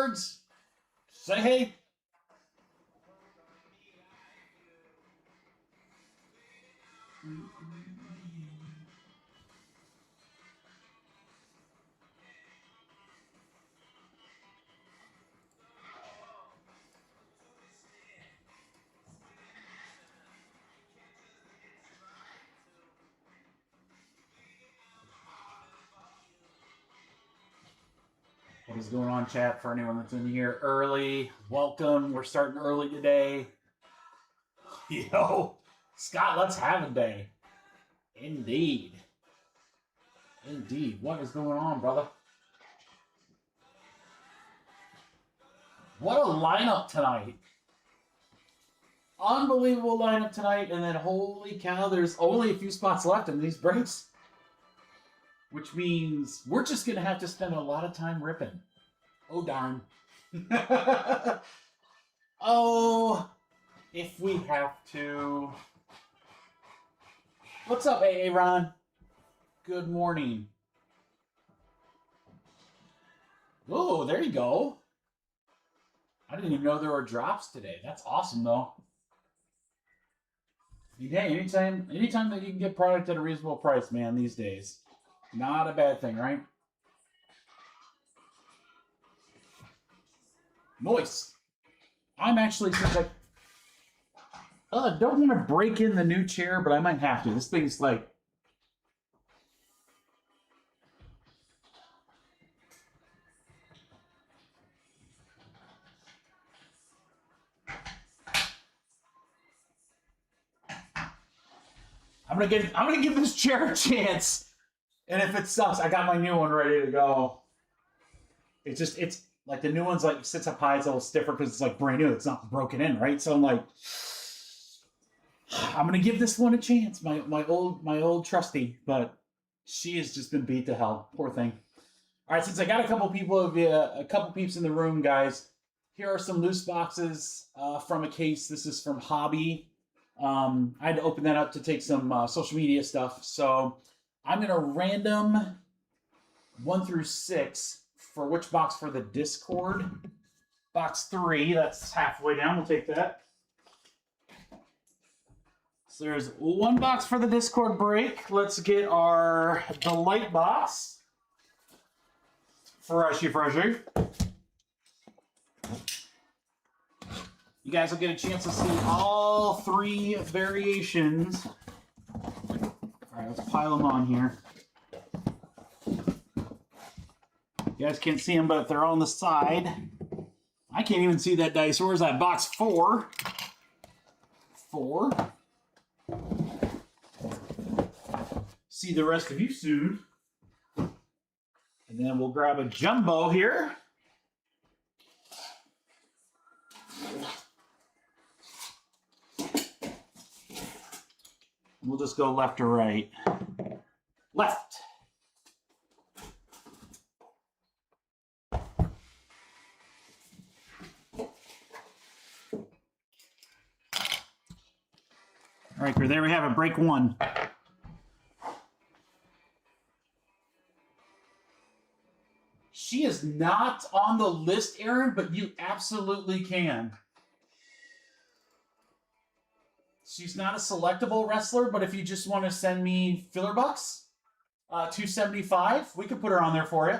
words. Say hey. What is going on, chat? For anyone that's in here early, welcome. We're starting early today. Yo, Scott, let's have a day. Indeed. Indeed. What is going on, brother? What a lineup tonight. Unbelievable lineup tonight. And then, holy cow, there's only a few spots left in these breaks. Which means we're just going to have to spend a lot of time ripping. Oh, darn. Oh, if we have to. What's up, Aaron? Good morning. Oh, there you go. I didn't even know there were drops today. That's awesome, though. Hey, anytime that you can get product at a reasonable price, man, these days. Not a bad thing, right? Moist. I'm actually, since I don't want to break in the new chair, but I might have to. This thing's like... I'm gonna give this chair a chance. And if it sucks, I got my new one ready to go. It's like the new one's like sits up high, it's a little stiffer because it's like brand new. It's not broken in, right? So I'm like, I'm gonna give this one a chance. My old trusty, but she has just been beat to hell. Poor thing. All right, since I got a couple peeps in the room, guys, here are some loose boxes from a case. This is from Hobby. I had to open that up to take some social media stuff. So I'm going to random 1 through 6 for which box for the Discord. Box 3, that's halfway down. We'll take that. So there's 1 box for the Discord break. Let's get the light box. Freshy. You guys will get a chance to see all 3 variations. All right, let's pile them on here. You guys can't see them, but they're on the side. I can't even see that dice. Where's that box? 4. 4. See the rest of you soon. And then we'll grab a jumbo here. We'll just go left or right. Left. All right, there we have it. Break 1. She is not on the list, Aaron, but you absolutely can. She's not a selectable wrestler, but if you just want to send me filler bucks, $275, we could put her on there for you.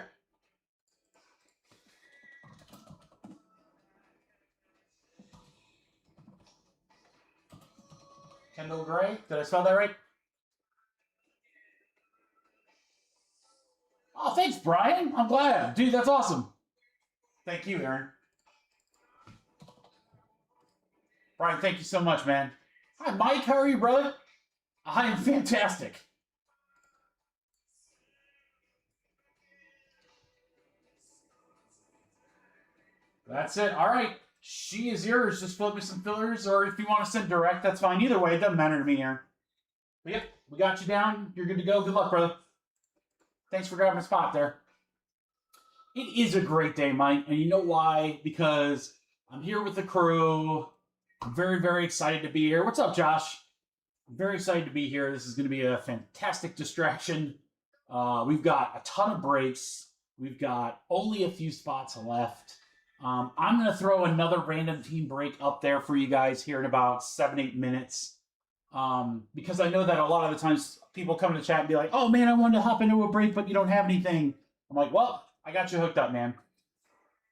Kendall Gray, did I spell that right? Oh, thanks, Brian. I'm glad. Dude, that's awesome. Thank you, Aaron. Brian, thank you so much, man. Hi, Mike. How are you, brother? I am fantastic. That's it. All right. She is yours. Just fill me some fillers, or if you want to send direct, that's fine. Either way, it doesn't matter to me, Aaron. But yep, we got you down. You're good to go. Good luck, brother. Thanks for grabbing a spot there. It is a great day, Mike. And you know why? Because I'm here with the crew. I'm very, very excited to be here. What's up, Josh? I'm very excited to be here. This is going to be a fantastic distraction. We've got a ton of breaks. We've got only a few spots left. I'm going to throw another random team break up there for you guys here in about 7-8 minutes. Because I know that a lot of the times people come in the chat and be like, oh man, I wanted to hop into a break, but you don't have anything. I'm like, well, I got you hooked up, man.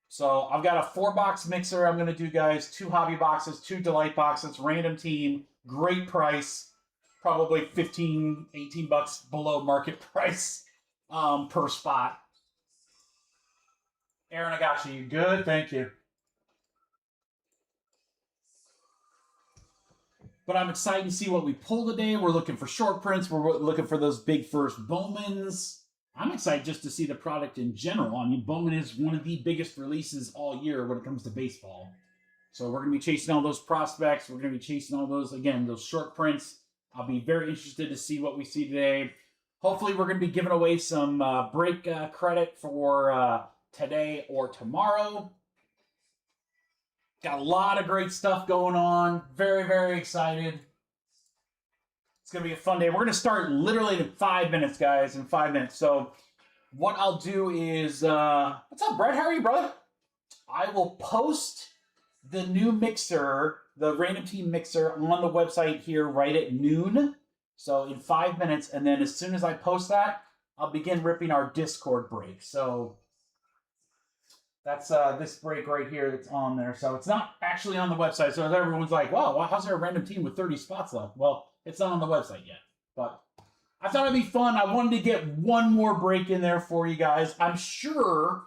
So I've got a 4-box mixer I'm going to do, guys. 2 hobby boxes, 2 delight boxes, random team, great price, probably 15, 18 bucks below market price per spot. Aaron, I got you. Good, thank you. But I'm excited to see what we pull today. We're looking for short prints. We're looking for those big first Bowmans. I'm excited just to see the product in general. I mean, Bowman is one of the biggest releases all year when it comes to baseball. So we're going to be chasing all those prospects. We're going to be chasing all those, again, those short prints. I'll be very interested to see what we see today. Hopefully, we're going to be giving away some break credit for today or tomorrow. Got a lot of great stuff going on. Very, very excited. It's going to be a fun day. We're going to start literally in 5 minutes, guys, in 5 minutes. So what I'll do is, what's up, Brett? How are you, brother? I will post the new mixer, the random team mixer, on the website here right at noon. So in 5 minutes, and then as soon as I post that, I'll begin ripping our Discord break. So that's this break right here that's on there. So it's not actually on the website. So everyone's like, wow, how's there a random team with 30 spots left? Well, it's not on the website yet. But I thought it'd be fun. I wanted to get one more break in there for you guys. I'm sure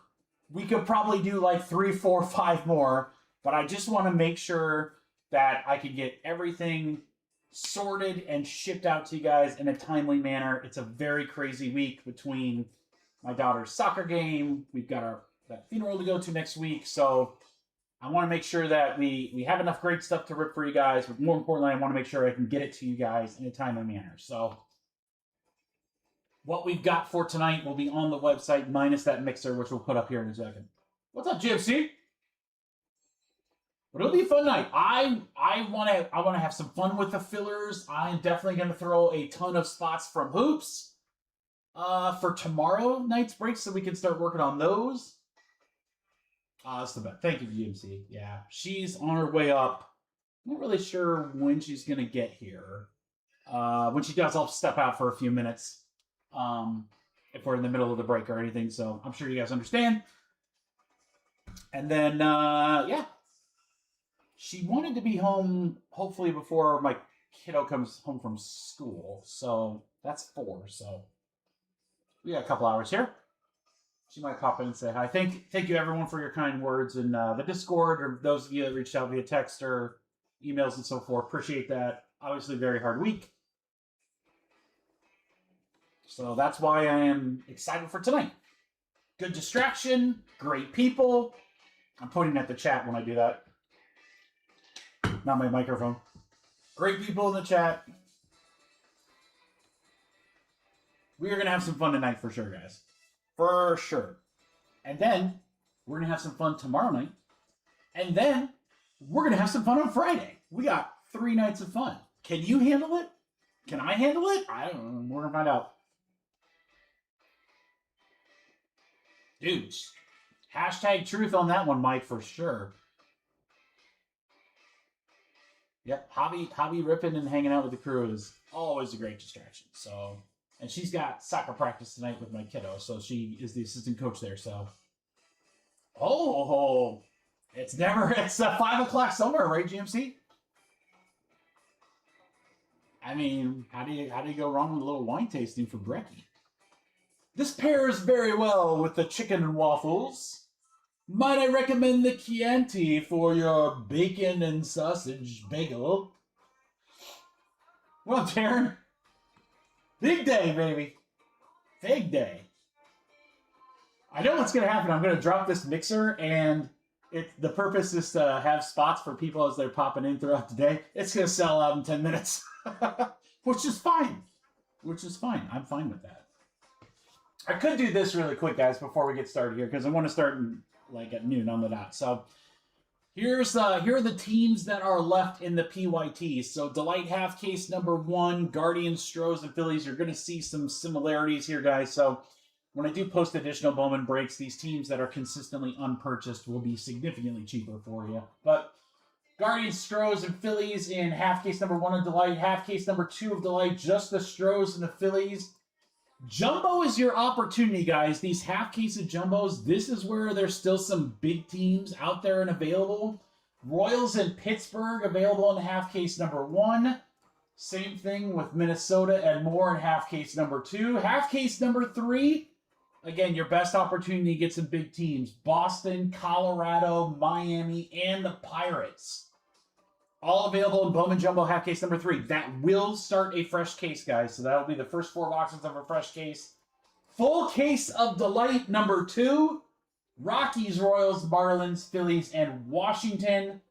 we could probably do like 3, 4, 5 more. But I just want to make sure that I can get everything sorted and shipped out to you guys in a timely manner. It's a very crazy week between my daughter's soccer game. We've got that funeral to go to next week. So I want to make sure that we have enough great stuff to rip for you guys. But more importantly, I want to make sure I can get it to you guys in a timely manner. So what we've got for tonight will be on the website, minus that mixer, which we'll put up here in a second. What's up, GFC? But it'll be a fun night. I want to have some fun with the fillers. I'm definitely going to throw a ton of spots from hoops for tomorrow night's break, so we can start working on those. That's the best. Thank you, GMC. Yeah, she's on her way up. I'm not really sure when she's going to get here. When she does, I'll step out for a few minutes if we're in the middle of the break or anything. So I'm sure you guys understand. And then, yeah. She wanted to be home, hopefully, before my kiddo comes home from school. So that's 4. So we got a couple hours here. She might pop in and say hi. Thank you, everyone, for your kind words in the Discord, or those of you that reached out via text or emails and so forth. Appreciate that. Obviously, very hard week. So that's why I am excited for tonight. Good distraction, great people. I'm pointing at the chat when I do that. Not my microphone. Great people in the chat. We are going to have some fun tonight for sure, guys. For sure. And then we're going to have some fun tomorrow night. And then we're going to have some fun on Friday. We got 3 nights of fun. Can you handle it? Can I handle it? I don't know. We're going to find out. Dudes. Hashtag truth on that one, Mike, for sure. Yep, hobby ripping and hanging out with the crew is always a great distraction. So, and she's got soccer practice tonight with my kiddo, so she is the assistant coach there. So, it's 5 o'clock somewhere, right, GMC? I mean, how do you go wrong with a little wine tasting for brekkie? This pairs very well with the chicken and waffles. Might I recommend the Chianti for your bacon and sausage bagel? Well, Darren, big day, baby. Big day. I know what's going to happen. I'm going to drop this mixer, and the purpose is to have spots for people as they're popping in throughout the day. It's going to sell out in 10 minutes, which is fine. I'm fine with that. I could do this really quick, guys, before we get started here, because I want to start at noon on the dot. So here are the teams that are left in the PYT. So Delight half case number 1, Guardians, Stros, and Phillies. You're going to see some similarities here, guys. So when I do post additional Bowman breaks, these teams that are consistently unpurchased will be significantly cheaper for you. But Guardians, Stros, and Phillies in half case number 1 of Delight, half case number 2 of Delight, just the Stros and the Phillies. Jumbo is your opportunity, guys. These half case of Jumbos, this is where there's still some big teams out there and available. Royals and Pittsburgh available in half case number 1. Same thing with Minnesota and more in half case number 2. Half case number 3, again, your best opportunity to get some big teams. Boston, Colorado, Miami, and the Pirates. All available in Bowman Jumbo half case number 3. That will start a fresh case, guys. So that'll be the first 4 boxes of a fresh case. Full case of Delight number 2. Rockies, Royals, Marlins, Phillies, and Washington.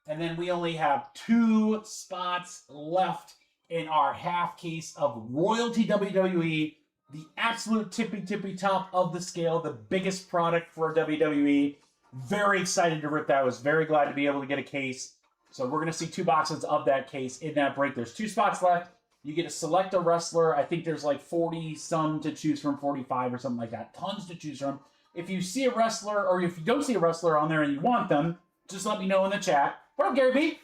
And then we only have 2 spots left in our half case of Royalty WWE. The absolute tippy top of the scale. The biggest product for WWE. Very excited to rip that. I was very glad to be able to get a case. So we're going to see 2 boxes of that case in that break. There's 2 spots left. You get to select a wrestler. I think there's like 40-some to choose from, 45 or something like that. Tons to choose from. If you see a wrestler, or if you don't see a wrestler on there and you want them, just let me know in the chat. What up, Gary B?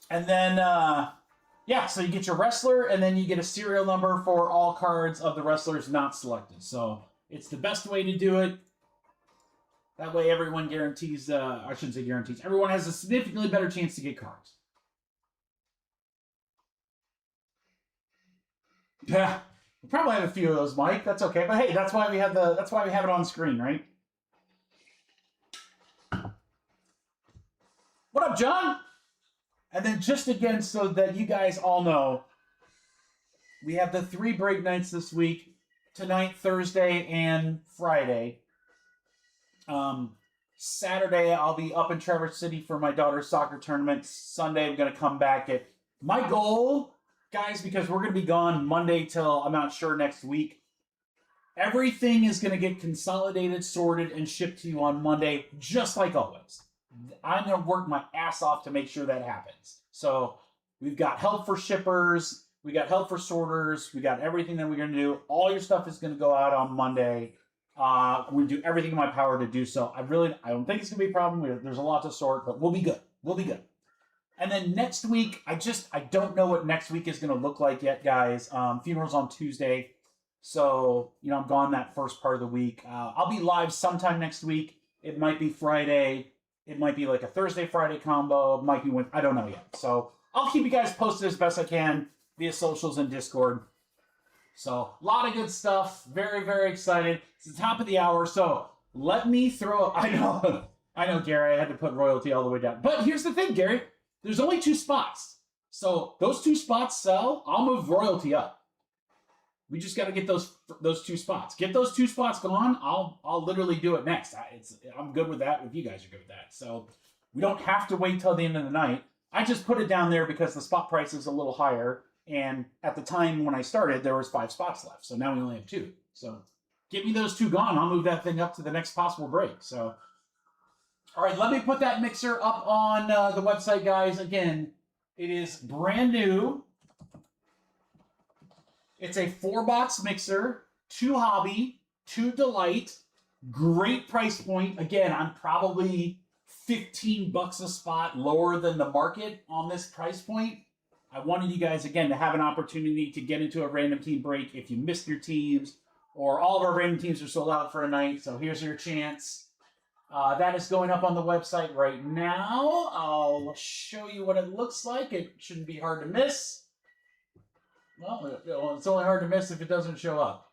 And then, yeah, so you get your wrestler, and then you get a serial number for all cards of the wrestlers not selected. So it's the best way to do it. That way everyone guarantees, I shouldn't say guarantees, everyone has a significantly better chance to get cards. Yeah, we probably have a few of those, Mike. That's okay. But hey, that's why we have it on screen, right? What up, John? And then just again, so that you guys all know, we have the 3 break nights this week. Tonight, Thursday, and Friday. Saturday, I'll be up in Traverse City for my daughter's soccer tournament. Sunday, I'm going to come back at my goal, guys, because we're going to be gone Monday till I'm not sure next week. Everything is going to get consolidated, sorted, and shipped to you on Monday, just like always. I'm going to work my ass off to make sure that happens. So we've got help for shippers. We got help for sorters. We got everything that we're going to do. All your stuff is going to go out on Monday. We do everything in my power to do so. I don't think it's going to be a problem. There's a lot to sort, but we'll be good. We'll be good. And then next week, I don't know what next week is going to look like yet, guys. Funeral's on Tuesday. So, I'm gone that first part of the week. I'll be live sometime next week. It might be Friday. It might be like a Thursday-Friday combo. It might be I don't know yet. So I'll keep you guys posted as best I can via socials and Discord. So a lot of good stuff. Very, very excited. It's the top of the hour. So let me throw... I know, Gary. I had to put royalty all the way down. But here's the thing, Gary. There's only 2 spots. So those 2 spots sell. I'll move royalty up. We just got to get those 2 spots. Get those 2 spots gone. I'll literally do it next. I'm good with that. If you guys are good with that, so we don't have to wait till the end of the night. I just put it down there because the spot price is a little higher, and at the time when I started, there was 5 spots left. So now we only have 2. So get me those 2 gone. I'll move that thing up to the next possible break. So, all right, let me put that mixer up on the website, guys. Again, it is brand new. It's a 4-box mixer, 2 hobby, 2 delight, great price point. Again, I'm probably $15 a spot lower than the market on this price point. I wanted you guys, again, to have an opportunity to get into a random team break if you missed your teams, or all of our random teams are sold out for a night, so here's your chance. That is going up on the website right now. I'll show you what it looks like. It shouldn't be hard to miss. Well, it's only hard to miss if it doesn't show up.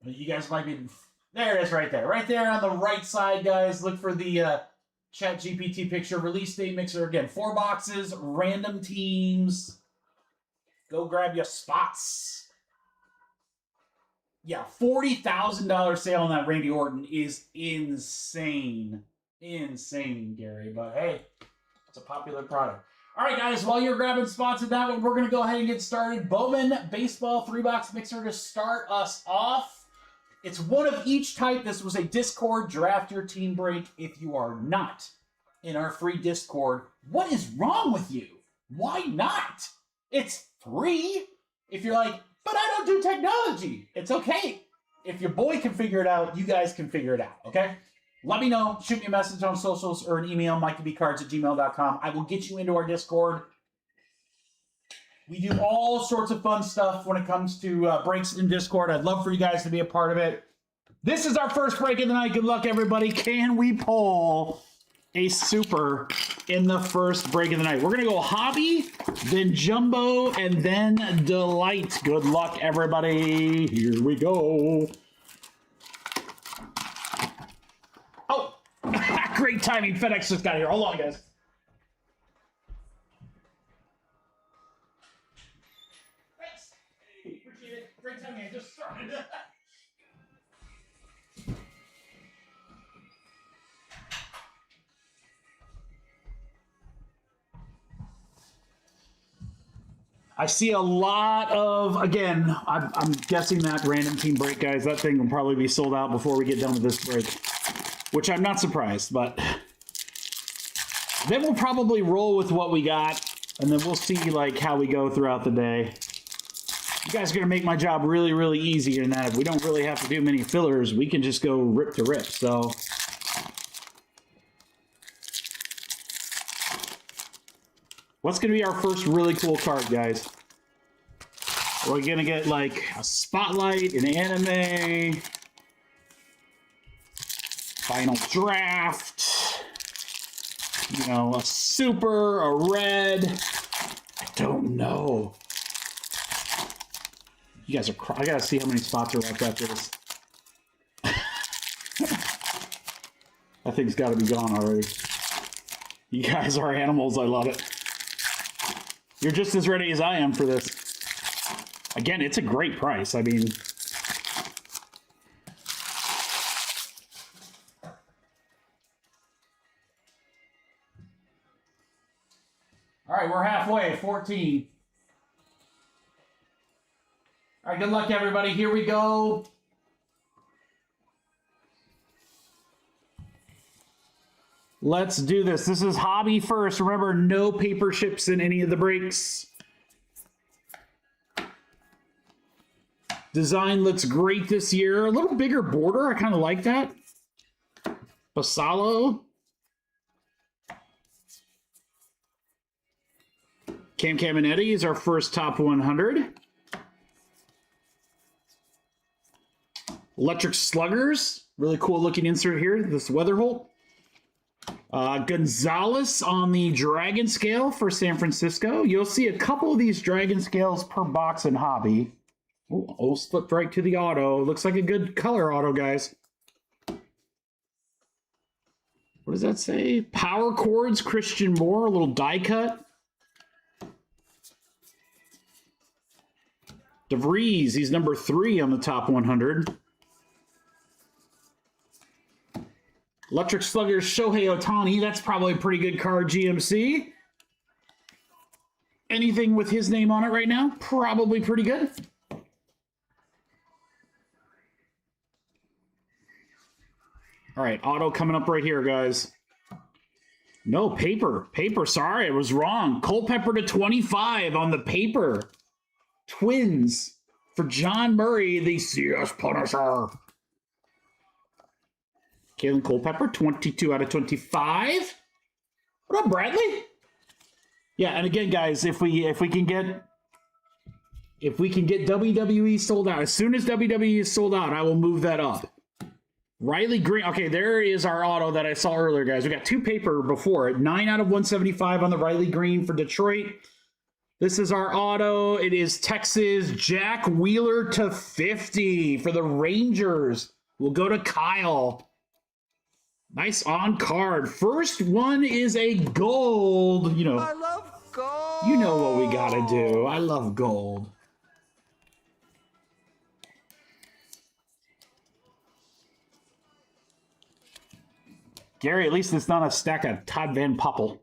You guys might be... There it is right there. Right there on the right side, guys. Look for the Chat GPT picture. Release date mixer. Again, 4 boxes, random teams. Go grab your spots. Yeah, $40,000 sale on that Randy Orton is insane. Insane, Gary. But hey, it's a popular product. All right, guys, while you're grabbing spots in that one, we're going to go ahead and get started. Bowman Baseball 3-box mixer to start us off. It's one of each type. This was a Discord draft your team break. If you are not in our free Discord, what is wrong with you? Why not? It's free. If you're like, but I don't do technology, it's okay. If your boy can figure it out, you guys can figure it out, okay? Let me know. Shoot me a message on socials or an email, mikeyBcards@gmail.com. I will get you into our Discord. We do all sorts of fun stuff when it comes to breaks in Discord. I'd love for you guys to be a part of it. This is our first break of the night. Good luck, everybody. Can we pull a super in the first break of the night? We're going to go hobby, then jumbo, and then delight. Good luck, everybody. Here we go. Oh, great timing. FedEx just got here. Hold on, guys. Thanks. Hey, appreciate it. Great timing. I just started. I see a lot of, again, I'm guessing that random team break, guys, that thing will probably be sold out before we get done with this break, which I'm not surprised, but then we'll probably roll with what we got, and then we'll see, like, how we go throughout the day. You guys are going to make my job really, really easy in that if we don't really have to do many fillers, we can just go rip to rip, so... What's going to be our first really cool card, guys? We're going to get, like, a spotlight, an anime, final draft, you know, a super, a red. I don't know. You guys are I got to see how many spots are left after this. That thing's got to be gone already. You guys are animals. I love it. You're just as ready as I am for this. Again, it's a great price. I mean... All right, we're halfway, 14. All right, good luck, everybody. Here we go. Let's do this. This is hobby first. Remember, no paper ships in any of the breaks. Design looks great this year. A little bigger border. I kind of like that. Basalo. Cam Caminetti is our first top 100. Electric Sluggers. Really cool looking insert here. This Weatherholt. Gonzalez on the Dragon Scale for San Francisco. You'll see a couple of these Dragon Scales per box in hobby. Oh, slipped right to the auto. Looks like a good color auto, guys. What does that say? Power Chords, Christian Moore, a little die cut. DeVries, he's number 3 on the top 100. Electric Sluggers, Shohei Ohtani. That's probably a pretty good card, GMC. Anything with his name on it right now? Probably pretty good. All right, auto coming up right here, guys. No, paper. Paper, sorry, I was wrong. Culpepper to 25 on the paper. Twins for John Murray, the CS Punisher. Kalen Culpepper, 22 out of 25. What up, Bradley? Yeah, and again, guys, if we can get WWE sold out, as soon as WWE is sold out, I will move that up. Riley Green. Okay, there is our auto that I saw earlier, guys. We got 2 paper before it. 9 out of 175 on the Riley Green for Detroit. This is our auto. It is Texas Jack Wheeler to 50 for the Rangers. We'll go to Kyle. Nice on card. First one is a gold. You know, I love gold. You know what we gotta do. I love gold. Gary, at least it's not a stack of Todd Van Poppel.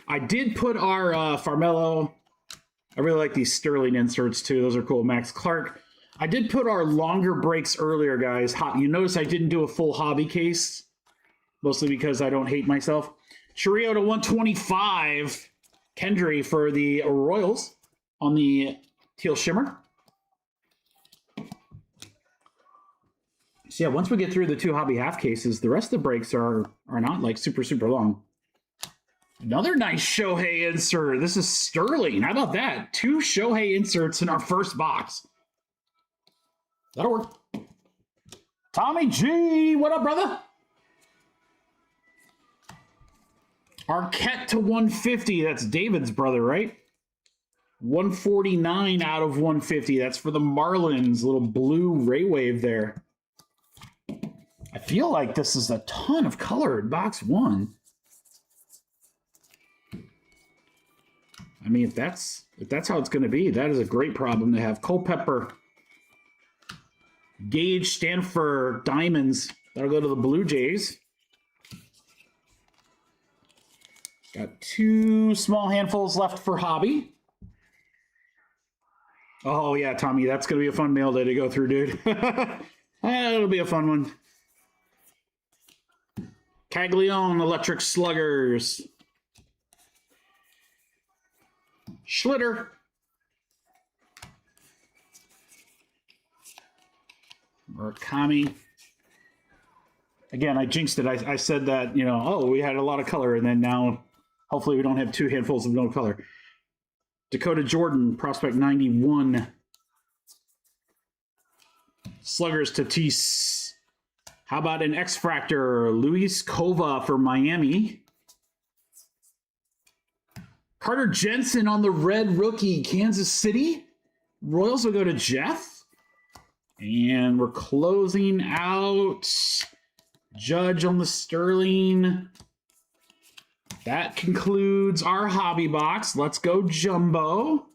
I did put our Farmelo. I really like these Sterling inserts too. Those are cool. Max Clark. I did put our longer breaks earlier, guys. You notice I didn't do a full hobby case, mostly because I don't hate myself. Chirito to 125. Kendry for the Royals on the Teal Shimmer. So yeah, once we get through the 2 hobby half cases, the rest of the breaks are not like super long. Another nice Shohei insert. This is Sterling. How about that? 2 Shohei inserts in our first box. That'll work. Tommy G, what up, brother? Arquette to 150. That's David's brother, right? 149 out of 150. That's for the Marlins. Little blue ray wave there. I feel like this is a ton of color in box 1. I mean, if that's how it's going to be, that is a great problem to have. Culpepper, Gage, Stanford, Diamonds. That'll go to the Blue Jays. Got 2 small handfuls left for hobby. Oh, yeah, Tommy, that's going to be a fun mail day to go through, dude. It'll be a fun one. Caglione, Electric Sluggers. Schlitter. Murakami. Again, I jinxed it. I said that, you know, oh, we had a lot of color, and then now hopefully we don't have 2 handfuls of no color. Dakota Jordan, Prospect 91. Sluggers Tatis. How about an X-Fractor? Luis Cova for Miami. Carter Jensen on the red rookie, Kansas City. Royals will go to Jeff. And we're closing out Judge on the Sterling. That concludes our hobby box. Let's go Jumbo.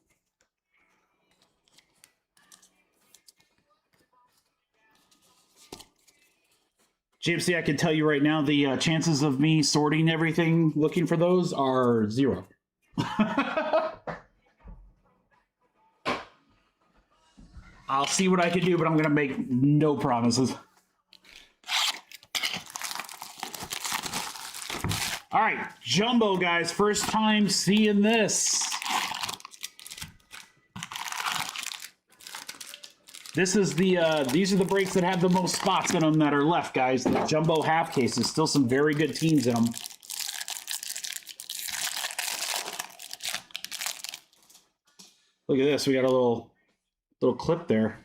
GMC, I can tell you right now, the chances of me sorting everything, looking for those, are 0. I'll see what I can do, but I'm going to make no promises. All right, Jumbo, guys. First time seeing this. This is the these are the breaks that have the most spots in them that are left, guys. The Jumbo half cases. Still some very good teams in them. Look at this. We got a little clip there.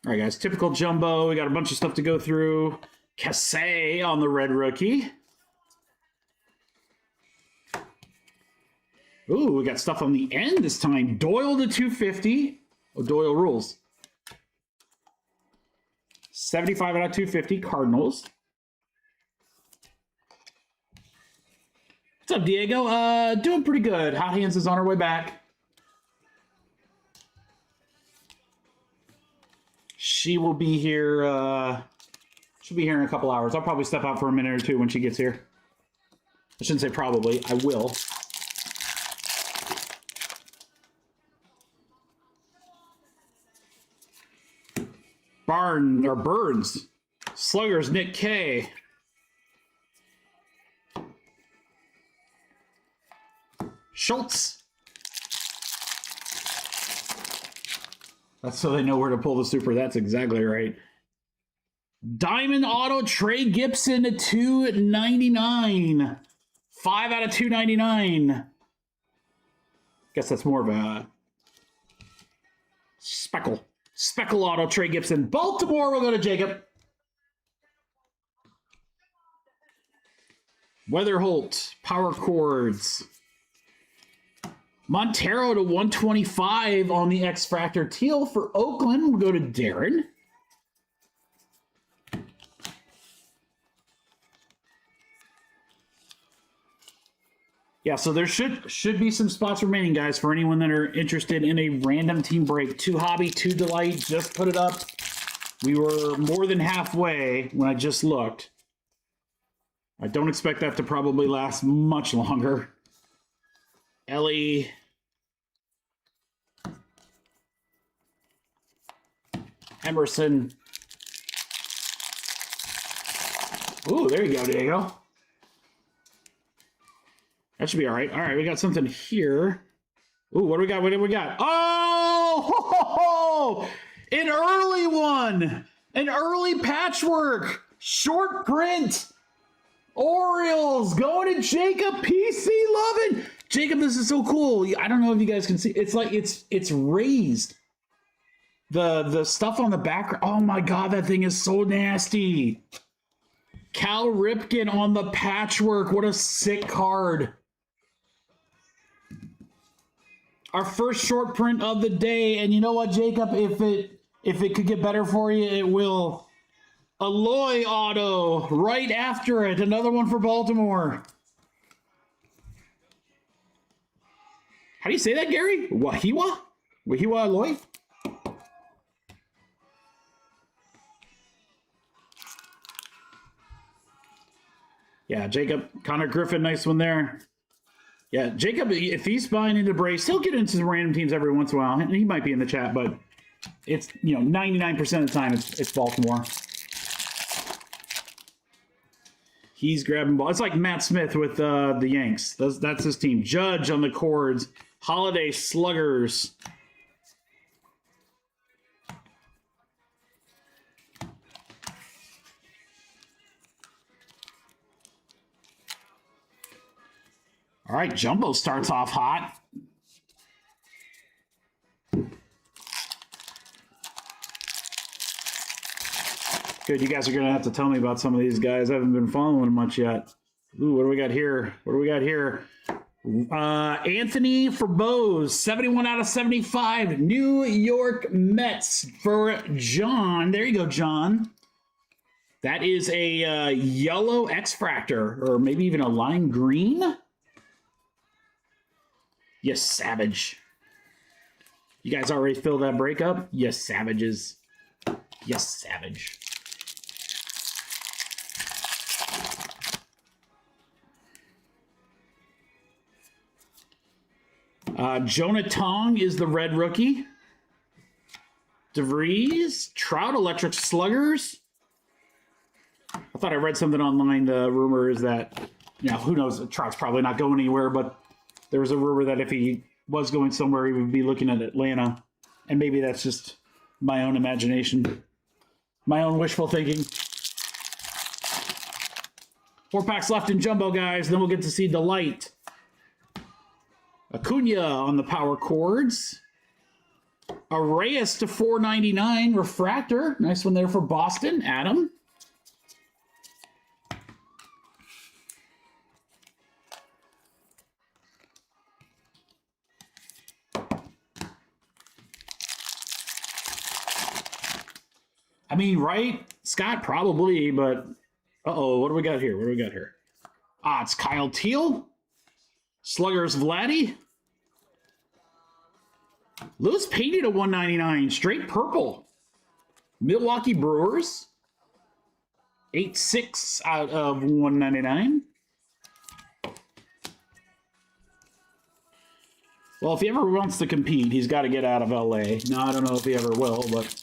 All right, guys. Typical Jumbo. We got a bunch of stuff to go through. Cassay on the red rookie. Ooh, we got stuff on the end this time. Doyle to 250. Oh, Doyle rules. 75 out of 250, Cardinals. What's up, Diego? Doing pretty good. Hot Hands is on her way back. She will be here. She'll be here in a couple hours. I'll probably step out for a minute or 2 when she gets here. I shouldn't say probably. I will. Burns. Sluggers, Nick K. Schultz. That's so they know where to pull the super. That's exactly right. Diamond Auto, Trey Gibson to 299. 5 out of 299. Guess that's more of a speckle. Speckle Auto, Trey Gibson. Baltimore will go to Jacob. Weatherholt, Power Chords. Montero to 125 on the X-Fractor Teal for Oakland. We'll go to Darren. Yeah, so there should be some spots remaining, guys, for anyone that are interested in a random team break. 2 Hobby, 2 Delight, just put it up. We were more than halfway when I just looked. I don't expect that to probably last much longer. Ellie. Emerson. Ooh, there you go, Diego. That should be all right. All right, we got something here. Ooh, what do we got? What do we got? Oh! Ho, ho, ho! An early one. An early patchwork. Short print. Orioles going to Jacob. PC loving. Jacob, this is so cool. I don't know if you guys can see. It's like it's raised. The stuff on the back. Oh my God, that thing is so nasty. Cal Ripken on the patchwork. What a sick card. Our first short print of the day. And you know what, Jacob? If it could get better for you, it will. Aloy auto right after it. Another one for Baltimore. How do you say that, Gary? Wahiwa? Wahiwa Aloy? Yeah, Jacob. Connor Griffin, nice one there. Yeah, Jacob, if he's buying into Braves, he'll get into some random teams every once in a while. And he might be in the chat, but it's, 99% of the time it's Baltimore. He's grabbing ball. It's like Matt Smith with the Yanks. That's his team. Judge on the cords. Holiday Sluggers. All right, Jumbo starts off hot. Good, you guys are going to have to tell me about some of these guys. I haven't been following them much yet. Ooh, what do we got here? What do we got here? Anthony for Bose, 71 out of 75. New York Mets for John. There you go, John. That is a yellow X-Fractor, or maybe even a lime green. Yes, savage. You guys already filled that breakup? Yes, savages. Yes, savage. Jonah Tong is the red rookie. DeVries, Trout, Electric Sluggers. I thought I read something online. The rumor is that, who knows? Trout's probably not going anywhere, but there was a rumor that if he was going somewhere, he would be looking at Atlanta. And maybe that's just my own imagination, my own wishful thinking. 4 packs left in Jumbo, guys. Then we'll get to see Delight. Acuna on the power cords. Arraez to 499 refractor. Nice one there for Boston. Adam. I mean, right? Scott, probably, but uh-oh, what do we got here? What do we got here? It's Kyle Teal. Sluggers Vladdy. Lewis Payne to 199. Straight purple. Milwaukee Brewers. 8-6 out of 199. Well, if he ever wants to compete, he's got to get out of LA. Now, I don't know if he ever will, but...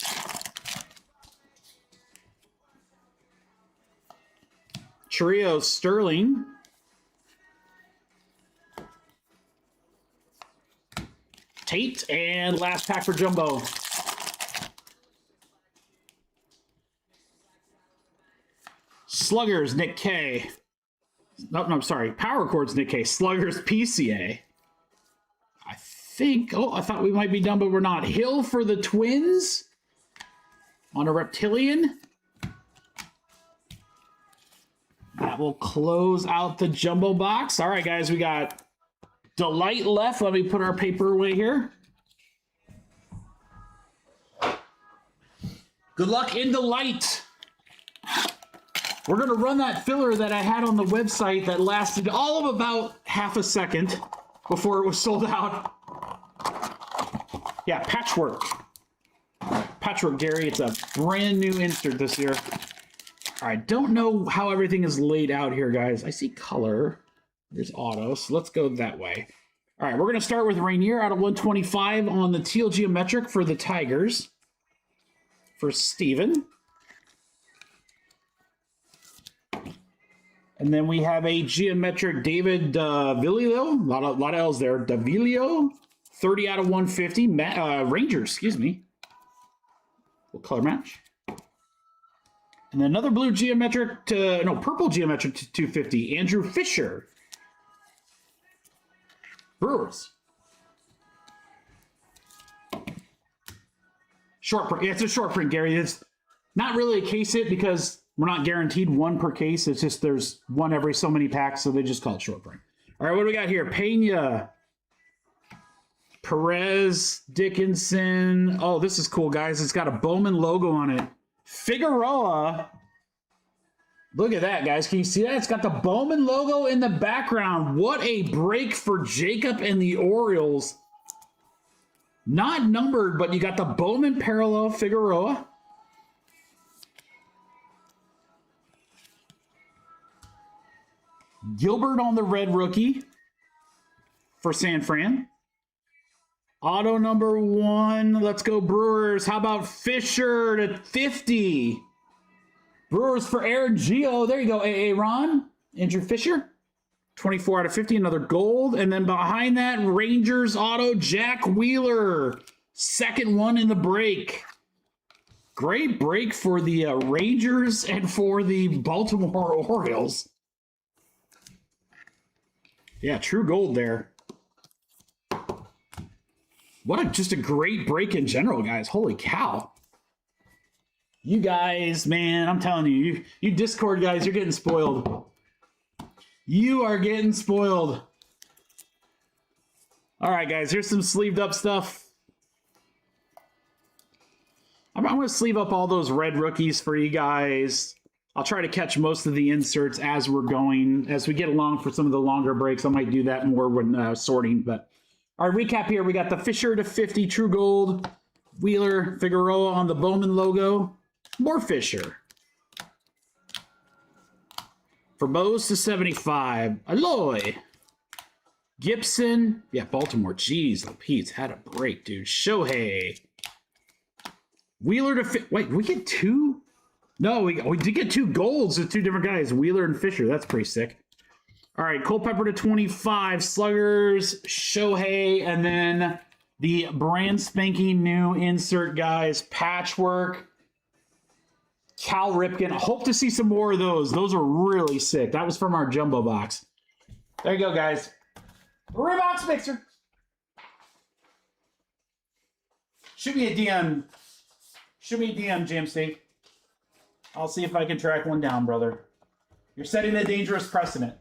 Trio Sterling. Tate, and last pack for Jumbo. Sluggers, Nick K. No, I'm sorry. Power Chords, Nick K. Sluggers, PCA. I think, I thought we might be done, but we're not. Hill for the Twins on a Reptilian. That will close out the Jumbo box. All right, guys, we got Delight left. Let me put our paper away here. Good luck in Delight. We're going to run that filler that I had on the website that lasted all of about half a second before it was sold out. Yeah, Patchwork. Patchwork, Gary. It's a brand new insert this year. All right, don't know how everything is laid out here, guys. I see color. There's auto, so let's go that way. All right, we're going to start with Rainier out of 125 on the teal geometric for the Tigers. For Steven. And then we have a geometric David Davilio. A lot of L's there. Davilio. 30 out of 150. Rangers, excuse me. We'll color match. And then another blue geometric to, no, purple geometric to 250. Andrew Fisher. Brewers. Short print. Yeah, it's a short print, Gary. It's not really a case hit because we're not guaranteed one per case. It's just there's one every so many packs, so they just call it short print. All right, what do we got here? Pena. Perez, Dickinson. Oh, this is cool, guys. It's got a Bowman logo on it. Figueroa. Look at that, guys. Can you see that? It's got the Bowman logo in the background. What a break for Jacob and the Orioles. Not numbered, but you got the Bowman parallel Figueroa. Gilbert on the red rookie for San Fran. Auto number 1. Let's go Brewers. How about Fisher to 50? Brewers for Aaron Gio. There you go, Ron. Andrew Fisher. 24 out of 50, another gold. And then behind that, Rangers auto, Jack Wheeler. Second one in the break. Great break for the Rangers and for the Baltimore Orioles. Yeah, true gold there. What just a great break in general, guys. Holy cow. You guys, man, I'm telling you, you Discord guys, you're getting spoiled. You are getting spoiled. All right, guys, here's some sleeved up stuff. I'm going to sleeve up all those red rookies for you guys. I'll try to catch most of the inserts as we're going. As we get along for some of the longer breaks, I might do that more when sorting. But our recap here, we got the Fisher to 50 True Gold, Wheeler, Figueroa on the Bowman logo, more Fisher. For Bose to 75, Aloy. Gibson, yeah, Baltimore, jeez, Pete's had a break, dude. Shohei. Wheeler to, wait, we get two? No, we did get 2 golds with 2 different guys, Wheeler and Fisher. That's pretty sick. All right, Culpepper to 25, Sluggers, Shohei, and then the brand spanking new insert, guys, Patchwork, Cal Ripken. I hope to see some more of those. Those are really sick. That was from our jumbo box. There you go, guys. Rebox Mixer. Shoot me a DM. Shoot me a DM, Jam State. I'll see if I can track one down, brother. You're setting a dangerous precedent.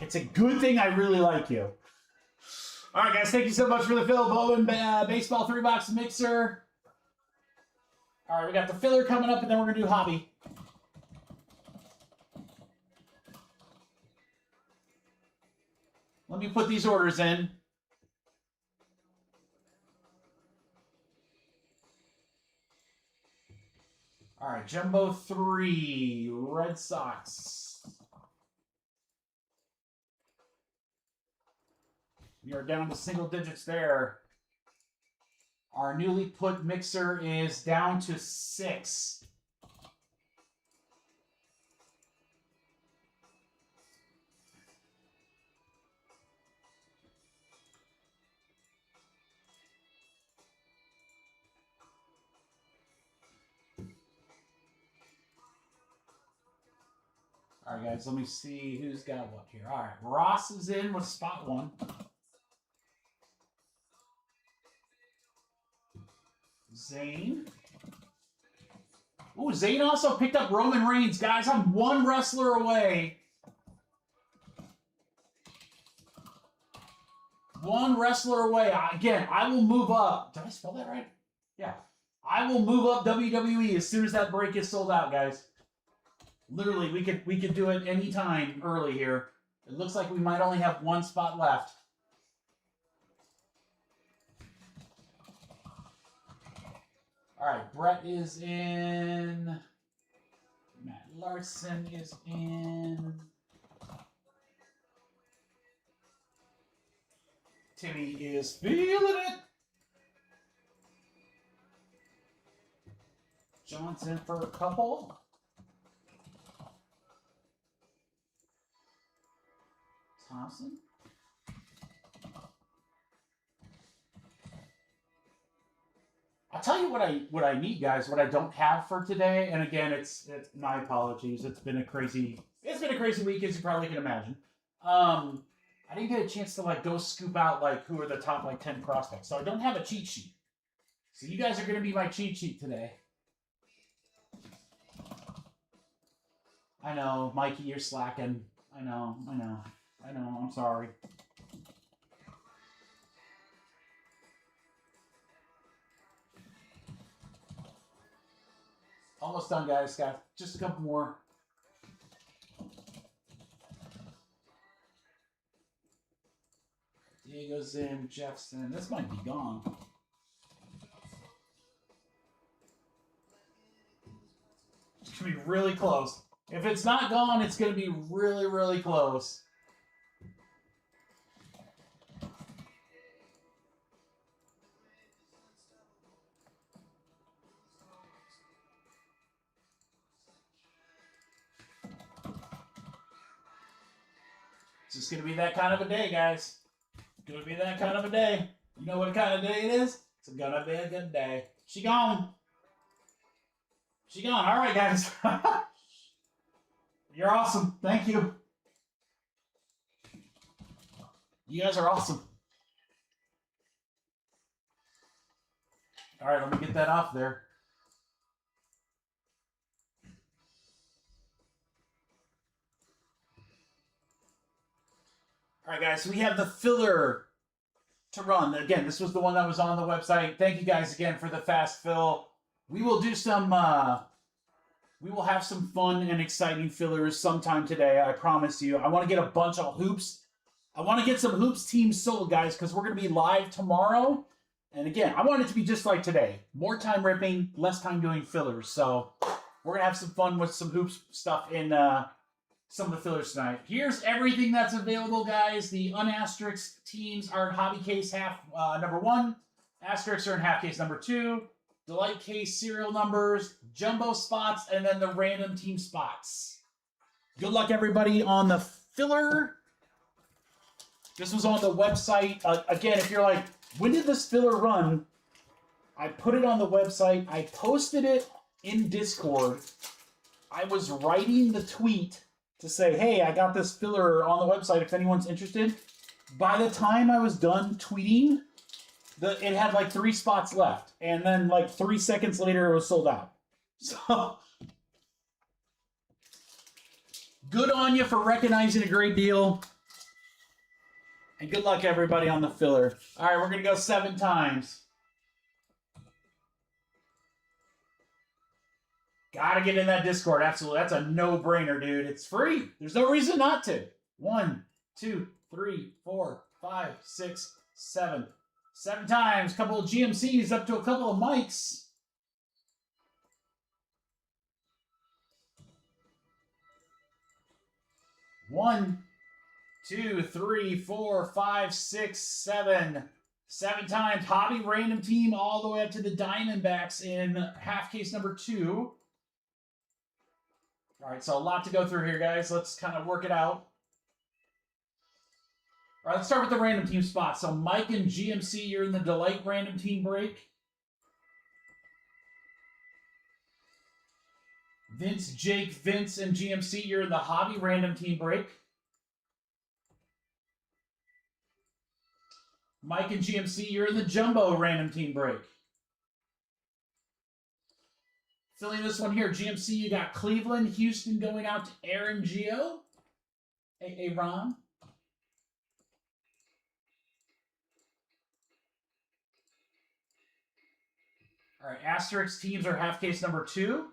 It's a good thing I really like you. All right, guys, thank you so much for the fill. Bowman Baseball 3-box mixer. All right, we got the filler coming up, and then we're going to do hobby. Let me put these orders in. All right, Jumbo 3, Red Sox. We are down to single digits there. Our newly put mixer is down to 6. All right, guys, let me see who's got what here. All right, Ross is in with spot 1. Zane. Ooh, Zane also picked up Roman Reigns. Guys, I'm 1 wrestler away. 1 wrestler away. Again, I will move up. Did I spell that right? Yeah. I will move up WWE as soon as that break is sold out, guys. Literally, we could do it anytime early here. It looks like we might only have 1 spot left. All right, Brett is in. Matt Larson is in. Timmy is feeling it. Johnson for a couple. Thompson. I'll tell you what I need, guys. What I don't have for today, and again, it's my apologies. It's been a crazy week, as you probably can imagine. I didn't get a chance to like go scoop out like who are the top like 10 prospects, so I don't have a cheat sheet. So you guys are going to be my cheat sheet today. I know, Mikey, you're slacking. I know. I'm sorry. Almost done, guys. Got just a couple more. Diego's in, Jefferson. This might be gone. It's going to be really close. If it's not gone, it's going to be really, really close. It's just going to be that kind of a day, guys. It's going to be that kind of a day. You know what kind of day it is? It's going to be a good day. She gone. She gone. All right, guys. You're awesome. Thank you. You guys are awesome. All right, let me get that off there. All right, guys, so we have the filler to run. Again, this was the one that was on the website. Thank you guys again for the fast fill. We will do some, we will have some fun and exciting fillers sometime today, I promise you. I want to get a bunch of hoops. I want to get some hoops teams sold, guys, because we're going to be live tomorrow. And again, I want it to be just like today. More time ripping, less time doing fillers. So we're going to have some fun with some hoops stuff in some of the fillers tonight. Here's everything that's available, guys. The unasterisk teams are in hobby case number 1. Asterisks are in half case number 2. Delight case serial numbers, jumbo spots, and then the random team spots. Good luck, everybody, on the filler. This was on the website. Again, if you're like, when did this filler run? I put it on the website. I posted it in Discord. I was writing the tweet to say, hey, I got this filler on the website if anyone's interested. By the time I was done tweeting, it had like 3 spots left. And then like 3 seconds later, it was sold out. So, good on you for recognizing a great deal. And good luck, everybody, on the filler. All right, we're going to go 7 times. Gotta get in that Discord. Absolutely. That's a no-brainer, dude. It's free. There's no reason not to. 1, 2, 3, 4, 5, 6, 7. 7 times. Couple of GMCs up to a couple of mics. One, 2, 3, 4, 5, 6, 7. 7 times. Hobby random team all the way up to the Diamondbacks in half case number 2. All right, so a lot to go through here, guys. Let's kind of work it out. All right, let's start with the random team spots. So Mike and GMC, you're in the Delight random team break. Vince, Jake, Vince, and GMC, you're in the Hobby random team break. Mike and GMC, you're in the Jumbo random team break. Filling this one here, GMC, you got Cleveland, Houston going out to Aaron Gio. A Ron. All right, asterisk teams are half case number 2.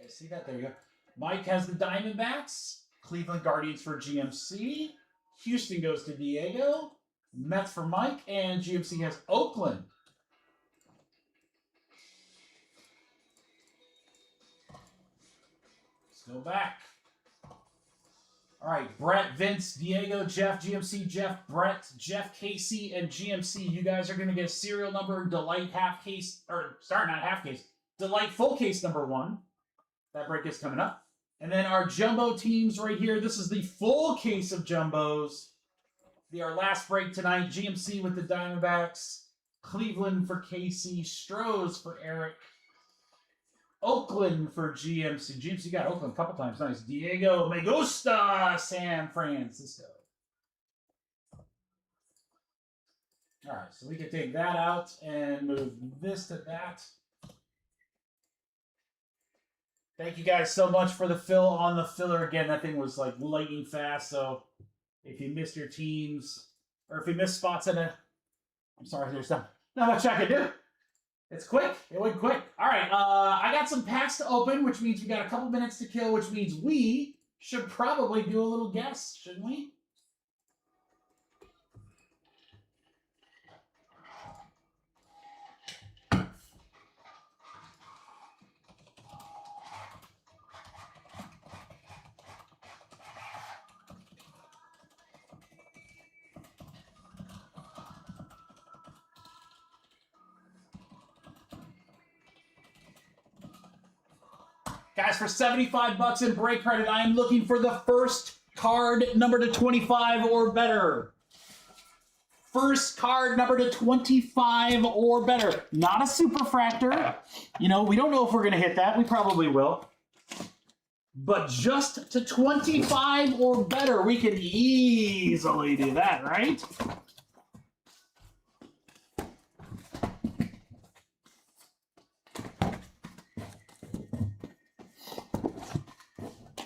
Okay, see that? There you go. Mike has the Diamondbacks. Cleveland Guardians for GMC. Houston goes to Diego. Mets for Mike. And GMC has Oakland. Let's go back. All right, Brett, Vince, Diego, Jeff, GMC, Jeff, Brett, Jeff, Casey, and GMC. You guys are going to get a serial number Delight half case, or sorry, not half case, Delight full case number 1. That break is coming up. And then our Jumbo teams right here. This is the full case of Jumbos. Our last break tonight. GMC with the Diamondbacks. Cleveland for Casey. Strohs for Eric. Oakland for GMC. GMC got Oakland a couple times. Nice. Diego Me Gusta, San Francisco. All right, so we can take that out and move this to that. Thank you guys so much for the fill on the filler. Again, that thing was like lightning fast, so if you missed your teams, or if you missed spots in it, I'm sorry, there's not much I can do. It's quick. It went quick. All right, I got some packs to open, which means we got a couple minutes to kill, which means we should probably do a little guess, shouldn't we? Guys, for 75 bucks in break credit, I am looking for the first card number to 25 or better. First card number to 25 or better. Not a superfractor. You know, we don't know if we're going to hit that. We probably will. But just to 25 or better, we can easily do that, right?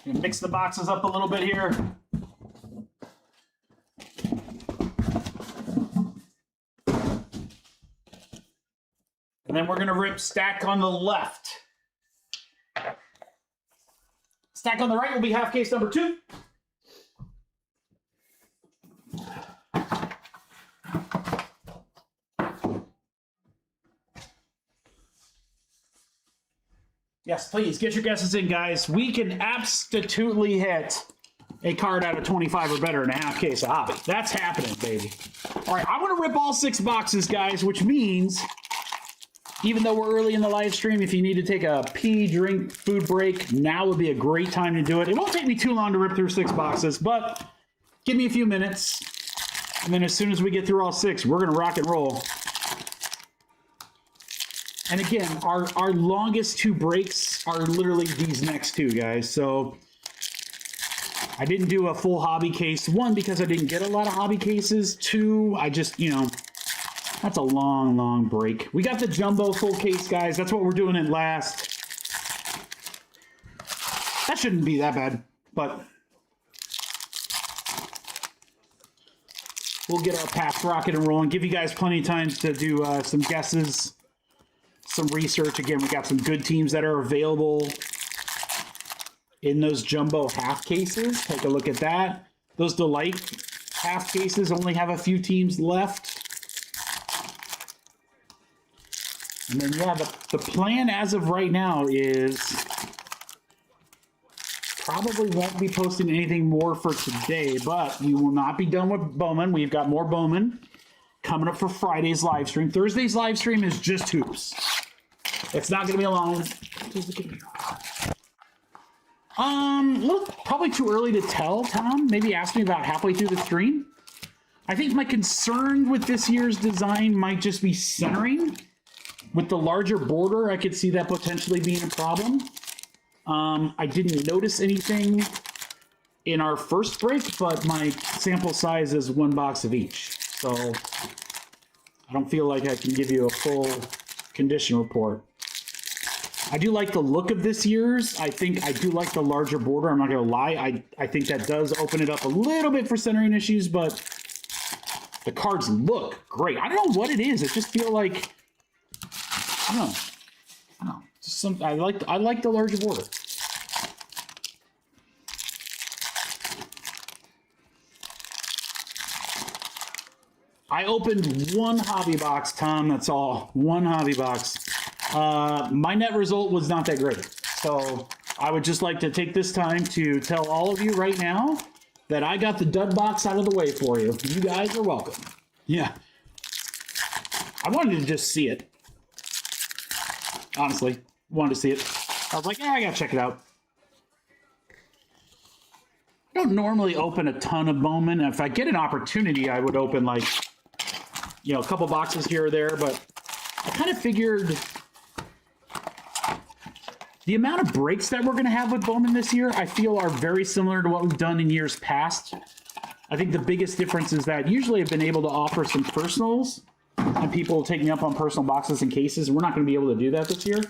Mix the boxes up a little bit here. And then we're going to rip stack on the left. Stack on the right will be half case number 2. Yes, please, get your guesses in, guys. We can absolutely hit a card out of 25 or better in a half case of hobby. That's happening, baby. All right, I'm going to rip all 6 boxes, guys, which means, even though we're early in the live stream, if you need to take a pee, drink, food break, now would be a great time to do it. It won't take me too long to rip through 6 boxes, but give me a few minutes. And then as soon as we get through all 6, we're going to rock and roll. And again, our longest 2 breaks are literally these next 2, guys. So I didn't do a full hobby case. 1, because I didn't get a lot of hobby cases. 2, I just, you know, that's a long, long break. We got the jumbo full case, guys. That's what we're doing at last. That shouldn't be that bad, but we'll get our packs rocking and rolling. Give you guys plenty of time to do some guesses. Some research. Again, we got some good teams that are available in those jumbo half cases. Take a look at that. Those Delight half cases only have a few teams left. And then, yeah, the plan as of right now is probably won't be posting anything more for today, but we will not be done with Bowman. We've got more Bowman coming up for Friday's live stream. Thursday's live stream is just hoops. It's not going to be long. Look, probably too early to tell, Tom. Maybe ask me about halfway through the stream. I think my concern with this year's design might just be centering. With the larger border, I could see that potentially being a problem. I didn't notice anything in our first break, but my sample size is 1 box of each. So I don't feel like I can give you a full condition report. I do like the look of this year's. I think I do like the larger border. I'm not going to lie. I think that does open it up a little bit for centering issues, but the cards look great. I don't know what it is. I just feel like, I don't know. Just I like the larger border. I opened 1 hobby box, Tom. That's all. 1 hobby box. My net result was not that great. So I would just like to take this time to tell all of you right now that I got the dud box out of the way for you. You guys are welcome. Yeah. I wanted to just see it. Honestly, wanted to see it. I was like, yeah, I gotta check it out. I don't normally open a ton of Bowman. If I get an opportunity, I would open like you know, a couple boxes here or there, but I kind of figured the amount of breaks that we're going to have with Bowman this year, I feel are very similar to what we've done in years past. I think the biggest difference is that usually I've been able to offer some personals and people taking up on personal boxes and cases. We're not going to be able to do that this year.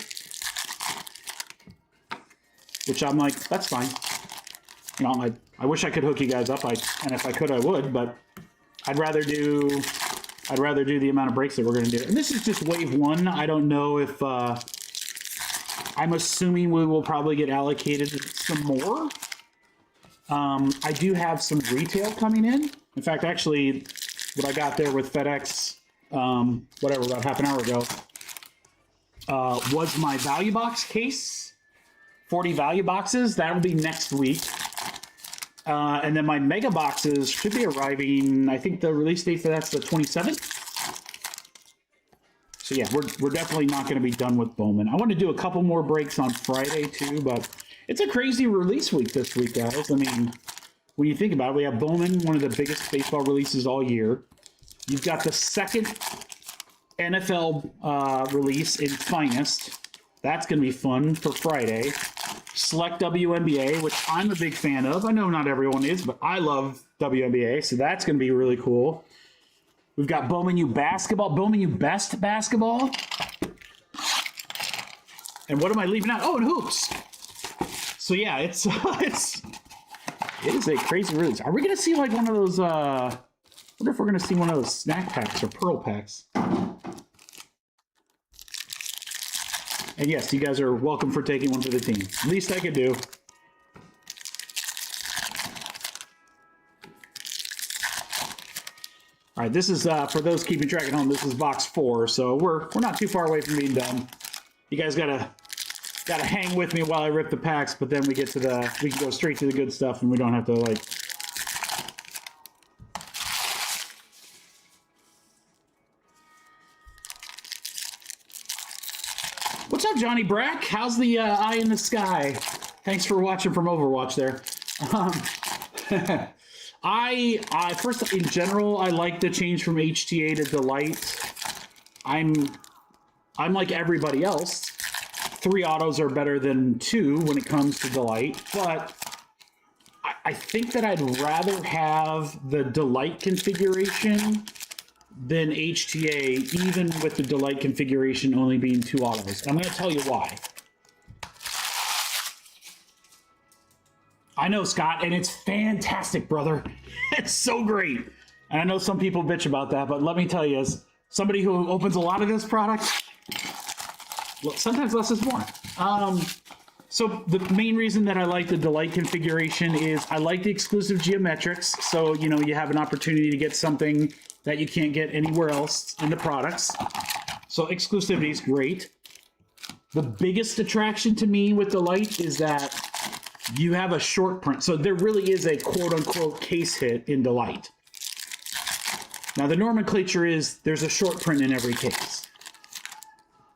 Which I'm like, that's fine. You know, I wish I could hook you guys up, and if I could, I would, but I'd rather do the amount of breaks that we're going to do. And this is just wave one. I don't know if, I'm assuming we will probably get allocated some more. I do have some retail coming in. In fact, actually, what I got there with FedEx, whatever, about half an hour ago, was my value box case. 40 value boxes. That'll be next week. And then my mega boxes should be arriving, I think the release date for that's the 27th. So yeah, we're definitely not going to be done with Bowman. I want to do a couple more breaks on Friday too, but it's a crazy release week this week, guys. I mean, when you think about it, we have Bowman, one of the biggest baseball releases all year. You've got the second NFL release in Finest. That's going to be fun for Friday. Select WNBA, which I'm a big fan of. I know not everyone is, but I love WNBA, so that's going to be really cool. We've got Bowman U Basketball, Bowman U Best Basketball. And what am I leaving out? Oh, and hoops. So yeah, it is a crazy release. Are we going to see like one of those, I wonder if we're going to see one of those snack packs or pearl packs. And yes, you guys are welcome for taking one for the team. Least I could do. All right, this is for those keeping track at home. This is box 4, so we're not too far away from being done. You guys gotta hang with me while I rip the packs, but then we can go straight to the good stuff, and we don't have to like. What's up, Johnny Brack? How's the eye in the sky? Thanks for watching from Overwatch there. I first, in general, I like the change from HTA to Delight. I'm like everybody else. 3 autos are better than 2 when it comes to Delight, but I think that I'd rather have the Delight configuration than HTA, even with the Delight configuration only being 2 autos. I'm going to tell you why. I know, Scott, and it's fantastic, brother. It's so great. And I know some people bitch about that, but let me tell you, as somebody who opens a lot of this product, well, sometimes less is more. So the main reason that I like the Delight configuration is I like the exclusive geometrics. So, you know, you have an opportunity to get something that you can't get anywhere else in the products. So exclusivity is great. The biggest attraction to me with Delight is that you have a short print. So there really is a quote-unquote case hit in Delight. Now, the nomenclature is there's a short print in every case.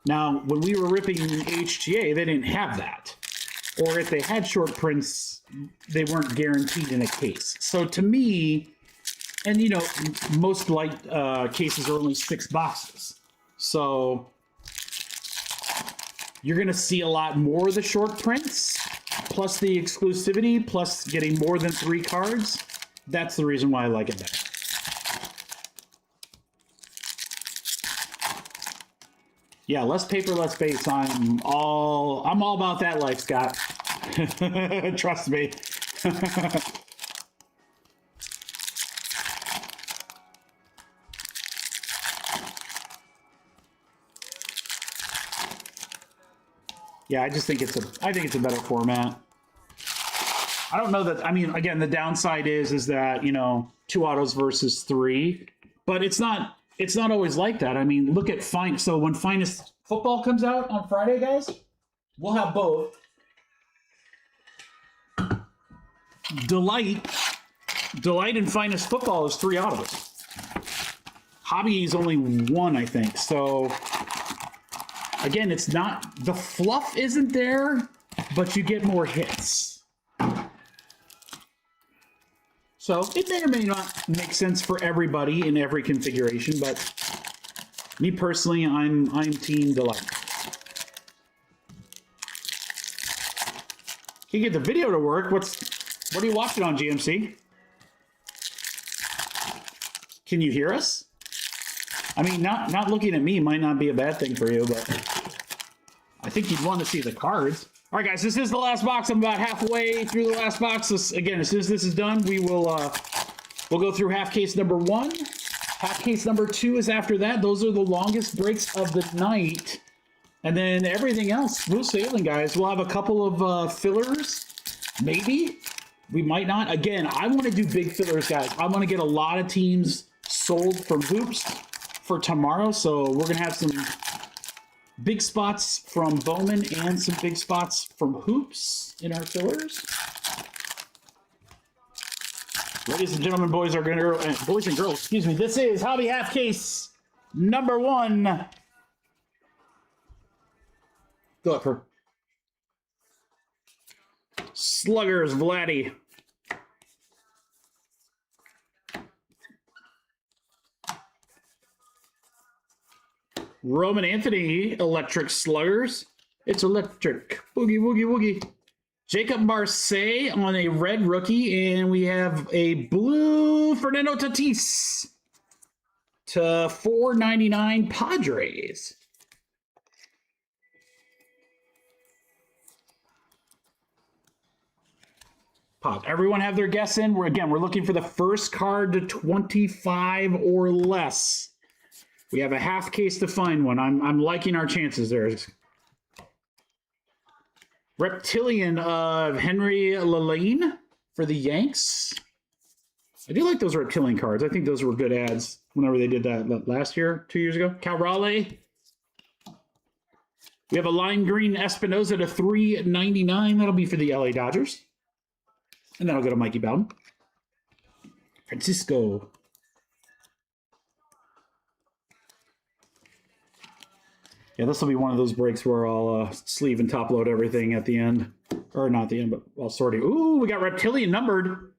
Now, when we were ripping HTA, they didn't have that. Or if they had short prints, they weren't guaranteed in a case. So to me, and you know, most light cases are only 6 boxes. So you're going to see a lot more of the short prints, plus the exclusivity, plus getting more than 3 cards. That's the reason why I like it better. Yeah, less paper, less space. I'm all about that life, Scott. Trust me. Yeah, I just think it's a better format. I don't know that, I mean, again, the downside is that, you know, 2 autos versus 3, but it's not always like that. I mean, look at so when Finest Football comes out on Friday, guys, we'll have both. Delight and Finest Football is 3 autos. Hobby is only 1, I think. So again, it's not, the fluff isn't there, but you get more hits. So it may or may not make sense for everybody in every configuration, but Me personally, I'm Team Delight. Can't get the video to work. What are you watching on, GMC? Can you hear us? I mean, not looking at me might not be a bad thing for you, but I think you'd want to see the cards. All right, guys, this is the last box. I'm about halfway through the last box. Again, as soon as this is done, we will we'll go through half case number 1. Half case number 2 is after that. Those are the longest breaks of the night. And then everything else, smooth sailing, guys. We'll have a couple of fillers, maybe. We might not. Again, I want to do big fillers, guys. I want to get a lot of teams sold from hoops for tomorrow. So we're going to have some big spots from Bowman and some big spots from hoops in our fillers. Ladies and gentlemen, boys and girls, excuse me. This is Hobby Half Case number 1. Go up for Sluggers, Vladdy. Roman Anthony, Electric Sluggers. It's electric. Boogie, woogie, woogie. Jacob Marseille on a red rookie. And we have a blue Fernando Tatis to $4.99 Padres. Pause. Everyone have their guess in. We're looking for the first card to 25 or less. We have a half case to find one. I'm liking our chances there. Reptilian of Henry Lalane for the Yanks. I do like those Reptilian cards. I think those were good ads whenever they did that last year, 2 years ago. Cal Raleigh. We have a lime green Espinosa to $3.99. That'll be for the LA Dodgers. And then I'll go to Mikey Bowden. Francisco. Yeah, this will be one of those breaks where I'll sleeve and top load everything at the end. Or not the end, but I'll sort it. Ooh, we got Reptilian numbered.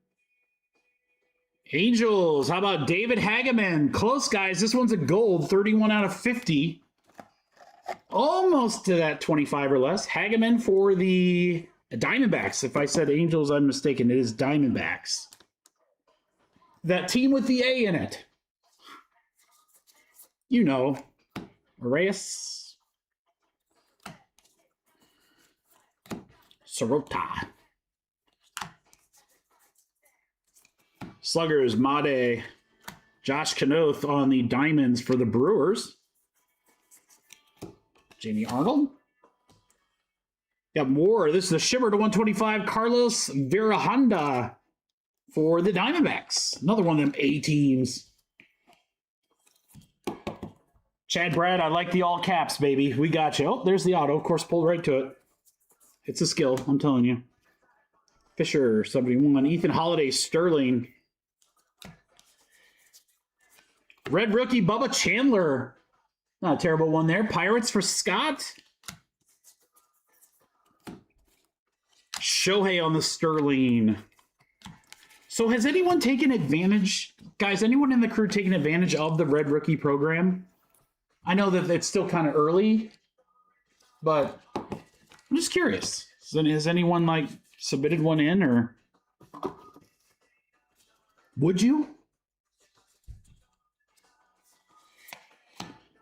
Angels. How about David Hageman? Close, guys. This one's a gold. 31 out of 50. Almost to that 25 or less. Hageman for the Diamondbacks. If I said Angels, I'm mistaken. It is Diamondbacks. That team with the A in it. You know. Arias. Sorota. Sluggers, Made. Josh Knoth on the Diamonds for the Brewers. Jamie Arnold. Got more. This is the Shimmer to 125. Carlos Virahanda for the Diamondbacks. Another one of them A teams. Chad Brad, I like the all caps, baby. We got you. Oh, there's the auto. Of course, pulled right to it. It's a skill, I'm telling you. Fisher, 71. Ethan Holiday, Sterling. Red rookie, Bubba Chandler. Not a terrible one there. Pirates for Scott. Shohei on the Sterling. So has anyone taken advantage, guys, anyone in the crew taken advantage of the red rookie program? I know that it's still kind of early, but I'm just curious. Has anyone like submitted one in, or would you?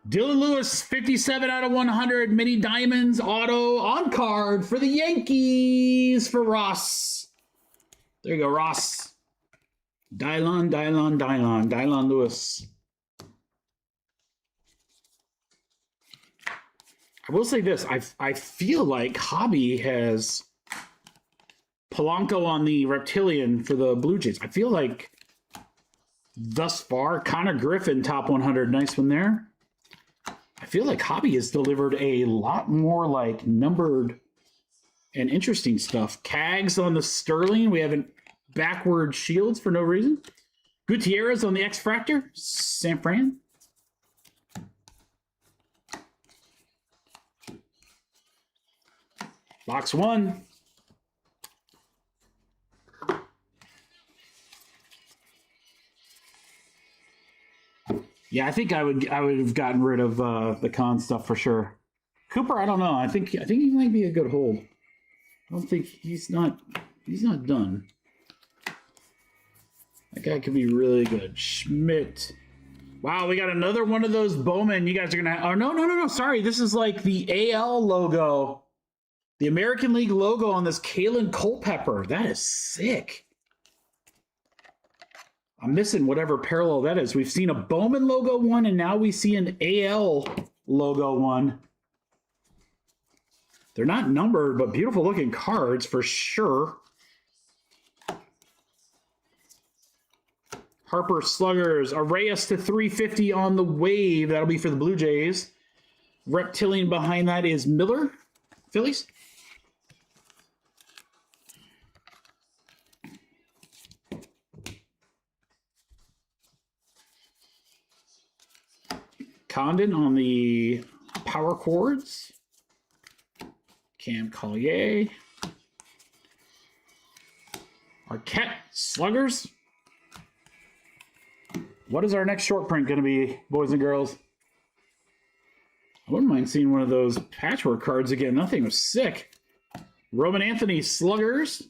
Dylan Lewis, 57 out of 100, mini diamonds, auto on card for the Yankees for Ross. There you go, Ross. Dylan Lewis. I will say this. I feel like Hobby has Polanco on the Reptilian for the Blue Jays. I feel like thus far, Connor Griffin, top 100. Nice one there. I feel like Hobby has delivered a lot more like numbered and interesting stuff. Cags on the Sterling. We have an backward shields for no reason. Gutierrez on the X-Fractor. San Fran. Box 1. Yeah, I think I would have gotten rid of the con stuff for sure. Cooper, I don't know. I think he might be a good hold. I don't think he's not done. That guy could be really good. Schmidt. Wow, we got another one of those Bowman. You guys are gonna. Oh no! Sorry, this is like the AL logo, the American League logo on this Kalen Culpepper. That is sick. I'm missing whatever parallel that is. We've seen a Bowman logo one, and now we see an AL logo one. They're not numbered, but beautiful looking cards for sure. Harper Sluggers, Arrayas to 350 on the wave. That'll be for the Blue Jays. Reptilian behind that is Miller, Phillies. Condon on the power chords. Cam Collier. Arquette Sluggers. What is our next short print going to be, boys and girls? I wouldn't mind seeing one of those patchwork cards again. Nothing was sick. Roman Anthony Sluggers.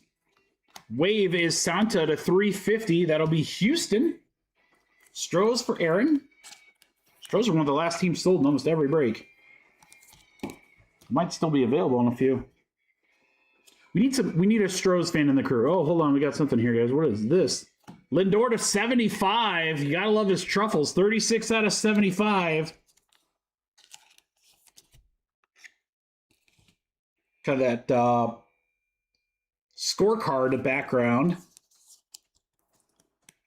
Wave is Santa to 350. That'll be Houston. Strohs for Aaron. Strohs are one of the last teams sold in almost every break. Might still be available on a few. We need a Strohs fan in the crew. Oh, hold on. We got something here, guys. What is this? Lindor to 75. You gotta love his truffles. 36 out of 75. Got that scorecard background.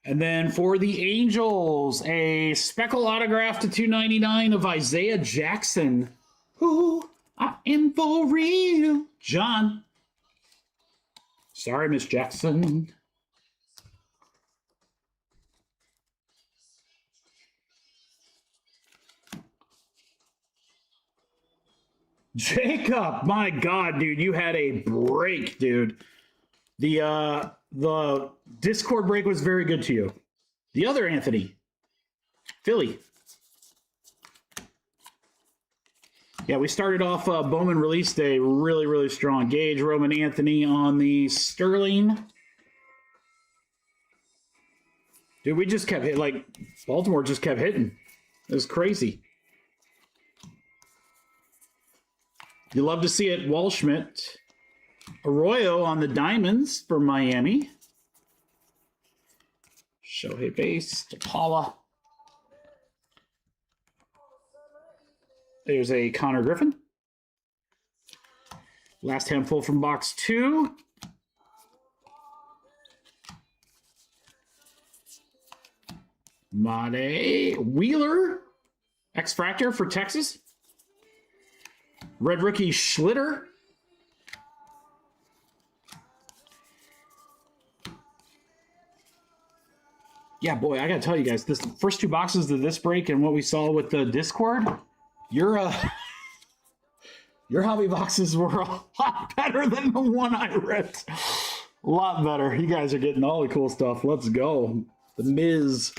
And then for the Angels, a speckle autograph to 299 of Isaiah Jackson. Ooh, I am for real. John. Sorry, Miss Jackson. Jacob, my God, dude, you had a break, dude. The Discord break was very good to you. The other Anthony, Philly. Yeah, we started off Bowman release day really, really strong. Gage, Roman Anthony on the Sterling. Dude, we just kept hitting, like, Baltimore just kept hitting. It was crazy. You love to see it. Walschmidt. Arroyo on the Diamonds for Miami. Shohei base. DePaula. There's a Connor Griffin. Last handful from box 2. Made Wheeler. X-Fractor for Texas. Red rookie Schlitter. Yeah, boy, I gotta tell you guys, this first 2 boxes of this break and what we saw with the Discord, your hobby boxes were a lot better than the one I ripped. A lot better. You guys are getting all the cool stuff. Let's go. The Miz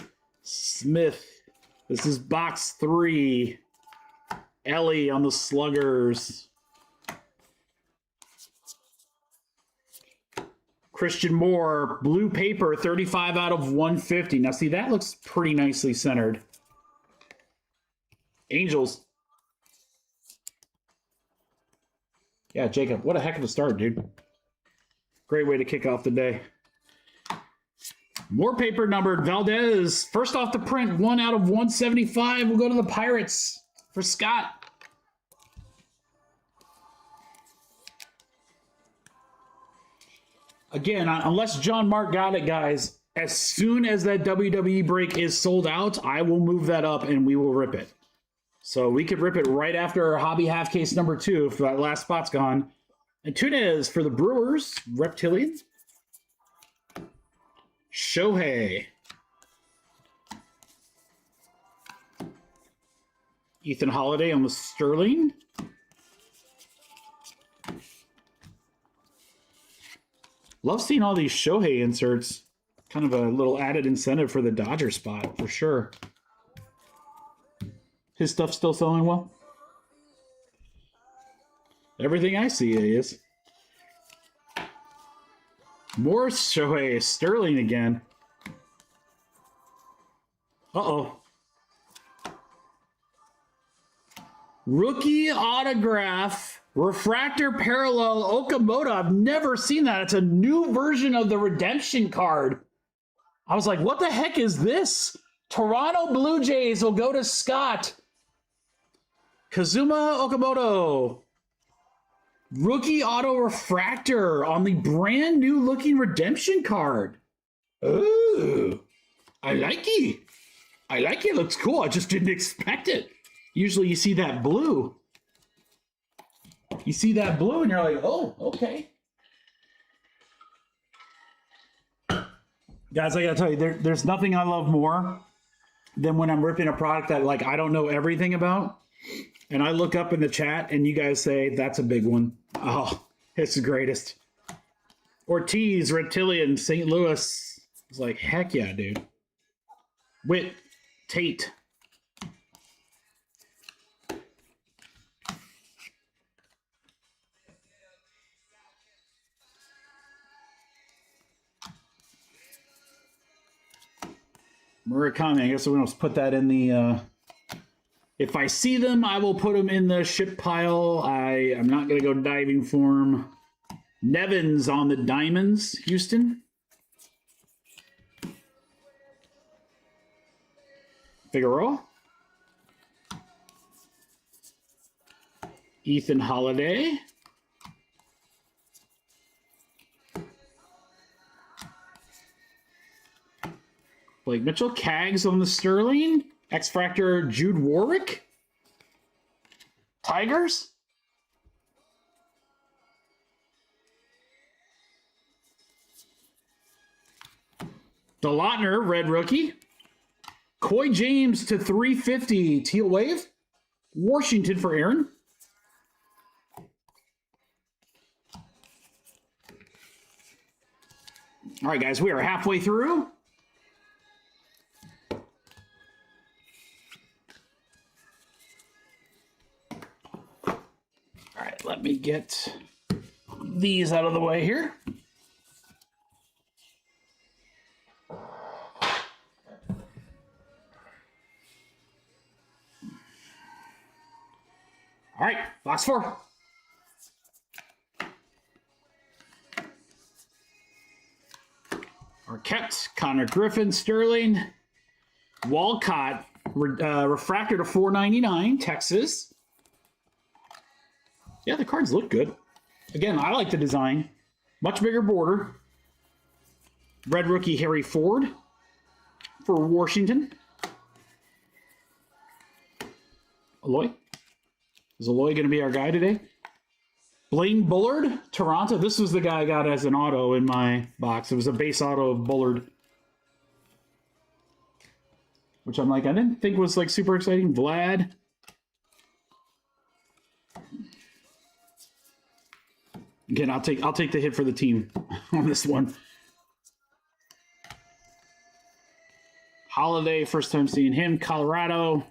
Smith. This is box 3. Ellie on the Sluggers. Christian Moore, blue paper, 35 out of 150. Now, see, that looks pretty nicely centered. Angels. Yeah, Jacob, what a heck of a start, dude. Great way to kick off the day. More paper numbered. Valdez, first off the print, 1 out of 175. We'll go to the Pirates for Scott. Again, unless John Mark got it, guys, as soon as that WWE break is sold out, I will move that up and we will rip it. So we could rip it right after our hobby half case number 2 if that last spot's gone. And Tunez for the Brewers, Reptilian. Shohei. Ethan Holiday on the Sterling. Love seeing all these Shohei inserts. Kind of a little added incentive for the Dodger spot, for sure. His stuff's still selling well? Everything I see is. More Shohei Sterling again. Uh-oh. Rookie autograph, refractor parallel Okamoto. I've never seen that. It's a new version of the redemption card. I was like, what the heck is this? Toronto Blue Jays will go to Scott. Kazuma Okamoto. Rookie auto refractor on the brand new looking redemption card. Ooh, I like it. I like it. Looks cool. I just didn't expect it. Usually you see that blue. You see that blue and you're like, oh, okay. Guys, I gotta tell you, there's nothing I love more than when I'm ripping a product that like I don't know everything about. And I look up in the chat and you guys say, that's a big one. Oh, it's the greatest. Ortiz, Reptilian, St. Louis. It's like, heck yeah, dude. Witt, Tate. Murakami, I guess we're going to put that in the... if I see them, I will put them in the ship pile. I'm not going to go diving for them. Nevins on the Diamonds, Houston. Figueroa. Ethan Holiday. Blake Mitchell. Cags on the Sterling. X-Factor Jude Warwick. Tigers. DeLautner, red rookie. Coy James to 350, teal wave. Washington for Aaron. All right, guys, we are halfway through. All right, let me get these out of the way here. All right, last four. Arquette, Connor Griffin, Sterling, Walcott, refractor to 499, Texas. Yeah, the cards look good. Again, I like the design. Much bigger border. Red rookie Harry Ford for Washington. Aloy. Is Aloy going to be our guy today? Blaine Bullard, Toronto. This was the guy I got as an auto in my box. It was a base auto of Bullard. Which I'm like, I didn't think was like super exciting. Vlad. Again, I'll take the hit for the team on this one. Holiday, first time seeing him. Colorado.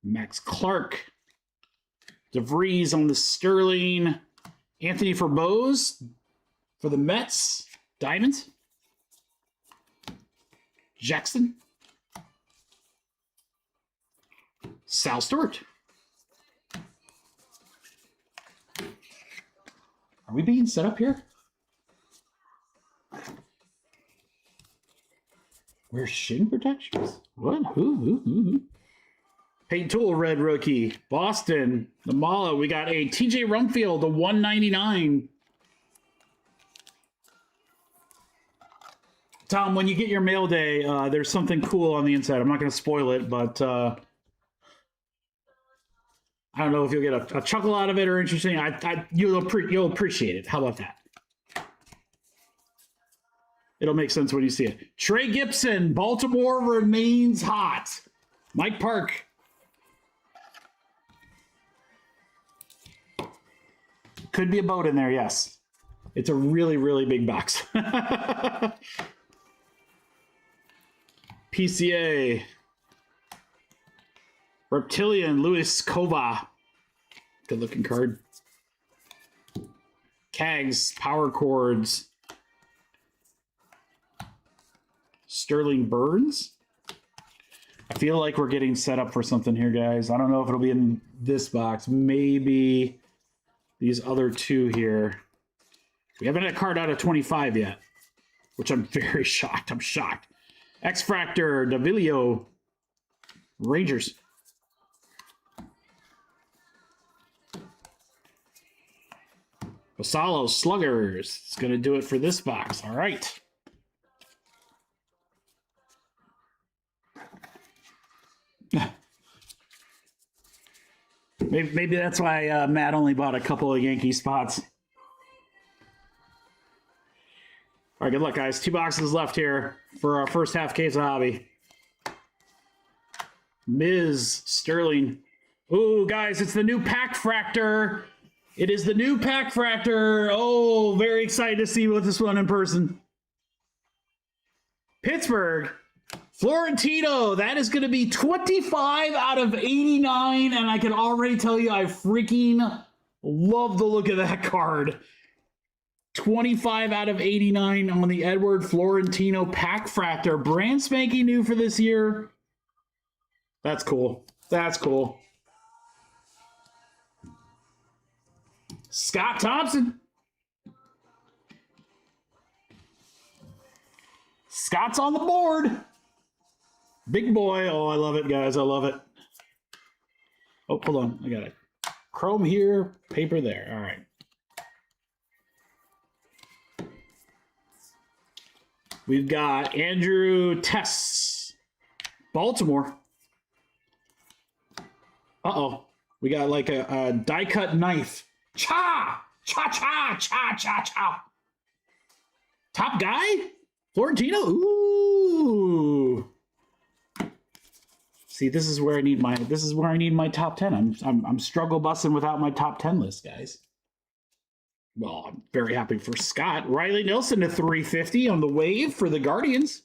Max Clark. DeVries on the Sterling. Anthony Forbose for the Mets. Diamonds. Jackson. Sal Stewart. Are we being set up here? Where's shin protections? What? Who? Peyton Tool, red rookie. Boston, the Mala. We got a TJ Rumfield, the 199. Tom, when you get your mail day, there's something cool on the inside. I'm not going to spoil it, but I don't know if you'll get a chuckle out of it or interesting. You'll appreciate it. How about that? It'll make sense when you see it. Trey Gibson, Baltimore remains hot. Mike Park. Could be a boat in there, yes. It's a really, really big box. PCA. Reptilian, Luis Kova. Good looking card. Kags, Power Chords. Sterling Burns. I feel like we're getting set up for something here, guys. I don't know if it'll be in this box. Maybe these other two here. We haven't had a card out of 25 yet, which I'm very shocked. I'm shocked. X-Fractor, Davilio, Rangers. Vassallo, Sluggers. It's going to do it for this box. All right. Maybe that's why Matt only bought a couple of Yankee spots. All right, good luck, guys. 2 boxes left here for our first half case of hobby. Ms. Sterling. Ooh, guys, it's the new Pack Fractor. It is the new Pack Fractor. Oh, very excited to see this one in person. Pittsburgh. Florentino, that is going to be 25 out of 89, and I can already tell you I freaking love the look of that card. 25 out of 89 on the Edward Florentino Pack Fractor. Brand spanking new for this year. That's cool. That's cool. Scott Thompson. Scott's on the board. Big boy. Oh, I love it, guys. I love it. Oh, hold on. I got it. Chrome here, paper there. All right. We've got Andrew Tess, Baltimore. Uh-oh. We got like a die-cut knife. Cha! Cha-cha! Cha-cha-cha! Top guy? Florentino? Ooh. See, this is where I need my top 10. I'm struggle bussing without my top 10 list, guys. Well, I'm very happy for Scott. Riley Nelson to 350 on the wave for the Guardians.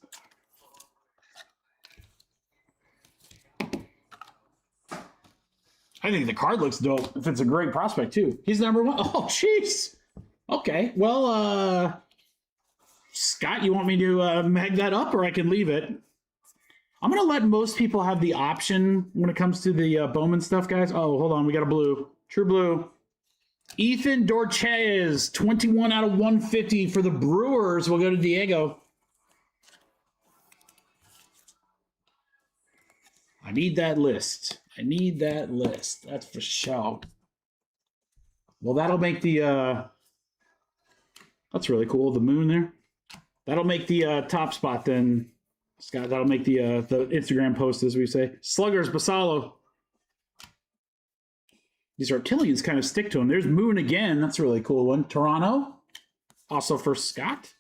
I think the card looks dope. If it's a great prospect too. He's number 1. Oh, jeez. Okay. Well, Scott, you want me to mag that up, or I can leave it? I'm going to let most people have the option when it comes to the Bowman stuff, guys. Oh, hold on. We got a blue. True blue. Ethan Dorchez, 21 out of 150 for the Brewers. We'll go to Diego. I need that list. I need that list. That's for sure. Well, that'll make the... that's really cool, the moon there. That'll make the top spot then, Scott. That'll make the Instagram post, as we say. Sluggers, Basallo. These reptilians kind of stick to him. There's Moon again. That's a really cool one. Toronto. Also for Scott.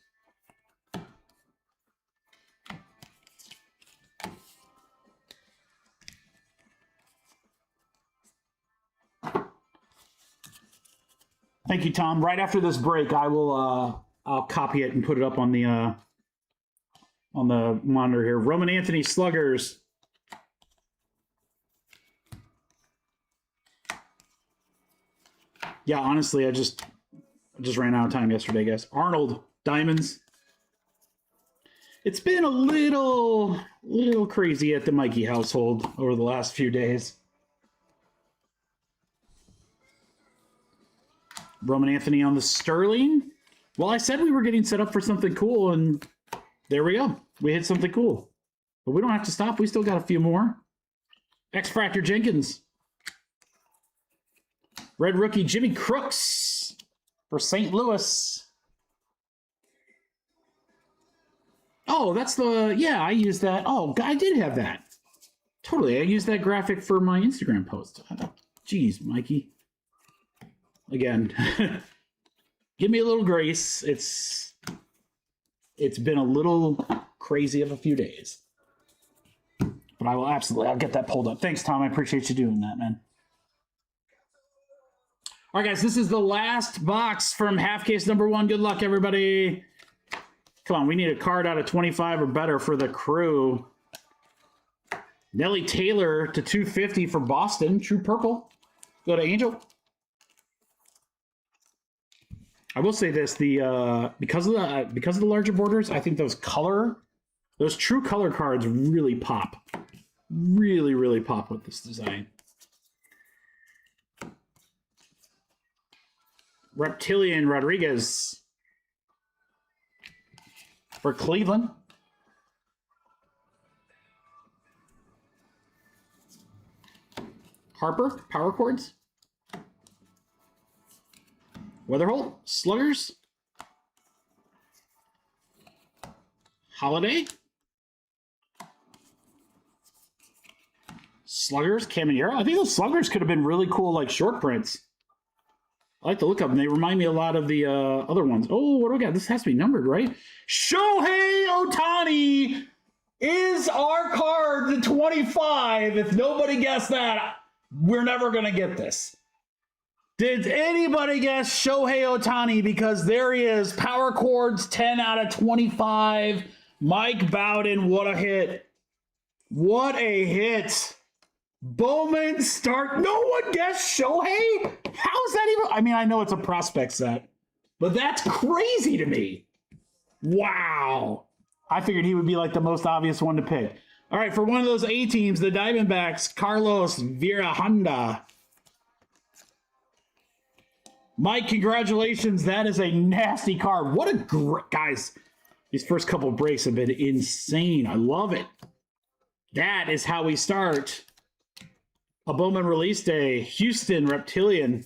Thank you, Tom. Right after this break, I will I'll copy it and put it up on the monitor here. Roman Anthony Sluggers. Yeah, honestly, I just ran out of time yesterday, guys. Arnold Diamonds. It's been a little crazy at the Mikey household over the last few days. Roman Anthony on the Sterling. Well, I said we were getting set up for something cool, and there we go. We hit something cool. But we don't have to stop. We still got a few more. X-Fractor Jenkins. Red rookie Jimmy Crooks for St. Louis. Oh, that's the... Yeah, I used that. Oh, I did have that. Totally. I used that graphic for my Instagram post. Jeez, Mikey. Again, give me a little grace. It's been a little crazy of a few days. But I'll get that pulled up. Thanks, Tom. I appreciate you doing that, man. All right, guys, this is the last box from half case number 1. Good luck, everybody. Come on, we need a card out of 25 or better for the crew. Nelly Taylor to 250 for Boston. True purple. Go to Angel. I will say this: because of the larger borders, I think those true color cards really pop. Really, really pop with this design. Reptilian Rodriguez for Cleveland. Harper, power chords. Weatherholt, Sluggers. Holiday. Sluggers, Caminero. I think those Sluggers could have been really cool, like short prints. I like to look up them. They remind me a lot of the other ones. Oh, what do we got? This has to be numbered, right? Shohei Ohtani is our card, the 25. If nobody guessed that, we're never going to get this. Did anybody guess Shohei Ohtani? Because there he is. Power chords, 10 out of 25. Mike Bowden, what a hit. What a hit. Bowman start. No one guessed Shohei? How's that even? I mean, I know it's a prospect set, but that's crazy to me. Wow. I figured he would be like the most obvious one to pick. All right, for one of those A teams, the Diamondbacks, Carlos Virahanda. Mike, congratulations. That is a nasty card. What a great, guys. These first couple breaks have been insane. I love it. That is how we start. A Bowman release day. Houston Reptilian.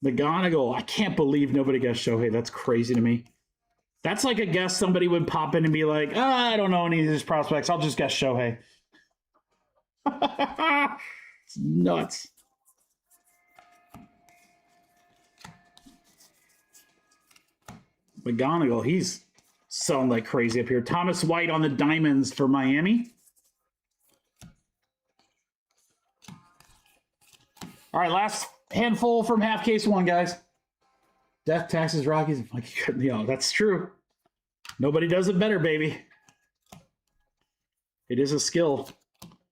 McGonigal. I can't believe nobody guessed Shohei. That's crazy to me. That's like a guess somebody would pop in and be like, oh, I don't know any of these prospects. I'll just guess Shohei. It's nuts. McGonigal, he's selling like crazy up here. Thomas White on the diamonds for Miami. All right, last handful from half case one, guys. Death, Taxes, Rockies, and Mikey cutting me off. That's true. Nobody does it better, baby. It is a skill.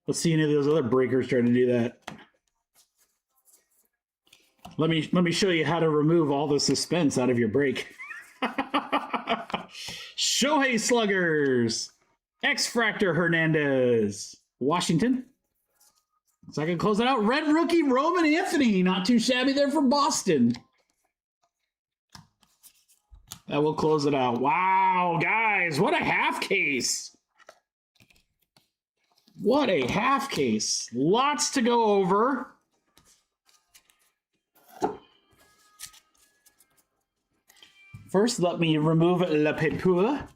Let's see any of those other breakers trying to do that. Let me show you how to remove all the suspense out of your break. Shohei Sluggers. X-Fractor Hernandez. Washington. So I can close it out. Red rookie Roman Anthony. Not too shabby there for Boston. That will close it out. Wow, guys. What a half case. What a half case. Lots to go over. First, let me remove La Pepure.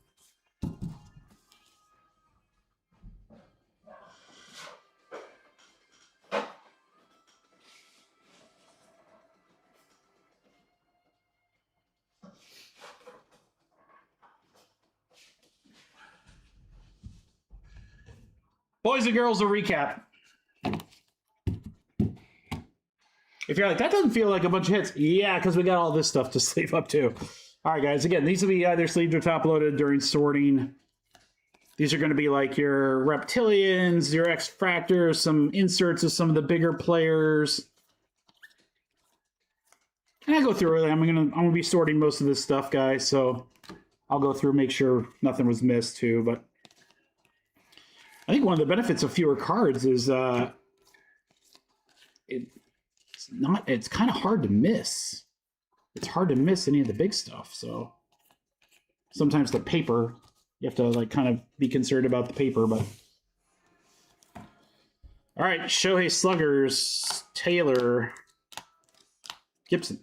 Boys and girls, a recap. If you're like, that doesn't feel like a bunch of hits. Yeah, because we got all this stuff to sleeve up too. All right, guys. Again, these will be either sleeved or top loaded during sorting. These are going to be like your Reptilians, your X-Fractors, some inserts of some of the bigger players. And I go through it. I'm gonna be sorting most of this stuff, guys. So I'll go through, make sure nothing was missed too. But I think one of the benefits of fewer cards is it's kind of hard to miss. It's hard to miss any of the big stuff. So sometimes the paper, you have to like kind of be concerned about the paper. But all right, Shohei Sluggers, Taylor, Gibson.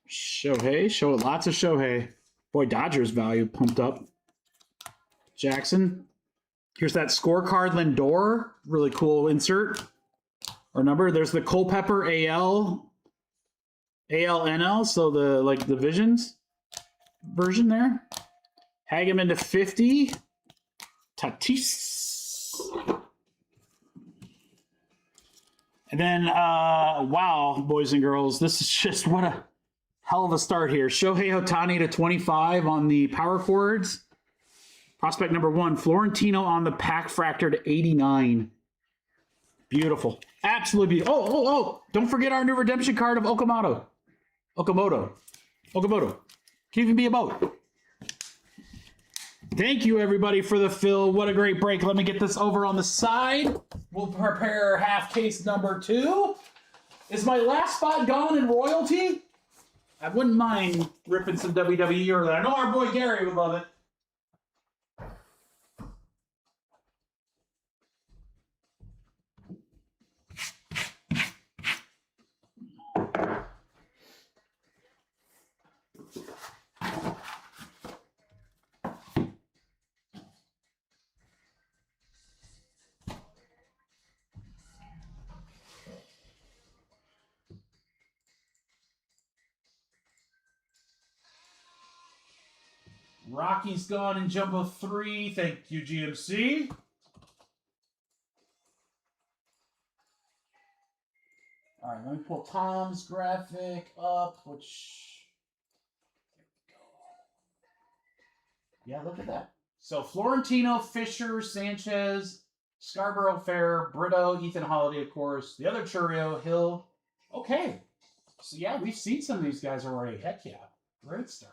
Shohei, lots of Shohei. Boy, Dodgers value pumped up. Jackson. Here's that scorecard Lindor. Really cool insert or number. There's the Culpepper AL, ALNL. So the Visions version there. Hageman to 50. Tatis. And then, wow, boys and girls, this is just what a hell of a start here. Shohei Ohtani to 25 on the power chords. Prospect number 1, Florentino on the pack fractor to 89. Beautiful. Absolutely beautiful. Oh. Don't forget our new redemption card of Okamoto. Can even be a boat. Thank you, everybody, for the fill. What a great break. Let me get this over on the side. We'll prepare half case number 2. Is my last spot gone in royalty? I wouldn't mind ripping some WWE early. I know our boy Gary would love it. Rocky's gone in Jumbo 3. Thank you, GMC. All right, let me pull Tom's graphic up, which... Yeah, look at that. So Florentino, Fisher, Sanchez, Scarborough Fair, Brito, Ethan Holiday, of course. The other Churio, Hill. Okay. So yeah, we've seen some of these guys already. Heck yeah. Great start.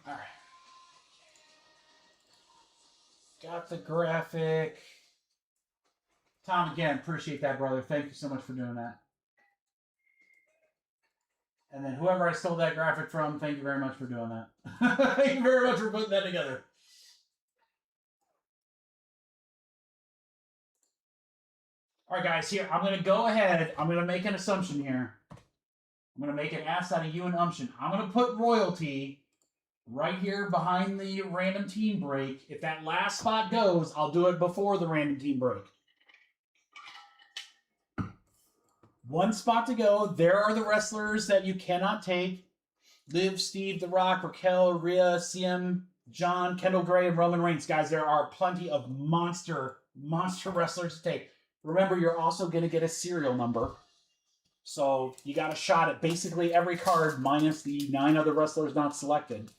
All right. Got the graphic. Tom, again, appreciate that, brother. Thank you so much for doing that. And then whoever I stole that graphic from, thank you very much for doing that. Thank you very much for putting that together. All right, guys, here, I'm going to go ahead. I'm going to make an assumption here. I'm going to make an ass out of you and umption. I'm going to put royalty right here behind the random team break. If that last spot goes, I'll do it before the random team break. One spot to go. There are the wrestlers that you cannot take. Liv, Steve, The Rock, Raquel, Rhea, CM, John, Kendall Gray, and Roman Reigns. Guys, there are plenty of monster wrestlers to take. Remember, you're also going to get a serial number. So you got a shot at basically every card minus the 9 other wrestlers not selected.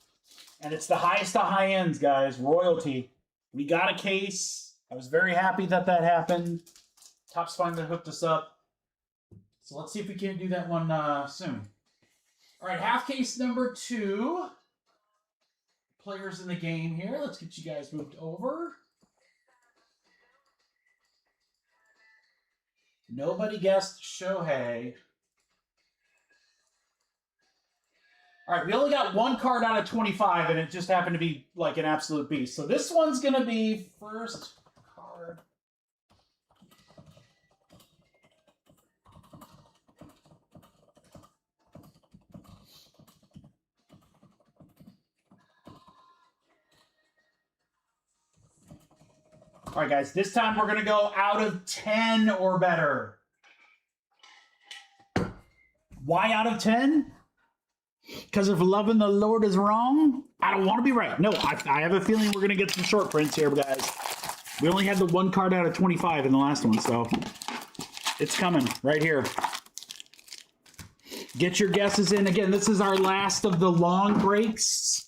And it's the highest of high ends, guys. Royalty. We got a case. I was very happy that happened. Topps finally hooked us up. So let's see if we can do that one soon. All right, half case number 2. Players in the game here. Let's get you guys moved over. Nobody guessed Shohei. All right, we only got 1 card out of 25, and it just happened to be like an absolute beast. So this one's going to be first card. All right, guys, this time we're going to go out of 10 or better. Why out of 10? Because if loving the Lord is wrong, I don't want to be right. No, I have a feeling we're going to get some short prints here, guys. We only had the 1 card out of 25 in the last one, so it's coming right here. Get your guesses in. Again, this is our last of the long breaks.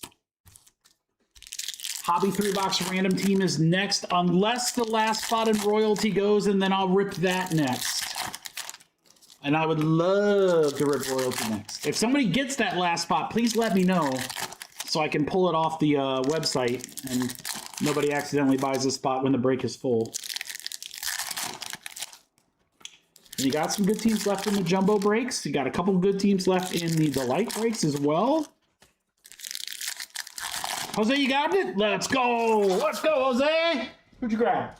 Hobby 3-box random team is next, unless the last spot in royalty goes, and then I'll rip that next. And I would love to rip royalty next. If somebody gets that last spot, please let me know so I can pull it off the website and nobody accidentally buys a spot when the break is full. And you got some good teams left in the jumbo breaks. You got a couple good teams left in the light breaks as well. Jose, you got it? Let's go. Let's go, Jose. Who'd you grab?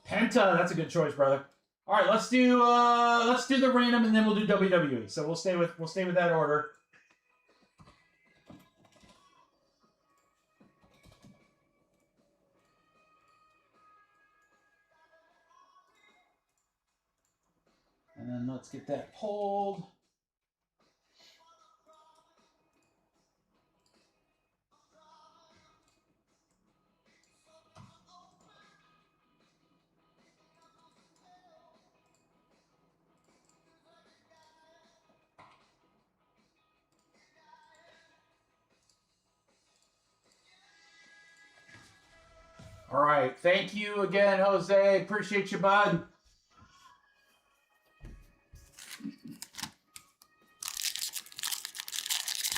Penta. That's a good choice, brother. All right, let's do the random and then we'll do WWE. So we'll stay with that order. And then let's get that pulled. All right. Thank you again, Jose. Appreciate you, bud.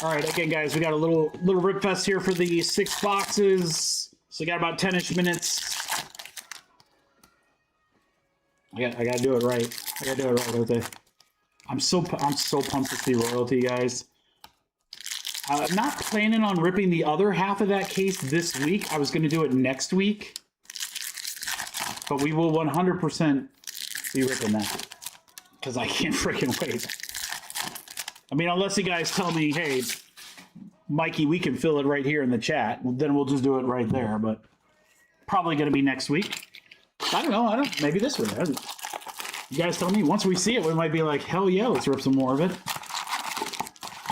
All right, again, guys, we got a little rip fest here for the 6 boxes. So we got about 10-ish minutes. I got to do it right. I got to do it right, Jose. I'm so pumped to see royalty, guys. I'm not planning on ripping the other half of that case this week. I was going to do it next week. But we will 100% be ripping that. Because I can't freaking wait. I mean, unless you guys tell me, hey, Mikey, we can fill it right here in the chat. Then we'll just do it right there. But probably going to be next week. I don't know. Maybe this week. You guys tell me. Once we see it, we might be like, hell yeah, let's rip some more of it.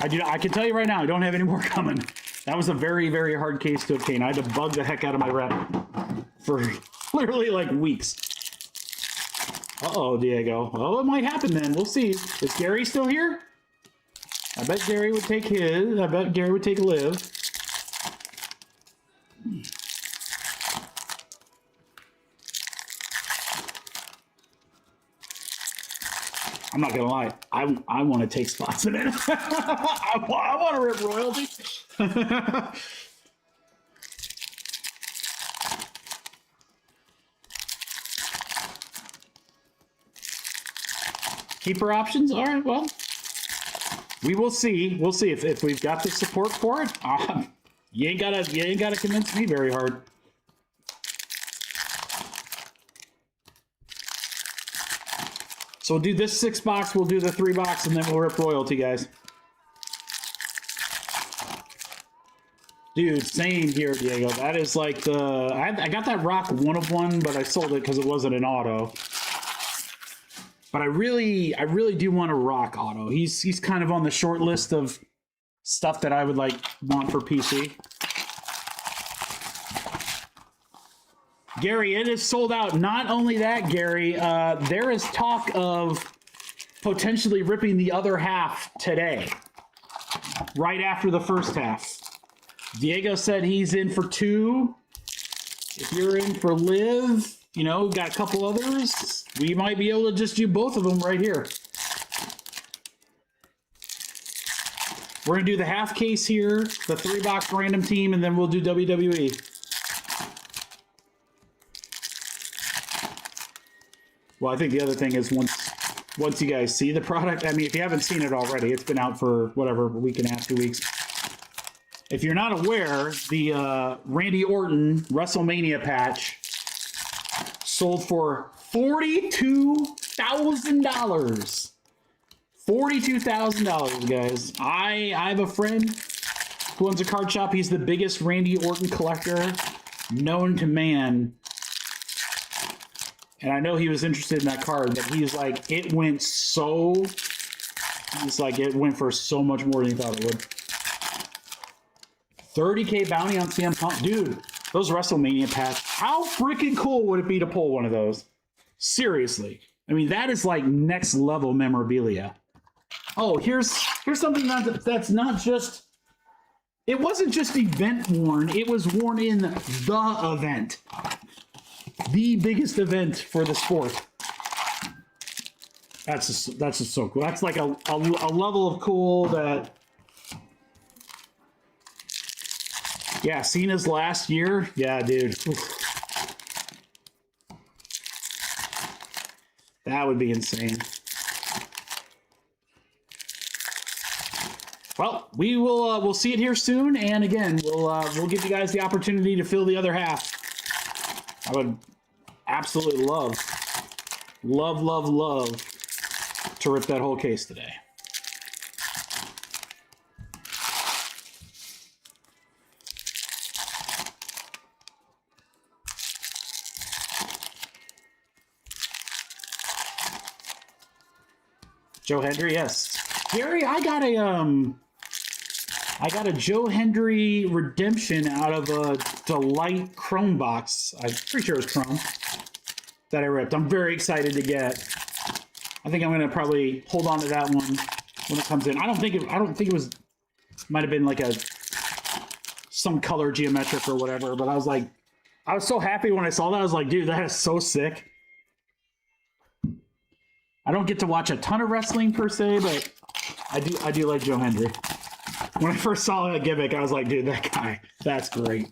I can tell you right now, I don't have any more coming. That was a very, very hard case to obtain. I had to bug the heck out of my rep for literally like weeks. Uh-oh, Diego. Oh, it might happen then. We'll see. Is Gary still here? I bet Gary would take his. I bet Gary would take Liv. I'm not gonna lie. I want to take spots in it. I want to rip royalty. Keeper options. All right. Well. We will see. We'll see if we've got the support for it. You ain't gotta convince me very hard. So we'll do this 6 box. We'll do the 3 box, and then we'll rip royalty, guys. Dude, same here, Diego. That is like the I got that rock 1 of 1, but I sold it because it wasn't an auto. But I really do want a rock auto. He's kind of on the short list of stuff that I would want for PC. Gary, it is sold out. Not only that, Gary, there is talk of potentially ripping the other half today, right after the first half. Diego said he's in for 2. If you're in for Liv, you know, got a couple others. We might be able to just do both of them right here. We're going to do the half case here, the 3 box random team, and then we'll do WWE. Well, I think the other thing is once you guys see the product, I mean, if you haven't seen it already, it's been out for whatever, a week and a half, 2 weeks. If you're not aware, the Randy Orton WrestleMania patch sold for $42,000. $42,000, guys. I have a friend who owns a card shop. He's the biggest Randy Orton collector known to man. And I know he was interested in that card, but he's like, it went for so much more than he thought it would. 30K bounty on CM Punk. Dude, those WrestleMania packs. How freaking cool would it be to pull one of those? Seriously. I mean, that is like next level memorabilia. Oh, here's something that's not just... It wasn't just event worn. It was worn in the event. The biggest event for the sport. That's just so cool. That's like a level of cool that... Yeah, Cena's last year. Yeah, dude. Oof. That would be insane. Well, we'll see it here soon, and again, we'll give you guys the opportunity to fill the other half. I would absolutely love to rip that whole case today. Joe Hendry, yes. Gary, I got a Joe Hendry redemption out of a Delight Chrome box. I'm pretty sure it was Chrome that I ripped. I'm very excited to get. I think I'm gonna probably hold on to that one when it comes in. I don't think it was. Might have been like some color geometric or whatever. But I was so happy when I saw that. I was like, dude, that is so sick. I don't get to watch a ton of wrestling per se, but I do like Joe Hendry. When I first saw that gimmick, I was like, dude, that guy, that's great.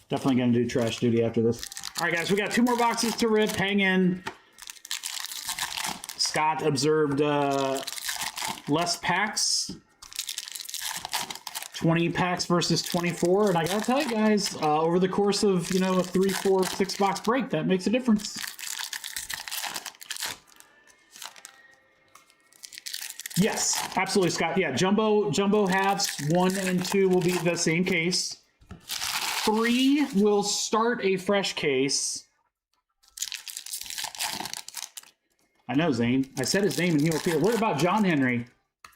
Definitely going to do trash duty after this. All right, guys, we got 2 more boxes to rip. Hang in. Scott observed less packs. 20 packs versus 24. And I got to tell you guys, over the course of, a 3, 4, 6 box break, that makes a difference. Yes, absolutely, Scott. Yeah, jumbo halves 1 and 2 will be the same case. 3 will start a fresh case. I know, Zane. I said his name and he will feel. What about John Henry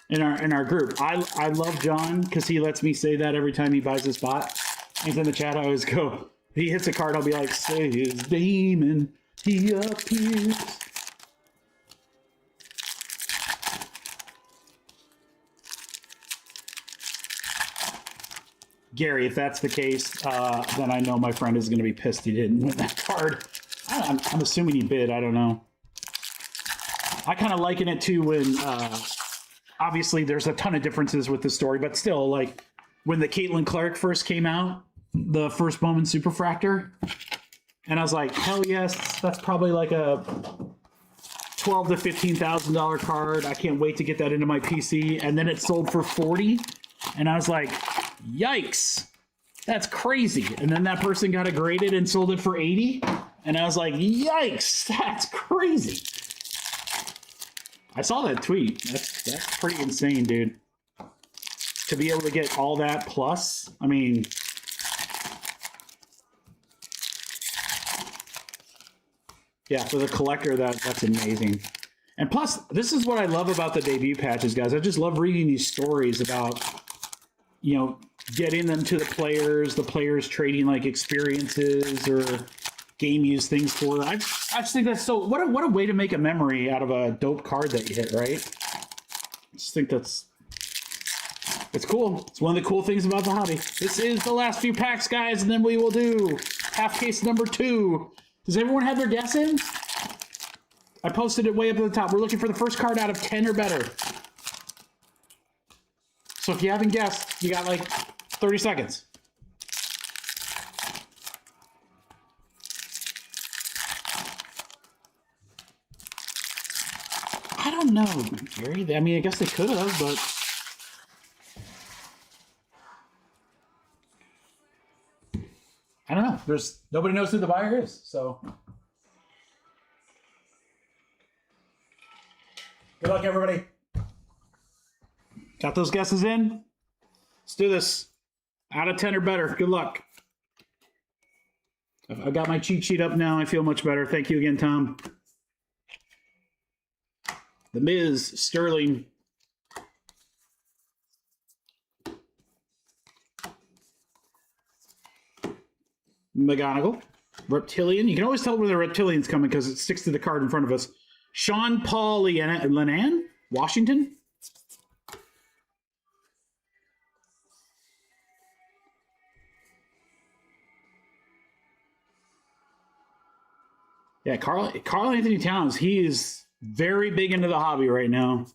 in our group? I love John because he lets me say that every time he buys a spot. He's in the chat. I always go. He hits a card. I'll be like, say his name and he appears. Gary, if that's the case, then I know my friend is going to be pissed he didn't win that card. I'm assuming he bid. I don't know. I kind of liken it to when, obviously, there's a ton of differences with the story, but still, like when the Caitlin Clark first came out, the first Bowman Superfractor, and I was like, hell yes, that's probably like a $12,000 to $15,000 card. I can't wait to get that into my PC. And then it sold for 40, and I was like, yikes, that's crazy. And then that person got it graded and sold it for 80, and I was like, yikes, that's crazy. I saw that tweet. That's pretty insane, dude. To be able to get all that plus, I mean, yeah, for the collector, that's amazing. And plus, this is what I love about the debut patches, guys. I just love reading these stories about, getting them to the players trading like experiences or game use things for them. I just think that's so, what a way to make a memory out of a dope card that you hit, right? I just think it's cool. It's one of the cool things about the hobby. This is the last few packs, guys, and then we will do half case number 2. Does everyone have their guess in? I posted it way up at the top. We're looking for the first card out of 10 or better. So if you haven't guessed, you got like 30 seconds. I don't know, Gary. I mean, I guess they could have, but I don't know. Nobody knows who the buyer is, so good luck, everybody. Got those guesses in? Let's do this. Out of 10 or better. Good luck. I've got my cheat sheet up now. I feel much better. Thank you again, Tom. The Miz, Sterling. McGonagall. Reptilian. You can always tell when the Reptilian's coming because it sticks to the card in front of us. Sean Paul Lennon, Washington. Yeah, Carl Anthony Towns, he is very big into the hobby right now.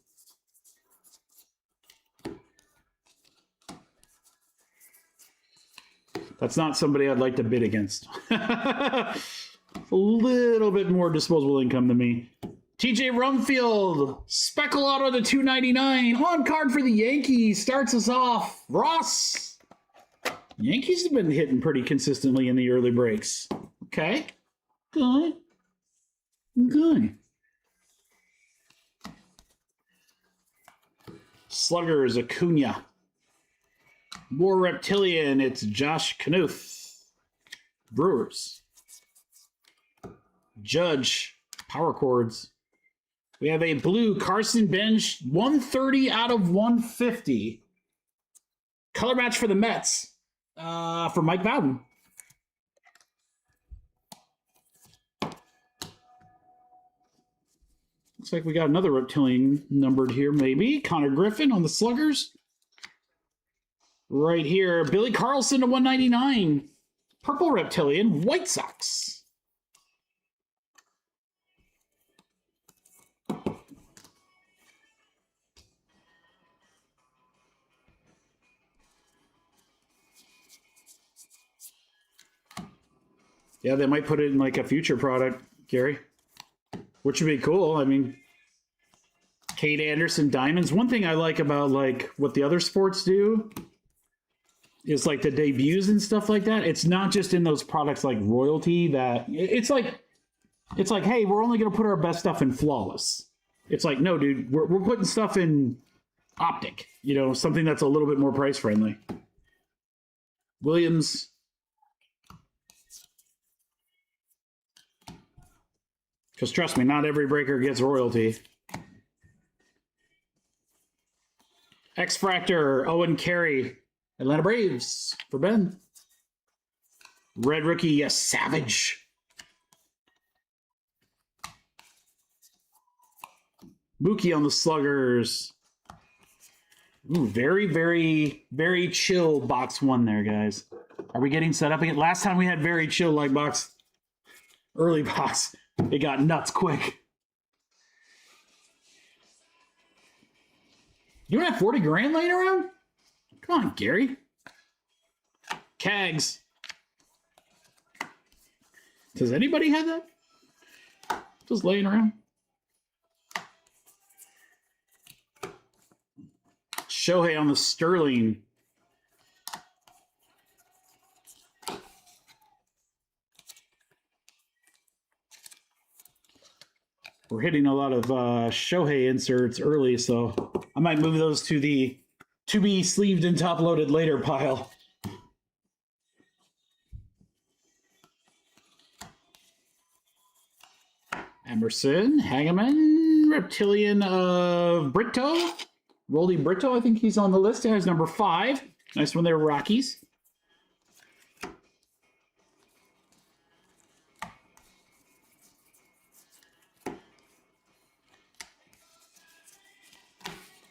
That's not somebody I'd like to bid against. A little bit more disposable income than me. TJ Rumfield, Speckle Auto to 299. On card for the Yankees. Starts us off. Ross. Yankees have been hitting pretty consistently in the early breaks. Okay. Good. Good. Slugger is Acuna. More Reptilian, it's Josh Knuth. Brewers. Judge, power chords. We have a blue Carson Bench, 130 out of 150. Color match for the Mets for Mike Bowden. Looks like we got another reptilian numbered here, maybe. Connor Griffin on the Sluggers. Right here, Billy Carlson to 199. Purple reptilian, White Sox. Yeah, they might put it in like a future product, Gary. Which would be cool. I mean, Kate Anderson Diamonds. One thing I like about like what the other sports do is like the debuts and stuff like that. It's not just in those products like royalty that it's like, hey, we're only going to put our best stuff in flawless. It's like, no, dude, we're putting stuff in optic, you know, something that's a little bit more price friendly. Williams. Because trust me, not every breaker gets royalty. X-Fractor, Owen Carey, Atlanta Braves for Ben. Red rookie, yes, Savage. Mookie on the Sluggers. Ooh, very, very, very chill box one there, guys. Are we getting set up again? Last time we had very chill like box, early box. It got nuts quick. You don't have 40 grand laying around? Come on, Gary. Cags. Does anybody have that? Just laying around? Shohei on the Sterling. We're hitting a lot of Shohei inserts early, so I might move those to the to be sleeved and top loaded later pile. Emerson, Hageman, Reptilian of Brito. Rolly Brito, I think he's on the list. There's number 5. Nice one there, Rockies.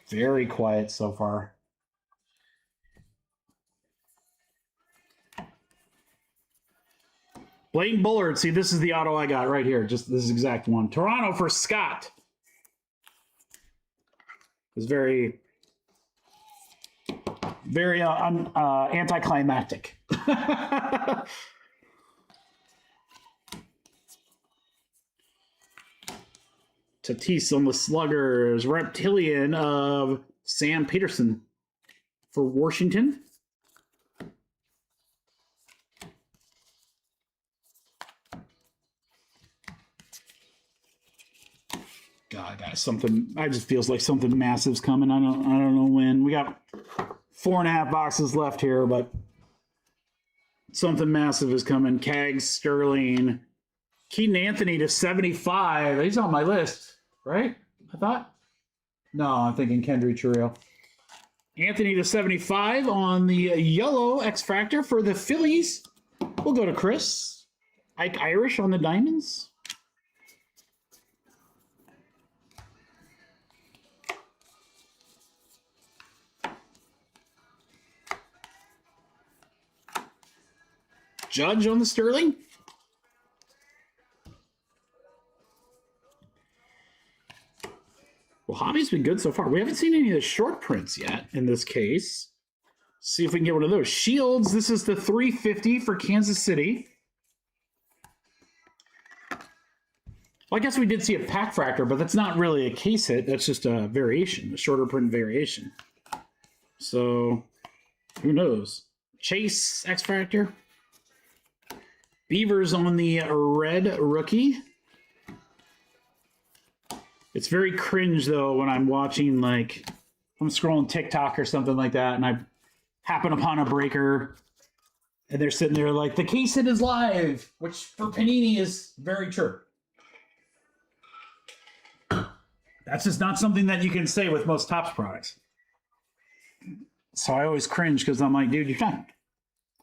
Very quiet so far. Blaine Bullard. See, this is the auto I got right here. Just this exact one. Toronto for Scott. It's very, very anticlimactic. Tatis on the Sluggers. Reptilian of Sam Peterson for Washington. God, guys, something. I just feels like something massive's coming. I don't know when. We got 4.5 boxes left here, but something massive is coming. Cags, Sterling, Keaton Anthony to 75. He's on my list. Right? I thought? No, I'm thinking Kendry Churriel. Anthony to 75 on the yellow X-Fractor for the Phillies. We'll go to Chris. Ike Irish on the Diamonds. Judge on the Sterling. Well, Hobby's been good so far. We haven't seen any of the short prints yet in this case. See if we can get one of those. Shields, this is the 350 for Kansas City. Well, I guess we did see a pack fractor, but that's not really a case hit. That's just a variation, a shorter print variation. So, who knows? Chase, X-Fractor. Beavers on the red rookie. It's very cringe, though, when I'm watching, like, I'm scrolling TikTok or something like that, and I happen upon a breaker, and they're sitting there like, the case hit is live, which for Panini is very true. That's just not something that you can say with most Topps products. So I always cringe because I'm like, dude, you're not.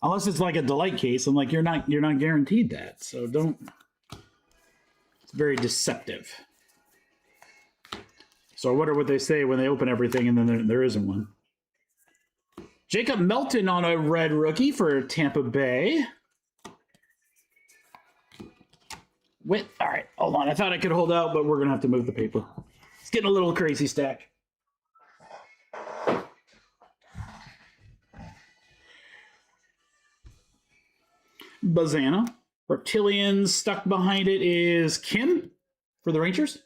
Unless it's like a Delight case, I'm like, you're not guaranteed that. So don't. It's very deceptive. So I wonder what they say when they open everything and then there isn't one. Jacob Melton on a red rookie for Tampa Bay. Wait, all right, hold on. I thought I could hold out, but we're going to have to move the paper. It's getting a little crazy stack. Bazana. Reptilian stuck behind it is Kim for the Rangers.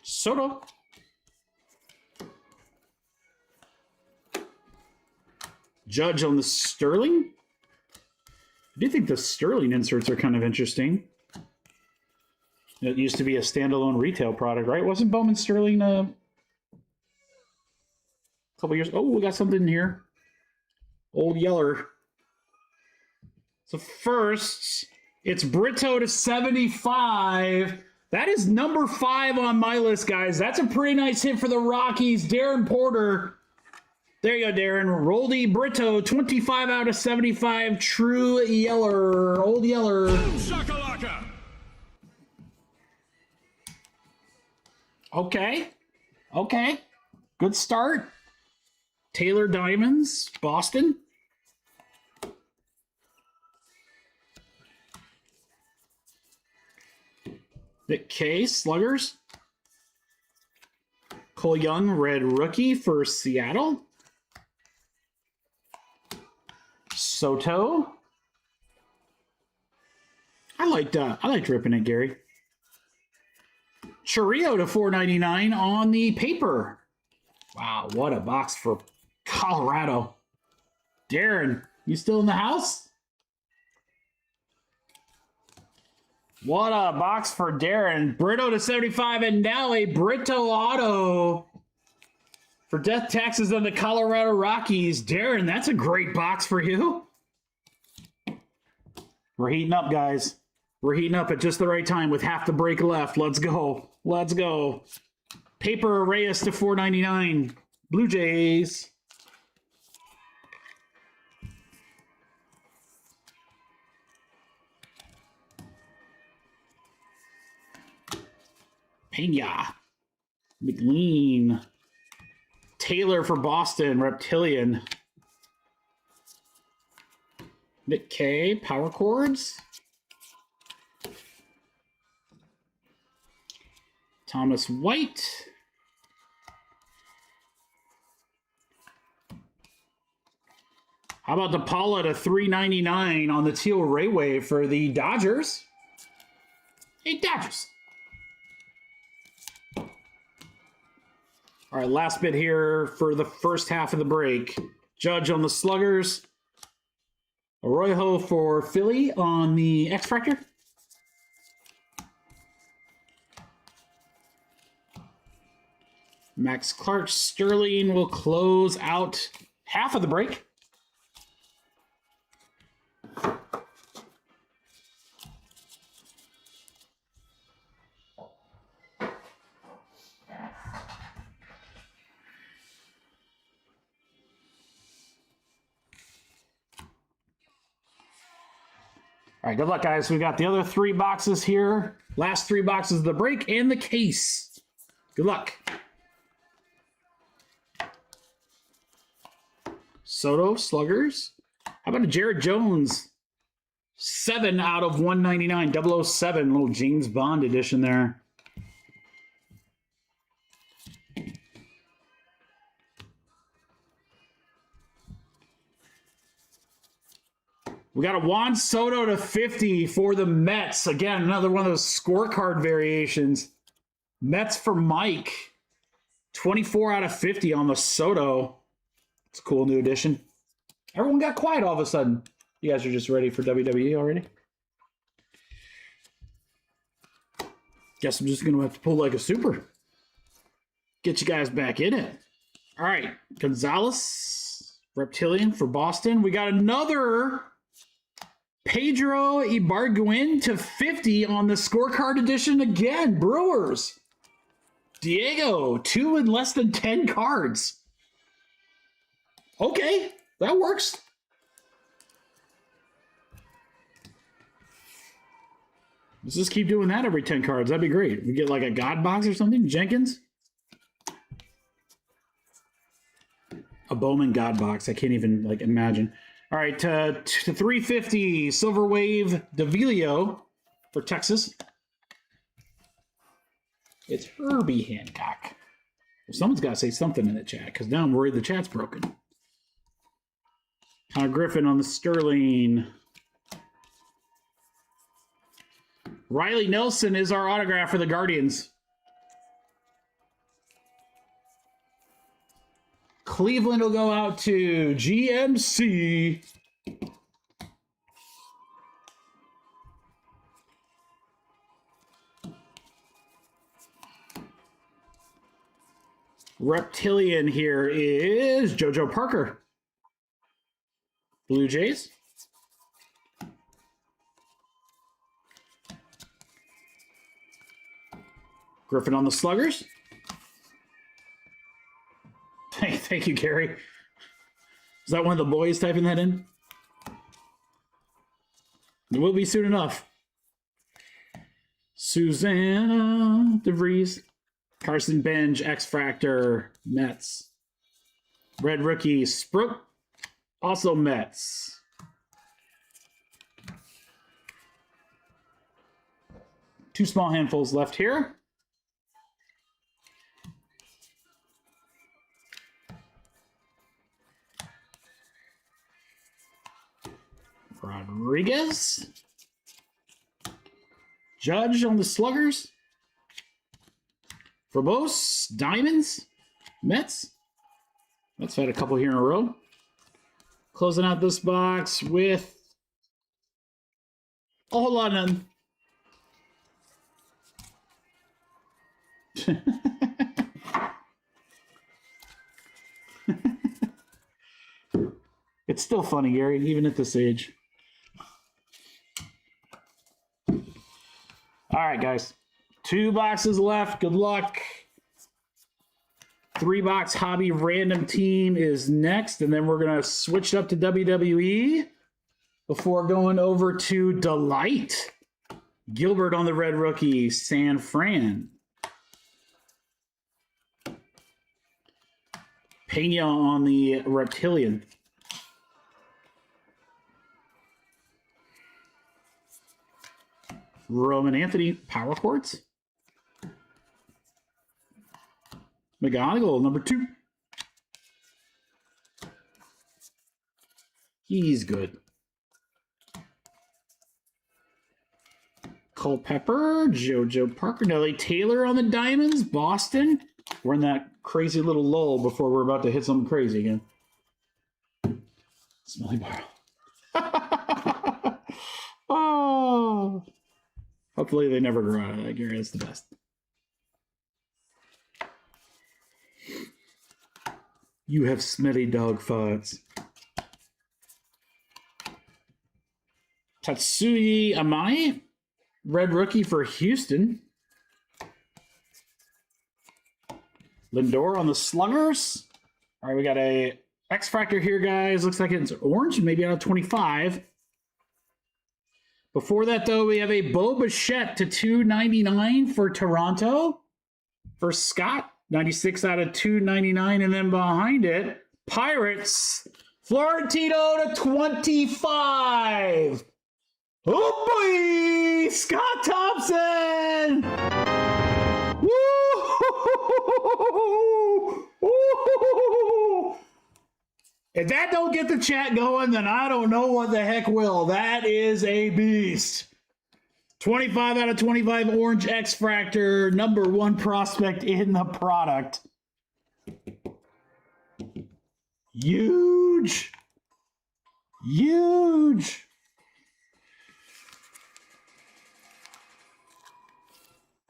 Soto. Judge on the Sterling. I do think the Sterling inserts are kind of interesting. It used to be a standalone retail product, right? Wasn't Bowman Sterling a couple years? Oh, we got something in here. Old Yeller. So first, it's Brito to 75. That is number 5 on my list, guys. That's a pretty nice hit for the Rockies. Darren Porter. There you go, Darren. Roldy Brito, 25 out of 75. True Yeller. Old Yeller. Shakalaka. Okay. Okay. Good start. Taylor Diamonds, Boston. Nick K, Sluggers. Cole Young, red rookie for Seattle. Soto. I liked ripping it, Gary. Churrio to $4.99 on the paper. Wow, what a box for Colorado. Darren, you still in the house? What a box for Darren. Brito to 75, and now a Brito auto for death taxes on the Colorado Rockies. Darren, that's a great box for you. We're heating up, guys. We're heating up at just the right time with half the break left. Let's go. Let's go. Paper Reyes to $4.99. Blue Jays. Pena. McLean. Taylor for Boston. Reptilian. Nick K. Power Chords. Thomas White. How about the Paula to $3.99 on the Teal Rayway for the Dodgers? Hey, Dodgers. All right, last bit here for the first half of the break. Judge on the Sluggers. Arroyo for Philly on the X-Fractor. Max Clark Sterling will close out half of the break. All right, good luck, guys. We got the other 3 boxes here. Last 3 boxes of the break and the case. Good luck. Soto, Sluggers. How about a Jared Jones? 7 out of 199. 007, little James Bond edition there. We got a Juan Soto to 50 for the Mets. Again, another one of those scorecard variations. Mets for Mike. 24 out of 50 on the Soto. It's a cool new addition. Everyone got quiet all of a sudden. You guys are just ready for WWE already? Guess I'm just going to have to pull like a super. Get you guys back in it. All right. Gonzalez, Reptilian for Boston. We got another Pedro Ibargüen to 50 on the scorecard edition again. Brewers. Diego, 2 in less than 10 cards. Okay, that works. Let's just keep doing that every 10 cards. That'd be great. We get like a God box or something. Jenkins. A Bowman God box. I can't even like imagine. All right, to 350, Silver Wave Devilio for Texas. It's Herbie Hancock. Well, someone's got to say something in the chat because now I'm worried the chat's broken. Connor Griffin on the Sterling. Riley Nelson is our autograph for the Guardians. Cleveland will go out to GMC. Reptilian here is JoJo Parker. Blue Jays. Griffin on the Sluggers. Thank you, Gary. Is that one of the boys typing that in? It will be soon enough. Susanna DeVries. Carson Benj, X-Fractor, Mets. Red Rookie, Sprook, also Mets. Two small handfuls left here. Rodriguez. Judge on the Sluggers. Verbose, Diamonds, Mets. Mets had a couple here in a row. Closing out this box with a whole lot of none. It's still funny, Gary, even at this age. All right, guys. 2 boxes left. Good luck. 3-box hobby random team is next, and then we're going to switch up to WWE before going over to Delight. Gilbert on the Red Rookie, San Fran. Pena on the Reptilian. Roman Anthony, Power Quartz. McGonigal, number 2. He's good. Culpepper, JoJo Parker, Nelly Taylor on the Diamonds, Boston. We're in that crazy little lull before we're about to hit something crazy again. Smelly Barrel. Oh. Hopefully they never grow out of that, Gary. That's the best. You have smelly dog farts. Tatsuya Amai, Red Rookie for Houston. Lindor on the Sluggers. All right, we got a X-Fractor here, guys. Looks like it's orange, maybe out of 25. Before that, though, we have a Bo Bichette to 299 for Toronto. For Scott, 96 out of 299. And then behind it, Pirates, Florentino to 25. Oh, boy! Scott Thompson! Woo! If that don't get the chat going, then I don't know what the heck will. That is a beast. 25 out of 25 orange X-Fractor, number 1 prospect in the product. Huge. Huge.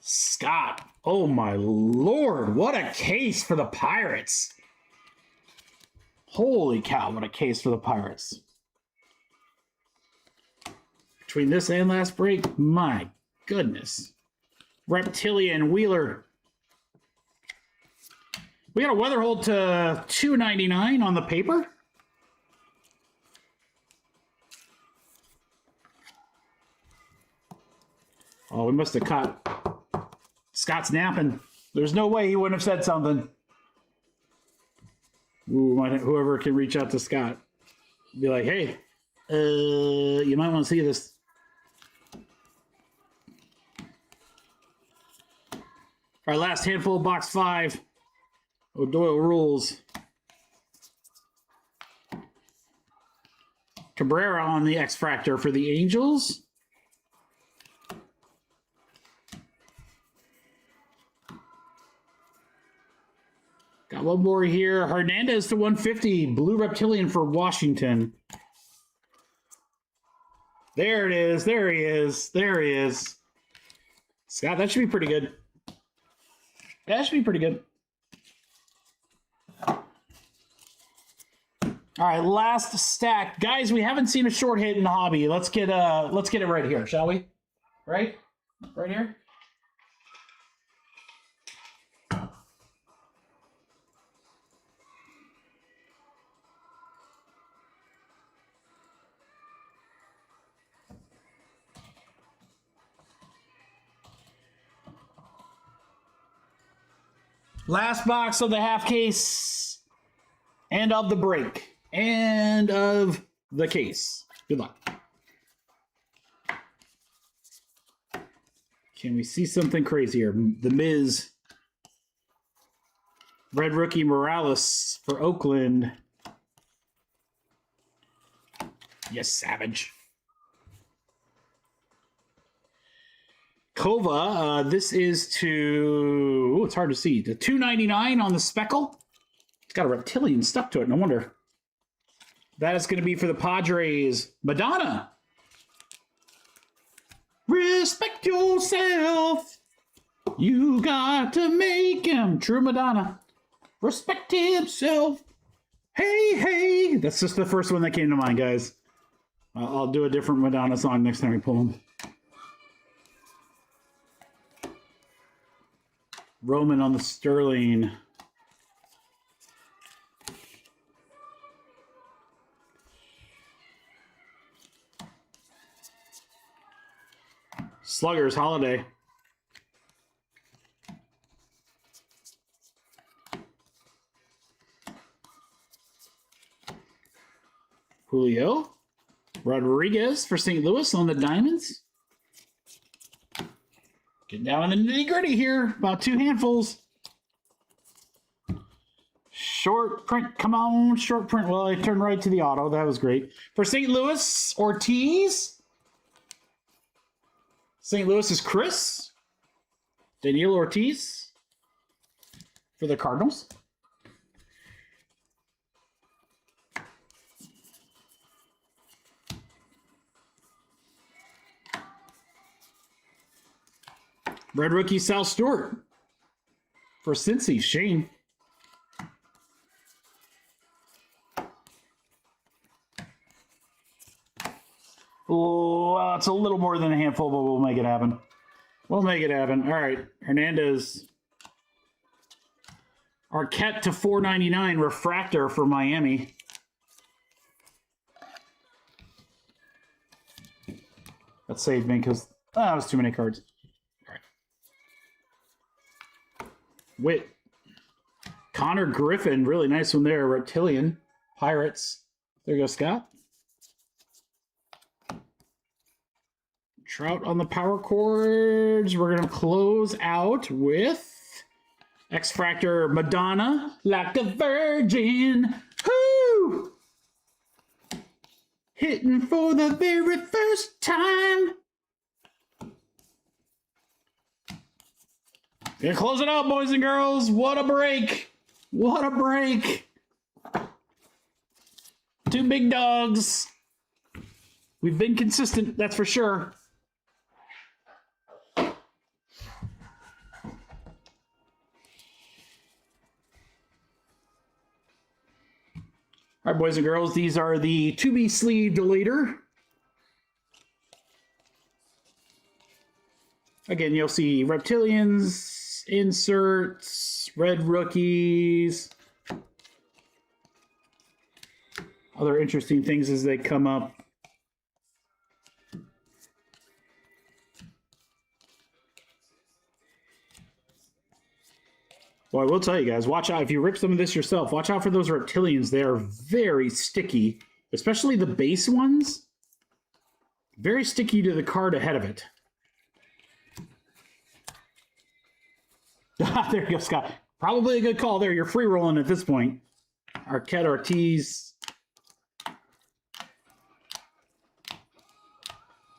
Scott. Oh, my Lord. What a case for the Pirates. Holy cow, what a case for the Pirates. Between this and last break, my goodness. Reptilian Wheeler. We got a weather hold to $2.99 on the paper. Oh, we must have caught Scott's napping. There's no way he wouldn't have said something. Ooh, whoever can reach out to Scott. Be like, hey, you might want to see this. All right, last handful of box 5. O'Doyle rules. Cabrera on the X-Fractor for the Angels. Got one more here. Hernandez to 150. Blue Reptilian for Washington. There it is. There he is. There he is. Scott, that should be pretty good. That should be pretty good. All right, last stack. Guys, we haven't seen a short hit in the hobby. Let's get it right here, shall we? Right? Right here? Last box of the half case and of the break and of the case. Good luck. Can we see something crazier? The Miz. Red Rookie Morales for Oakland. Yes, Savage. Kova, this is to, it's hard to see, the $2.99 on the speckle. It's got a reptilian stuck to it, no wonder. That is going to be for the Padres. Madonna. Respect yourself. You got to make him. True Madonna. Respect himself. Hey, hey. That's just the first one that came to mind, guys. I'll do a different Madonna song next time we pull them. Roman on the Sterling. Sluggers Holiday. Julio. Rodriguez for St. Louis on the Diamonds. Getting down in the nitty-gritty here. About 2 handfuls. Short print. Come on, short print. Well, I turned right to the auto. That was great. For St. Louis, Ortiz. St. Louis is Chris. Daniel Ortiz. For the Cardinals. Red Rookie Sal Stewart for Cincy, Shane. Oh, it's a little more than a handful, but we'll make it happen. We'll make it happen. All right, Hernandez. Arquette to $4.99 refractor for Miami. That saved me because that was too many cards. Witt. Connor Griffin, really nice one there. Reptilian. Pirates. There you go, Scott. Trout on the power chords. We're going to close out with X-Fractor Madonna. Like a virgin. Woo! Hitting for the very first time. Gonna close it out, boys and girls. What a break. What a break. 2 big dogs. We've been consistent, that's for sure. All right, boys and girls, these are the to-be sleeved later. Again, you'll see reptilians, inserts, red rookies, other interesting things as they come up. Well, I will tell you guys, watch out. If you rip some of this yourself, watch out for those reptilians. They are very sticky, especially the base ones. Very sticky to the card ahead of it. There you go, Scott. Probably a good call there. You're free rolling at this point. Arquette Ortiz.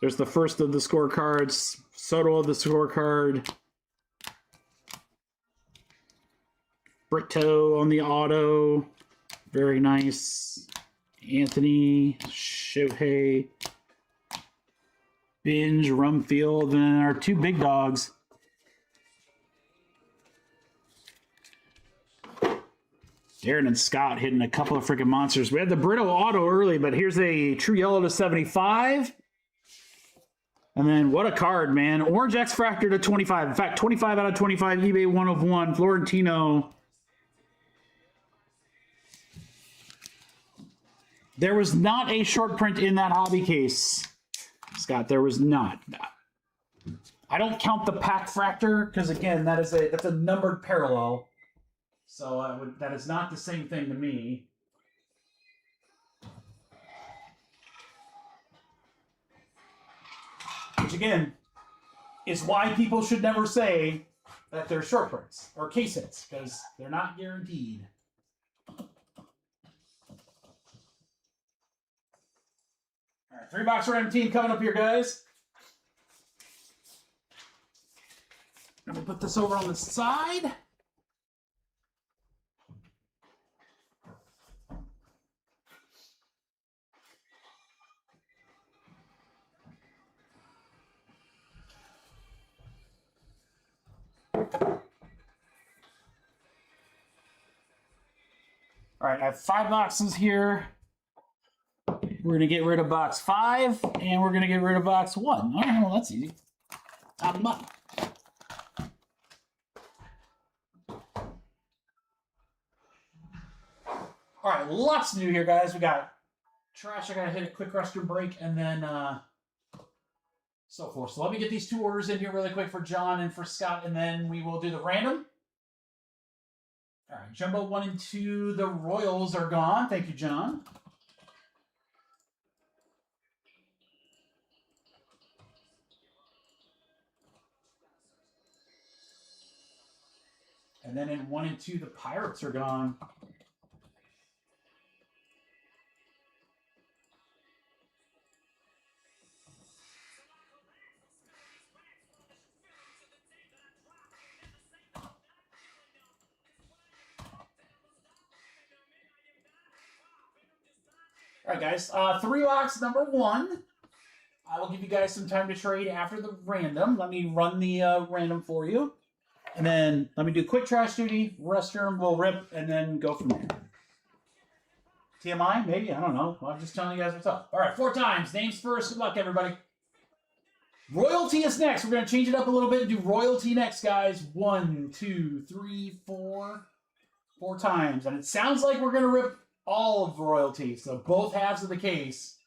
There's the first of the scorecards. Soto of the scorecard. Brito on the auto. Very nice. Anthony. Shohei. Binge. Rumfield. And our two big dogs. Aaron and Scott hitting a couple of freaking monsters. We had the Brito auto early, but here's a true yellow to 75. And then what a card, man. Orange X Fractor to 25. In fact, 25 out of 25, eBay 1 of 1. Florentino. There was not a short print in that hobby case, Scott. There was not. I don't count the pack fractor because, again, that's a numbered parallel. So that is not the same thing to me. Which, again, is why people should never say that they're short prints or case hits, because they're not guaranteed. All right, 3-box random team coming up here, guys. Let me put this over on the side. All right, I have 5 boxes here. We're going to get rid of box 5, and we're going to get rid of box 1. All right, well, that's easy. Top them up. All right, lots to do here, guys. We got trash. I got to hit a quick restroom break, and then so forth. So let me get these 2 orders in here really quick for John and for Scott, and then we will do the random. All right, Jumbo 1 and 2, the Royals are gone. Thank you, John. And then in 1 and 2, the Pirates are gone. All right, guys. 3-box number 1. I will give you guys some time to trade after the random. Let me run the random for you. And then let me do quick trash duty, restroom, we'll rip, and then go from there. TMI? Maybe? I don't know. Well, I'm just telling you guys what's up. All right, 4 times. Names first. Good luck, everybody. Royalty is next. We're going to change it up a little bit and do royalty next, guys. 1, 2, 3, 4. 4 times. And it sounds like we're going to rip all of royalty. So both halves of the case.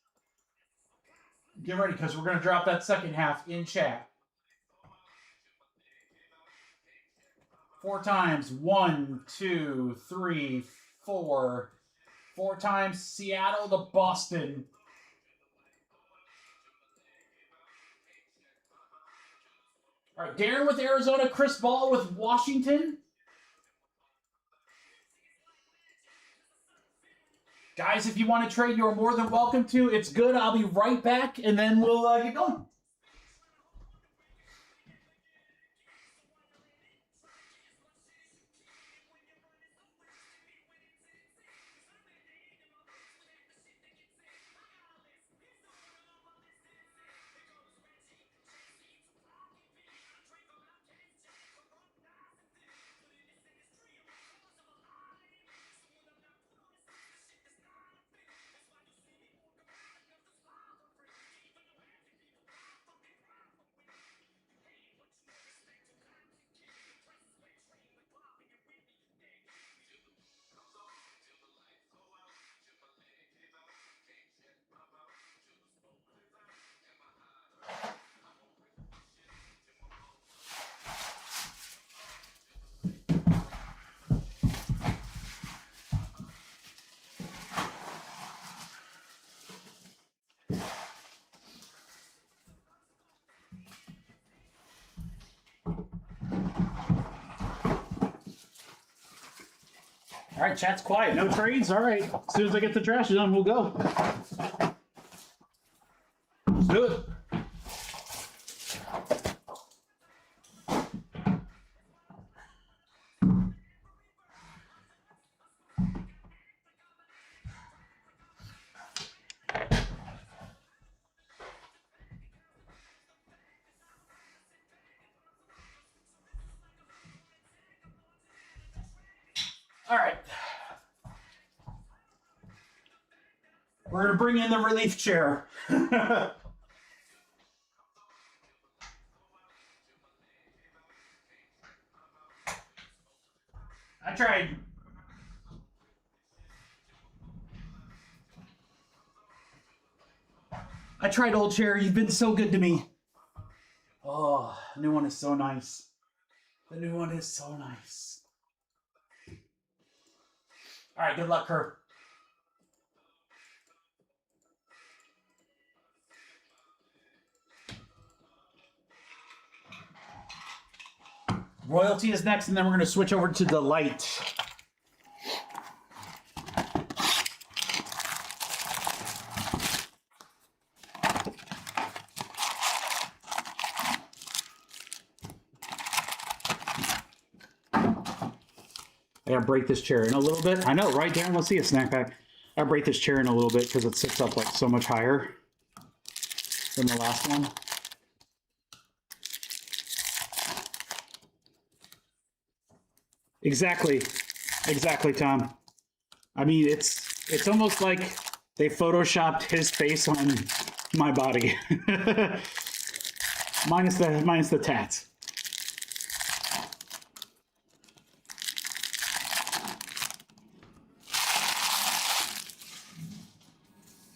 Get ready, because we're going to drop that second half in chat. 4 times. 1, 2, 3, 4. 4 times. Seattle to Boston. All right, Darren with Arizona. Chris Ball with Washington. Guys, if you want to trade, you're more than welcome to. It's good. I'll be right back, and then we'll get going. All right, chat's quiet. No trades? All right. As soon as I get the trash done, we'll go. Let's do it. All right. We're going to bring in the relief chair. I tried. I tried, old chair. You've been so good to me. Oh, the new one is so nice. The new one is so nice. All right, good luck, Kurt. Royalty is next, and then we're going to switch over to the light. I gotta break this chair in a little bit. I know, right, Darren? Let's see a snack pack. I gotta break this chair in a little bit because it sits up like so much higher than the last one. Exactly, Tom. I mean, it's almost like they photoshopped his face on my body, minus the tats.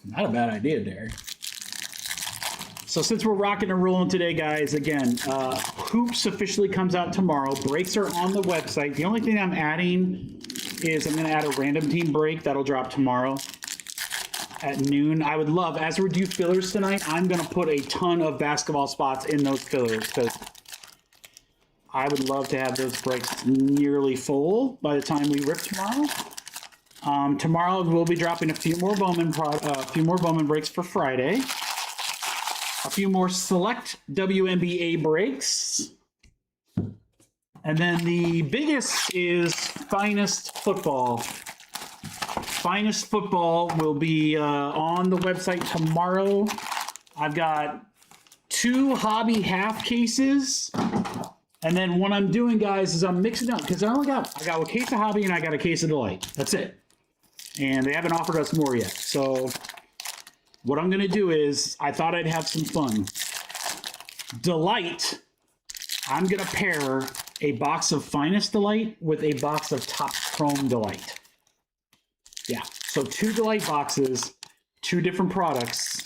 Not a bad idea, Derek. So since we're rocking and rolling today, guys, again, Hoops officially comes out tomorrow. Breaks are on the website. The only thing I'm adding is I'm going to add a random team break. That'll drop tomorrow at noon. I would love, as we do fillers tonight, I'm going to put a ton of basketball spots in those fillers because I would love to have those breaks nearly full by the time we rip tomorrow. Tomorrow we'll be dropping a few more Bowman breaks for Friday. A few more select WNBA breaks. And then the biggest is Finest Football. Finest Football will be on the website tomorrow. I've got 2 hobby half cases. And then what I'm doing, guys, is I'm mixing up because I got a case of hobby and I got a case of delight. That's it. And they haven't offered us more yet. So what I'm going to do is I thought I'd have some fun. Delight, I'm going to pair a box of Finest Delight with a box of Top Chrome Delight. Yeah, so 2 Delight boxes, 2 different products.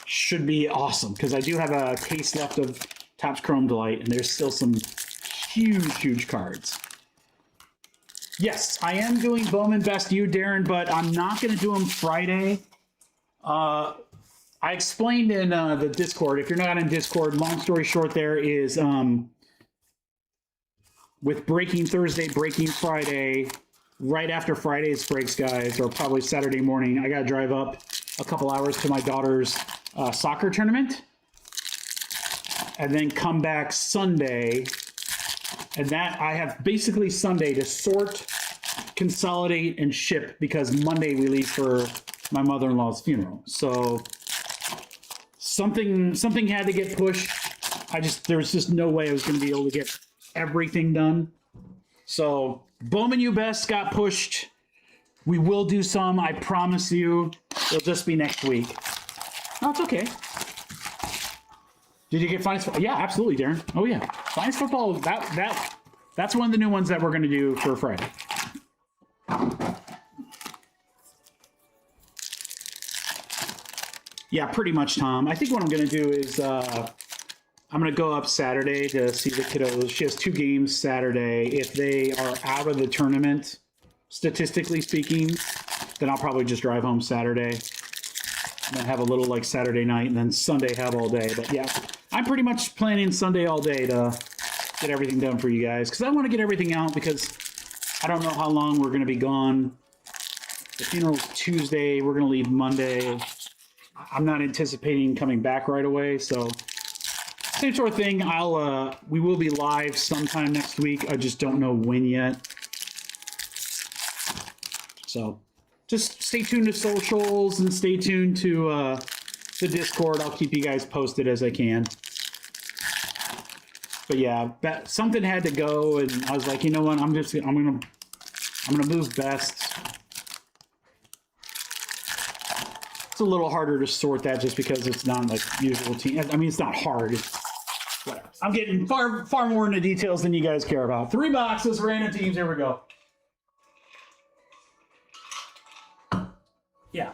Should be awesome because I do have a case left of Topps Chrome Delight and there's still some huge cards. Yes, I am doing Bowman Best You, Darren, but I'm not going to do them Friday. I explained in the Discord. If you're not in Discord, long story short, there is with Breaking Thursday, Breaking Friday, right after Friday's breaks, guys, or probably Saturday morning, I got to drive up a couple hours to my daughter's soccer tournament and then come back Sunday. And that I have basically Sunday to sort, consolidate, and ship because Monday we leave for my mother-in-law's funeral. So something had to get pushed. There was just no way I was going to be able to get everything done. So Bowman U Best got pushed. We will do some, I promise you. It'll just be next week. No, it's okay. Did you get Finest Football? Yeah, absolutely, Darren. Oh, yeah. Finest Football, that's one of the new ones that we're going to do for Friday. Yeah, pretty much, Tom. I think what I'm going to do is I'm going to go up Saturday to see the kiddos. She has 2 games Saturday. If they are out of the tournament, statistically speaking, then I'll probably just drive home Saturday and then have a little like Saturday night and then Sunday have all day. But yeah, I'm pretty much planning Sunday all day to get everything done for you guys because I want to get everything out because I don't know how long we're going to be gone. The funeral's Tuesday. We're going to leave Monday. I'm not anticipating coming back right away, so same sort of thing. We will be live sometime next week. I just don't know when yet. So just stay tuned to socials and stay tuned to the Discord. I'll keep you guys posted as I can. But yeah, something had to go, and I was like, you know what? I'm gonna move best. It's a little harder to sort that just because it's not like usual team. I mean, it's not hard. Whatever. I'm getting far more into details than you guys care about. 3 boxes, random teams. Here we go. Yeah.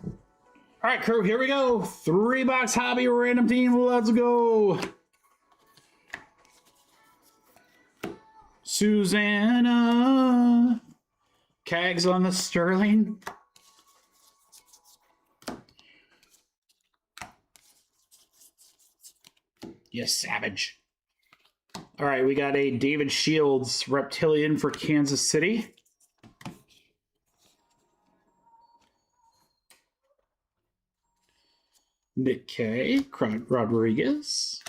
All right, crew, here we go. 3-box hobby random team. Let's go. Susanna. Cags on the Sterling. Yes, savage. All right, we got a David Shields Reptilian for Kansas City. Nick K. Rodriguez.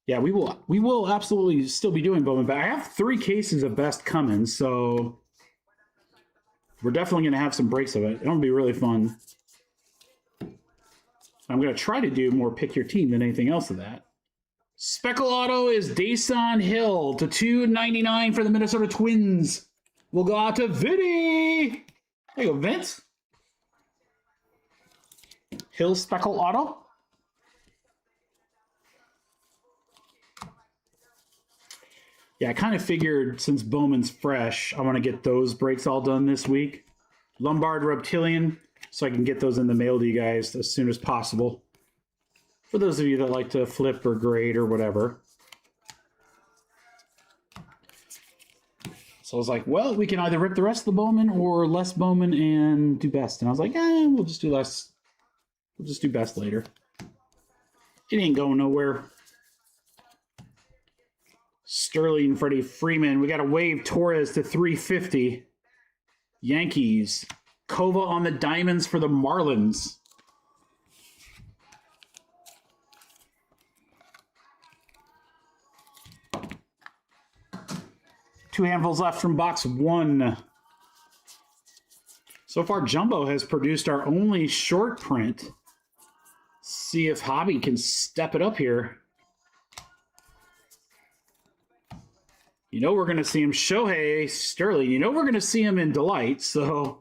Yeah, we will absolutely still be doing Bowman, but I have 3 cases of best coming, so we're definitely going to have some breaks of it. It'll be really fun. I'm going to try to do more pick your team than anything else of that. Speckle Auto is Dason Hill to $2.99 for the Minnesota Twins. We'll go out to Vinny. There you go, Vince. Hill Speckle Auto. Yeah, I kind of figured since Bowman's fresh, I want to get those breaks all done this week. Lombard Reptilian, so I can get those in the mail to you guys as soon as possible. For those of you that like to flip or grade or whatever. So I was like, well, we can either rip the rest of the Bowman or less Bowman and do best. And I was like, we'll just do less. We'll just do best later. It ain't going nowhere. Sterling, Freddie Freeman. We got a Wave Torres to 350. Yankees. Kova on the diamonds for the Marlins. Two handfuls left from box 1. So far, Jumbo has produced our only short print. See if Hobby can step it up here. You know we're going to see him. Shohei Sterling. You know we're going to see him in Delight, so...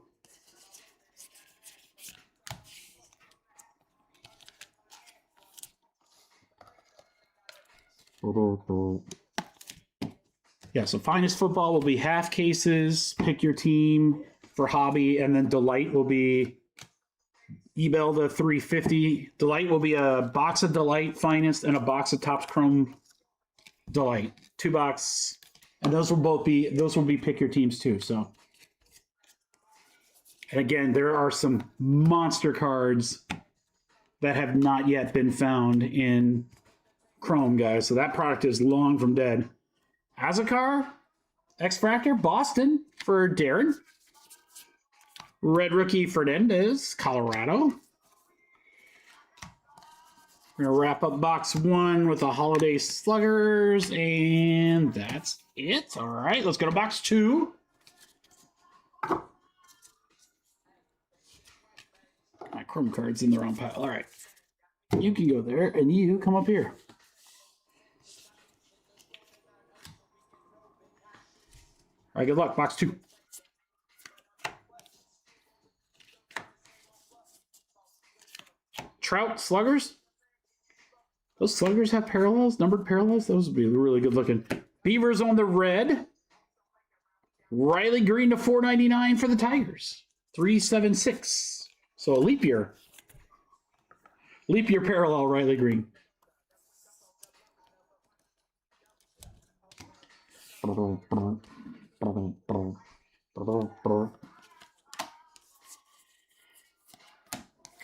Yeah, so Finest Football will be half cases. Pick your team for Hobby, and then Delight will be Ebel the 350. Delight will be a box of Delight Finest and a box of Topps Chrome Delight. 2 box, and those will be pick your teams too. So, and again, there are some monster cards that have not yet been found in Chrome, guys. So that product is long from dead. Azakar, X-Fractor, Boston for Darren. Red Rookie Fernandez, Colorado. We're going to wrap up box 1 with the Holiday Sluggers, and that's it. All right, let's go to box 2. My Chrome card's in the wrong pile. All right. You can go there, and you come up here. All right, good luck. Box 2. Trout Sluggers. Those Sluggers have parallels, numbered parallels. Those would be really good looking. Beavers on the red. Riley Green to $4.99 for the Tigers. 376. So a leap year. Leap year parallel, Riley Green.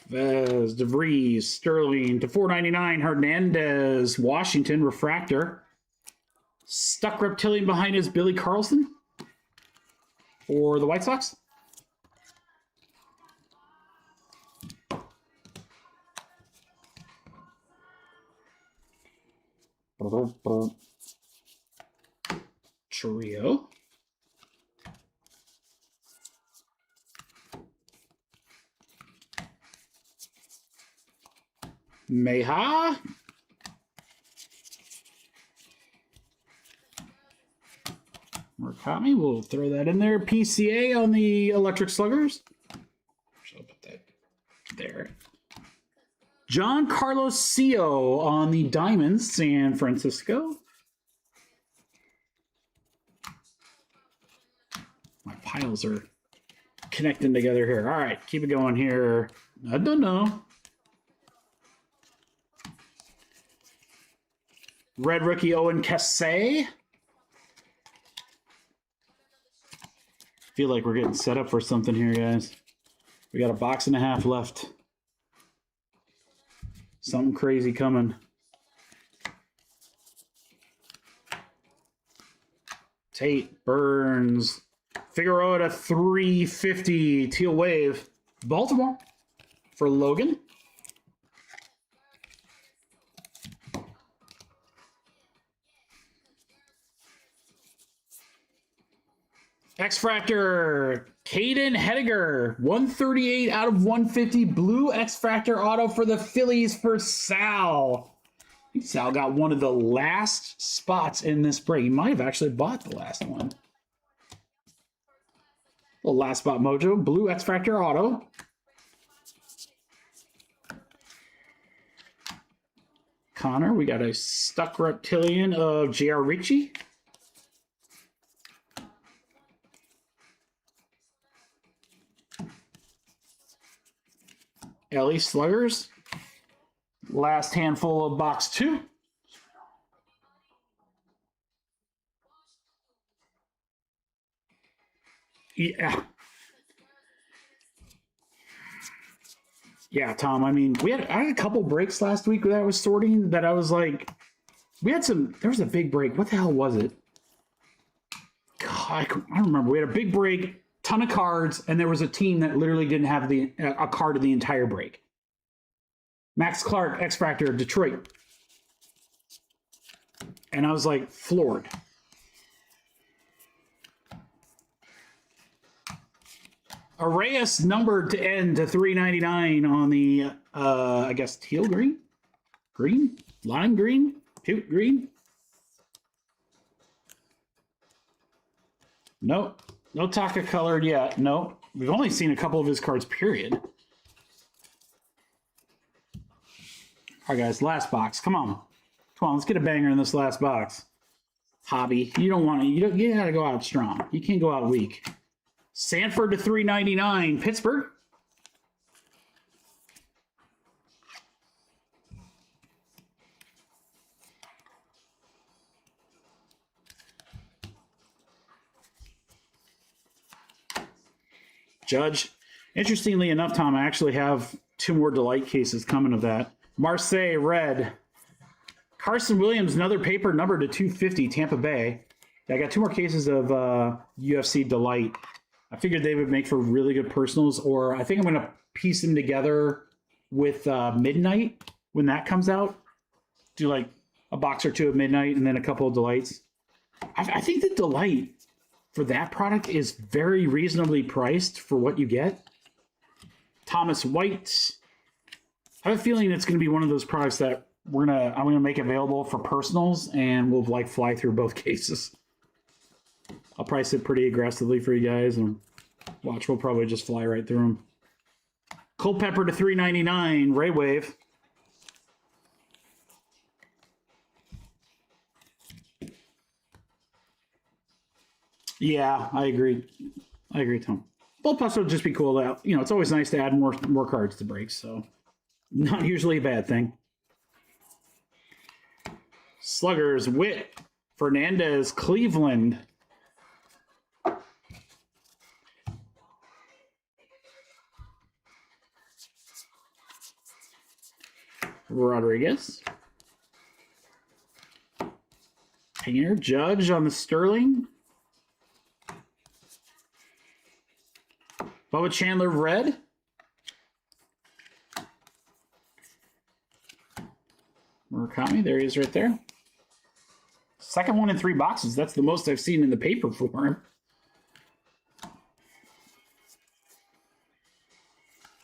Vez, DeVries, Sterling to $4.99. Hernandez, Washington, Refractor. stuck reptilian behind is Billy Carlson for the White Sox. Trio. Meha. Murakami, we'll throw that in there. PCA on the Electric Sluggers. I'll put that there. John Carlos Cio on the Diamonds, San Francisco. My piles are connecting together here. All right, keep it going here. I don't know. Red rookie Owen Kessé. Feel like we're getting set up for something here, guys. We got a box and a half left. Something crazy coming. Tate, Burns, Figueroa at a 350 Teal Wave. Baltimore for Logan. X-Fractor, Caden Hediger, 138 out of 150. Blue X-Fractor auto for the Phillies for Sal. I think Sal got one of the last spots in this break. He might have actually bought the last one. Little last spot mojo. Blue X-Fractor auto. Connor, we got a stuck reptilian of J.R. Ritchie. Ellie Sluggers. Last handful of box 2. Yeah. Yeah, Tom, I mean, I had a couple breaks last week that I was sorting that I was like, there was a big break. What the hell was it? God, I don't remember. We had a big break, ton of cards, and there was a team that literally didn't have a card of the entire break. Max Clark, X-Fractor, Detroit. And I was like floored. Arrayas numbered to end to 399 on the, I guess, teal green? Green? Lime green? Puke green? Nope. No Taka colored yet. Nope. We've only seen a couple of his cards, period. All right, guys, last box. Come on. Come on, let's get a banger in this last box. Hobby. You don't want to, you got to go out strong. You can't go out weak. Sanford to 399, Pittsburgh. Judge. Interestingly enough, Tom, I actually have 2 more Delight cases coming of that. Marseille, red. Carson Williams, another paper numbered to 250, Tampa Bay. I got 2 more cases of UFC Delight. I figured they would make for really good personals, or I think I'm going to piece them together with Midnight when that comes out. Do like a box or 2 of Midnight and then a couple of Delights. I think the Delight for that product is very reasonably priced for what you get. Thomas White. I have a feeling it's going to be one of those products that I'm going to make available for personals, and we'll like fly through both cases. I'll price it pretty aggressively for you guys, and watch, we'll probably just fly right through them. Culpepper to 399, Ray Wave. Yeah, I agree. I agree, Tom. Bullpups would just be cool. That, it's always nice to add more cards to breaks, so not usually a bad thing. Sluggers, Witt, Fernandez, Cleveland. Rodriguez. Painter, Judge on the Sterling. Bubba Chandler, red. Murakami, there he is right there. Second one in 3 boxes. That's the most I've seen in the paper for him.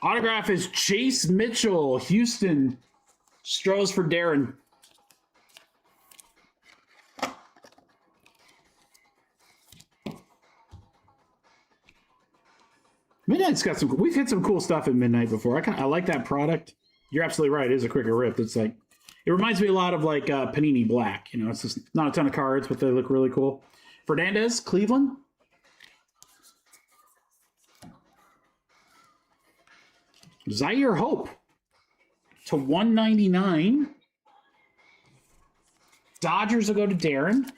Autograph is Chase Mitchell, Houston. Strohs for Darren. Midnight's got some. We've hit some cool stuff in Midnight before. I like that product. You're absolutely right. It is a quicker rip. It's like, it reminds me a lot of like Panini Black. You know, it's just not a ton of cards, but they look really cool. Fernandez, Cleveland. Zaire Hope to 199. Dodgers will go to Darren.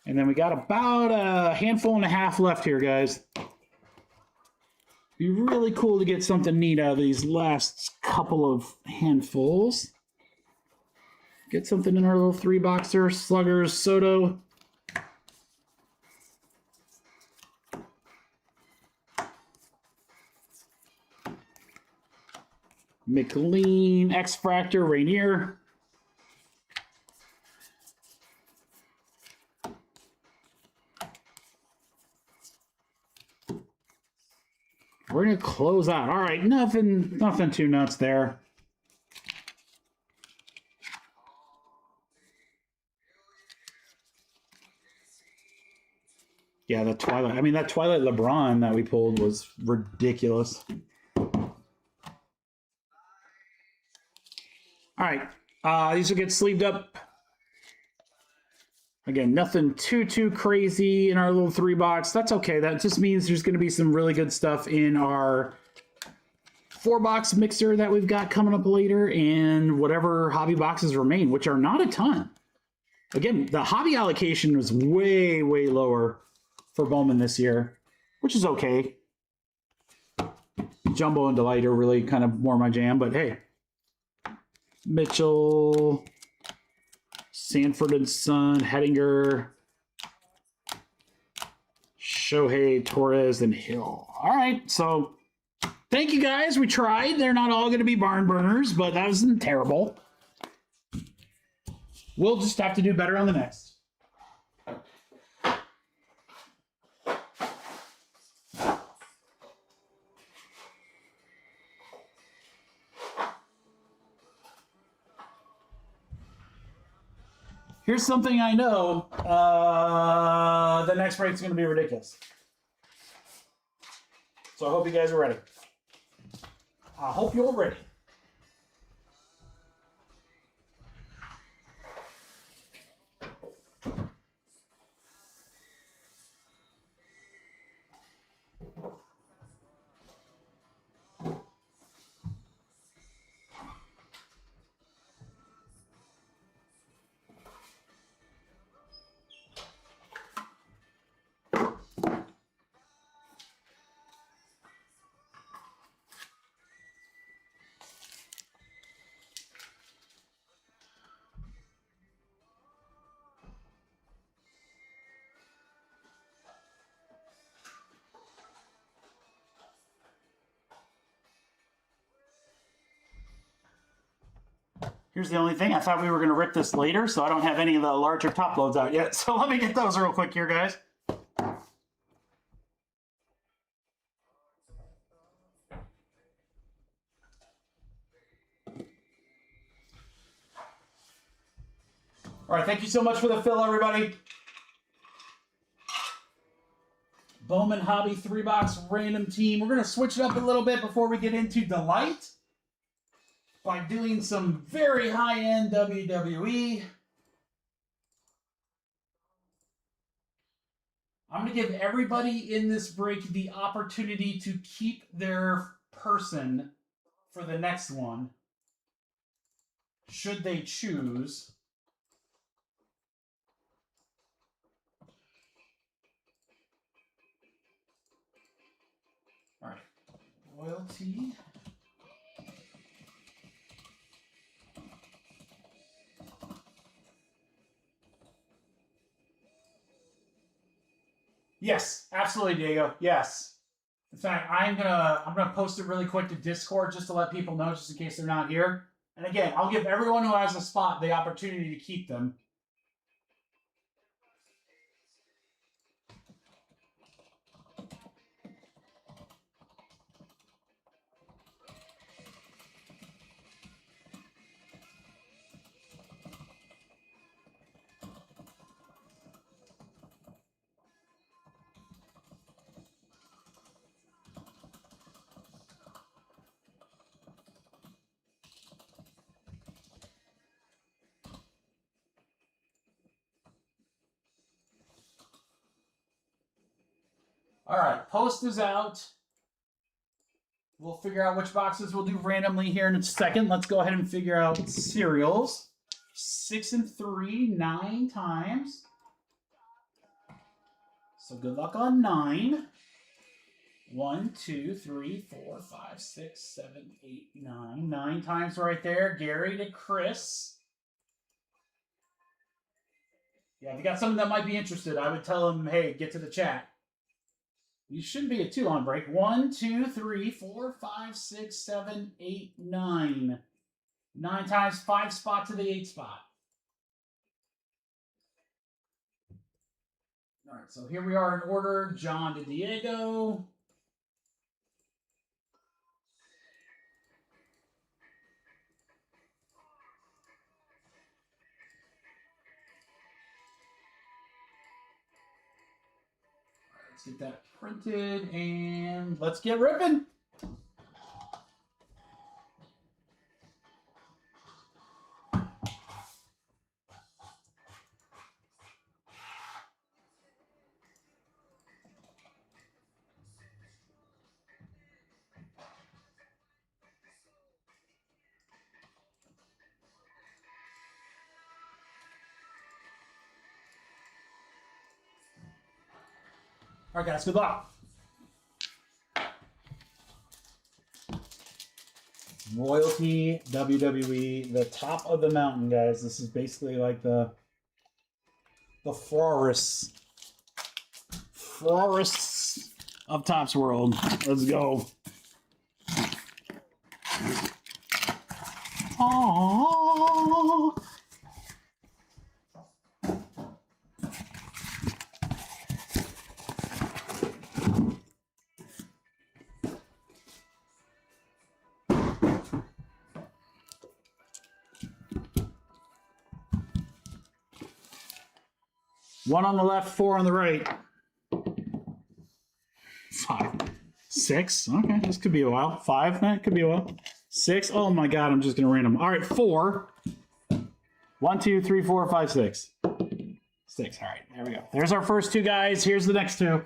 And then we got about a handful and a half left here, guys. Be really cool to get something neat out of these last couple of handfuls. Get something in our little 3-boxer. Sluggers, Soto. McLean, X-Fractor, Rainier. We're going to close out. All right, nothing too nuts there. Yeah, the Twilight. I mean, that Twilight LeBron that we pulled was ridiculous. All right, these will get sleeved up. Again, nothing too crazy in our little 3-box. That's okay. That just means there's going to be some really good stuff in our 4-box mixer that we've got coming up later, and whatever hobby boxes remain, which are not a ton. Again, the hobby allocation was way lower for Bowman this year, which is okay. Jumbo and Delight are really kind of more my jam, but hey. Mitchell, Sanford and Son, Hettinger, Shohei, Torres, and Hill. All right, so thank you guys. We tried. They're not all going to be barn burners, but that wasn't terrible. We'll just have to do better on the next. Here's something I know. The next break's going to be ridiculous. So I hope you guys are ready. I hope you're ready. Here's the only thing. I thought we were going to rip this later, so I don't have any of the larger top loads out yet. So let me get those real quick here, guys. All right, thank you so much for the fill, everybody. Bowman Hobby 3-box random team. We're going to switch it up a little bit before we get into Delight by doing some very high-end WWE. I'm going to give everybody in this break the opportunity to keep their person for the next one, should they choose. All right, loyalty. Yes, absolutely, Diego. Yes. In fact, I'm gonna post it really quick to Discord just to let people know, just in case they're not here. And again, I'll give everyone who has a spot the opportunity to keep them. All right, post is out. We'll figure out which boxes we'll do randomly here in a second. Let's go ahead and figure out cereals. 6 and 3, 9 times. So good luck on 9. 1, 2, 3, 4, 5, 6, 7, 8, 9. 9 times right there. Gary to Chris. Yeah, if you got someone that might be interested, I would tell them, hey, get to the chat. You shouldn't be a too long break. 1, 2, 3, 4, 5, 6, 7, 8, 9. 9 times, 5 spot to the 8 spot. All right, so here we are in order. John to Diego. Let's get that printed and let's get ripping. All right, guys, good luck. Royalty WWE, the top of the mountain, guys. This is basically like the forests of Topps World. Let's go. Aww. One on the left, 4 on the right. 5, 6. Okay, this could be a while. 5, that could be a while. 6. Oh my God, I'm just gonna random. All right, 4. 1, 2, 3, 4, 5, 6. 6. All right, there we go. There's our first 2 guys. Here's the next 2.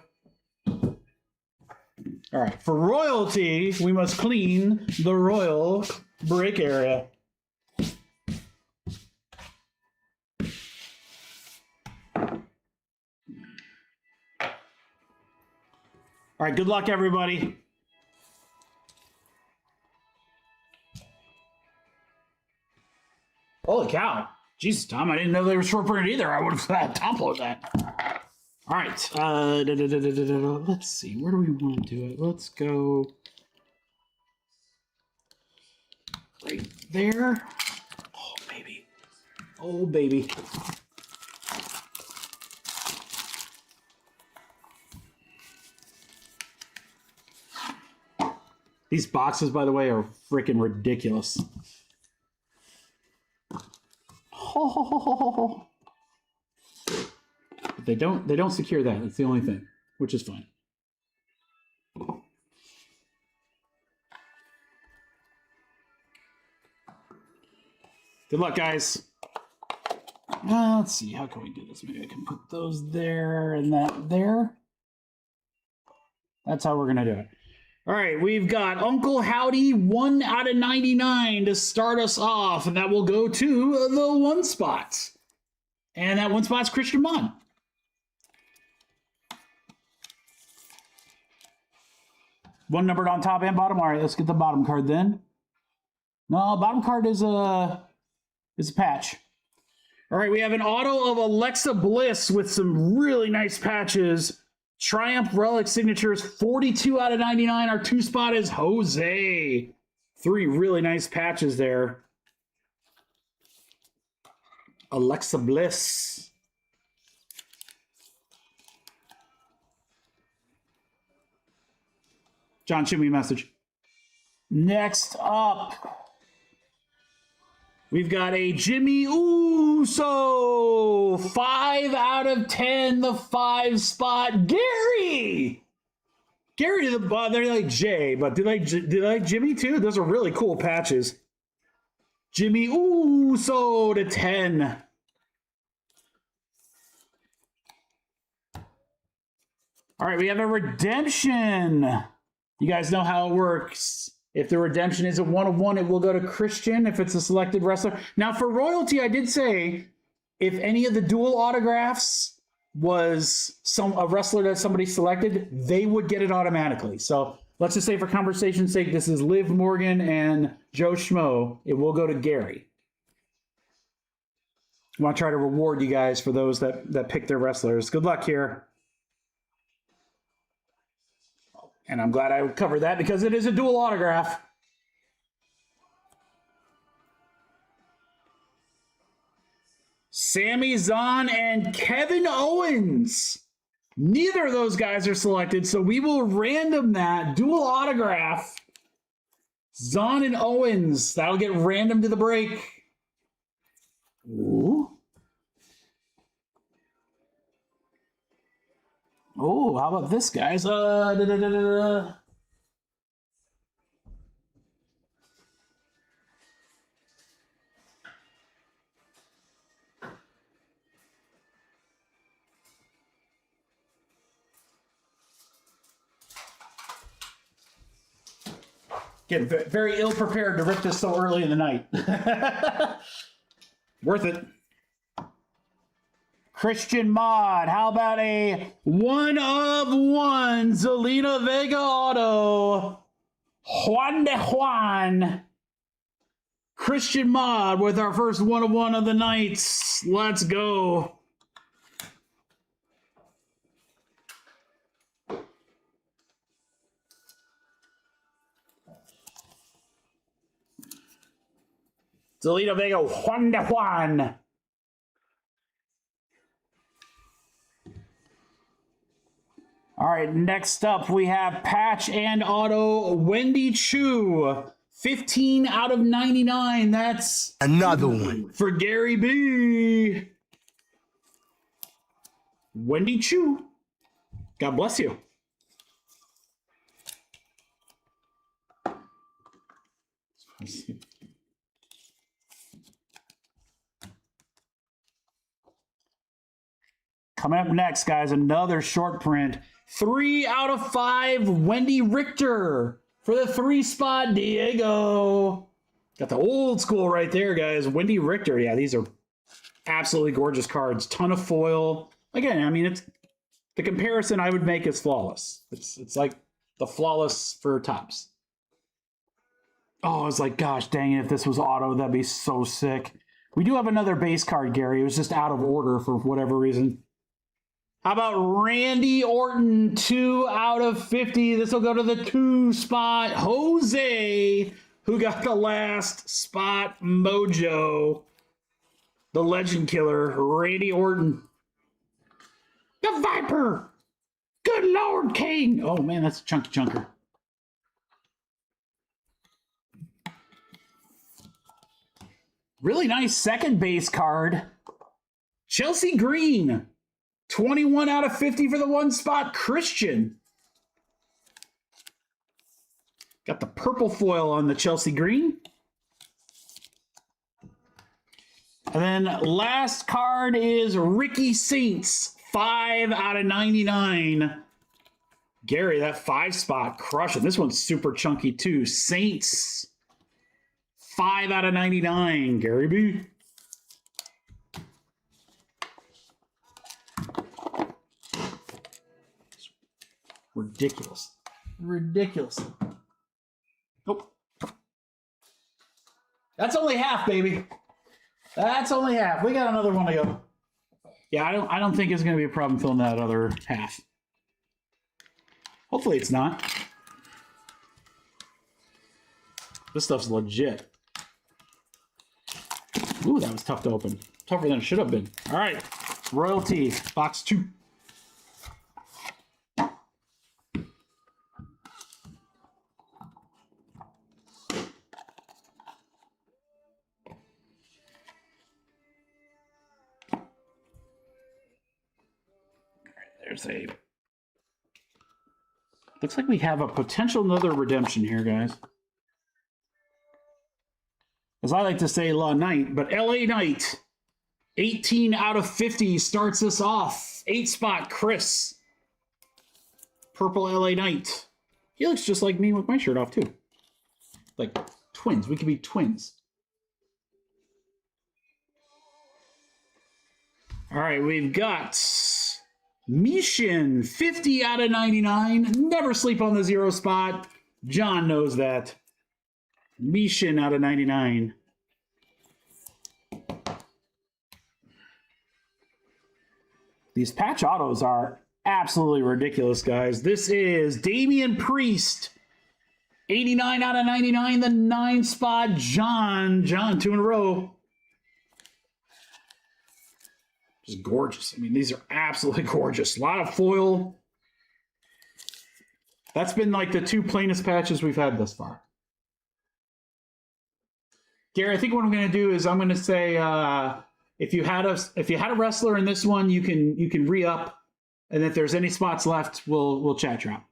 All right, for royalty, we must clean the royal break area. All right, good luck, everybody. Holy cow. Jesus, Tom, I didn't know they were short printed either. I would have top-loaded that. All right. Let's see. Where do we want to do it? Let's go right there. Oh, baby. Oh, baby. These boxes, by the way, are freaking ridiculous. Oh. They don't secure that. That's the only thing, which is fine. Good luck, guys. Let's see. How can we do this? Maybe I can put those there and that there. That's how we're going to do it. All right, we've got Uncle Howdy 1 out of 99 to start us off, and that will go to the 1 spot. And that 1 spot's Christian Mon. One numbered on top and bottom. All right, let's get the bottom card then. No, bottom card is a patch. All right, we have an auto of Alexa Bliss with some really nice patches Triumph Relic Signatures, 42 out of 99. Our 2 spot is Jose. 3 really nice patches there. Alexa Bliss. John, shoot me a message. Next up, we've got a Jimmy Uso. 5 out of 10, the 5 spot. Gary! Gary to the bottom. They're like Jay, but do they like Jimmy too? Those are really cool patches. Jimmy Uso to 10. All right, we have a redemption. You guys know how it works. If the redemption is a 1 of 1, it will go to Christian if it's a selected wrestler. Now, for royalty, I did say if any of the dual autographs was a wrestler that somebody selected, they would get it automatically. So let's just say for conversation's sake, this is Liv Morgan and Joe Schmo. It will go to Gary. I want to try to reward you guys for those that pick their wrestlers. Good luck here. And I'm glad I covered that because it is a dual autograph. Sami Zayn and Kevin Owens. Neither of those guys are selected, so we will random that. Dual autograph. Zayn and Owens. That'll get random to the break. Ooh. Oh, how about this, guys? Getting very ill-prepared to rip this so early in the night. Worth it. Christian Mod, how about a 1 of 1 Zelina Vega auto? Juan de Juan. Christian Mod with our first 1 of 1 of the nights. Let's go. Zelina Vega, Juan de Juan. All right, next up we have patch and auto Wendy Chu. 15 out of 99. That's another one for Gary B. Wendy Chu. God bless you. Coming up next, guys, another short print. 3 out of 5, Wendy Richter for the 3 spot, Diego. Got the old school right there, guys. Wendy Richter. Yeah, these are absolutely gorgeous cards. Ton of foil. Again, I mean, it's the comparison I would make is flawless. It's like the flawless for tops. Oh, I was like, gosh, dang it, if this was auto, that'd be so sick. We do have another base card, Gary. It was just out of order for whatever reason. How about Randy Orton, 2 out of 50. This will go to the 2 spot. Jose, who got the last spot mojo. The legend killer, Randy Orton. The Viper. Good Lord, King. Oh, man, that's a chunky chunker. Really nice second base card. Chelsea Green. 21 out of 50 for the 1 spot, Christian. Got the purple foil on the Chelsea Green. And then last card is Ricky Saints, 5 out of 99. Gary, that 5 spot crushing. This one's super chunky too. Saints, 5 out of 99. Gary B. Ridiculous. Ridiculous. Nope. That's only half, baby. That's only half. We got another one to go. Yeah, I don't think it's going to be a problem filling that other half. Hopefully it's not. This stuff's legit. Ooh, that was tough to open. Tougher than it should have been. All right, royalty, box 2. There's a... Looks like we have a potential another redemption here, guys. As I like to say, La Knight, but LA Knight, 18 out of 50 starts us off. 8 spot, Chris. Purple LA Knight. He looks just like me with my shirt off, too. Like twins. We could be twins. All right, we've got Mishin, 50 out of 99. Never sleep on the 0 spot. John knows that. Mishin out of 99. These patch autos are absolutely ridiculous, guys. This is Damian Priest, 89 out of 99. The 9 spot, John. John, 2 in a row. Just gorgeous. I mean, these are absolutely gorgeous. A lot of foil. That's been like the 2 plainest patches we've had thus far. Gary, I think what I'm going to do is I'm going to say if you had a wrestler in this one, you can re-up, and if there's any spots left, we'll chat drop.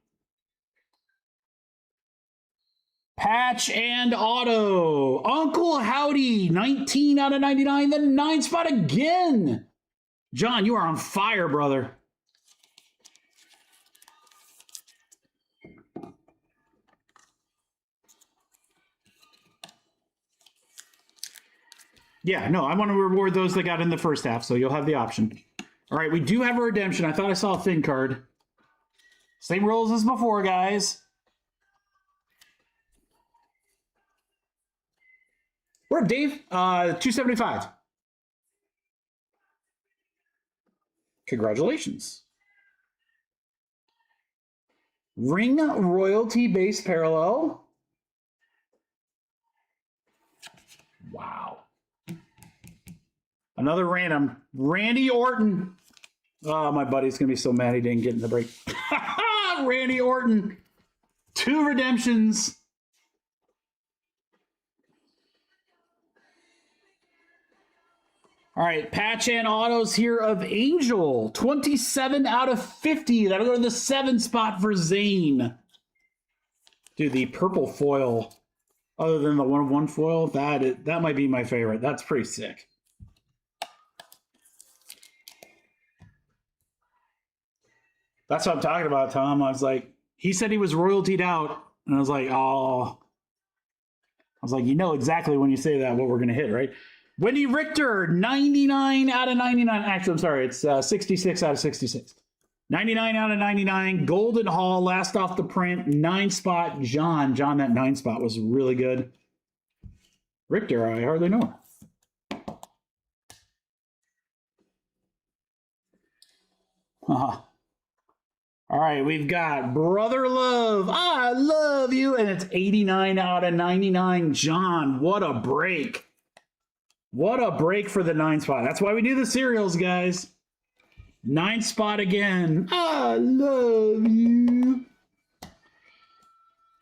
Patch and auto. Uncle Howdy, 19 out of 99. The 9 spot again. John, you are on fire, brother. Yeah, no, I want to reward those that got in the first half, so you'll have the option. All right, we do have a redemption. I thought I saw a thin card. Same rules as before, guys. We're up, Dave. 275. Congratulations. Ring royalty base parallel. Wow. Another random. Randy Orton. Oh, my buddy's going to be so mad he didn't get in the break. Randy Orton. 2 redemptions. All right, patch and autos here of Angel. 27 out of 50. That'll go to the 7 spot for Zane. Dude, the purple foil, other than the 1-of-1 foil, that might be my favorite. That's pretty sick. That's what I'm talking about, Tom. I was like, he said he was royaltied out, and I was like, oh. I was like, you know exactly when you say that what we're going to hit, right? Wendy Richter, 99 out of 99. Actually, I'm sorry, it's 66 out of 66. 99 out of 99. Golden Hall, last off the print. 9 spot, John. John, that 9 spot was really good. Richter, I hardly know her. All right, we've got Brother Love. I love you. And it's 89 out of 99. John, what a break. What a break for the 9 spot. That's why we do the serials, guys. 9 spot again. I love you.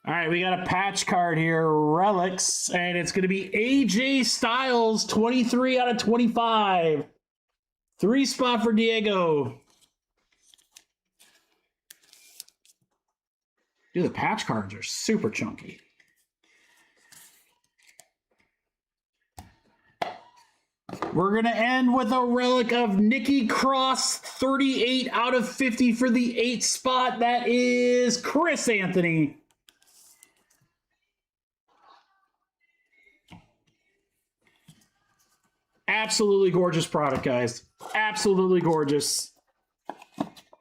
All right, we got a patch card here, Relics, and it's going to be AJ Styles, 23 out of 25. 3 spot for Diego. Dude, the patch cards are super chunky. We're going to end with a relic of Nikki Cross, 38 out of 50 for the 8 spot. That is Chris Anthony. Absolutely gorgeous product, guys. Absolutely gorgeous.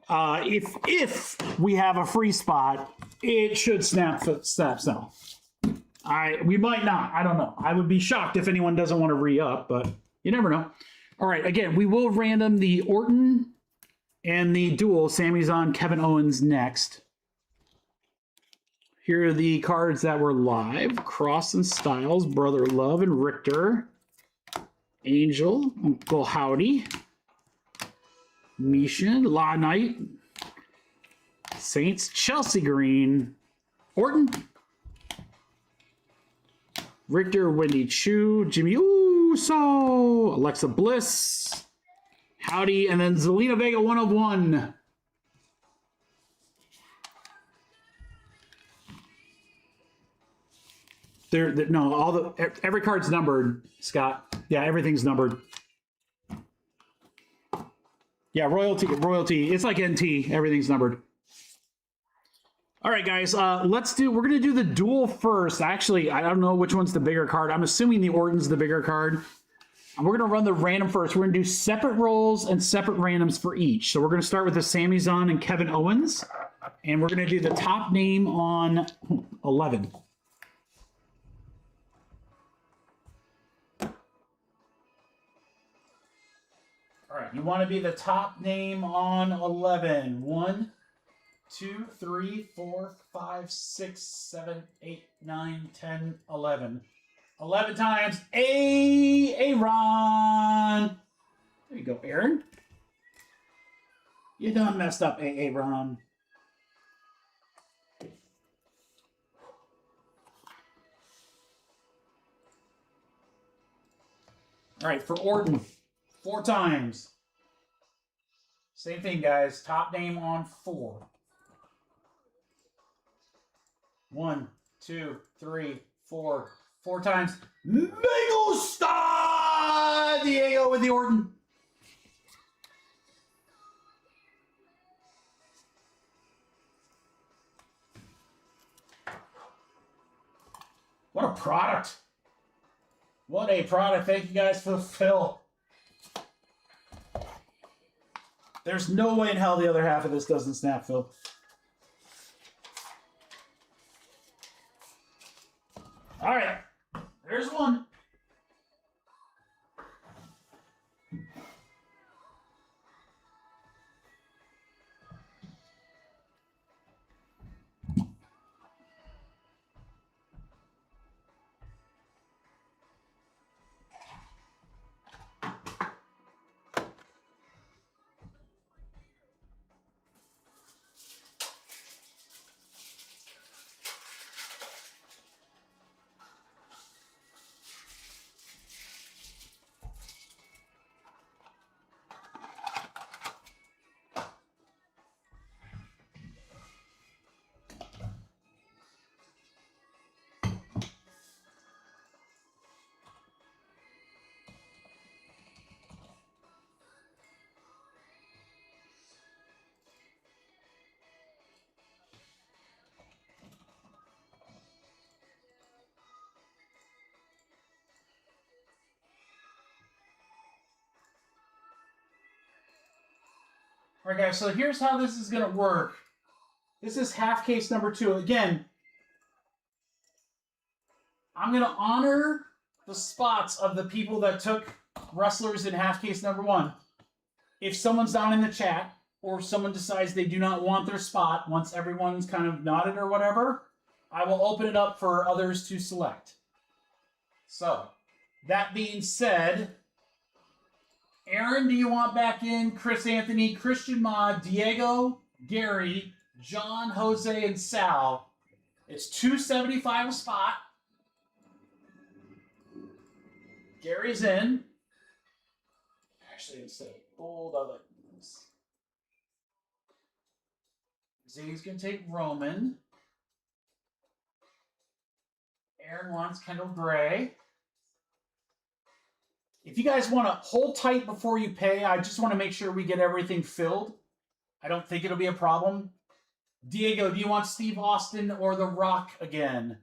If we have a free spot, it should snap sell. We might not. I don't know. I would be shocked if anyone doesn't want to re-up, but you never know. All right, again, we will random the Orton and the duel. Sami Zayn, Kevin Owens next. Here are the cards that were live. Cross and Styles, Brother Love and Richter. Angel, Uncle Howdy. Misha, La Knight. Saints, Chelsea Green. Orton. Richter, Wendy Chu. Jimmy Uso. Alexa Bliss. Howdy, and then Zelina Vega 1 of 1. No, every card's numbered, Scott. Yeah, everything's numbered. Yeah, royalty. It's like NT. Everything's numbered. All right, guys. We're gonna do the duel first. Actually, I don't know which one's the bigger card. I'm assuming the Orton's the bigger card. And we're gonna run the random first. We're gonna do separate rolls and separate randoms for each. So we're gonna start with the Sami Zayn and Kevin Owens, and we're gonna do the top name on 11. All right, you want to be the top name on 11. 1, 2, 3, 4, 5, 6, 7, 8, 9, 10, 11. 11 times. Aaron. There you go, Aaron. You done messed up, Aaron. All right, for Orton. 4 times. Same thing, guys. Top name on 4. 1, 2, 3, 4. 4 times. Mega Star Diego with the Orton. What a product. What a product. Thank you guys for the fill. There's no way in hell the other half of this doesn't snap, Phil. All right. There's one. All right, guys, so here's how this is going to work. This is half case number 2. Again, I'm going to honor the spots of the people that took wrestlers in half case number 1. If someone's down in the chat, or if someone decides they do not want their spot, once everyone's kind of nodded or whatever, I will open it up for others to select. So, that being said, Aaron, do you want back in? Chris Anthony, Christian Ma, Diego, Gary, John, Jose, and Sal. It's $275 a spot. Gary's in. Actually, instead of bold, I like this. Ziggy's going to take Roman. Aaron wants Kendall Gray. If you guys want to hold tight before you pay, I just want to make sure we get everything filled. I don't think it'll be a problem. Diego, do you want Steve Austin or The Rock again?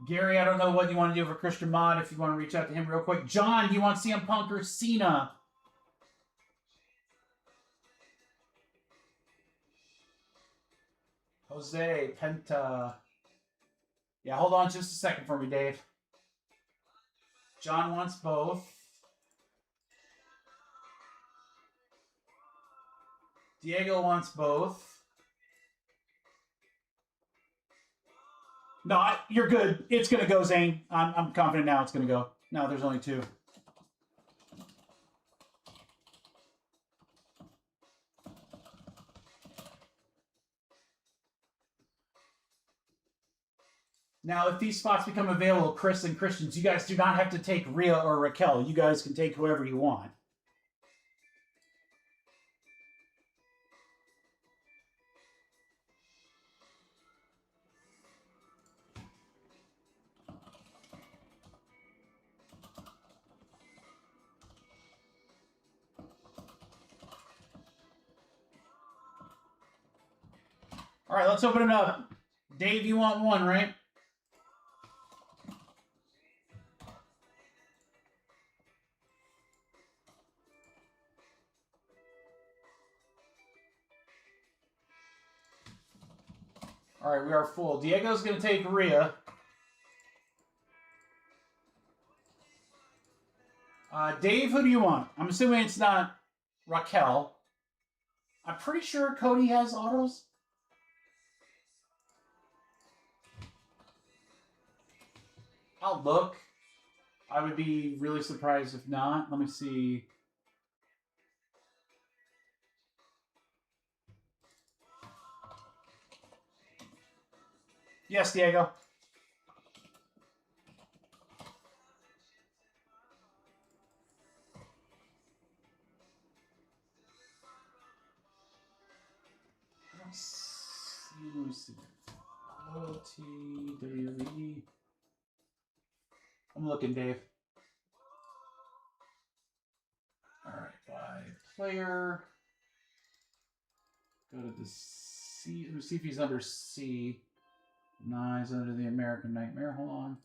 Gary, I don't know what you want to do for Christian Mod, if you want to reach out to him real quick. John, do you want CM Punk or Cena? Jose, Penta. Yeah, hold on just a second for me, Dave. John wants both. Diego wants both. No, you're good. It's going to go, Zane. I'm confident now it's going to go. No, there's only 2. Now, if these spots become available, Chris and Christians, you guys do not have to take Rhea or Raquel. You guys can take whoever you want. All right, let's open it up. Dave, you want one, right? All right, we are full. Diego's going to take Rhea. Dave, who do you want? I'm assuming it's not Raquel. I'm pretty sure Cody has autos. I'll look. I would be really surprised if not. Let me see. Yes, Diego. Let me see. Loyalty, WWE. I'm looking, Dave. All right, by player. Go to the C. Let's see if he's under C. No, he's under the American Nightmare. Hold on.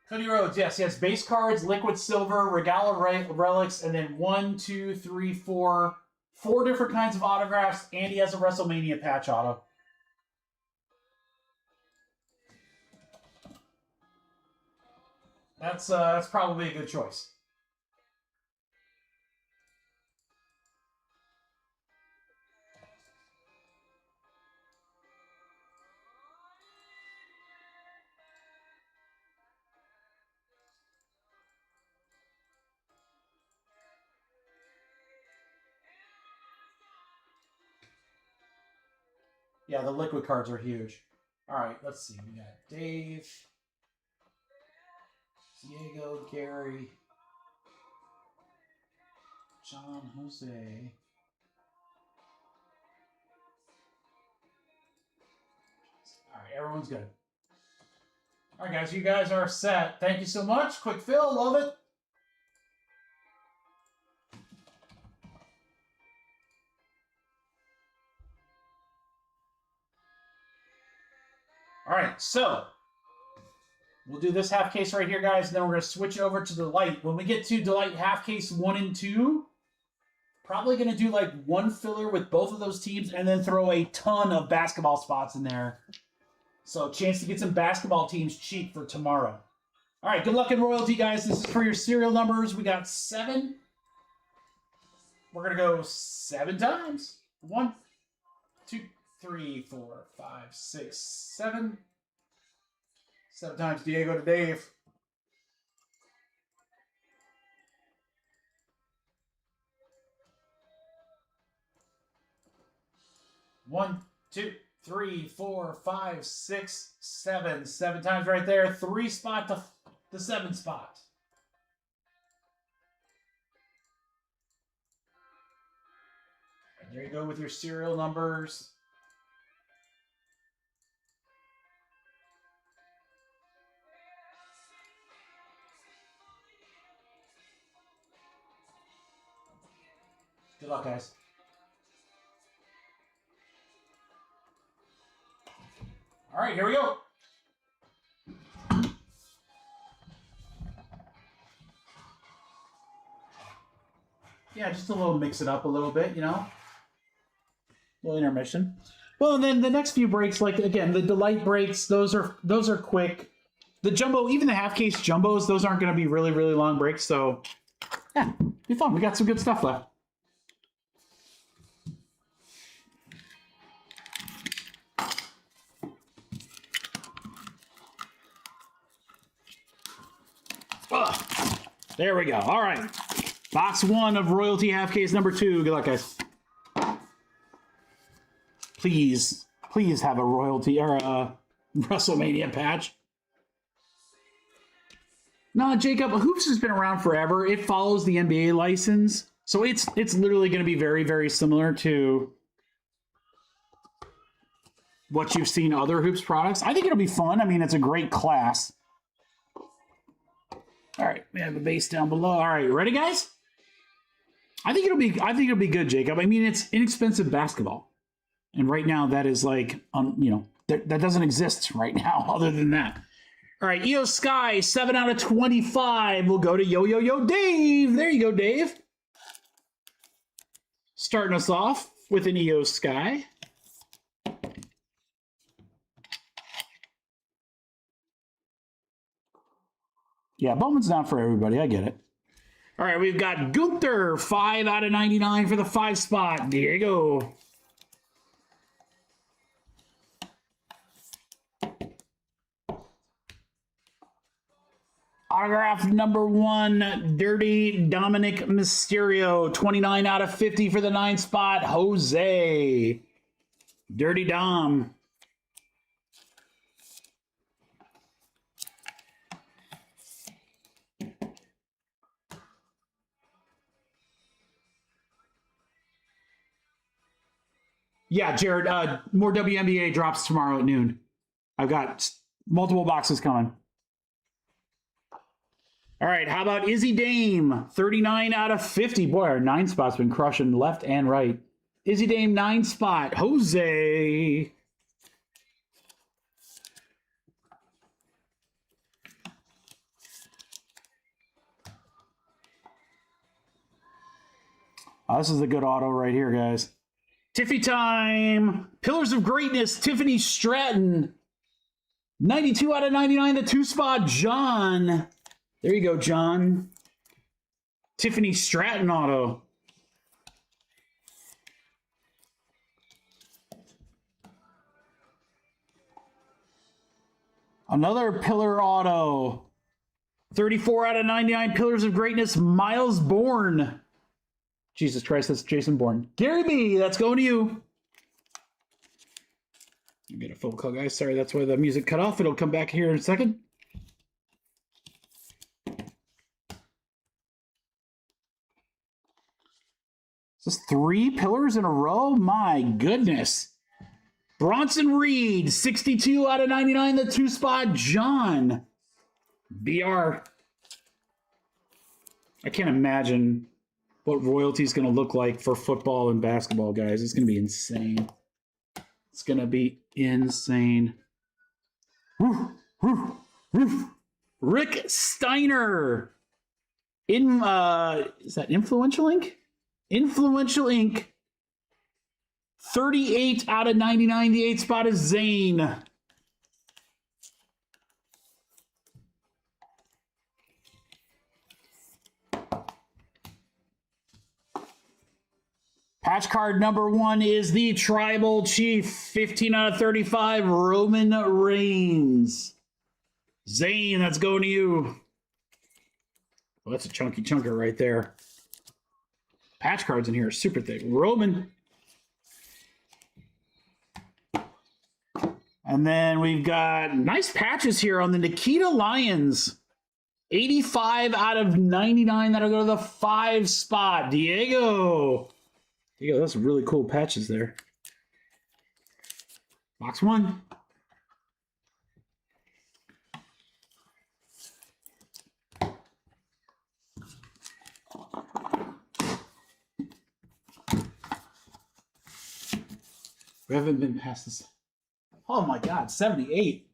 Cody Rhodes, yes, he has base cards, liquid silver, regala relics, and then 1, 2, 3, 4 different kinds of autographs, and he has a WrestleMania patch auto. That's probably a good choice. Yeah, the liquid cards are huge. All right, let's see. We got Dave, Diego, Gary, John, Jose. All right, everyone's good. All right, guys, you guys are set. Thank you so much. Quick fill, love it. All right, so we'll do this half case right here, guys, and then we're going to switch over to Delight. When we get to Delight half case 1 and 2, probably going to do like one filler with both of those teams and then throw a ton of basketball spots in there. So chance to get some basketball teams cheap for tomorrow. All right, good luck in royalty, guys. This is for your serial numbers. We got 7. We're going to go 7 times. 1, 2, 3, 4, 5, 6, 7. 7 times Diego to Dave. One, 2, 3, 4, 5, 6, 7. 7 times right there. 3 spot to the 7 spot. And there you go with your serial numbers. Good luck, guys. All right, here we go. Yeah, just a little mix it up a little bit, you know. A little intermission. Well, and then the next few breaks, like again, the Delight breaks, those are quick. The jumbo, even the half case jumbos, those aren't going to be really, really long breaks. So yeah, be fun. We got some good stuff left. There we go. All right. Box 1 of Royalty half case number 2. Good luck, guys. Please have a Royalty or a WrestleMania patch. No, Jacob, Hoops has been around forever. It follows the NBA license. So it's literally going to be very, very similar to what you've seen other Hoops products. I think it'll be fun. I mean, it's a great class. All right, we have a base down below. All right, ready, guys? I think it'll be good, Jacob. I mean, it's inexpensive basketball, and right now that is like, you know, that doesn't exist right now. Other than that, all right, EO Sky 7 out of 25 will go to Yo Dave. There you go, Dave. Starting us off with an EO Sky. Yeah, Bowman's not for everybody. I get it. All right, we've got Gunther, 5 out of 99 for the 5 spot. Diego. Autograph number 1, Dirty Dominic Mysterio, 29 out of 50 for the 9 spot. Jose. Dirty Dom. Yeah, Jared, more WNBA drops tomorrow at noon. I've got multiple boxes coming. All right, how about Izzy Dame? 39 out of 50. Boy, our 9 spot's been crushing left and right. Izzy Dame, 9 spot. Jose. Oh, this is a good auto right here, guys. Tiffy time. Pillars of Greatness, Tiffany Stratton. 92 out of 99, the 2 spot, John. There you go, John. Tiffany Stratton auto. Another Pillar auto. 34 out of 99, Pillars of Greatness, Miles Bourne. Jesus Christ, that's Jason Bourne. Gary B, that's going to you. You get a phone call, guys. Sorry, that's why the music cut off. It'll come back here in a second. Is this 3 pillars in a row? My goodness. Bronson Reed, 62 out of 99, the 2 spot, John. BR. I can't imagine what Royalty is going to look like for football and basketball, guys. It's going to be insane. It's going to be insane. Rick Steiner. Is that Influential Inc? Influential Inc. 38 out of 99. The 8 spot is Zane. Patch card number 1 is the Tribal Chief. 15 out of 35. Roman Reigns. Zane, that's going to you. Well, that's a chunky chunker right there. Patch cards in here are super thick. Roman. And then we've got nice patches here on the Nikita Lions. 85 out of 99. That'll go to the 5 spot. Diego. Diego, that's really cool patches there. Box 1. We haven't been past this. Oh my God, 78.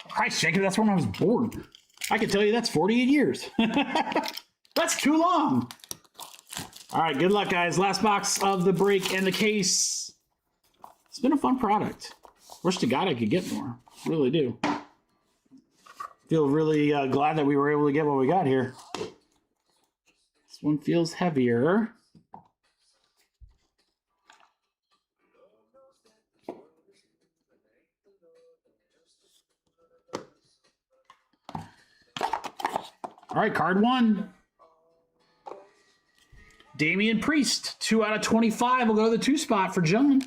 Christ, Jacob, that's when I was born. I can tell you that's 48 years. That's too long. All right, good luck, guys. Last box of the break and the case. It's been a fun product. Wish to God I could get more. Really do. Feel really glad that we were able to get what we got here. This one feels heavier. All right, card 1. Damian Priest, 2 out of 25. We'll go to the 2 spot for John.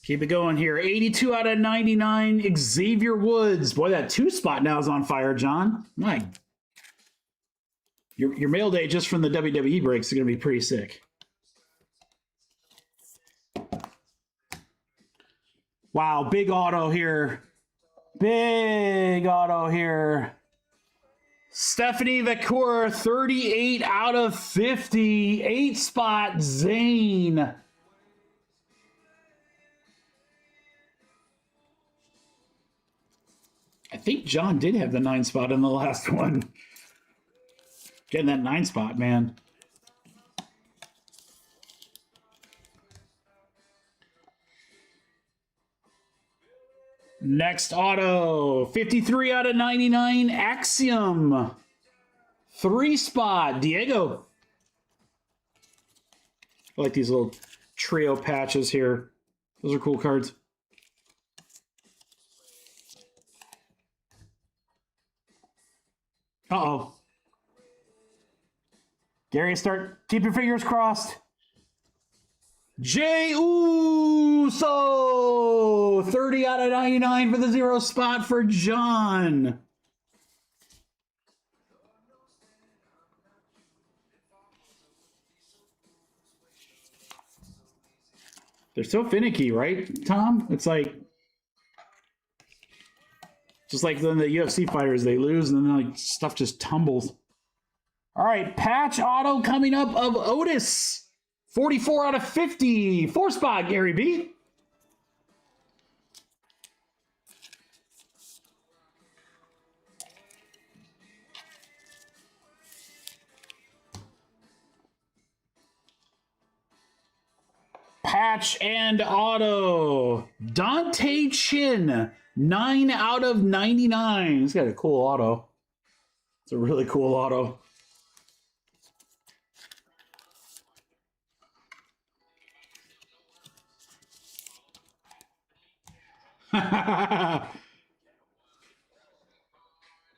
Keep it going here. 82 out of 99, Xavier Woods. Boy, that 2 spot now is on fire, John. My, your mail day just from the WWE breaks is going to be pretty sick. Wow, big auto here. Big auto here. Stephanie Vacour, 38 out of 50. 8 spot, Zane. I think John did have the 9 spot in the last one. Getting that 9 spot, man. Next auto, 53 out of 99, Axiom. 3 spot, Diego. I like these little trio patches here. Those are cool cards. Uh-oh. Gary, keep your fingers crossed. Jey Uso! 30 out of 99 for the 0 spot for John. They're so finicky, right, Tom? It's like... just like then the UFC fighters, they lose and then like stuff just tumbles. All right, patch auto coming up of Otis. 44 out of 50. 4 spot, Gary B. Patch and auto. Dante Chin. 9 out of 99. He's got a cool auto. It's a really cool auto.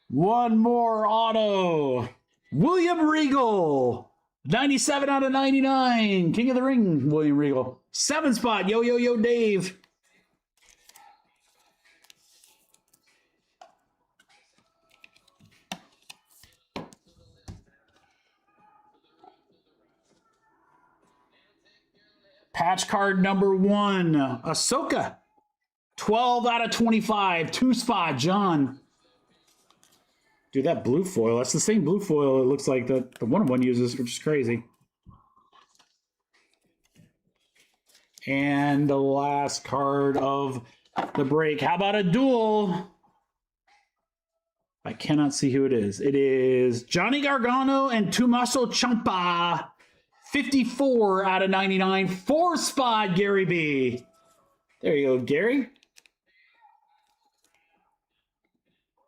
One more auto. William Regal. 97 out of 99. King of the Ring, William Regal. 7 spot. Yo, yo, yo, Dave. Patch card number 1, Ahsoka. 12 out of 25. 2 spot, John. Dude, that blue foil, that's the same blue foil it looks like that the one uses, which is crazy. And the last card of the break. How about a duel? I cannot see who it is. It is Johnny Gargano and Tommaso Ciampa. 54 out of 99. 4 spot, Gary B. There you go, Gary.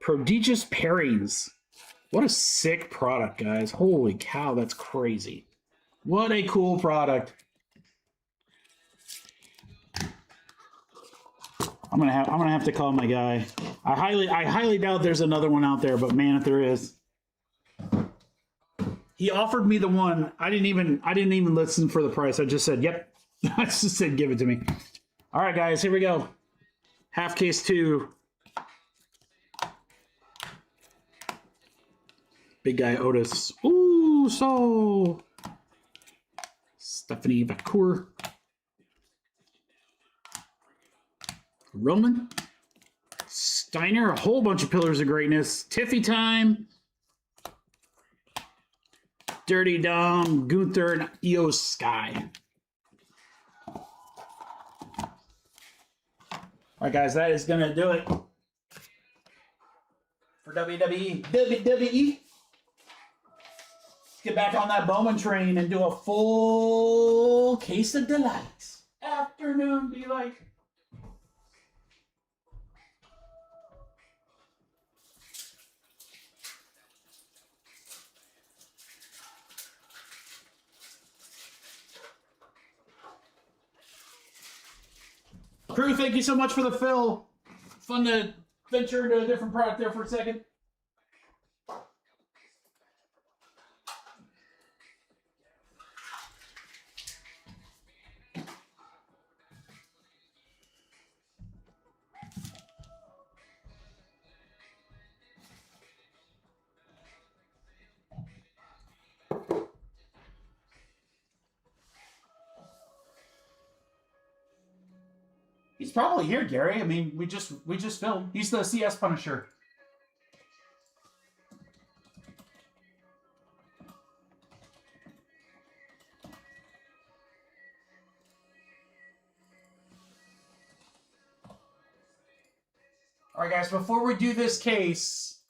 Prodigious pairings. What a sick product, guys. Holy cow, that's crazy. What a cool product. I'm gonna have to call my guy. I highly doubt there's another one out there, but man, if there is. He offered me the one. I didn't even listen for the price. I just said, yep. I just said, give it to me. All right, guys, here we go. Half case 2. Big guy Otis. Ooh, so Stephanie Vacour. Roman. Steiner, a whole bunch of pillars of greatness. Tiffy time. Dirty Dom, Gunther, and Io Sky. All right, guys, that is going to do it. for WWE. WWE. Let's get back on that Bowman train and do a full case of delights. Afternoon delight. Crew, thank you so much for the fill. Fun to venture into a different product there for a second. He's probably here, Gary. I mean, we just filmed. He's the CS Punisher. All right, guys. Before we do this case,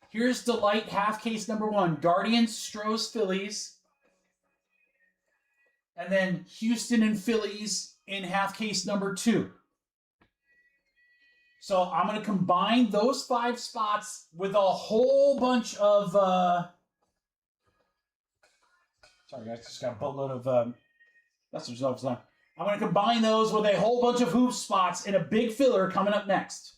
here's Delight half case number 1: Guardians, Stros, Phillies. And then Houston and Phillies in half case number 2. So I'm going to combine those 5 spots with a whole bunch of... Sorry, guys. Just got a boatload of... That's results now. I'm going to combine those with a whole bunch of hoop spots in a big filler coming up next.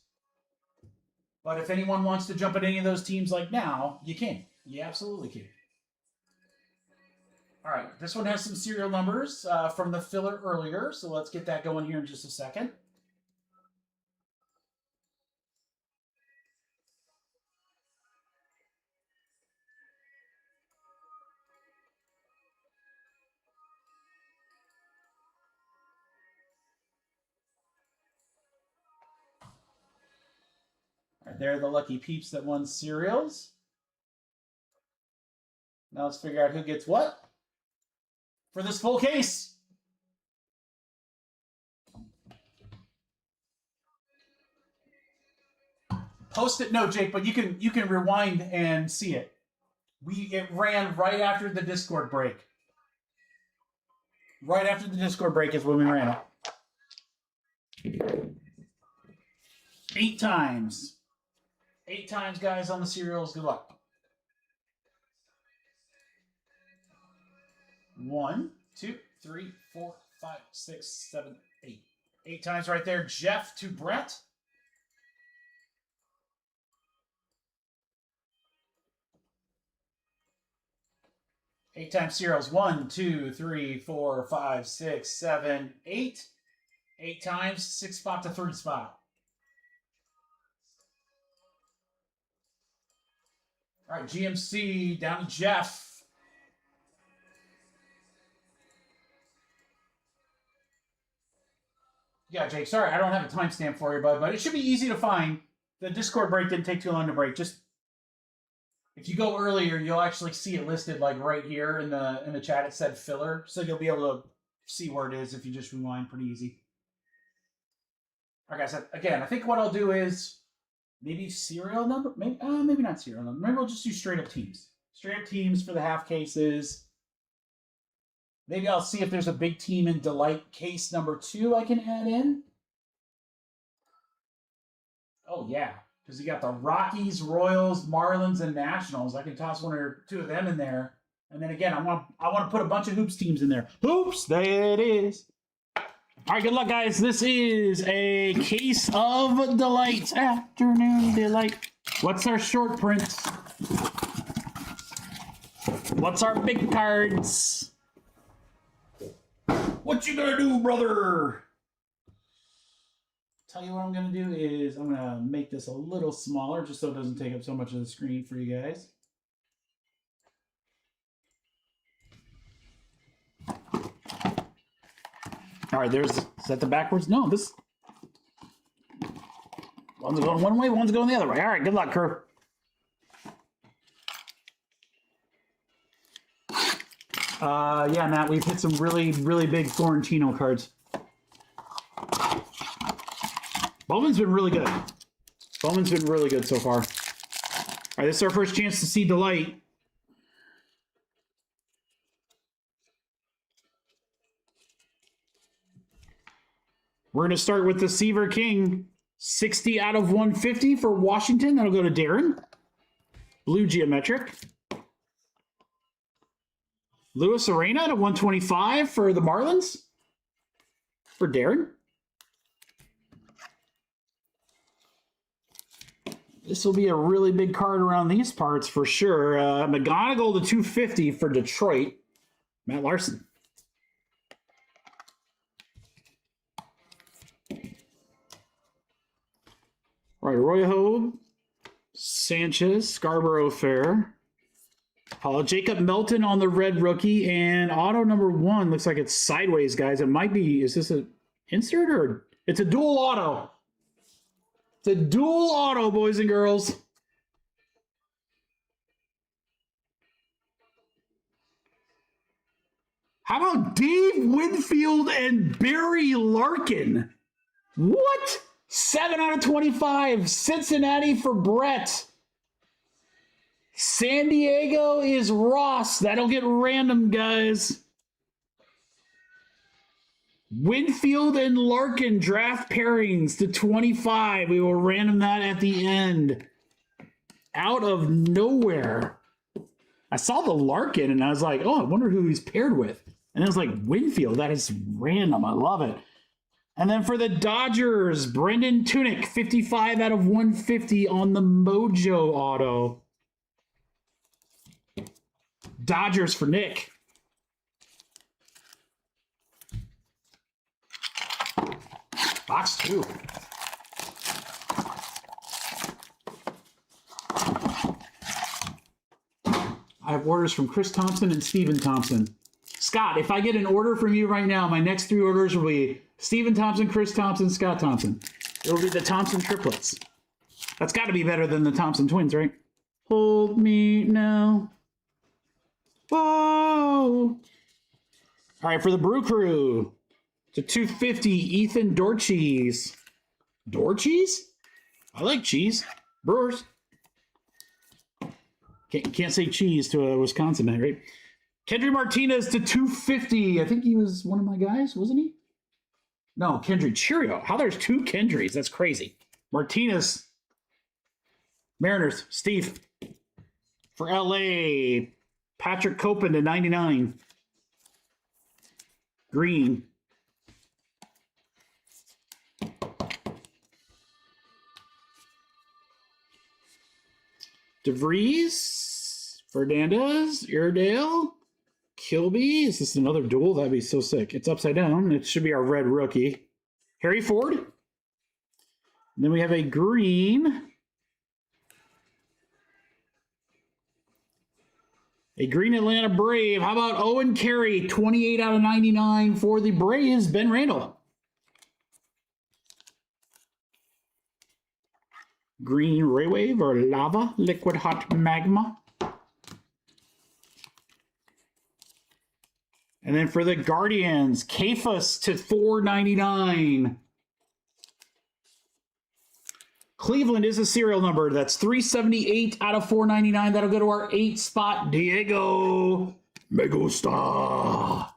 But if anyone wants to jump at any of those teams like now, you can. You absolutely can. All right, this one has some serial numbers from the filler earlier, so let's get that going here in just a second. All right, there are the lucky peeps that won cereals. Now let's figure out who gets what for this full case. Post-it note, Jake, but you can rewind and see it. It ran right after the Discord break. Right after the Discord break is when we ran it. 8 times. 8 times, guys, on the cereals. Good luck. 1, 2, 3, 4, 5, 6, 7, 8. 8 times right there. Jeff to Brett. Eight times cereals. 1, 2, 3, 4, 5, 6, 7, 8. 8 times. 6 spot to 3 spot. All right, GMC down to Jeff. Yeah, Jake, sorry, I don't have a timestamp for you, bud, but it should be easy to find. The Discord break didn't take too long to break. Just if you go earlier, you'll actually see it listed like right here in the chat. It said filler, so you'll be able to see where it is if you just rewind. Pretty easy. All right, guys. Again, I think what I'll do is maybe serial number. Maybe not serial number. Maybe we'll just do straight up teams. Straight up teams for the half cases. Maybe I'll see if there's a big team in Delight case number 2 I can add in. Oh, yeah. Because you got the Rockies, Royals, Marlins, and Nationals. I can toss 1 or 2 of them in there. And then again, I want to put a bunch of Hoops teams in there. Hoops! There it is. All right, good luck, guys. This is a case of Delight. Afternoon Delight. What's our short print? What's our big cards? What you gonna do, brother? Tell you what I'm gonna do is I'm gonna make this a little smaller just so it doesn't take up so much of the screen for you guys. All right, is that the backwards? No, this one's going one way, one's going the other way. All right, good luck, crew. Yeah, Matt, we've hit some really, really big Florentino cards. Bowman's been really good. Bowman's been really good so far. All right, this is our first chance to see Delight. We're going to start with the Seaver King. 60 out of 150 for Washington. That'll go to Darren. Blue Geometric. Luis Arena to 125 for the Marlins. For Darren. This will be a really big card around these parts for sure. McGonigal to 250 for Detroit. Matt Larson. All right, Roy Hogue, Sanchez, Scarborough Fair. Jacob Melton on the red rookie, and auto number 1 looks like it's sideways, guys. It might be, is this an insert or it's a dual auto? It's a dual auto, boys and girls. How about Dave Winfield and Barry Larkin? What? 7 out of 25. Cincinnati for Brett. San Diego is Ross. That'll get random, guys. Winfield and Larkin draft pairings to 25. We will random that at the end. Out of nowhere. I saw the Larkin and I was like, oh, I wonder who he's paired with. And it was like, Winfield. That is random. I love it. And then for the Dodgers, Brendan Tunick, 55 out of 150 on the Mojo auto. Dodgers for Nick. Box 2. I have orders from Chris Thompson and Steven Thompson. Scott, if I get an order from you right now, my next 3 orders will be Steven Thompson, Chris Thompson, Scott Thompson. It'll be the Thompson triplets. That's got to be better than the Thompson twins, right? Hold me now. Whoa! All right, for the Brew Crew, to 250, Ethan Dorcheese. Dorcheese? I like cheese. Brewers. Can't say cheese to a Wisconsin man, right? Kendry Martinez to 250. I think he was one of my guys, wasn't he? No, Kendry Cheerio. How there's 2 Kendrys? That's crazy. Martinez. Mariners. Steve. For LA. Patrick Copen to 99. Green. DeVries. Fernandez. Iredale. Kilby. Is this another duel? That'd be so sick. It's upside down. It should be our red rookie. Harry Ford. And then we have a green. A green Atlanta Brave. How about Owen Carey? 28 out of 99 for the Braves. Ben Randall. Green Ray Wave or Lava. Liquid Hot Magma. And then for the Guardians, Kafus to 499. Cleveland is a serial number. That's 378 out of 499. That'll go to our 8 spot, Diego Megusta.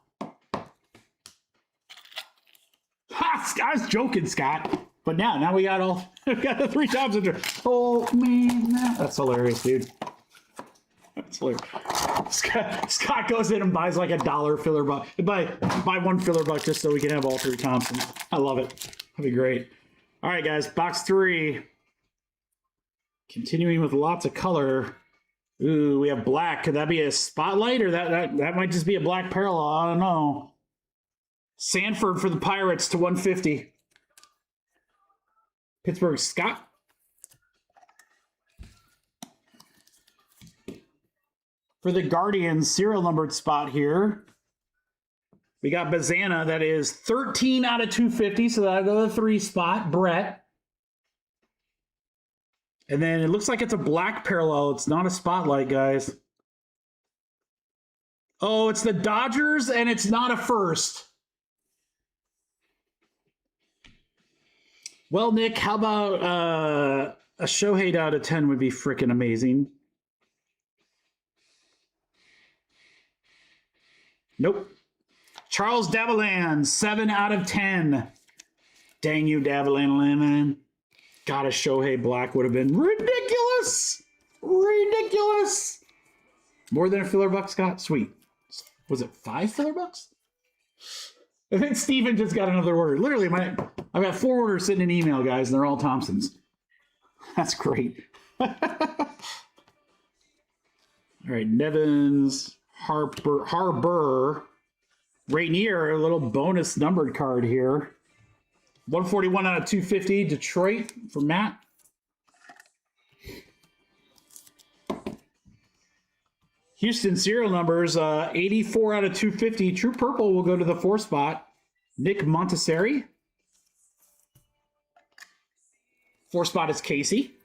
Ha! I was joking, Scott. But now we got we got the 3 times in there. Oh, man. That's hilarious, dude. That's hilarious. Scott goes in and buys like $1 filler buck. Buy 1 filler buck just so we can have all 3 Thompsons. I love it. That'd be great. All right, guys. Box 3. Continuing with lots of color. Ooh, we have black. Could that be a spotlight or that might just be a black parallel? I don't know. Sanford for the Pirates to 150. Pittsburgh Scott. For the Guardians, serial numbered spot here. We got Bazana, that is 13 out of 250, so that'll go to the 3 spot. Brett. And then it looks like it's a black parallel. It's not a spotlight, guys. Oh, it's the Dodgers, and it's not a first. Well, Nick, how about A Shohei out of 10 would be freaking amazing. Nope. Charles Davalan, 7 out of 10. Dang you, Davalan. God, a Shohei Black would have been ridiculous. Ridiculous. More than a filler buck, Scott? Sweet. Was it 5 filler bucks? I think Steven just got another order. Literally, I've got 4 orders sitting in email, guys, and they're all Thompsons. That's great. All right, Nevins, Harbor, Rainier, a little bonus numbered card here. 141 out of 250, Detroit for Matt. Houston serial numbers, 84 out of 250. True Purple will go to the 4 spot. Nick Montesseri. 4 spot is Casey.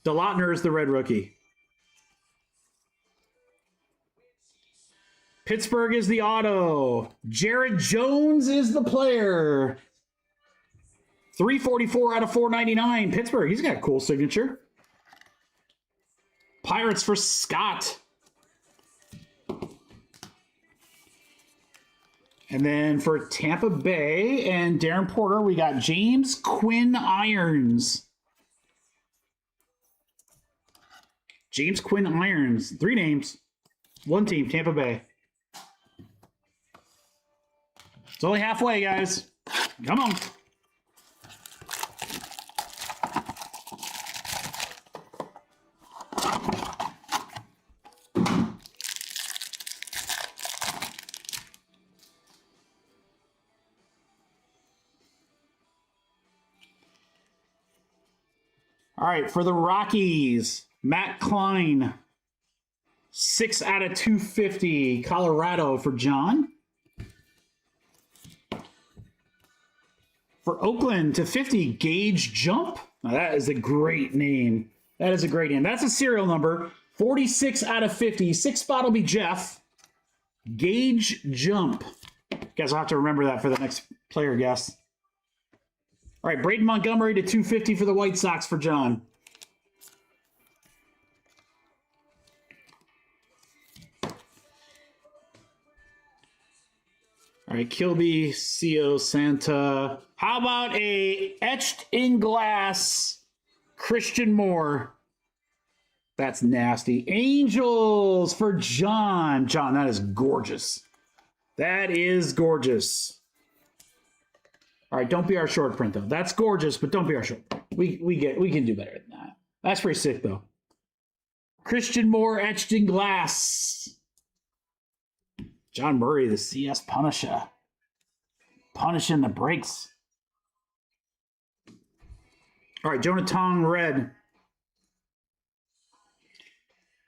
DeLautner is the red rookie. Pittsburgh is the auto. Jared Jones is the player. 344 out of 499. Pittsburgh, he's got a cool signature. Pirates for Scott. And then for Tampa Bay and Darren Porter, we got James Quinn Irons. James Quinn Irons. 3 names. 1 team, Tampa Bay. It's only halfway, guys. Come on. All right, for the Rockies, Matt Klein, 6 out of 250, Colorado for John. For Oakland to 50, Gage Jump. Now that is a great name. That is a great name. That's a serial number. 46 out of 50. 6th spot will be Jeff. Gage Jump. You guys will have to remember that for the next player guess. All right, Braden Montgomery to 250 for the White Sox for John. All right, Kilby, Co Santa. How about a etched in glass Christian Moore? That's nasty. Angels for John. John, that is gorgeous. That is gorgeous. All right, don't be our short print though. That's gorgeous, but don't be our short print. We can do better than that. That's pretty sick though. Christian Moore etched in glass. John Murray, the CS Punisher. Punishing the breaks. All right, Jonah Tong, red.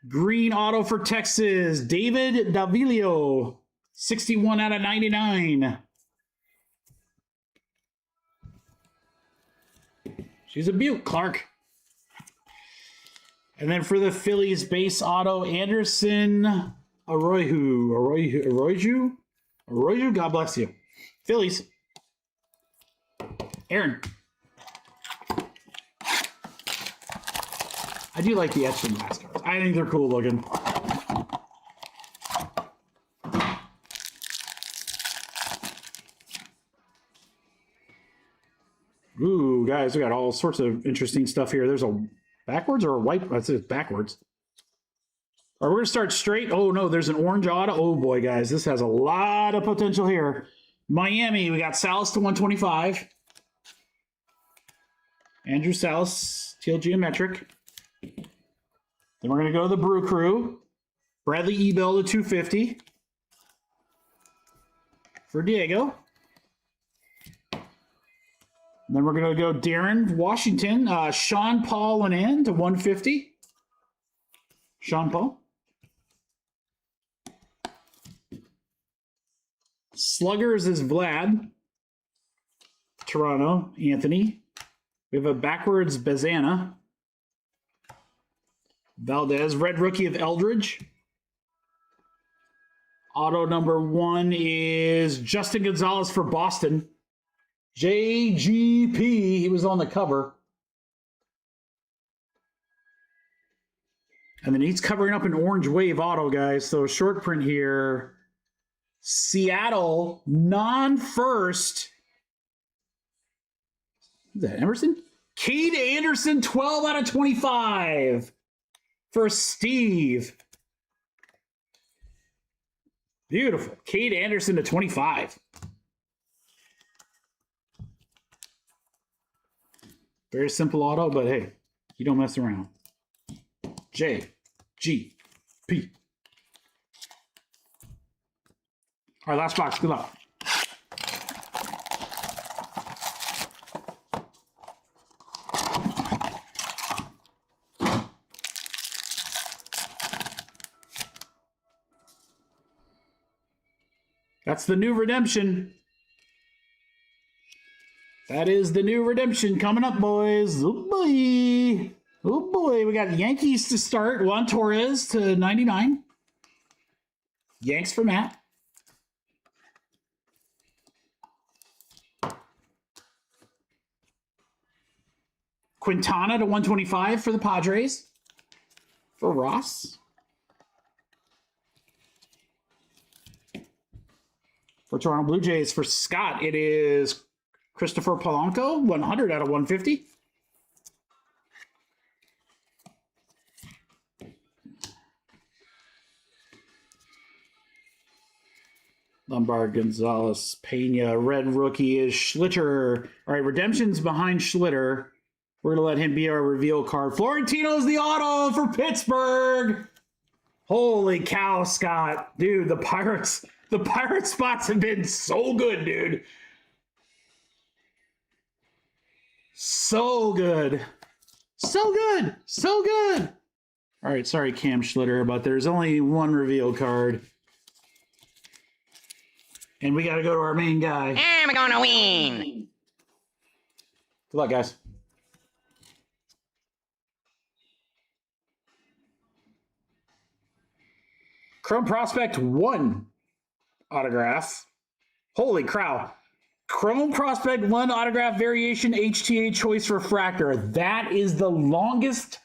Green auto for Texas. David Davilio, 61 out of 99. She's a beaut, Clark. And then for the Phillies base auto, Anderson Arroyo, God bless you. Phillies. Aaron. I do like the etched in glass cards. I think they're cool looking. Ooh, guys, we got all sorts of interesting stuff here. There's a backwards or a white? That's it, backwards. All right, we're going to start straight. Oh, no, there's an orange auto. Oh, boy, guys, this has a lot of potential here. Miami, we got Salas to 125. Andrew Salas, teal geometric. Then we're going to go to the Brew Crew. Bradley Ebel to 250. For Diego. And then we're going to go Darren Washington. Sean Paul and Ann to 150. Sean Paul. Sluggers is Vlad. Toronto, Anthony. We have a backwards Bazana. Valdez, red rookie of Eldridge. Auto number 1 is Justin Gonzalez for Boston. JGP. He was on the cover. And then he's covering up an orange wave auto, guys. So short print here. Seattle, non-first. Is that Emerson? Cade Anderson, 12 out of 25 for Steve. Beautiful. Cade Anderson to 25. Very simple auto, but hey, you don't mess around. J, G, P. All right, last box. Good luck. That's the new redemption. That is the new redemption coming up, boys. Oh, boy. Oh, boy. We got Yankees to start. Juan Torres to 99. Yanks for Matt. Quintana to 125 for the Padres. For Ross. For Toronto Blue Jays, for Scott, it is Christopher Polanco, 100 out of 150. Lombard, Gonzalez, Pena. Red rookie is Schlitter. All right, redemption's behind Schlitter. We're going to let him be our reveal card. Florentino's the auto for Pittsburgh. Holy cow, Scott. Dude, the Pirates spots have been so good, dude. So good. So good. So good. All right, sorry, Cam Schlitter, but there's only one reveal card. And we got to go to our main guy. I'm going to win. Good luck, guys. Chrome Prospect 1 autograph. Holy cow. Chrome Prospect 1 autograph variation HTA Choice Refractor. That is the longest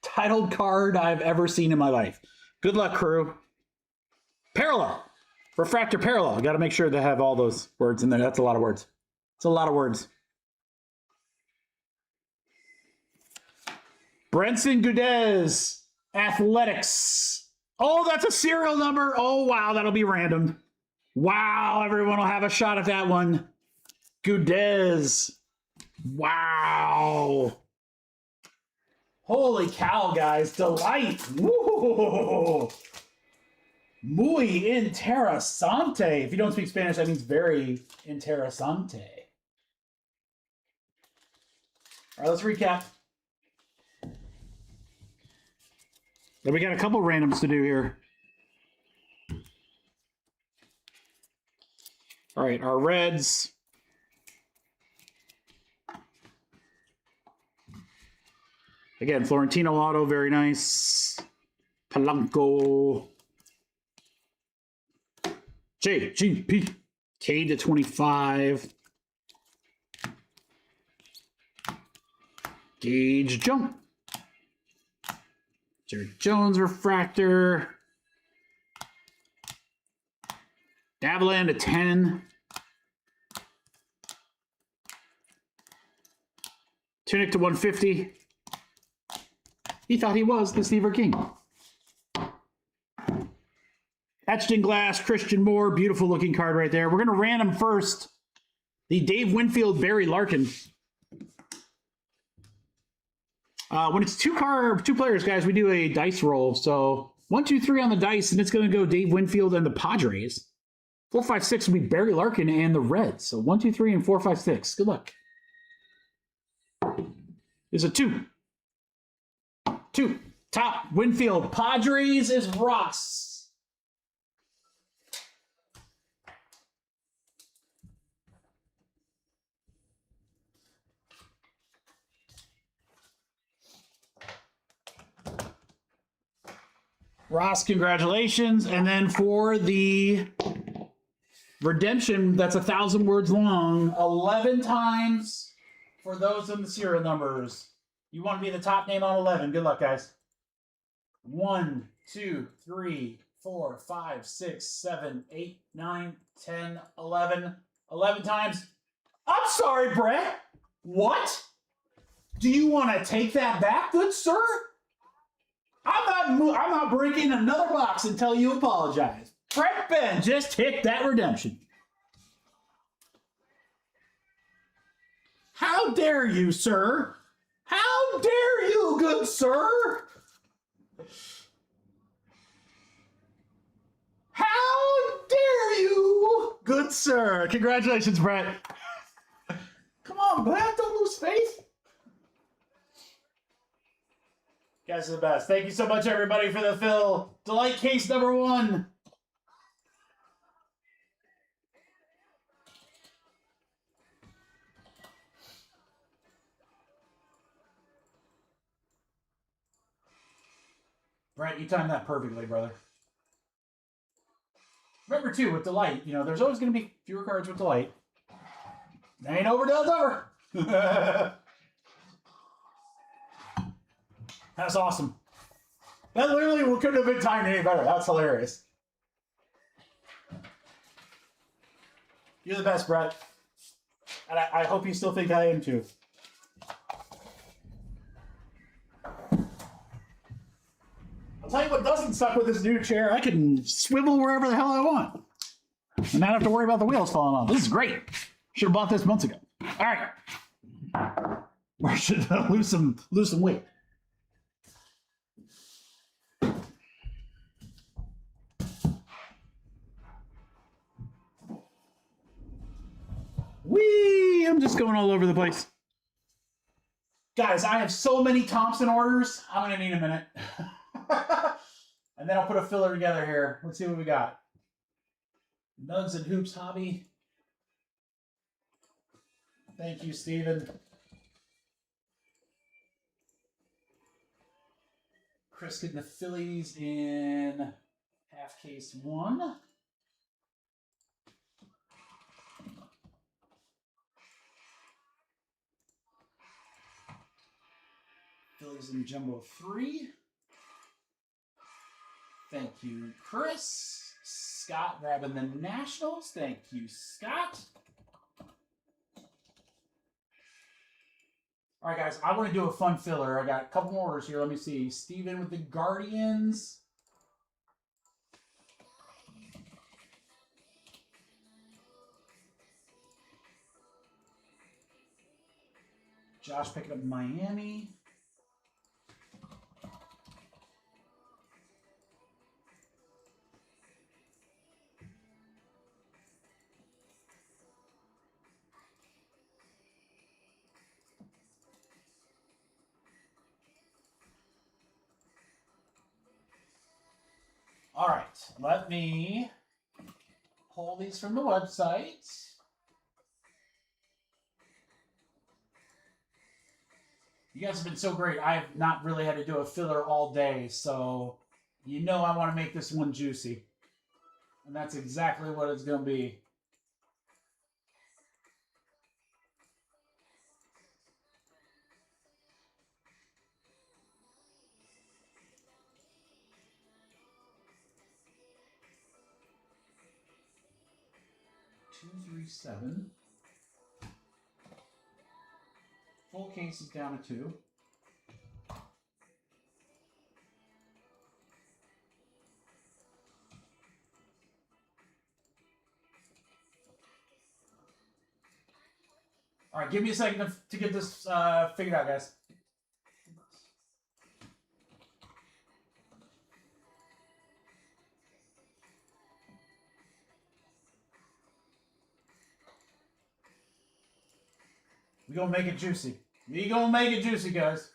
titled card I've ever seen in my life. Good luck, crew. Parallel. Refractor parallel. Got to make sure they have all those words in there. That's a lot of words. It's a lot of words. Brenson Gudez. Athletics. Oh, that's a serial number. Oh, wow. That'll be random. Wow. Everyone will have a shot at that one. Gudez. Wow. Holy cow, guys. Delight. Woo. Muy interesante. If you don't speak Spanish, that means very interesante. All right, let's recap. Then we got a couple randoms to do here. All right, our Reds. Again, Florentino auto, very nice. Polanco. JGP. K to 25. Gage jump. Jared Jones refractor. Daviland to 10. Tunic to 150. He thought he was the Steve King. Etched in glass, Christian Moore. Beautiful looking card right there. We're going to random first. The Dave Winfield, Barry Larkin. When it's two players, guys, we do a dice roll. So 1, 2, 3 on the dice, and it's going to go Dave Winfield and the Padres. 4, 5, 6 will be Barry Larkin and the Reds. So 1, 2, 3, and 4, 5, 6. Good luck. There's a 2. 2. Top Winfield. Padres is Ross. Ross, congratulations. And then for the Redemption, that's 1,000 words long. 11 times for those in the serial numbers. You want to be the top name on 11. Good luck, guys. 1, 2, 3, 4, 5, 6, 7, 8, 9, 10, 11. 11 times. I'm sorry, Brett. What? Do you want to take that back, good sir? I'm not breaking another box until you apologize. Brett Ben just hit that redemption. How dare you, sir? How dare you, good sir? How dare you, good sir? Congratulations, Brett. Come on, Brett, don't lose faith. You guys are the best. Thank you so much, everybody, for the fill. Delight case number 1. Brett, you timed that perfectly, brother. Remember, too, with Delight, you know, there's always going to be fewer cards with Delight. Ain't over till it's over. That's awesome. That literally couldn't have been timed any better. That's hilarious. You're the best, Brett. And I hope you still think I am, too. I'll tell you what doesn't suck with this new chair. I can swivel wherever the hell I want. And not have to worry about the wheels falling off. This is great. Should have bought this months ago. All right. Or should lose some weight. Whee! I'm just going all over the place. Guys, I have so many Thompson orders. I'm going to need a minute. And then I'll put a filler together here. Let's see what we got. Nugs and Hoops Hobby. Thank you, Steven. Chris getting the Phillies in half case 1. Phillies in jumbo 3. Thank you, Chris. Scott grabbing the Nationals. Thank you, Scott. All right, guys, I want to do a fun filler. I got a couple more orders here. Let me see. Steven with the Guardians. Josh picking up Miami. All right, let me pull these from the website. You guys have been so great. I have not really had to do a filler all day, so you know I want to make this one juicy. And that's exactly what it's going to be. Two, 3, 7. Full case is down to 2. All right, give me a second to get this figured out, guys. We gonna make it juicy. We gonna make it juicy, guys.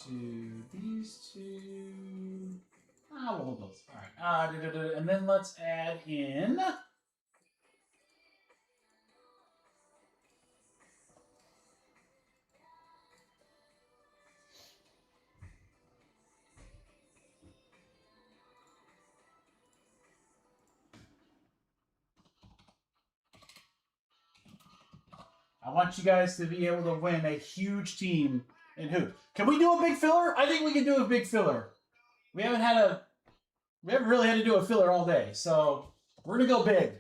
two, these two. We'll hold those. All right. And then let's add in. I want you guys to be able to win a huge team in hoop. Can we do a big filler? I think we can do a big filler. We haven't really had to do a filler all day, so we're gonna go big.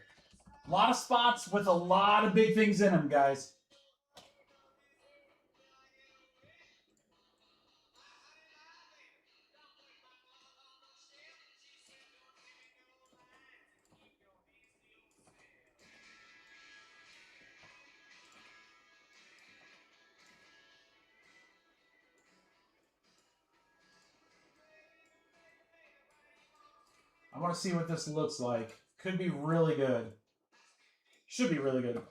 A lot of spots with a lot of big things in them, guys. I want to see what this looks like. Could be really good. Should be really good.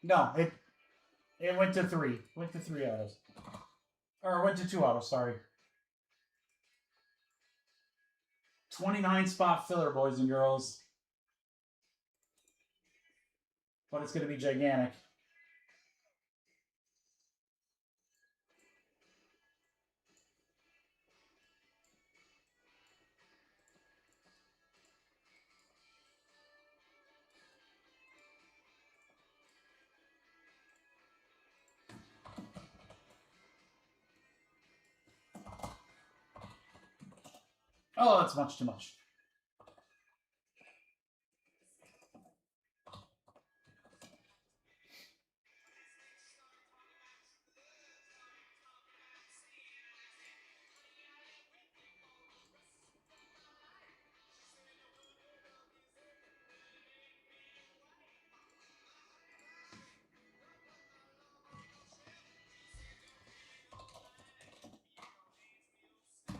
No, it went to 3. Went to 3 autos. Or went to 2 autos, sorry. 29 spot filler, boys and girls. But it's going to be gigantic. Oh, that's much too much.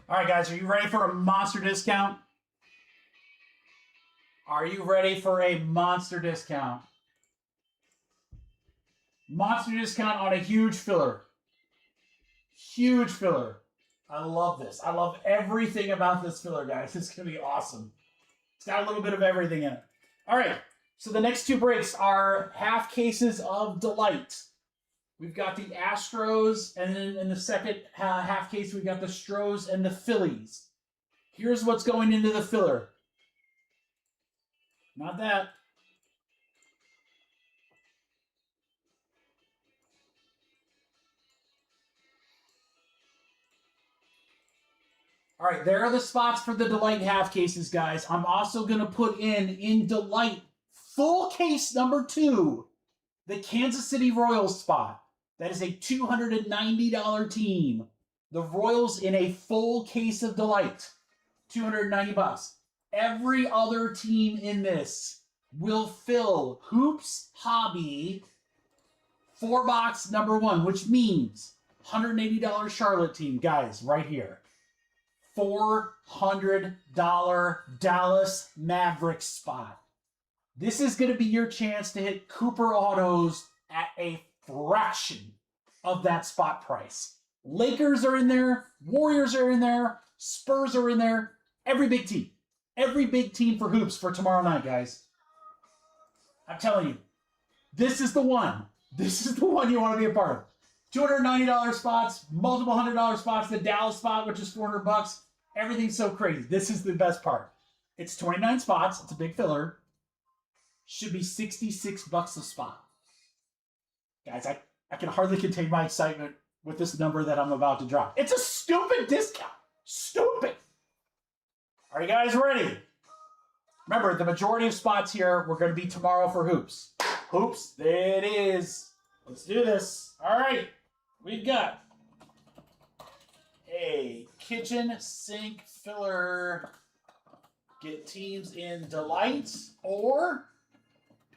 All right, guys, are you ready for a monster discount? Are you ready for a monster discount? Monster discount on a huge filler. Huge filler. I love this. I love everything about this filler, guys. It's going to be awesome. It's got a little bit of everything in it. All right, so the next 2 breaks are half cases of Delight. We've got the Astros, and then in the second half case, we've got the Stros and the Phillies. Here's what's going into the filler. Not that. All right, there are the spots for the Delight half cases, guys. I'm also going to put in Delight full case number 2, the Kansas City Royals spot. That is a $290 team. The Royals in a full case of Delight. $290. Every other team in this will fill Hoops Hobby 4-box number 1, which means $180 Charlotte team, guys, right here. $400 Dallas Mavericks spot. This is going to be your chance to hit Cooper Autos at a fraction of that spot price. Lakers are in there. Warriors are in there. Spurs are in there. Every big team. Every big team for hoops for tomorrow night, guys. I'm telling you, this is the one. This is the one you want to be a part of. $290 spots, multiple $100 spots. The Dallas spot, which is $400. Everything's so crazy. This is the best part. It's 29 spots. It's a big filler. Should be $66 a spot. Guys, I can hardly contain my excitement with this number that I'm about to drop. It's a stupid discount. Stupid. Are you guys ready? Remember, the majority of spots here were going to be tomorrow for hoops. Hoops, there it is. Let's do this. All right. We've got a kitchen sink filler get teams in Delight or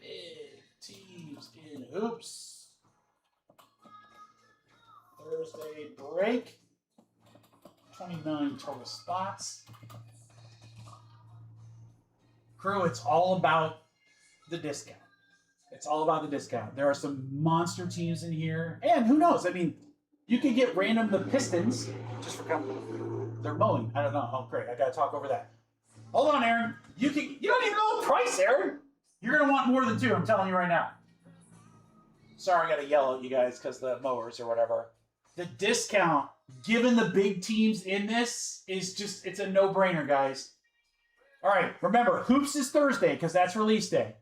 big teams in Hoops. Thursday break. 29 total spots. Crew, it's all about the discount. It's all about the discount. There are some monster teams in here. And who knows? I mean, you could get random the Pistons just for company. They're mowing. I don't know. Oh, great. I got to talk over that. Hold on, Aaron. You don't even know the price, Aaron. You're going to want more than two. I'm telling you right now. Sorry, I got to yell at you guys because the mowers or whatever. The discount, given the big teams in this, is just, it's a no-brainer, guys. All right, remember, Hoops is Thursday because that's release day.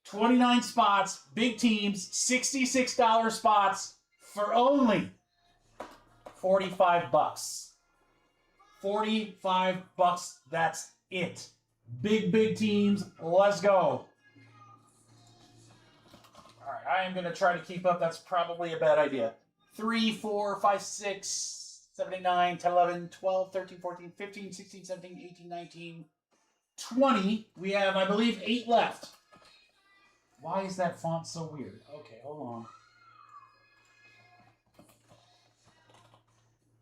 29 spots, big teams, $66 spots for only 45 bucks. 45 bucks, that's it. Big teams, let's go. All right, I am going to try to keep up. That's probably a bad idea. 3, 4, 5, 6, 7, 8, 9, 10, 11, 12, 13, 14, 15, 16, 17, 18, 19, 20. We have, I believe, 8 left. Why is that font so weird? Okay, hold on.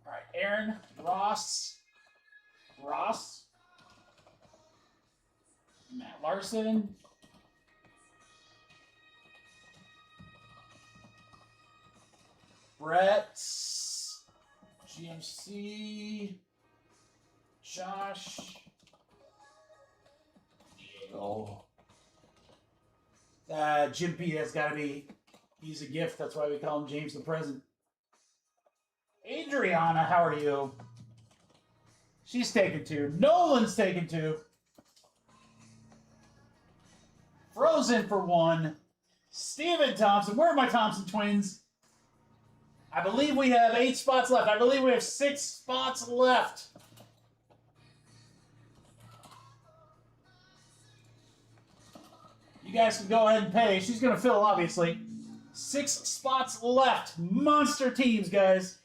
All right, Aaron, Ross, Matt Larson, Brett, GMC, Josh, Diego. Jim P has got to be, he's a gift. That's why we call him James the Present. Adriana, how are you? She's taken 2. Nolan's taken 2. Frozen for 1. Steven Thompson. Where are my Thompson twins? I believe we have 8 spots left. I believe we have 6 spots left. You guys can go ahead and pay. She's going to fill, obviously. 6 spots left. Monster teams, guys.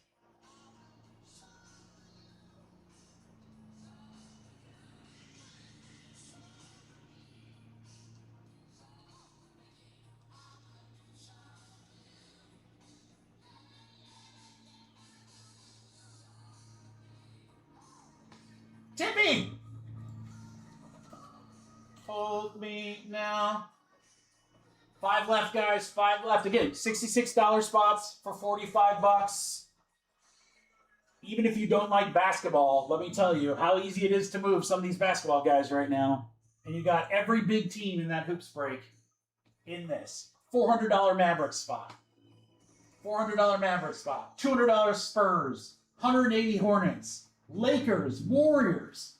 Tippy! Hold me now. 5 left, guys. 5 left. Again, $66 spots for 45 bucks. Even if you don't like basketball, let me tell you how easy it is to move some of these basketball guys right now. And you got every big team in that hoops break in this. $400 Mavericks spot. $400 Mavericks spot. $200 Spurs. 180 Hornets. Lakers, Warriors.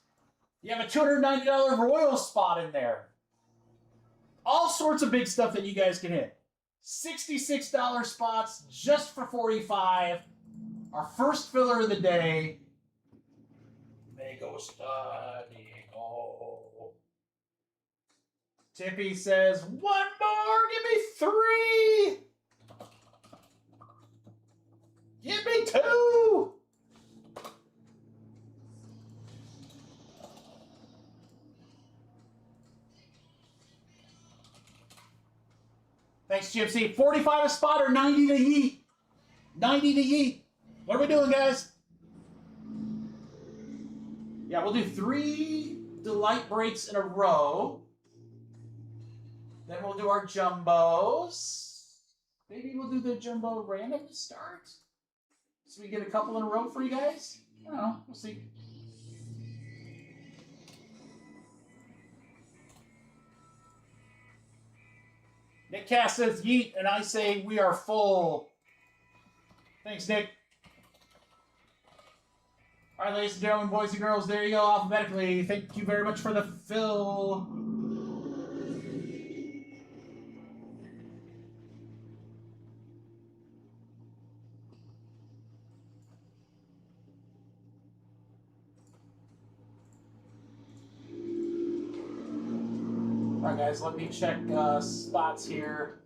You have a $290 Royals spot in there. All sorts of big stuff that you guys can hit. $66 spots just for 45. Our first filler of the day. Me gusta, Diego. Tippy says, 1 more, give me 3. Give me 2. Thanks, GMC. 45 a spot or 90 to yeet. 90 to yeet. What are we doing, guys? Yeah, we'll do 3 delight breaks in a row. Then we'll do our jumbos. Maybe we'll do the jumbo random to start. So we get a couple in a row for you guys. I don't know. We'll see. Nick Cass says yeet, and I say we are full. Thanks, Nick. All right, ladies and gentlemen, boys and girls, there you go, alphabetically. Thank you very much for the fill. All right, guys, let me check spots here.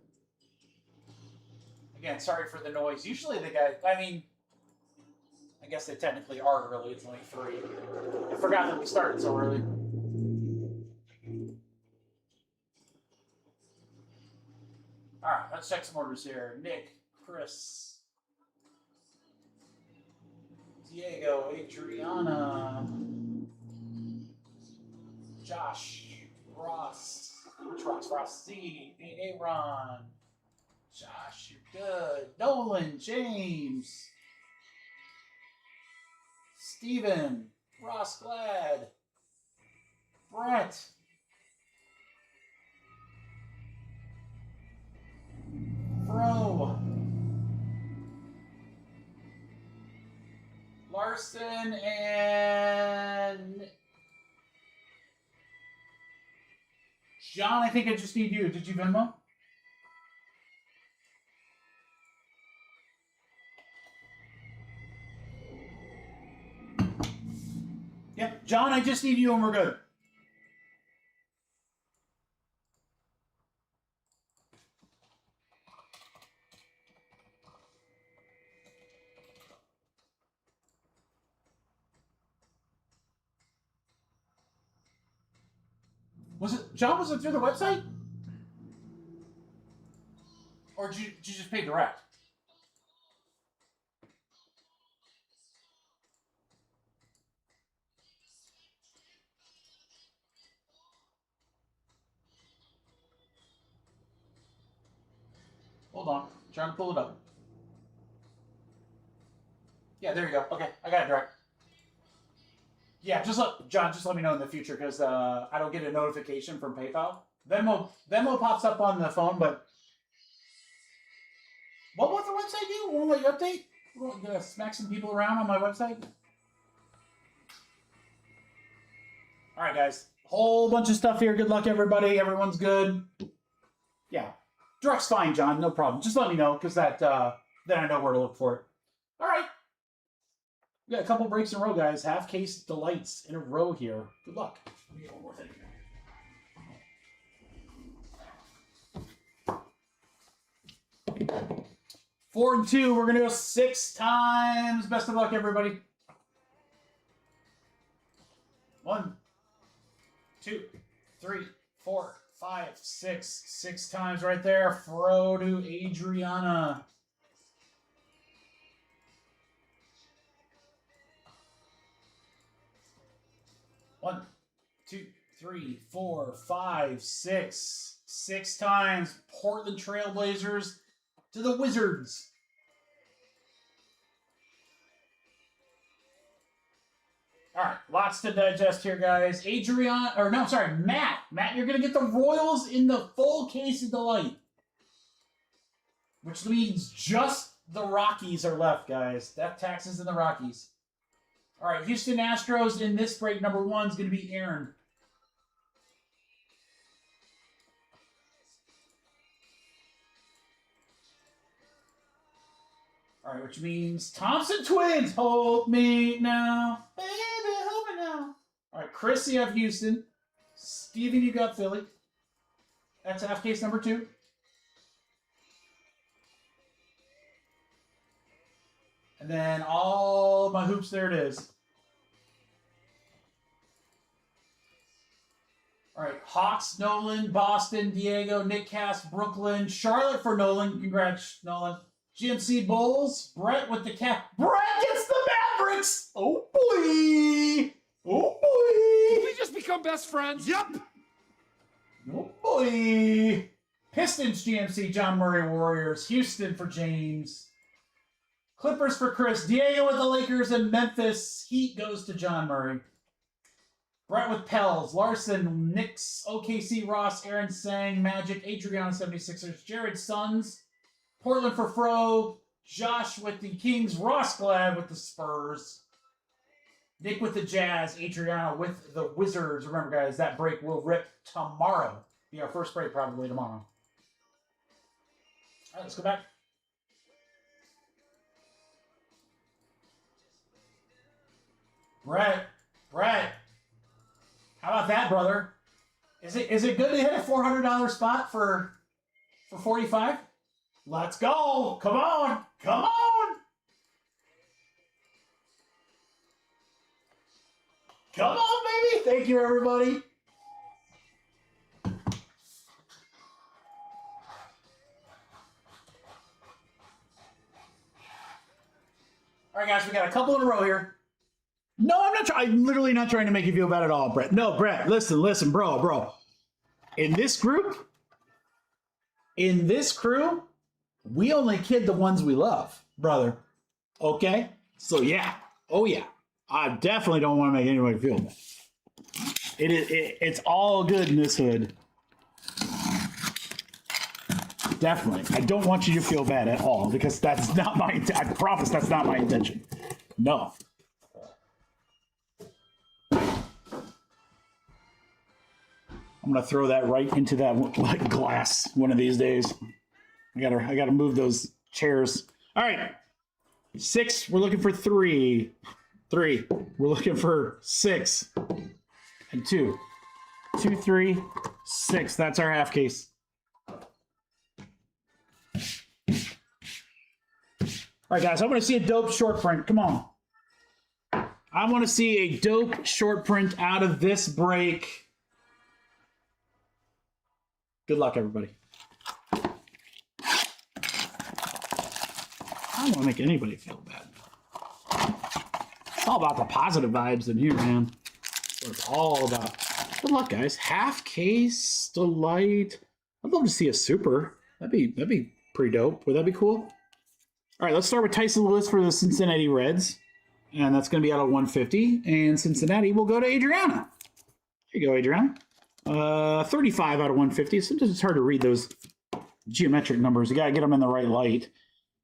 Again, sorry for the noise. Usually the guys, I guess they technically are early. It's only 3. I forgot that we started so early. let's check some orders here. Nick, Chris, Diego, Adriana, Josh, Ross, C, Aaron, Josh, you're good. Nolan, James, Steven, Ross Glad, Brett, Fro, Larson, and John. I think I just need you. Did you Venmo? Yep, John, I just need you and we're good. Was it, John, was it through the website? Or did you just pay direct? Hold on. Trying to pull it up. Yeah, there you go. Okay, I got it direct. Yeah, just let me know in the future because I don't get a notification from PayPal. Venmo pops up on the phone, but what will the website do? Won't let you update? Gonna smack some people around on my website? All right, guys. Whole bunch of stuff here. Good luck, everybody. Everyone's good. Yeah, direct's fine, John. No problem. Just let me know because then I know where to look for it. All right. We got a couple breaks in a row, guys. Half case delights in a row here. Good luck. Let me get one more thing here. 4 and 2. We're going to go 6 times. Best of luck, everybody. 1, 2, 3, 4, 5, 6. 6 times right there. Fro to Adriana. 1, 2, 3, 4, 5, 6. 6 times. Portland Trailblazers to the Wizards. All right, lots to digest here, guys. Matt. Matt, you're going to get the Royals in the full case of delight. Which means just the Rockies are left, guys. Death taxes in the Rockies. All right, Houston Astros in this break, number 1 is going to be Aaron. All right, which means Thompson Twins. Hold me now. Baby, hold me now. All right, Chris, you have Houston. Steven, you got Philly. That's half case number 2. And then all my hoops, there it is. All right, Hawks, Nolan, Boston, Diego, Nick Cass, Brooklyn, Charlotte for Nolan. Congrats, Nolan. GMC Bulls, Brett with the cap. Brett gets the Mavericks! Oh boy! Oh boy! Did we just become best friends? Yep. Oh boy! Pistons, GMC, John Murray Warriors. Houston for James. Clippers for Chris. Diego with the Lakers and Memphis. Heat goes to John Murray. Brett with Pels. Larson, Knicks, OKC, Ross, Aaron Sang, Magic, Adriana 76ers, Jared Suns. Portland for Fro. Josh with the Kings. Ross Glad with the Spurs. Nick with the Jazz. Adriana with the Wizards. Remember, guys, that break will rip tomorrow. Be our first break probably tomorrow. All right, let's go back. Brett, how about that, brother? Is it good to hit a $400 spot for 45? Let's go! Come on! Come on! Come on, baby! Thank you, everybody. All right, guys, we got a couple in a row here. No, I'm not trying. I'm literally not trying to make you feel bad at all, Brett. No, Brett, listen, bro. In this crew, we only kid the ones we love, brother. Okay? So, yeah. Oh, yeah. I definitely don't want to make anybody feel bad. It's all good in this hood. Definitely. I don't want you to feel bad at all because that's not my I promise that's not my intention. No. I'm gonna throw that right into that glass one of these days. I gotta move those chairs. All right. 6, we're looking for 3. 3, we're looking for 6. And 2. 2, 3, 6. That's our half case. All right, guys, I want to see a dope short print. Come on. I want to see a dope short print out of this break. Good luck, everybody. I don't want to make anybody feel bad. It's all about the positive vibes in here, man. That's what it's all about. Good luck, guys. Half case, delight. I'd love to see a super. That'd be pretty dope. Would that be cool? All right, let's start with Tyson Lewis for the Cincinnati Reds. And that's going to be out of 150. And Cincinnati will go to Adriana. Here you go, Adriana. 35 out of 150. Sometimes it's hard to read those geometric numbers. You got to get them in the right light.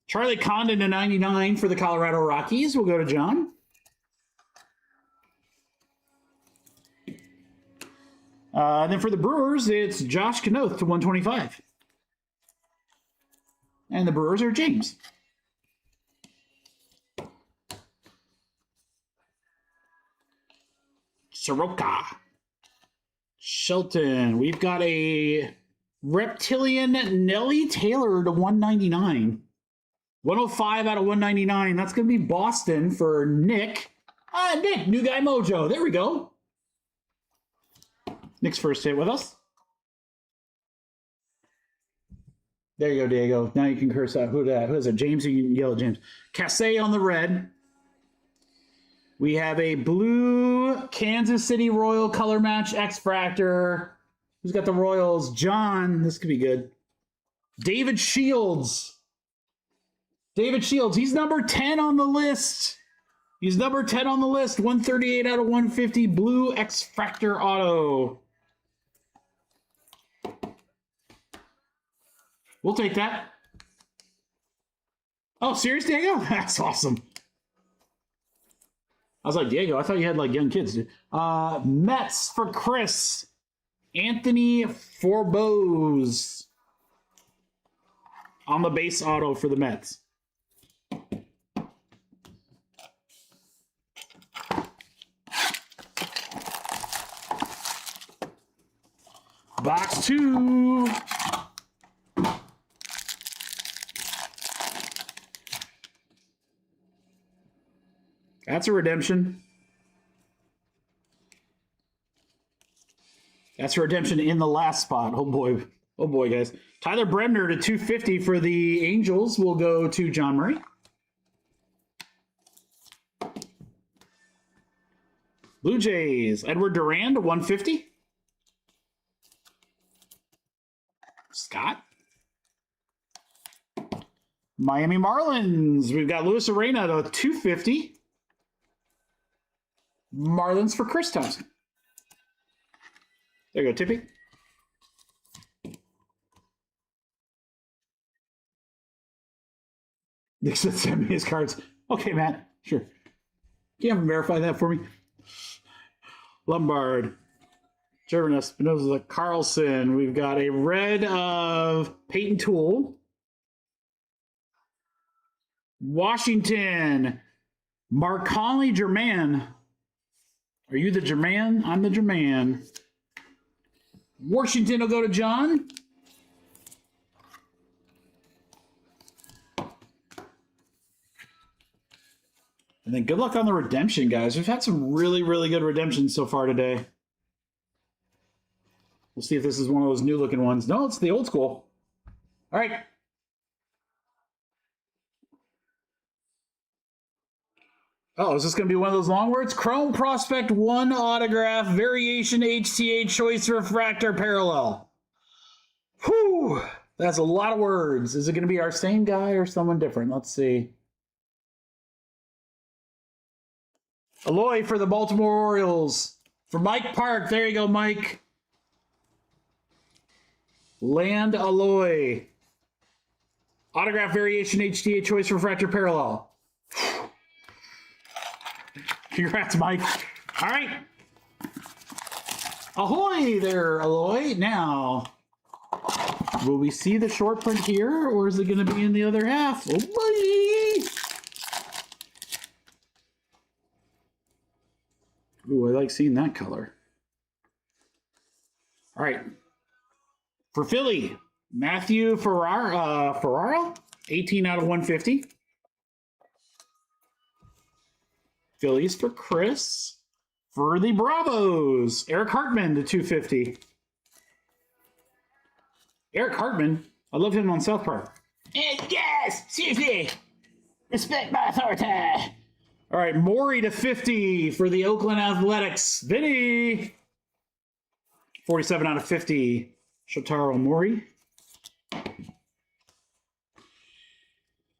Charlie Condon to 99 for the Colorado Rockies. We'll go to John. And then for the Brewers, it's Josh Knoth to 125. And the Brewers are James. Soroka. Shelton. We've got a Reptilian Nelly Taylor to 199. 105 out of 199. That's going to be Boston for Nick. Nick, New Guy Mojo. There we go. Nick's first hit with us. There you go, Diego. Now you can curse out. Who is it? James? You can yell at James. Cassay on the red. We have a blue Kansas City Royal color match X-Fractor. Who's got the Royals? John. This could be good. David Shields. David Shields. He's number 10 on the list. 138 out of 150. Blue X-Fractor auto. We'll take that. Oh, serious, Diego? That's awesome. I was like, Diego, I thought you had like young kids. Mets for Chris. Anthony Forbose. On the base auto for the Mets. Box 2. That's a redemption. That's a redemption in the last spot. Oh boy. Oh boy, guys. Tyler Bremner to 250 for the Angels will go to John Murray. Blue Jays. Edward Duran to 150. Scott. Miami Marlins. We've got Luis Arena to 250. Marlins for Chris Thompson. There you go, Tippy. Nick said send me his cards. Okay, Matt. Sure. Can you have him verify that for me? Lombard. Jervin Espinosa Carlson. We've got a red of Peyton Toole. Washington. Mark Conley German. Are you the German? I'm the German. Washington will go to John. And then good luck on the redemption, guys. We've had some really, really good redemptions so far today. We'll see if this is one of those new looking ones. No, it's the old school. All right. Oh, is this going to be one of those long words? Chrome Prospect 1 autograph, variation HTA choice refractor parallel. Whew, that's a lot of words. Is it going to be our same guy or someone different? Let's see. Aloy for the Baltimore Orioles. For Mike Park. There you go, Mike. Land Aloy. Autograph variation HTA choice refractor parallel. Congrats, Mike. All right. Ahoy there, Aloy. Now, will we see the short print here, or is it going to be in the other half? Oh, boy. Ooh, I like seeing that color. All right. For Philly, Matthew Ferrara, 18 out of 150. Phillies for Chris. For the Bravos, Eric Hartman to 250. Eric Hartman, I love him on South Park. And yes, seriously, respect my authority. All right, Maury to 50 for the Oakland Athletics. Vinny, 47 out of 50. Shotaro Maury.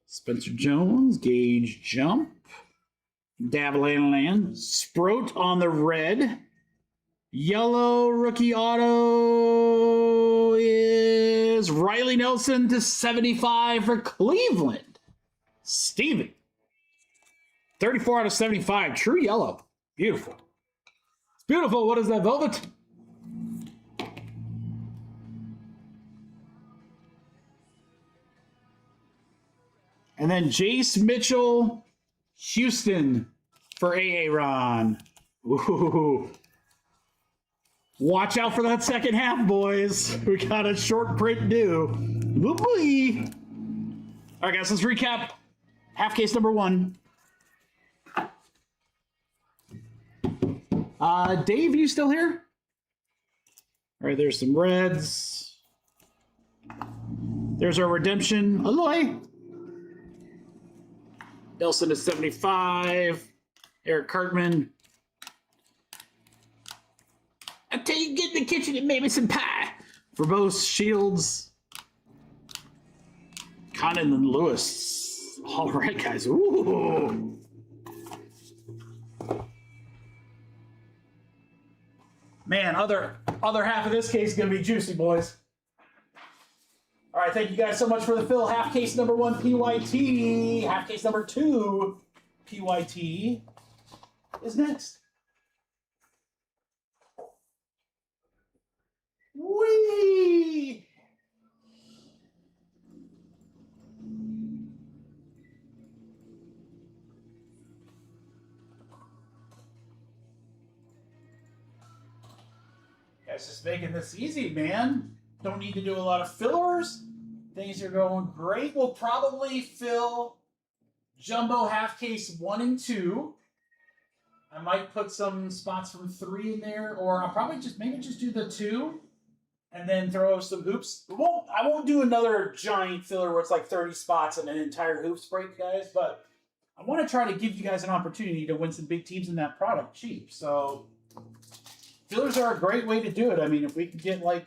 Spencer Jones, Gage Jump. Davland, Sproat on the red. Yellow rookie auto is Riley Nelson to 75 for Cleveland. Steven, 34 out of 75, true yellow. Beautiful. It's beautiful. What is that, Velvet? And then Jace Mitchell, Houston for Aaron. Ooh. Watch out for that second half, boys. We got a short print due. Woo-wee. All right, guys, let's recap half case number 1. Dave, you still here? All right, there's some reds. There's our redemption. Aloy. Nelson is 75. Eric Cartman. I'll tell you, get in the kitchen and make me some pie. For both Shields. Conan and Lewis. All right, guys. Ooh. Man, other half of this case is going to be juicy, boys. All right, thank you guys so much for the fill. Half case number 1, PYT. Half case number 2, PYT is next. Whee! Guys, just making this easy, man. Don't need to do a lot of fillers. Things are going great. We'll probably fill Jumbo half case 1 and 2. I might put some spots from 3 in there, or I'll probably maybe just do the 2 and then throw some hoops. I won't do another giant filler where it's like 30 spots and an entire hoops break, guys, but I want to try to give you guys an opportunity to win some big teams in that product cheap. So fillers are a great way to do it. I mean, if we can get like,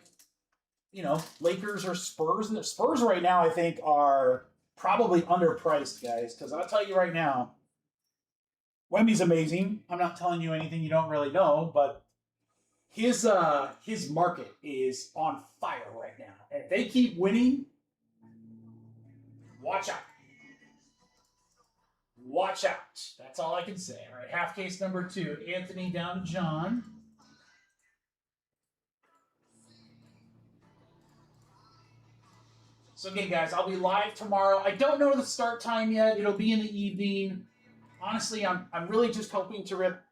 Lakers or Spurs. And the Spurs right now, I think, are probably underpriced, guys. Because I'll tell you right now, Wemby's amazing. I'm not telling you anything you don't really know, but his market is on fire right now. And if they keep winning, watch out. Watch out. That's all I can say. All right, half case number 2. Anthony down to John. So again, guys, I'll be live tomorrow. I don't know the start time yet. It'll be in the evening. Honestly, I'm really just hoping to rip.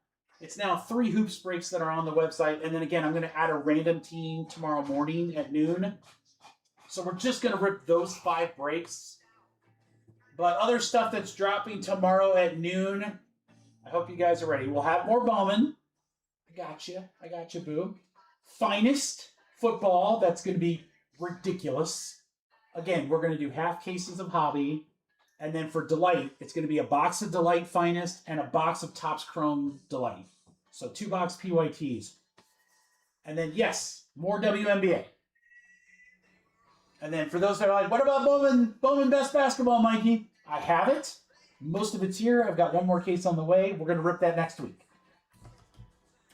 It's now 3 hoops breaks that are on the website. And then again, I'm going to add a random team tomorrow morning at noon. So we're just going to rip those 5 breaks. But other stuff that's dropping tomorrow at noon, I hope you guys are ready. We'll have more Bowman. I got you, boo. Finest football. That's going to be ridiculous. Again, we're going to do half cases of hobby. And then for Delight, it's going to be a box of Delight Finest and a box of Topps Chrome Delight. So 2-box PYTs. And then, yes, more WNBA. And then for those that are like, what about Bowman Best Basketball, Mikey? I have it. Most of it's here. I've got one more case on the way. We're going to rip that next week.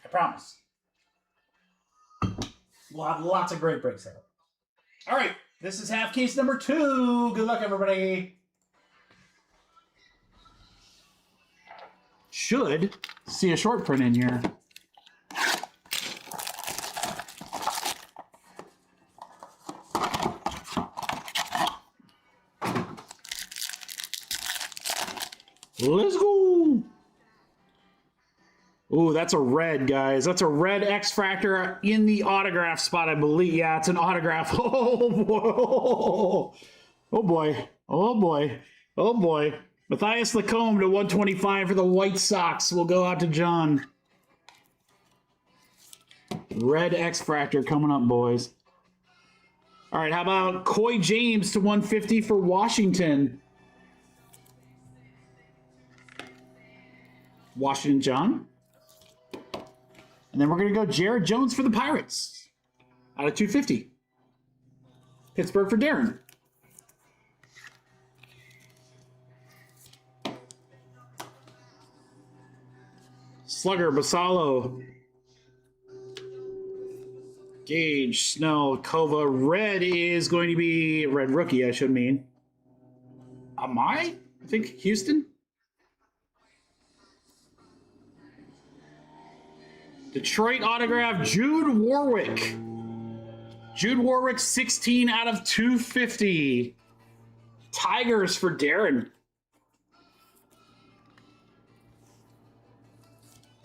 I promise. We'll have lots of great breaks out. All right. This is half case number 2. Good luck, everybody. Should see a short print in here. Let's go. Ooh, that's a red, guys. That's a red X Factor in the autograph spot, I believe. Yeah, it's an autograph. Oh, boy. Oh, boy. Oh, boy. Oh, boy. Matthias Lacombe to 125 for the White Sox. Will go out to John. Red X Factor coming up, boys. All right, how about Coy James to 150 for Washington? Washington, John. And then we're going to go Jared Jones for the Pirates. Out of 250. Pittsburgh for Darren. Slugger, Basalo. Gage, Snell, Kova. Red is going to be red rookie, I should mean. Am I think Houston. Detroit autograph, Jude Warwick. Jude Warwick, 16 out of 250. Tigers for Darren.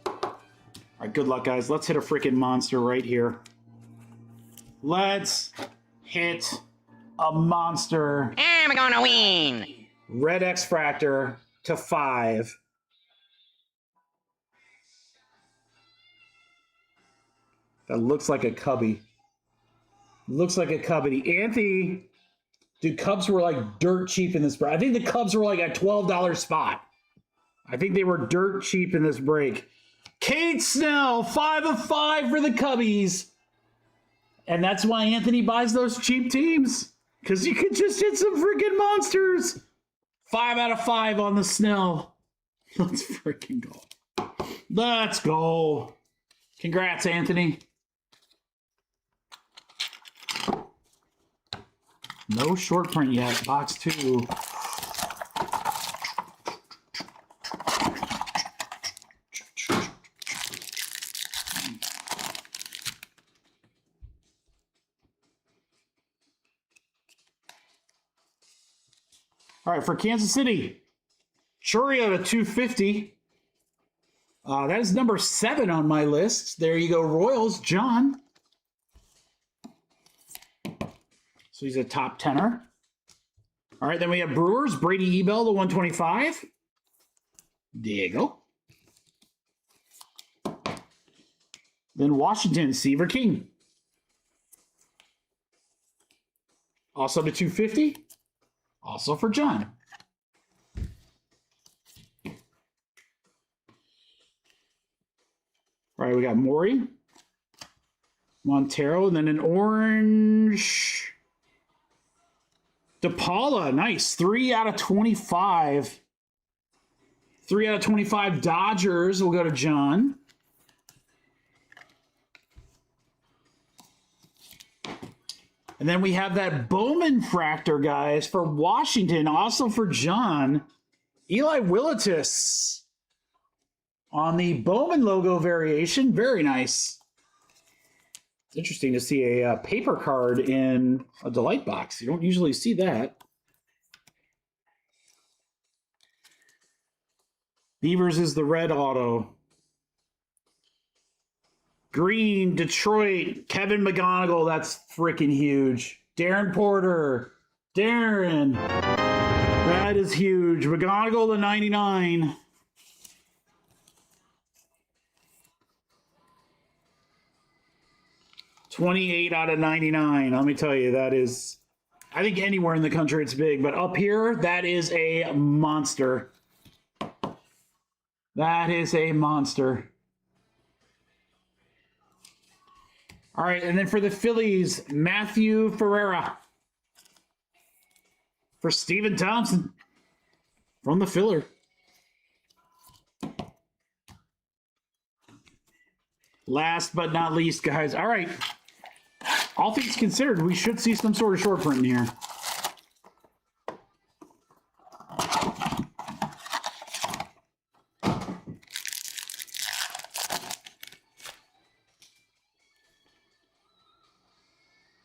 All right, good luck, guys. Let's hit a freaking monster right here. Let's hit a monster. I'm gonna win. Red X Factor to 5. That looks like a cubby. Looks like a cubby. Anthony, dude, Cubs were like dirt cheap in this break. I think the Cubs were like a $12 spot. I think they were dirt cheap in this break. Kate Snell, 5 of 5 for the Cubbies. And that's why Anthony buys those cheap teams. Because you could just hit some freaking monsters. 5 out of 5 on the Snell. Let's freaking go. Let's go. Congrats, Anthony. No short print yet. Box 2. All right, for Kansas City, Churio to 250. That is number 7 on my list. There you go, Royals, John. So he's a top 10er. All right, then we have Brewers, Brady Ebel to 125. There you go. Then Washington, Seaver King. Also to 250. Also for John. All right, we got Maury, Montero, and then an orange DePaula. Nice. 3 out of 25. 3 out of 25 Dodgers will go to John. And then we have that Bowman Fractor, guys, for Washington, also for John. Eli Willitis on the Bowman logo variation. Very nice. It's interesting to see a paper card in a Delight box. You don't usually see that. Beavers is the red auto. Green, Detroit, Kevin McGonigal, that's freaking huge. Darren Porter, Darren, that is huge. McGonigal to 99. $28 out of 99. Let me tell you, that is I think anywhere in the country it's big, but up here, that is a monster. That is a monster. All right, and then for the Phillies, Matthew Ferreira. For Steven Thompson from the filler. Last but not least, guys. All right. All things considered, we should see some sort of short print in here.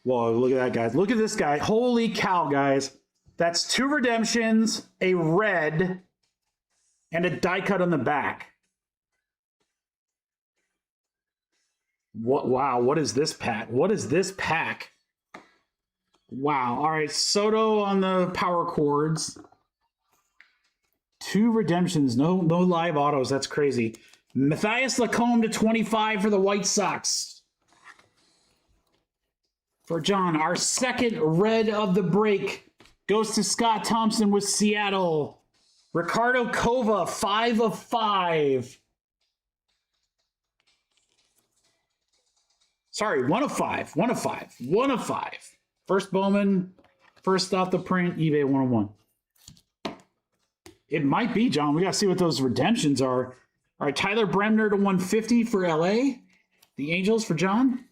Whoa, look at that, guys. Look at this guy. Holy cow, guys. That's 2 redemptions, a red, and a die cut on the back. What? Wow, what is this pack? What is this pack? Wow. All right, Soto on the power chords. 2 redemptions, no live autos. That's crazy. Matthias Lacombe to 25 for the White Sox. For John, our second red of the break goes to Scott Thompson with Seattle. Ricardo Cova, 5 of 5. Sorry, 1 of 5. 1 of 5. 1 of 5. First Bowman, first off the print, eBay 101. It might be, John. We got to see what those redemptions are. All right, Tyler Bremner to 150 for LA. The Angels for John.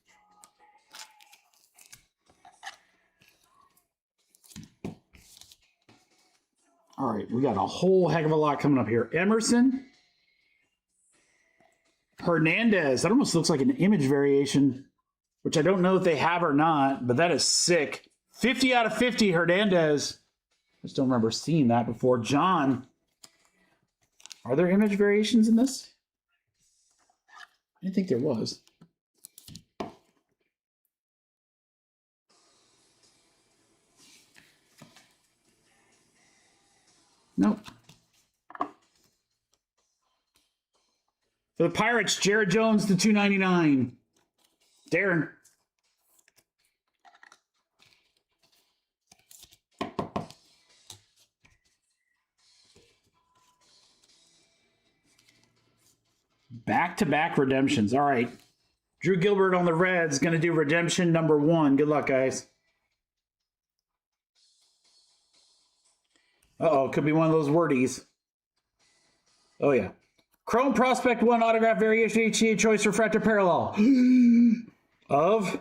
All right, we got a whole heck of a lot coming up here. Emerson. Hernandez. That almost looks like an image variation, which I don't know if they have or not, but that is sick. 50 out of 50, Hernandez. I just don't remember seeing that before. John. Are there image variations in this? I didn't think there was. Nope. For the Pirates, Jared Jones to 299. Darren. Back-to-back redemptions. All right. Drew Gilbert on the Reds going to do redemption number 1. Good luck, guys. Uh-oh, could be one of those wordies. Oh, yeah. Chrome Prospect 1 autograph variation HCA Choice Refractor Parallel of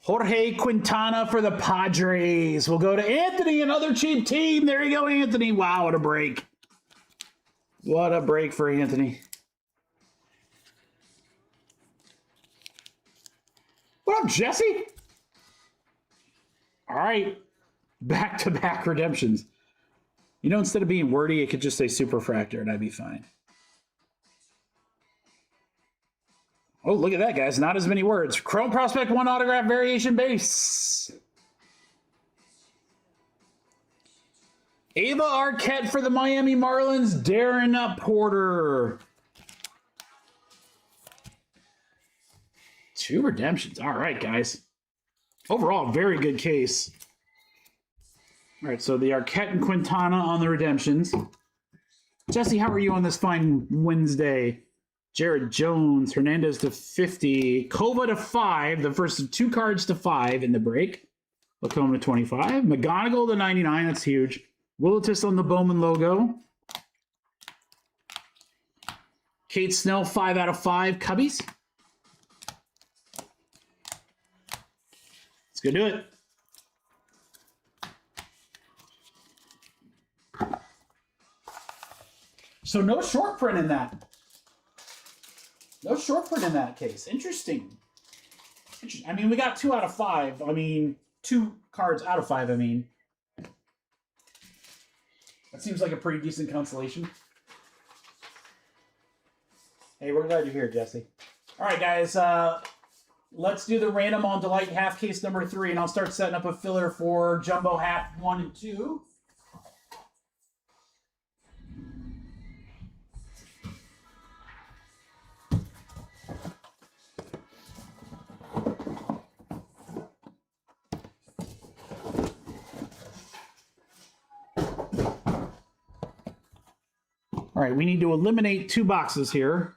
Jorge Quintana for the Padres. We'll go to Anthony, another cheap team. There you go, Anthony. Wow, what a break. What a break for Anthony. What up, Jesse? All right. Back-to-back redemptions. You know, instead of being wordy, it could just say Superfractor, and I'd be fine. Oh, look at that, guys. Not as many words. Chrome Prospect 1 autograph variation base. Ava Arquette for the Miami Marlins. Darren Porter. 2 redemptions. All right, guys. Overall, very good case. All right, so the Arquette and Quintana on the redemptions. Jesse, how are you on this fine Wednesday? Jared Jones, Hernandez to 50, Kova to 5, the first of 2 cards to 5 in the break. Lacombe to 25, McGonigal to 99, that's huge. Willitis on the Bowman logo. Kate Snell, 5 out of 5, Cubbies. Let's go do it. So no short print in that. No short print in that case. Interesting. I mean, we got 2 out of 5. I mean, 2 cards out of 5, I mean. That seems like a pretty decent consolation. Hey, we're glad you're here, Jesse. All right, guys. Let's do the random on Delight half case number 3, and I'll start setting up a filler for Jumbo half 1 and 2. All right, we need to eliminate 2 boxes here.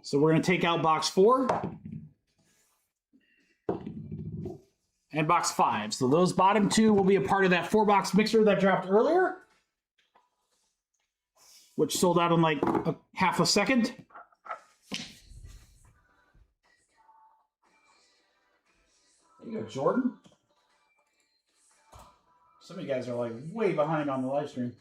So we're going to take out box 4 and box 5. So those bottom 2 will be a part of that 4-box mixer that dropped earlier, which sold out in like half a second. There you go, Jordan. Some of you guys are like way behind on the live stream.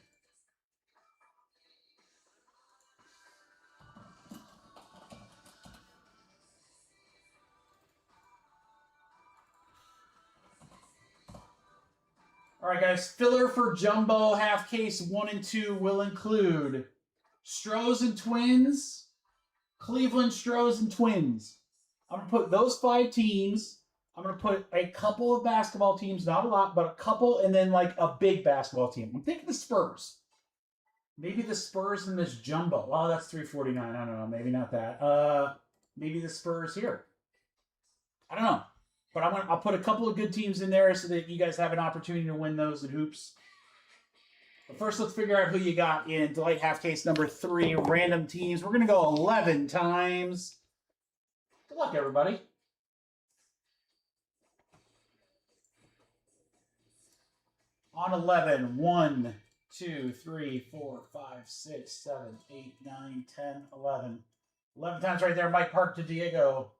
All right, guys. Filler for Jumbo half case 1 and 2 will include Stros and Twins, Cleveland Stros and Twins. I'm going to put those 5 teams. I'm going to put a couple of basketball teams, not a lot, but a couple, and then like a big basketball team. I'm thinking the Spurs. Maybe the Spurs in this Jumbo. Oh, that's $349. I don't know. Maybe not that. Maybe the Spurs here. I don't know. But I'll put a couple of good teams in there so that you guys have an opportunity to win those in hoops. But first, let's figure out who you got in Delight half case number 3, random teams. We're going to go 11 times. Good luck, everybody. On 11, 1, 2, 3, 4, 5, 6, 7, 8, 9, 10, 11. 11 times right there, Mike Park to Diego.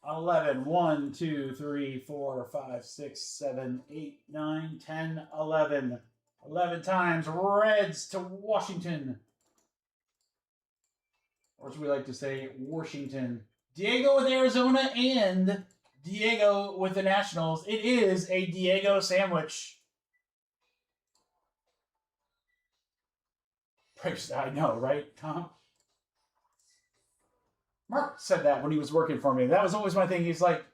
On 11, 1, 2, 3, 4, 5, 6, 7, 8, 9, 10, 11. 11 times, Reds to Washington. Or as we like to say, Washington. Diego with Arizona and Diego with the Nationals. It is a Diego sandwich. I know, right, Tom? Mark said that when he was working for me. That was always my thing. He's like,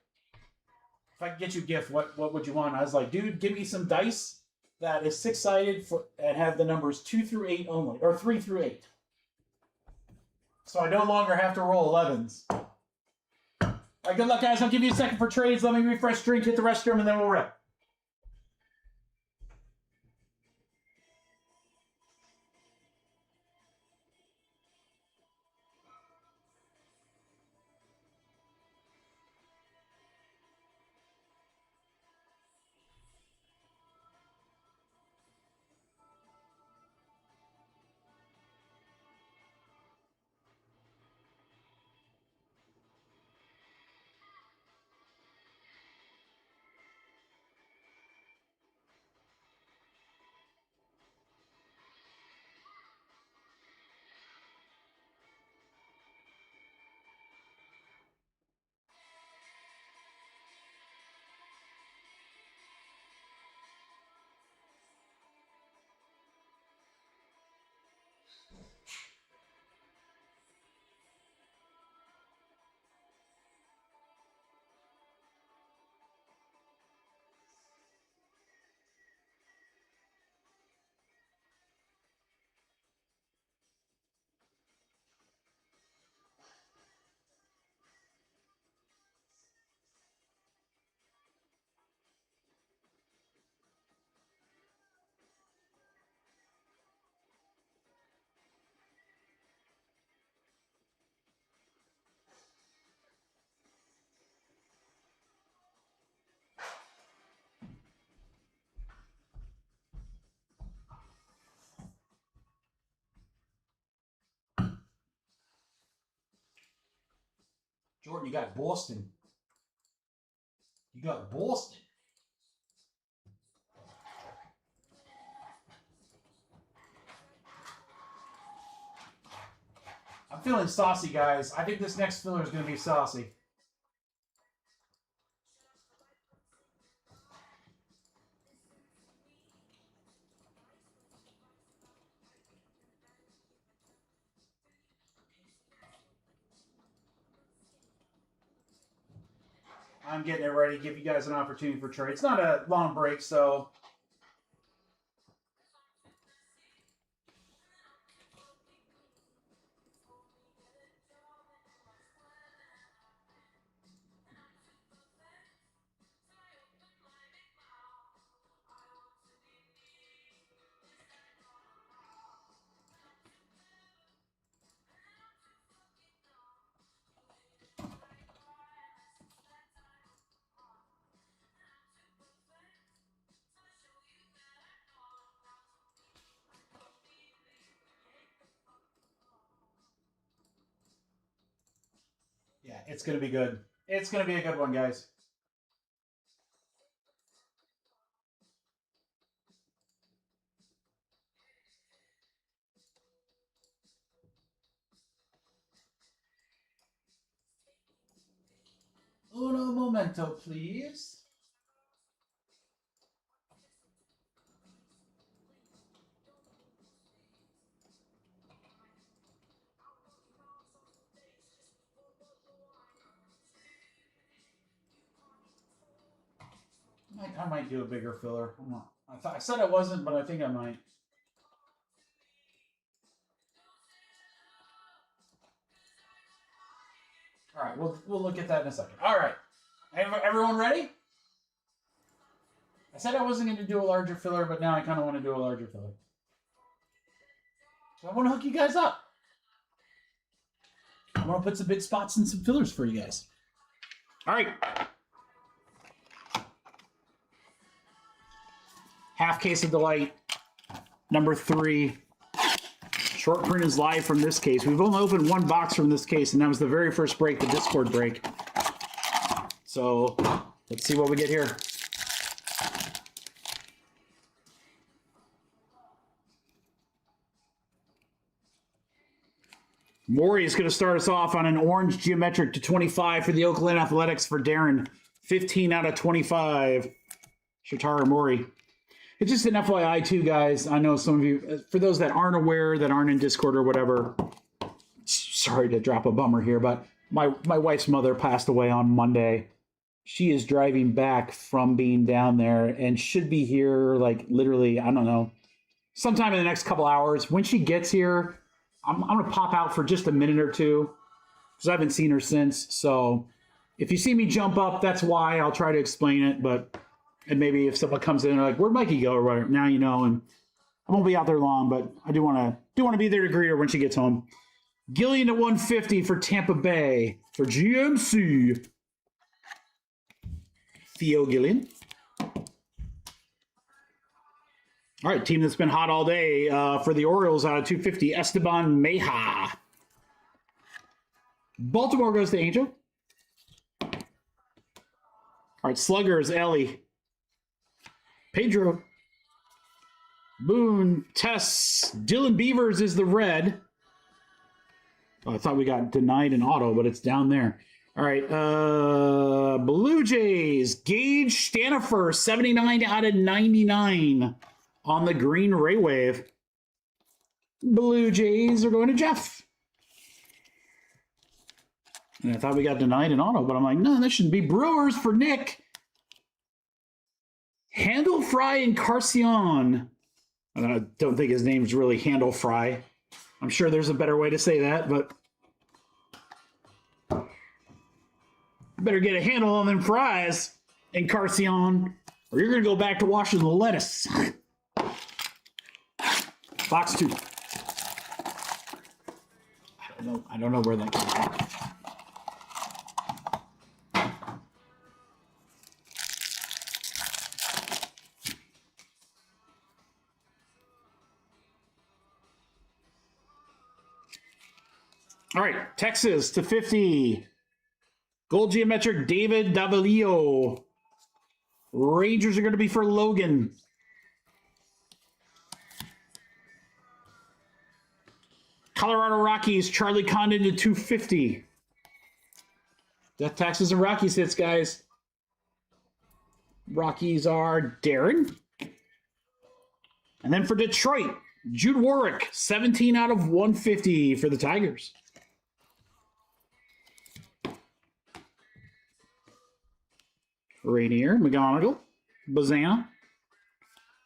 if I could get you a gift, what would you want? I was like, dude, give me some dice that is 6-sided and have the numbers 2 through 8 only, or 3 through 8. So I no longer have to roll 11s. All right, good luck, guys. I'll give you a second for trades. Let me refresh drink, hit the restroom, and then we'll rip. Jordan, you got Boston. You got Boston. I'm feeling saucy, guys. I think this next filler is going to be saucy. I'm getting it ready to give you guys an opportunity for trade. It's not a long break, so it's going to be good. It's going to be a good one, guys. Uno momento, please. I might do a bigger filler. I'm not, I said I wasn't, but I think I might. All right, we'll look at that in a second. All right, everyone ready? I said I wasn't going to do a larger filler, but now I kind of want to do a larger filler. So I want to hook you guys up. I want to put some big spots and some fillers for you guys. All right. Half Case of Delight, number 3. Short print is live from this case. We've only opened one box from this case, and that was the very first break, the Discord break. So let's see what we get here. Maury is going to start us off on an orange geometric to 25 for the Oakland Athletics for Darren. 15 out of 25. Shatara Maury. It's just an FYI too, guys. I know some of you, for those that aren't aware, that aren't in Discord or whatever, sorry to drop a bummer here, but my wife's mother passed away on Monday. She is driving back from being down there and should be here, like, literally, I don't know, sometime in the next couple hours. When she gets here, I'm going to pop out for just a minute or two because I haven't seen her since. So if you see me jump up, that's why. I'll try to explain it, but... And maybe if someone comes in and like, where'd Mikey go or whatever, now you know, and I won't be out there long, but I do want to be there to greet her when she gets home. Gillian at 150 for Tampa Bay for GMC. Theo Gillian. All right, team that's been hot all day for the Orioles out of 250, Esteban Meja. Baltimore goes to Angel. All right, Slugger is Ellie. Pedro. Boone, Tess, Dylan Beavers is the red. Oh, I thought we got denied an auto, but it's down there. All right, Blue Jays, Gage Stanifer, 79 out of 99 on the green Ray Wave. Blue Jays are going to Jeff. And I thought we got denied an auto, but I'm like, no, that shouldn't be. Brewers for Nick. Handle Fry and Carcion. I don't think his name's really Handle Fry. I'm sure there's a better way to say that, but better get a handle on them fries and Carcion, or you're going to go back to washing the lettuce. Box 2. I don't know where that came from. All right, Texas to 50. Gold geometric David Davalillo. Rangers are going to be for Logan. Colorado Rockies, Charlie Condon to 250. Death Taxes and Rockies hits, guys. Rockies are Darren. And then for Detroit, Jude Warwick, 17 out of 150 for the Tigers. Rainier, McGonigal, Bazana,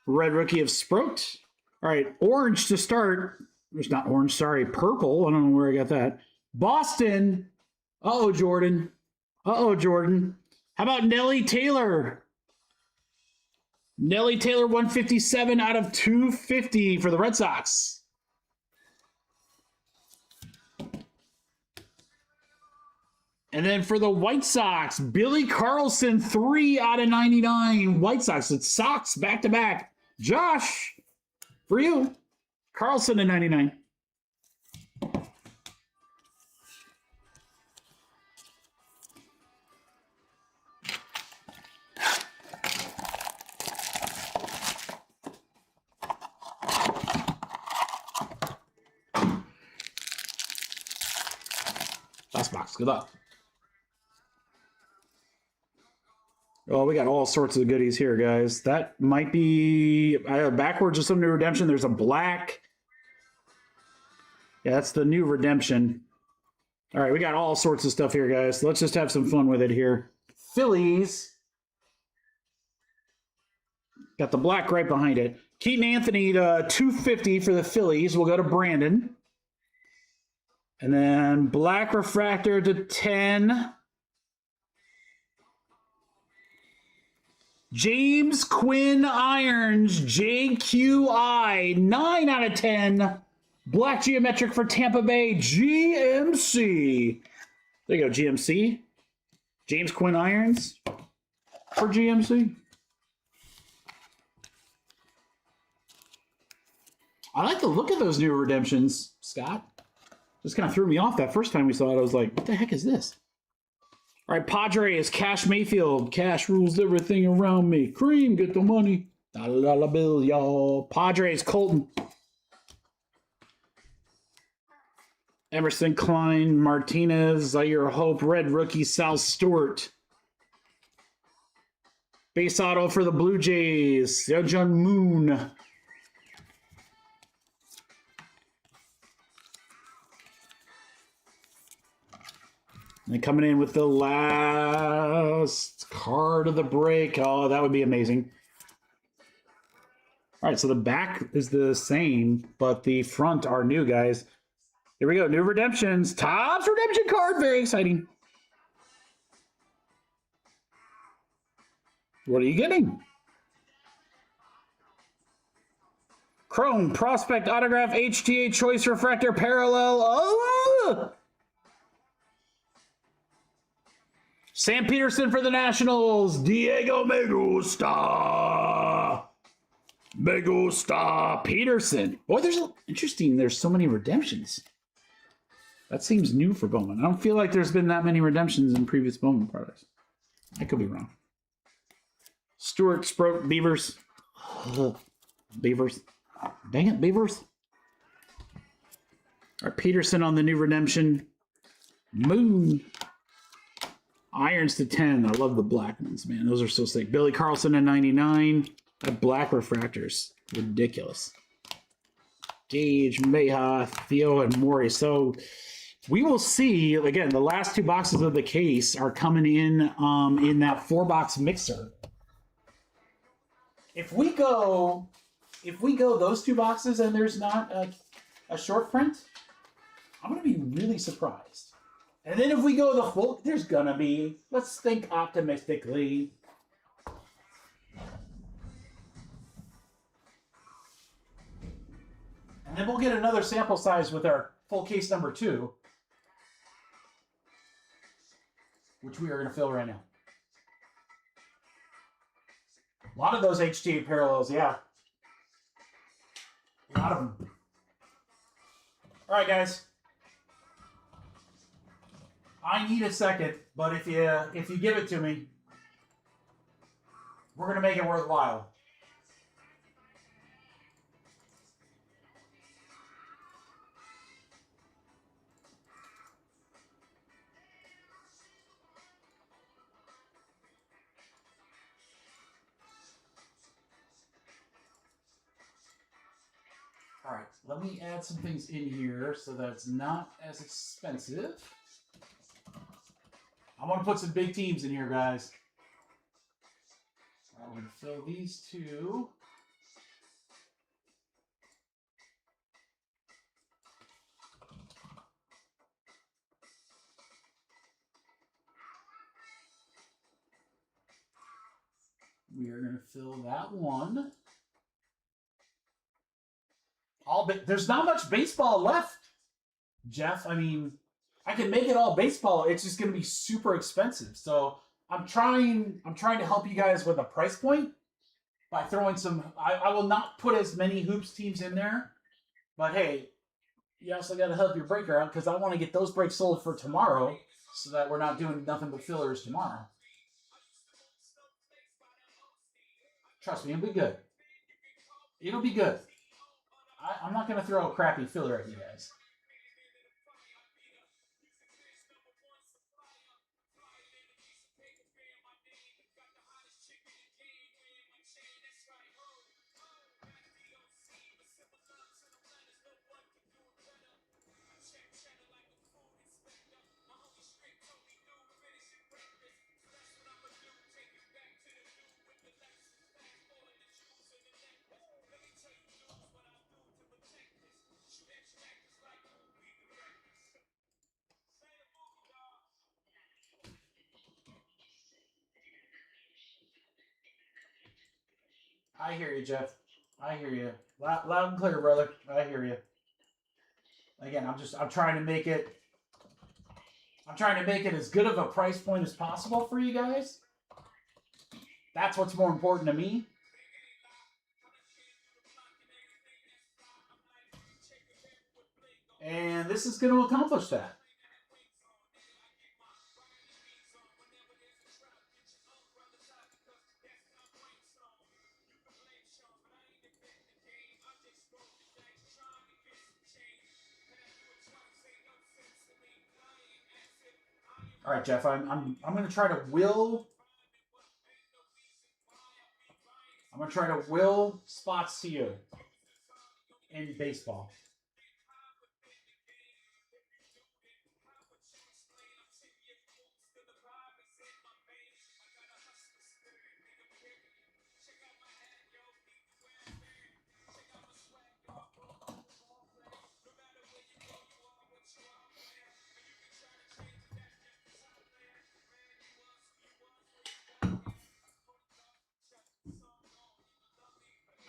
red rookie of Sproat. All right, orange to start. It's not orange, sorry, purple. I don't know where I got that. Boston. Uh-oh, Jordan. Uh-oh, Jordan. How about Nellie Taylor? Nellie Taylor, 157 out of 250 for the Red Sox. And then for the White Sox, Billy Carlson, 3 out of 99. White Sox, it's Sox back-to-back. Josh, for you, Carlson at 99. Last box. Good luck. Oh, we got all sorts of goodies here, guys. That might be backwards of some new redemption. There's a black. Yeah, that's the new redemption. All right, we got all sorts of stuff here, guys. Let's just have some fun with it here. Phillies. Got the black right behind it. Keaton Anthony to 250 for the Phillies. We'll go to Brandon. And then black refractor to 10. James Quinn Irons, JQI, 9 out of 10. Black geometric for Tampa Bay, GMC. There you go, GMC. James Quinn Irons for GMC. I like the look of those new redemptions, Scott. Just kind of threw me off that first time we saw it. I was like, what the heck is this? All right, Padres, Cash Mayfield. Cash rules everything around me. Cream, get the money. $1 bill, y'all. Padres, Colton. Emerson, Klein, Martinez, Zaire Hope, red rookie, Sal Stewart. Base auto for the Blue Jays, Young Moon. And coming in with the last card of the break. Oh, that would be amazing. All right, so the back is the same, but the front are new, guys. Here we go, new redemptions. Topps redemption card, very exciting. What are you getting? Chrome, Prospect, Autograph, HTA, Choice, Refractor, Parallel. Oh! Sam Peterson for the Nationals. Diego Megusta Peterson. Boy, there's so many redemptions. That seems new for Bowman. I don't feel like there's been that many redemptions in previous Bowman products. I could be wrong. Stewart, Sproat, Beavers. Beavers. Dang it, Beavers. All right, Peterson on the new redemption. Moon. Irons to 10. I love the black ones, man. Those are so sick. Billy Carlson at 99. That black refractor's ridiculous. Gage, Mayha, Theo, and Maury. So we will see. Again, the last two boxes of the case are coming in that 4-box mixer. If we go those two boxes and there's not a short print, I'm gonna be really surprised. And then if we go the full, there's gonna be, let's think optimistically. And then we'll get another sample size with our full case number 2, which we are gonna fill right now. A lot of those HTA parallels, yeah. A lot of them. All right, guys. I need a second, but if you give it to me, we're gonna make it worthwhile. All right, let me add some things in here so that it's not as expensive. I'm going to put some big teams in here, guys. All right, we're going to fill these 2. We are going to fill that 1. There's not much baseball left, Jeff. I mean, I can make it all baseball. It's just going to be super expensive. So I'm trying to help you guys with a price point by throwing some. I will not put as many hoops teams in there, but hey, you also got to help your breaker out because I want to get those breaks sold for tomorrow so that we're not doing nothing but fillers tomorrow. Trust me, it'll be good. It'll be good. I'm not going to throw a crappy filler at you guys. I hear you, Jeff. I hear you. Loud and clear, brother. I hear you. Again, I'm trying to make it. I'm trying to make it as good of a price point as possible for you guys. That's what's more important to me. And this is going to accomplish that. All right, Jeff. I'm going to try to will. I'm going to try to will spots to you in baseball.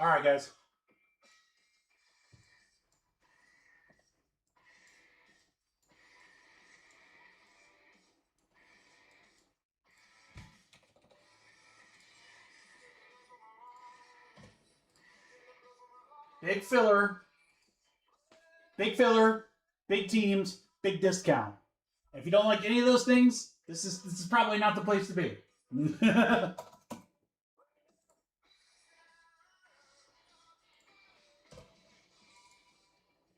All right, guys. Big filler. Big filler. Big teams. Big discount. If you don't like any of those things, this is probably not the place to be.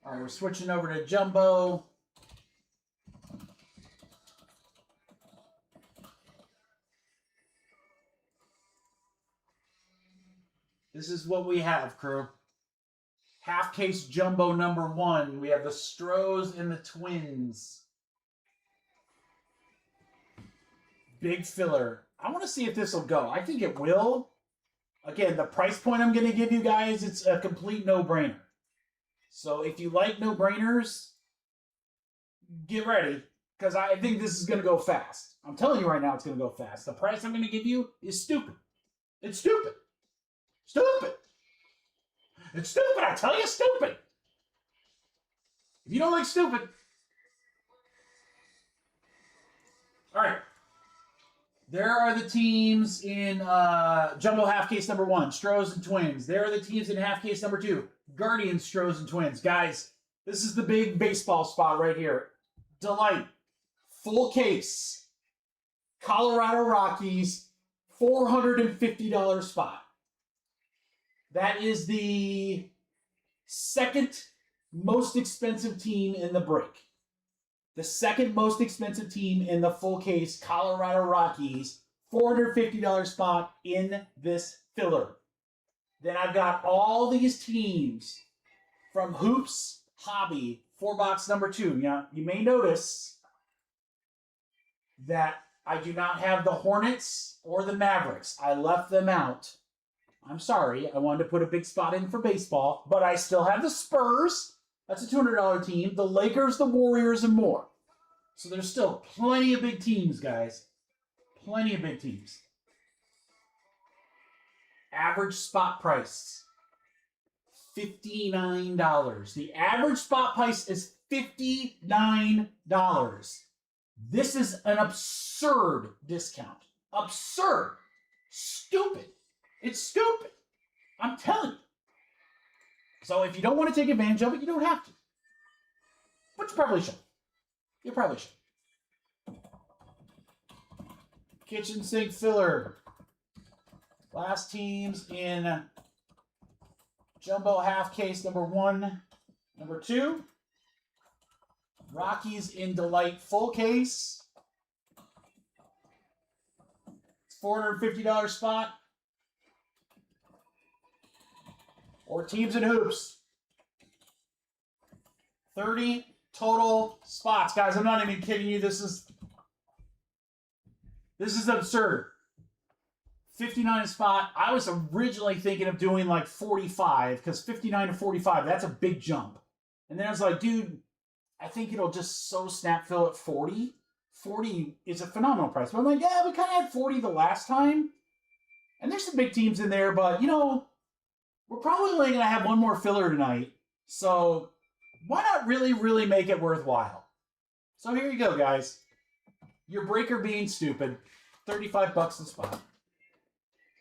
All right, we're switching over to Jumbo. This is what we have, crew. Half case Jumbo number 1. We have the Stros and the Twins. Big filler. I want to see if this will go. I think it will. Again, the price point I'm going to give you guys, it's a complete no-brainer. So if you like no-brainers, get ready. Because I think this is going to go fast. I'm telling you right now it's going to go fast. The price I'm going to give you is stupid. It's stupid. Stupid. It's stupid. I tell you, stupid. If you don't like stupid. All right. There are the teams in Jumbo half case number 1, Stros and Twins. There are the teams in half case number 2, Guardians, Stros, and Twins. Guys, this is the big baseball spot right here. Delight, full case, Colorado Rockies, $450 spot. That is the second most expensive team in the break. The second most expensive team in the full case, Colorado Rockies, $450 spot in this filler. Then I've got all these teams from Hoops Hobby, 4-box number 2. Now, you may notice that I do not have the Hornets or the Mavericks. I left them out. I'm sorry. I wanted to put a big spot in for baseball, but I still have the Spurs. That's a $200 team. The Lakers, the Warriors, and more. So there's still plenty of big teams, guys. Plenty of big teams. Average spot price, $59. The average spot price is $59. This is an absurd discount. Absurd. Stupid. It's stupid. I'm telling you. So if you don't want to take advantage of it, you don't have to. But you probably should. You probably should. Kitchen sink filler. Last teams in Jumbo half case number 1, number 2. Rockies in Delight full case. It's $450 spot. Or teams in hoops. 30 total spots. Guys, I'm not even kidding you. This is absurd. 59 spot. I was originally thinking of doing like 45 because 59 to 45, that's a big jump. And then I was like, dude, I think it'll just so snap fill at 40. 40 is a phenomenal price. But I'm like, yeah, we kind of had 40 the last time. And there's some big teams in there, but, you know, we're probably only going to have one more filler tonight. So why not really make it worthwhile? So here you go, guys. Your breaker being stupid. 35 bucks a spot.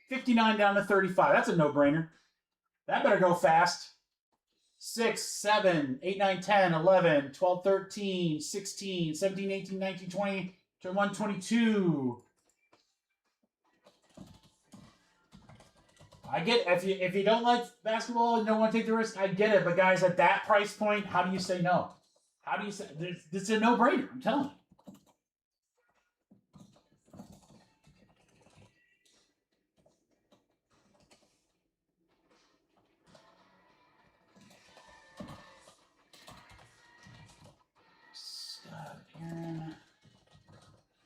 59 down to 35. That's a no-brainer. That better go fast. 6, 7, 8, 9, 10, 11, 12, 13, 16, 17, 18, 19, 20, 21, 22. I get if you don't like basketball and don't want to take the risk, I get it. But guys, at that price point, how do you say no? How do you say this is a no-brainer? I'm telling you.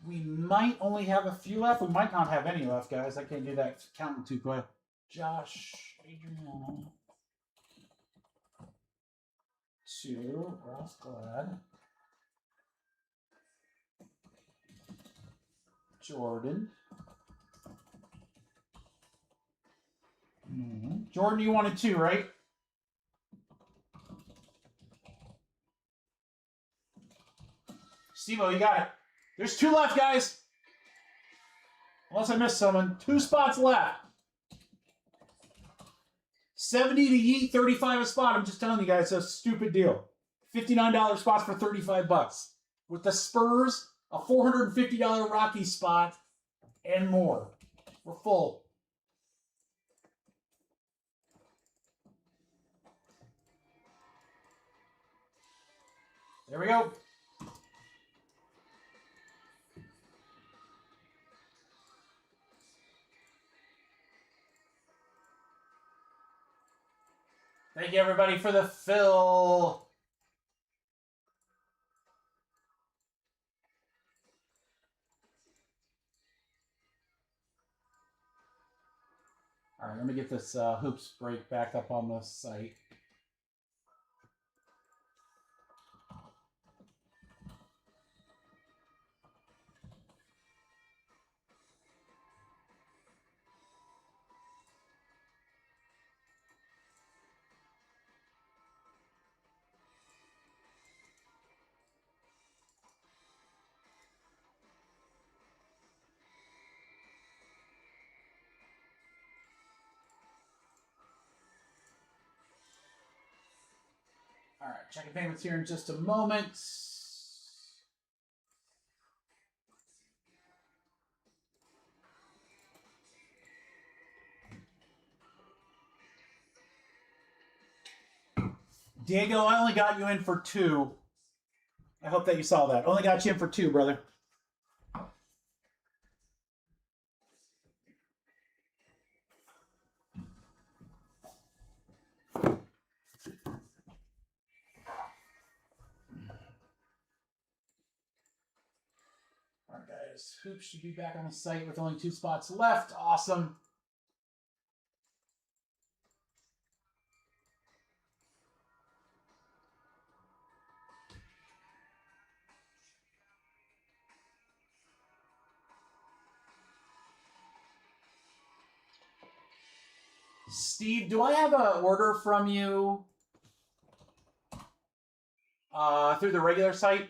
We might only have a few left. We might not have any left, guys. I can't do that counting too quick. Josh, Adriana. 2, Ross Glad. Jordan. Jordan, you wanted 2, right? Steve-O, you got it. There's 2 left, guys. Unless I missed someone. 2 spots left. 70 to yeet, 35 a spot. I'm just telling you guys, it's a stupid deal. $59 spots for 35 bucks. With the Spurs, a $450 Rocky spot, and more. We're full. There we go. Thank you, everybody, for the fill. All right, let me get this hoops break back up on the site. All right, checking payments here in just a moment. Diego, I only got you in for 2. I hope that you saw that. Only got you in for 2, brother. All right, guys. Hoops should be back on the site with only 2 spots left. Awesome. Steve, do I have an order from you through the regular site?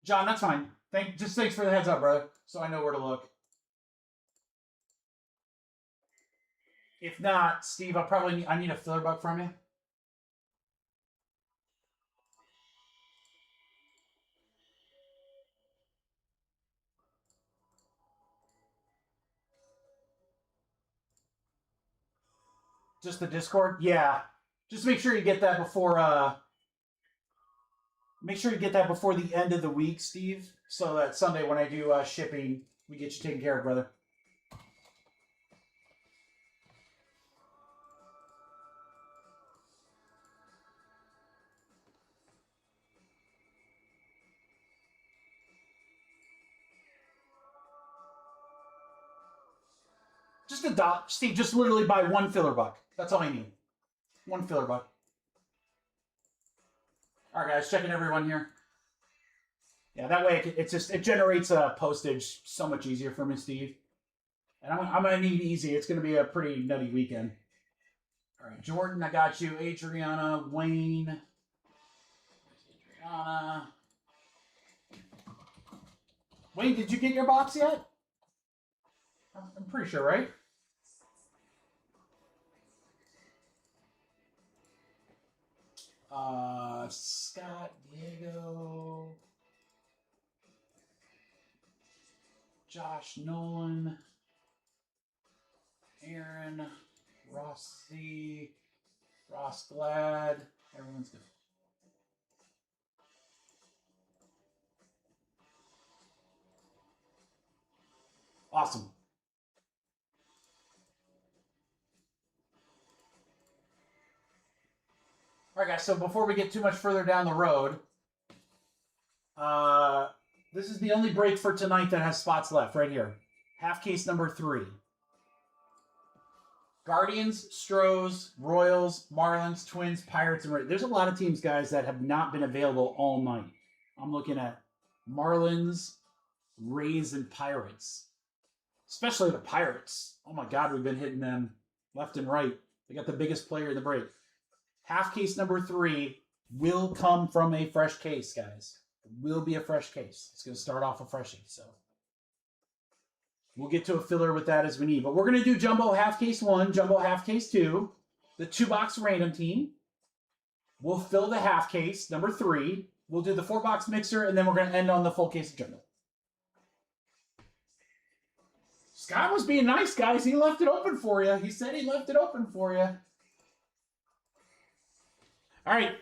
John, that's fine. Thanks for the heads up, brother, so I know where to look. If not, Steve, I need a filler buck from you. Just the Discord? Yeah. Just make sure you get that before make sure you get that before the end of the week, Steve, so that Sunday when I do shipping, we get you taken care of, brother. Just a dot. Steve, just literally buy 1 filler buck. That's all I need. 1 filler buck. All right, guys, checking everyone here. Yeah, that way it generates postage so much easier for me, Steve. And I'm gonna need easy. It's gonna be a pretty nutty weekend. All right, Jordan, I got you. Adriana, Wayne. Adriana. Wayne, did you get your box yet? I'm pretty sure, right? Scott, Diego, Josh, Nolan, Aaron, Rossi, Ross Glad. Everyone's good. Awesome. All right, guys, so before we get too much further down the road, this is the only break for tonight that has spots left, right here. Half case number 3. Guardians, Stros, Royals, Marlins, Twins, Pirates, and Rays. There's a lot of teams, guys, that have not been available all night. I'm looking at Marlins, Rays, and Pirates. Especially the Pirates. Oh my God, we've been hitting them left and right. They got the biggest player in the break. Half case number 3 will come from a fresh case, guys. It will be a fresh case. It's going to start off a freshie, so we'll get to a filler with that as we need. But we're going to do Jumbo Half Case 1, Jumbo Half Case 2, the 2-box random team. We'll fill the half case, number 3. We'll do the 4-box mixer, and then we're going to end on the full case of Jumbo. Scott was being nice, guys. He left it open for you. He said he left it open for you. All right.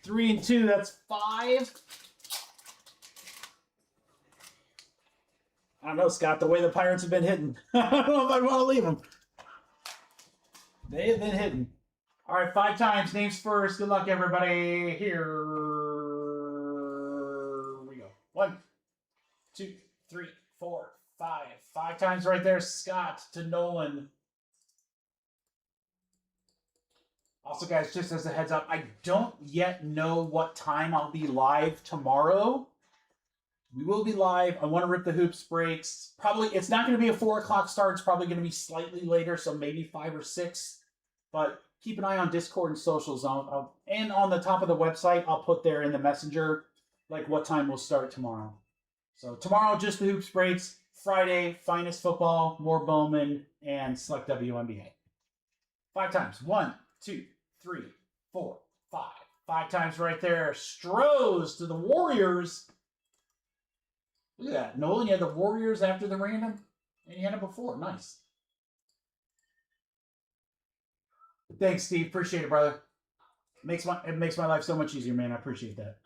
3 and 2, that's 5. I don't know, Scott, the way the Pirates have been hitting. I don't know if I want to leave them. They have been hitting. All right, 5 times. Names first. Good luck, everybody. Here we go. 1, 2, 3, 4, 5. 5 times right there. Scott to Nolan. Also, guys, just as a heads up, I don't yet know what time I'll be live tomorrow. We will be live. I want to rip the hoops breaks. Probably, it's not going to be a 4 o'clock start. It's probably going to be slightly later, so maybe 5 or 6. But keep an eye on Discord and socials. And on the top of the website, I'll put there in the messenger, like what time we'll start tomorrow. So tomorrow, just the hoops breaks. Friday, finest football, more Bowman, and select WNBA. 5 times. 1, 2, 3, 4, 5. 5 times right there. Stros to the Warriors. Look at that. Nolan, you had the Warriors after the random, and you had it before. Nice. Thanks, Steve. Appreciate it, brother. It makes my life so much easier, man. I appreciate that.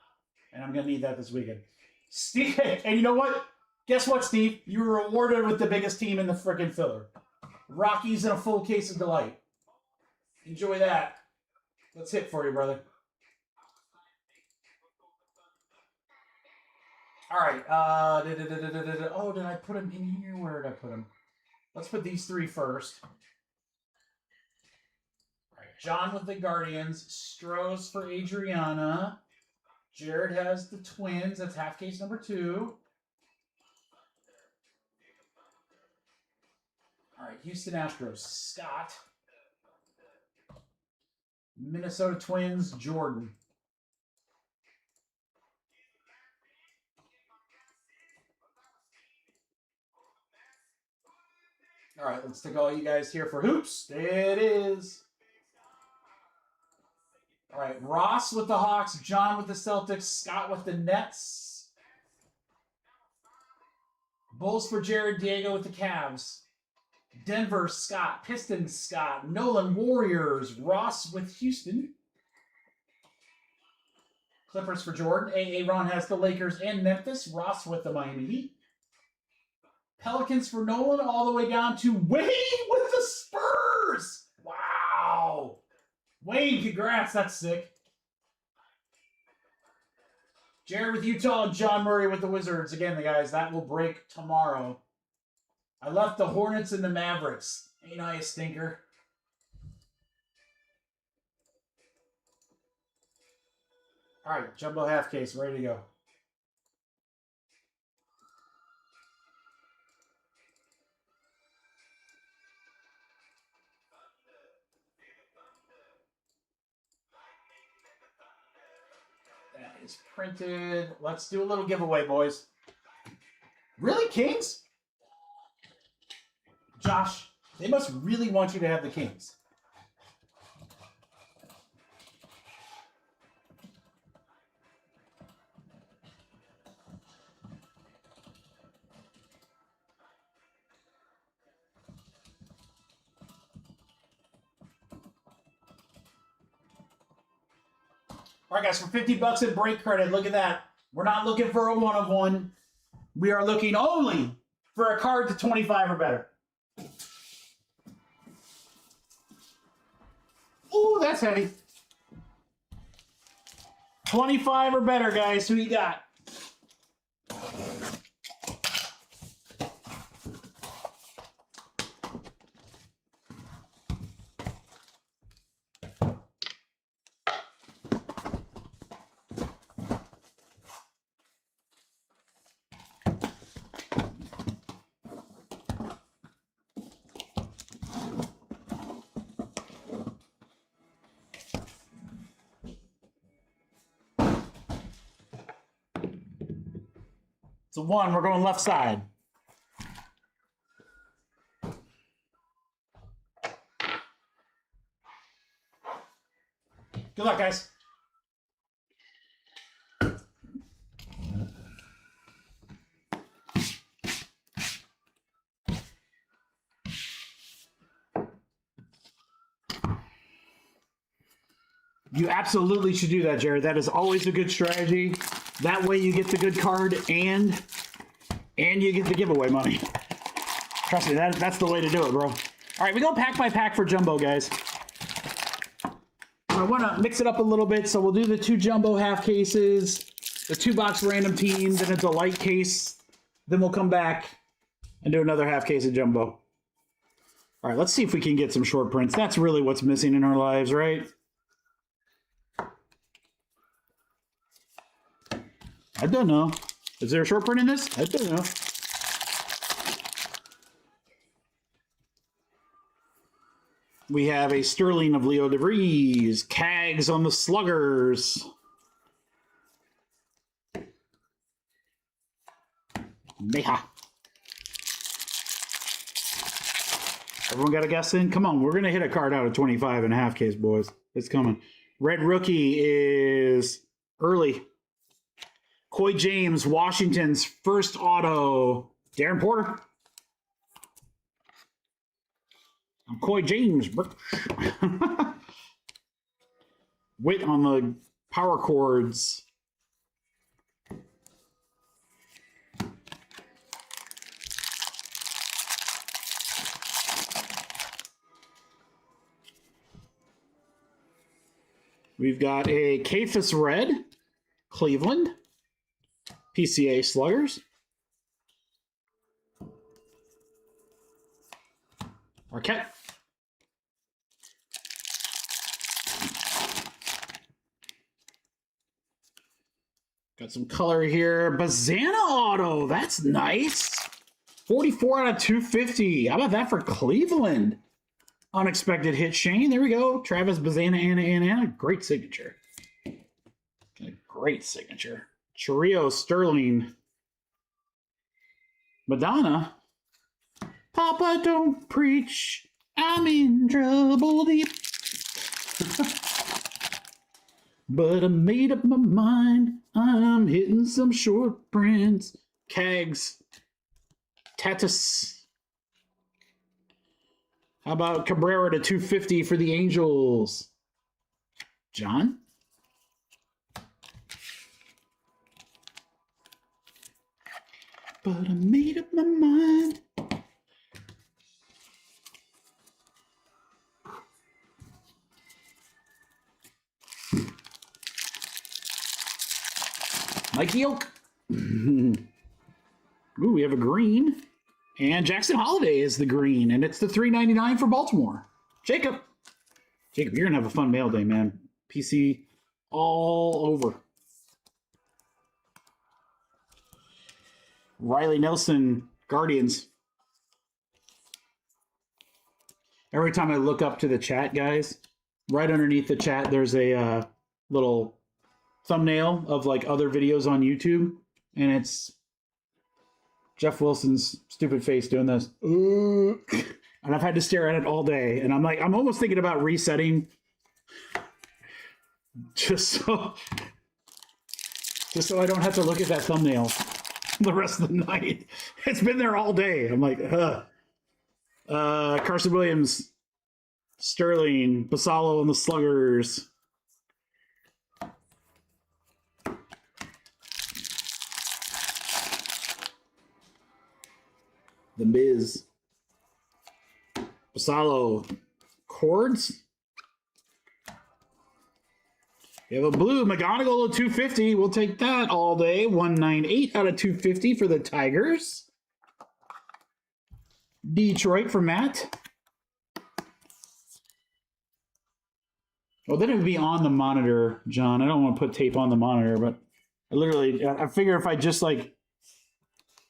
And I'm going to need that this weekend. Steve, and you know what? Guess what, Steve? You were rewarded with the biggest team in the frickin' filler. Rockies and a full case of delight. Enjoy that. Let's hit for you, brother. All right. Oh, did I put them in here? Where did I put them? Let's put these 3 first. All right. John with the Guardians. Stros for Adriana. Jared has the Twins. That's half case number 2. All right. Houston Astros. Scott. Minnesota Twins. Jordan. All right, let's take all you guys here for hoops. There it is. All right, Ross with the Hawks, John with the Celtics, Scott with the Nets. Bulls for Jared, Diego with the Cavs. Denver, Scott. Pistons, Scott. Nolan, Warriors. Ross with Houston. Clippers for Jordan. Ron has the Lakers and Memphis. Ross with the Miami Heat. Pelicans for Nolan all the way down to Wayne with the Spurs. Wow. Wayne, congrats. That's sick. Jared with Utah and John Murray with the Wizards. Again, the guys, that will break tomorrow. I left the Hornets and the Mavericks. Ain't I a stinker? All right, Jumbo half case, ready to go. is printed. Let's do a little giveaway, boys. Really, Kings? Josh, they must really want you to have the Kings. All right, guys, for 50 bucks in break credit, look at that. We're not looking for a one of one. We are looking only for a card to 25 or better. Ooh, that's heavy. 25 or better, guys. Who you got? It's a one. We're going left side. Good luck, guys. You absolutely should do that, Jared. That is always a good strategy. That way you get the good card and you get the giveaway money. Trust me, that's the way to do it, bro. All right, we go pack by pack for jumbo, guys. I want to mix it up a little bit, so we'll do the 2 jumbo half cases, the 2-box random teams, and a delight case. Then we'll come back and do another half case of jumbo. All right, let's see if we can get some short prints. That's really what's missing in our lives, right? I don't know. Is there a short print in this? I don't know. We have a Sterling of Leo DeVries. Cags on the Sluggers. Meha. Everyone got a guess in? Come on, we're going to hit a card out of 25 and a half case, boys. It's coming. Red rookie is early. Coy James, Washington's first auto. Darren Porter. I'm Coy James. Witt on the power chords. We've got a Cephas Red, Cleveland. PCA Sluggers. Marquette. Got some color here. Bazana auto. That's nice. 44 out of 250. How about that for Cleveland? Unexpected hit, Shane. There we go. Travis Bazana, Anna. Great signature. Great signature. Chorio Sterling. Madonna. Papa, don't preach. I'm in trouble deep. But I made up my mind. I'm hitting some short prints. Cags. Tatus. How about Cabrera to 250 for the Angels? John? But I made up my mind. Mikey Oak. Ooh, we have a green. And Jackson Holiday is the green. And it's the $3.99 for Baltimore. Jacob, you're going to have a fun mail day, man. PC all over. Riley Nelson, Guardians. Every time I look up to the chat, guys, right underneath the chat, there's a little thumbnail of like other videos on YouTube, and it's Jeff Wilson's stupid face doing this. And I've had to stare at it all day. And I'm almost thinking about resetting just so I don't have to look at that thumbnail the rest of the night. It's been there all day. I'm like, Carson Williams, Sterling, Basalo and the Sluggers. The Miz. Basalo. Cords. We have a blue McGonagall of 250. We'll take that all day. 198 out of 250 for the Tigers. Detroit for Matt. Well, then it would be on the monitor, John. I don't want to put tape on the monitor, but I figure if I just like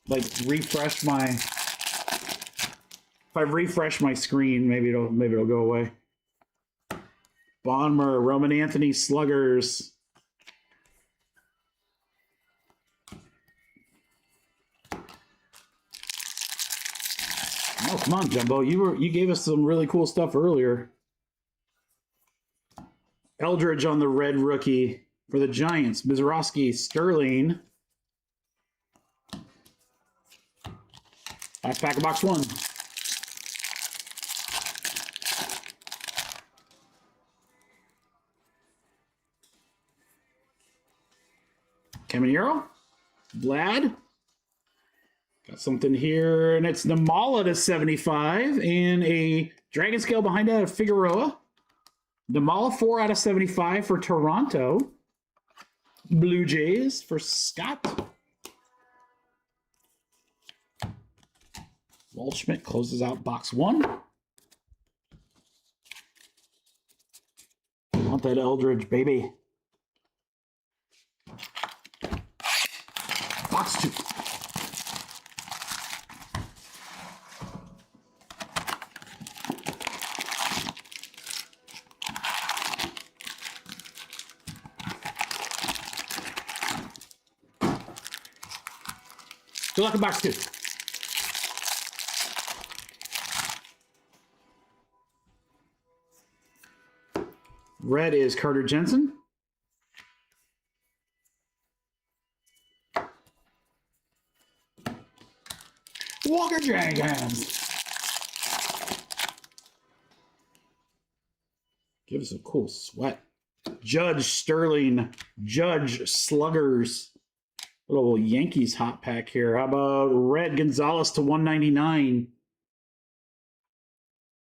refresh my, if I refresh my screen, maybe it'll go away. Bonmer, Roman Anthony, Sluggers. Oh, come on, Jumbo. You gave us some really cool stuff earlier. Eldridge on the red rookie for the Giants. Mizorowski, Sterling. Backpack of box one. Caminero. Vlad. Got something here, and it's Namala to 75, and a Dragon Scale behind that of Figueroa. Namala 4 out of 75 for Toronto. Blue Jays for Scott. Waldschmidt closes out box one. Want that Eldridge, baby. Box two. Good luck in box two. Red is Carter Jensen. Walker Dragons. Give us a cool sweat. Judge Sterling. Judge Sluggers. Little Yankees hot pack here. How about Red Gonzalez to 199?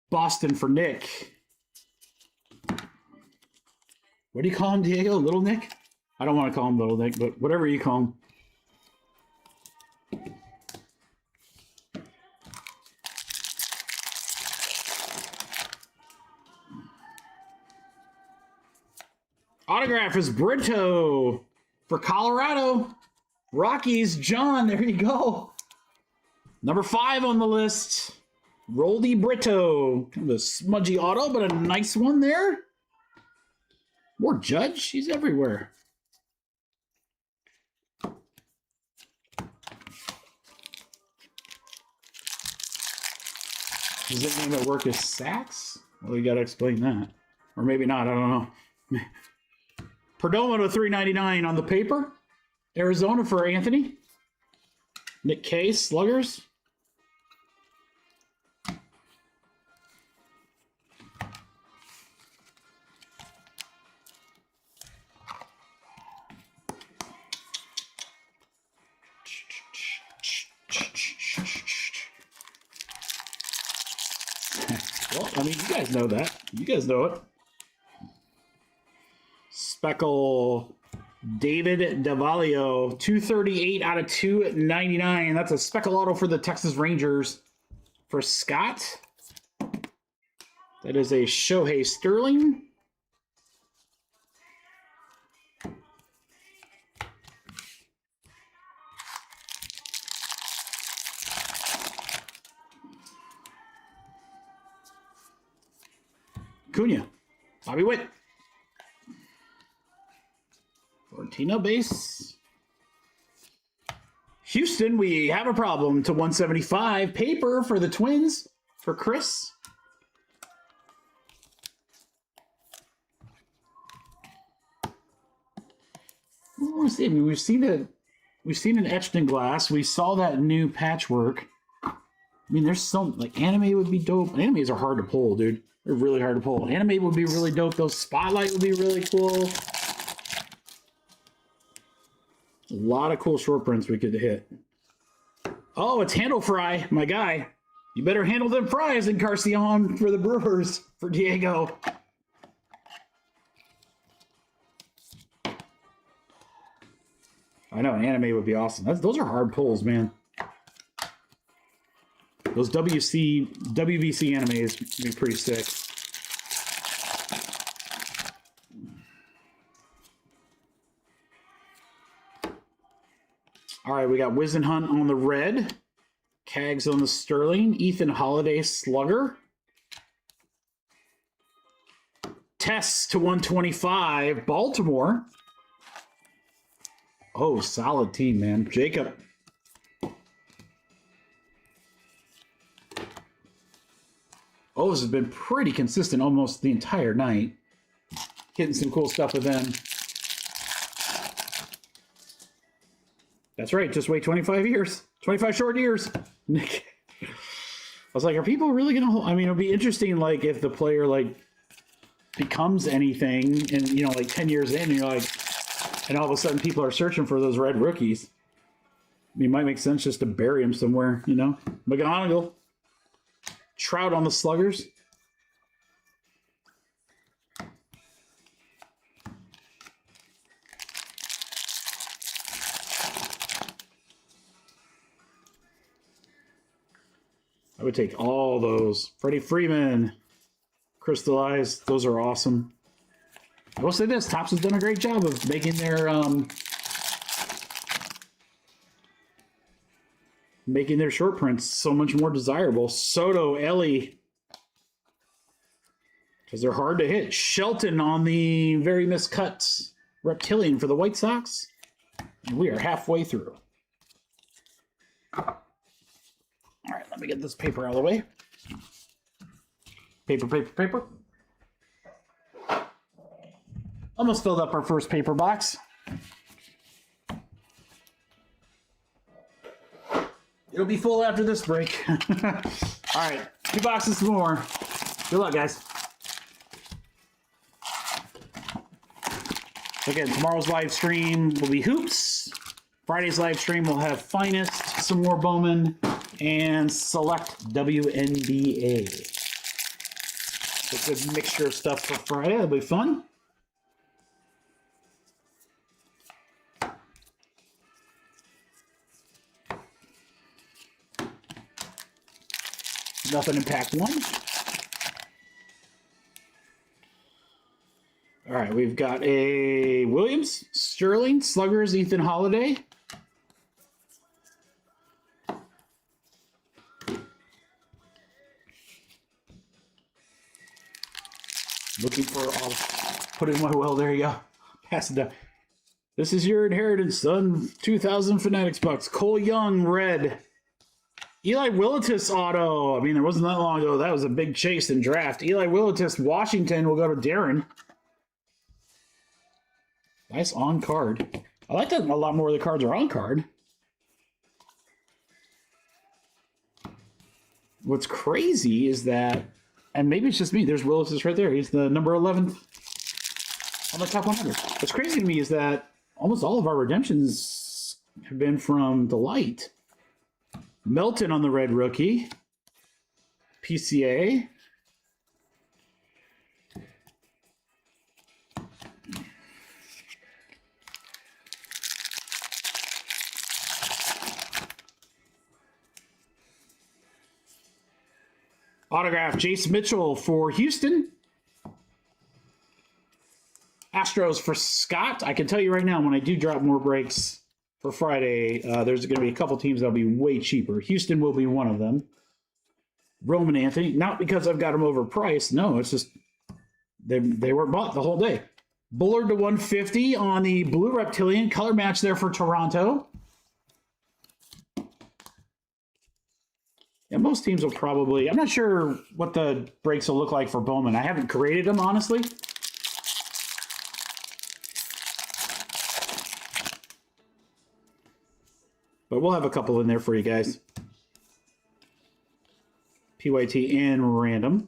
Boston for Nick. What do you call him, Diego? Little Nick? I don't want to call him Little Nick, but whatever you call him. Autograph is Brito for Colorado. Rockies, John, there you go. Number 5 on the list. Roldy Brito. Kind of a smudgy auto, but a nice one there. More Judge, he's everywhere. Does it mean that work is Sacks? Well, you got to explain that. Or maybe not, I don't know. Perdomo to 399 on the paper. Arizona for Anthony. Nick K, Sluggers. Well, I mean, you guys know that. You guys know it. Speckle David Davalio, 238 out of 299. That's a Speckle auto for the Texas Rangers. For Scott, that is a Shohei Sterling. Cunha, Bobby Witt. Cortina base. Houston, we have a problem to 175. Paper for the Twins for Chris. We've seen an etched in glass. We saw that new patchwork. I mean, there's some like anime would be dope. Animes are hard to pull, dude. They're really hard to pull. Anime would be really dope. Those Spotlight would be really cool. A lot of cool short prints we could hit. Oh, it's Handle Fry, my guy. You better handle them fries in Carcion for the Brewers for Diego. I know, anime would be awesome. Those are hard pulls, man. Those WBC animes would be pretty sick. All right, we got Wizenhunt on the red. Cags on the Sterling. Ethan Holiday Slugger. Tests to 125. Baltimore. Oh, solid team, man. Jacob. O's has been pretty consistent almost the entire night. Getting some cool stuff with them. That's right, just wait 25 years. 25 short years. I was like, are people really going to hold? I mean, it'll be interesting, like, if the player, like, becomes anything and, you know, like 10 years in, you're like, and all of a sudden people are searching for those red rookies. I mean, it might make sense just to bury them somewhere, you know? McGonigal. Trout on the Sluggers. I would take all those. Freddie Freeman. Crystallized. Those are awesome. I will say this. Topps has done a great job of making their short prints so much more desirable. Soto, Ellie, because they're hard to hit. Shelton on the very miscut Reptilian for the White Sox. And we are halfway through. All right, let me get this paper out of the way. Paper. Almost filled up our first paper box. It'll be full after this break. All right, 2 boxes more. Good luck, guys. Again, tomorrow's live stream will be Hoops. Friday's live stream will have Finest, some more Bowman, and Select WNBA. So a good mixture of stuff for Friday. That'll be fun. Nothing in pack 1. All right, we've got a Williams, Sterling, Sluggers, Ethan Holiday. Looking for, I'll put in my well, there you go. Pass it down. This is your inheritance, son. 2,000 Fanatics bucks. Cole Young, red. Eli Willitis auto. I mean, it wasn't that long ago. That was a big chase and draft. Eli Willitis, Washington will go to Darren. Nice on card. I like that a lot more of the cards are on card. What's crazy is that, and maybe it's just me, there's Willitis right there. He's the number 11 on the top 100. What's crazy to me is that almost all of our redemptions have been from Delight. Melton on the red rookie. PCA. Autograph Jace Mitchell for Houston. Astros for Scott. I can tell you right now, when I do drop more breaks for Friday, there's going to be a couple teams that'll be way cheaper. Houston will be one of them. Roman Anthony, not because I've got them overpriced. No, it's just they weren't bought the whole day. Bullard to 150 on the blue reptilian. Color match there for Toronto. And most teams will probably... I'm not sure what the breaks will look like for Bowman. I haven't created them, honestly. But we'll have a couple in there for you guys. PYT and random.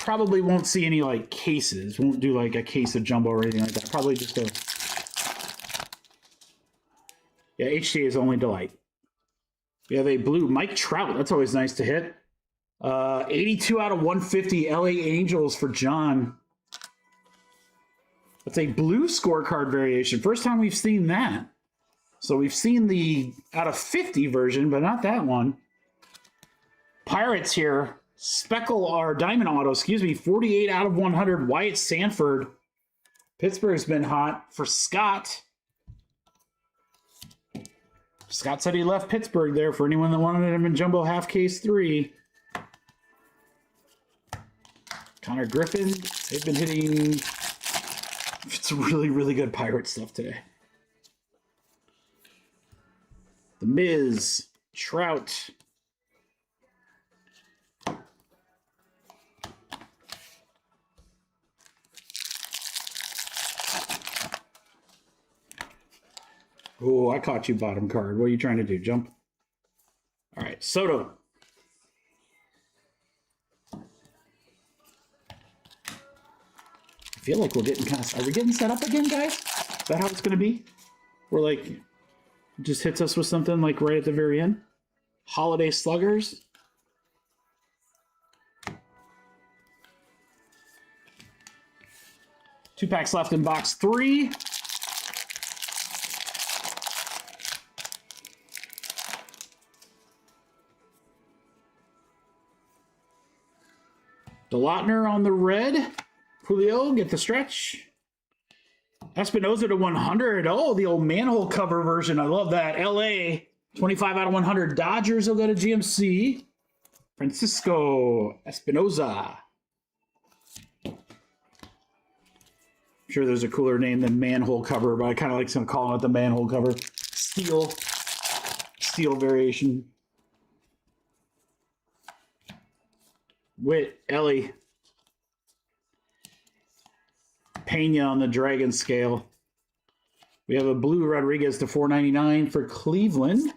Probably won't see any like cases. Won't do like a case of jumbo or anything like that. Probably just a... Yeah, HTA is only delight. We have a blue Mike Trout. That's always nice to hit. 82 out of 150 LA Angels for John. That's a blue scorecard variation. First time we've seen that. So we've seen the out of 50 version, but not that one. Pirates here. Speckle or Diamond Auto, excuse me. 48 out of 100. Wyatt Sanford. Pittsburgh's been hot for Scott. Scott said he left Pittsburgh there for anyone that wanted him in Jumbo Half Case 3. Connor Griffin. They've been hitting... It's really, really good pirate stuff today. The Miz, Trout. Oh, I caught you bottom card. What are you trying to do? Jump? All right, Soto. I feel like we're getting kind of... Are we getting set up again, guys? Is that how it's going to be? We're like... Just hits us with something like right at the very end. Holiday Sluggers. Two packs left in box 3. DeLautner on the red. Julio, get the stretch. Espinoza to 100. Oh, the old manhole cover version. I love that. LA, 25 out of 100. Dodgers will go to GMC. Francisco Espinoza. I'm sure there's a cooler name than manhole cover, but I kind of like calling it the manhole cover. Steel variation. Witt, Ellie. Pena on the Dragon scale. We have a blue Rodriguez to 499 for Cleveland.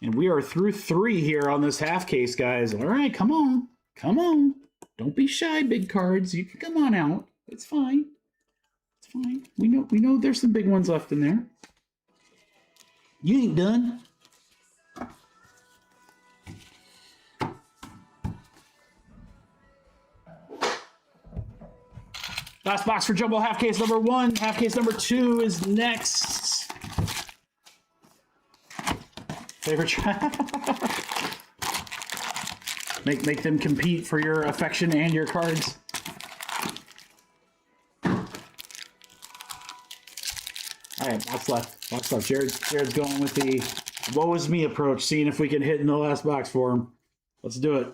And we are through 3 here on this half case, guys. All right, come on. Come on. Don't be shy, big cards. You can come on out. It's fine. It's fine. We know there's some big ones left in there. You ain't done. Last box for Jumbo half case number 1. Half case number 2 is next. Favorite try. Make them compete for your affection and your cards. All right, box left. Box left. Jared's going with the woe is me approach, seeing if we can hit in the last box for him. Let's do it.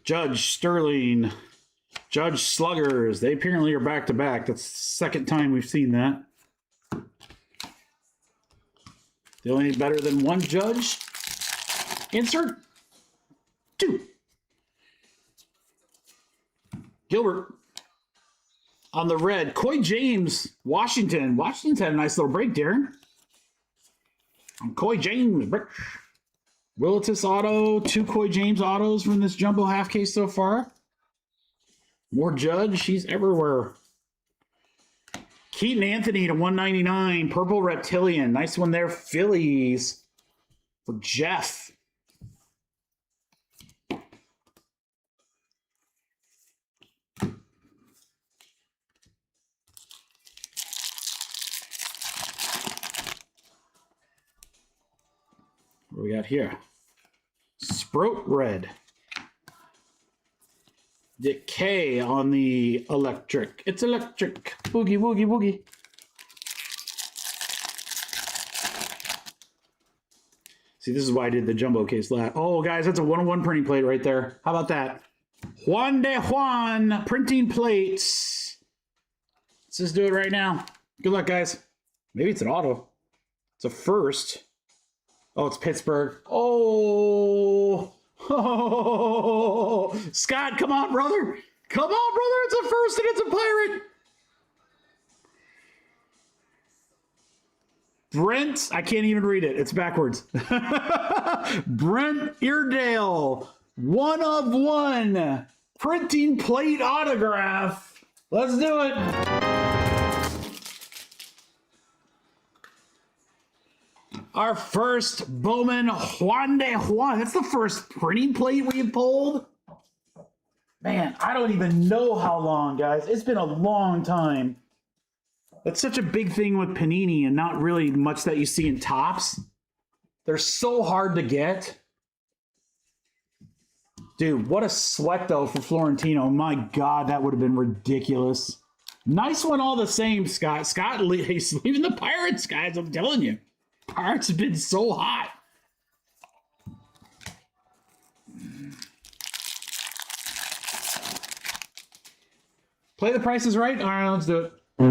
Judge Sterling, Judge Sluggers. They apparently are back to back. That's the second time we've seen that. They only need better than one Judge. Insert 2. Gilbert on the red. Coy James, Washington. Washington's had a nice little break, Darren. On Coy James. Willitus auto, 2 Coy James autos from this Jumbo half case so far. More Judge, she's everywhere. Keaton Anthony to 199, Purple Reptilian. Nice one there, Phillies for Jeff. What do we got here? Sprout Red. Decay on the electric. It's electric. Boogie, woogie, woogie. See, this is why I did the jumbo case last. Oh, guys, that's a 101 printing plate right there. How about that? Juan de Juan printing plates. Let's just do it right now. Good luck, guys. Maybe it's an auto. It's a first. Oh, it's Pittsburgh. Oh. Oh. Scott, come on, brother. Come on, brother. It's a first and it's a Pirate. Brent, I can't even read it. It's backwards. Brent Eardale, 1 of 1 printing plate autograph. Let's do it. Our first Bowman Juan de Juan. That's the first printing plate we've pulled. Man, I don't even know how long, guys. It's been a long time. That's such a big thing with Panini and not really much that you see in Topps. They're so hard to get. Dude, what a sweat, though, for Florentino. My God, that would have been ridiculous. Nice one all the same, Scott. Scott, he's leaving the Pirates, guys. I'm telling you. Pirates have been so hot. Play the prices right? All right, let's do it. I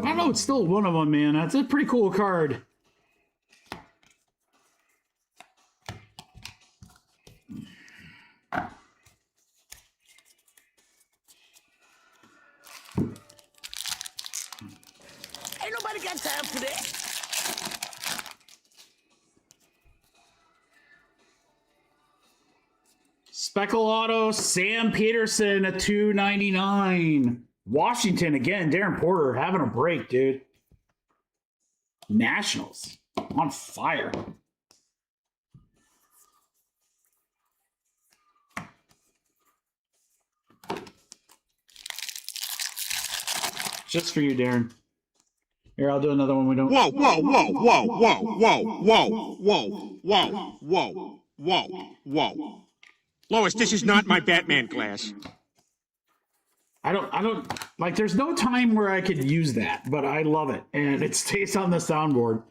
don't know, it's still 1 of 1, man. That's a pretty cool card. Ain't nobody got time for that. Speckle Auto, Sam Peterson, a $2.99. Washington, again, Darren Porter having a break, dude. Nationals, on fire. Just for you, Darren. Here, I'll do another one we don't. Whoa, whoa, whoa, whoa, whoa, whoa, whoa, whoa, whoa, whoa, whoa, whoa. Lois, this is not my Batman class. I don't like, there's no time where I could use that, but I love it. And it stays on the soundboard.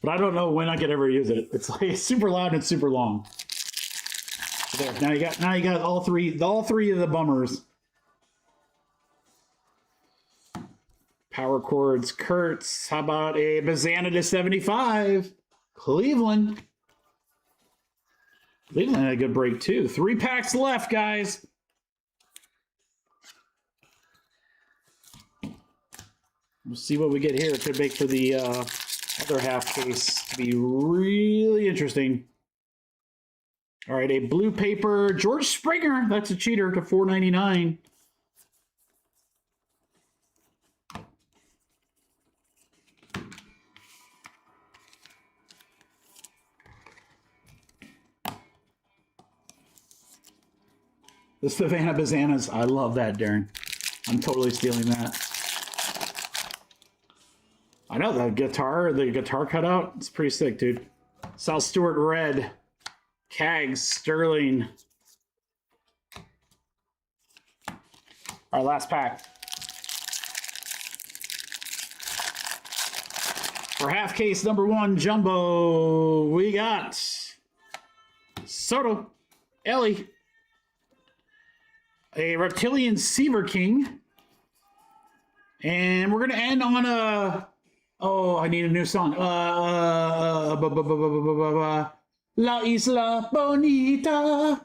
But I don't know when I could ever use it. It's like it's super loud and super long. So there, now you got all three of the bummers. Power chords, Kurtz. How about a Bazana to 75? Cleveland. Cleveland had a good break too. 3 packs left, guys. We'll see what we get here. It could make for the other half case to be really interesting. All right, a blue paper George Springer. That's a cheater to $4.99. The Savannah Bazanas. I love that, Darren. I'm totally stealing that. I know the guitar cutout. It's pretty sick, dude. Sal Stewart red. Cags Sterling. Our last pack. For half case number 1 jumbo, we got Soto, Ellie, a Reptilian Seaver King, and we're gonna end on a. Oh, I need a new song. La Isla Bonita.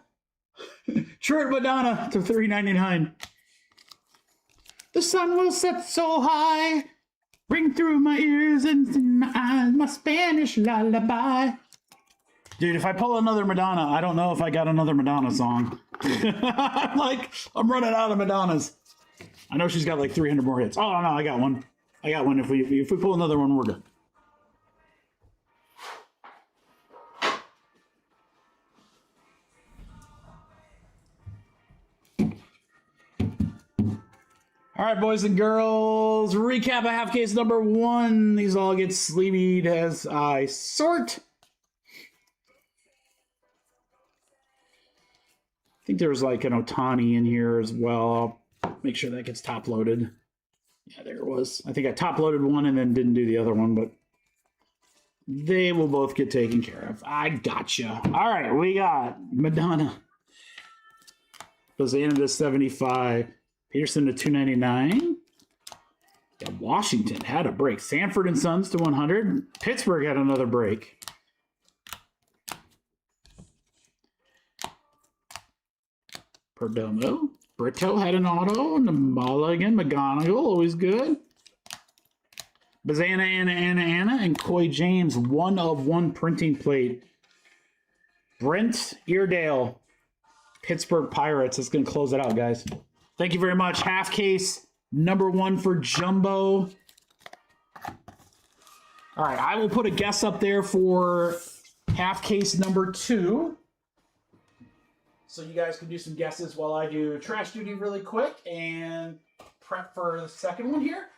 Short Madonna to $3.99. The sun will set so high, ring through my ears and in my eyes, my Spanish lullaby. Dude, if I pull another Madonna, I don't know if I got another Madonna song. I'm running out of Madonnas. I know she's got like 300 more hits. Oh no, I got one. I got one. If we pull another one, we're good. All right, boys and girls, recap of half case number 1. These all get sleevied as I sort. think there was like an Otani in here as well. I'll make sure that gets top loaded. Yeah, there it was. I think I top loaded one and then didn't do the other one, but they will both get taken care of. I gotcha. All right, we got Madonna. Bozana to 75. Peterson to 299. Yeah, Washington had a break. Sanford and Sons to 100. Pittsburgh had another break. Perdomo. Brito had an auto. Namala again. McGonigal, always good. Bazana, Anna, and Coy James, 1/1 printing plate. Brent Eardale, Pittsburgh Pirates. That's going to close it out, guys. Thank you very much. Half case, number 1 for Jumbo. All right, I will put a guess up there for half case number 2. So you guys can do some guesses while I do trash duty really quick and prep for the second one here.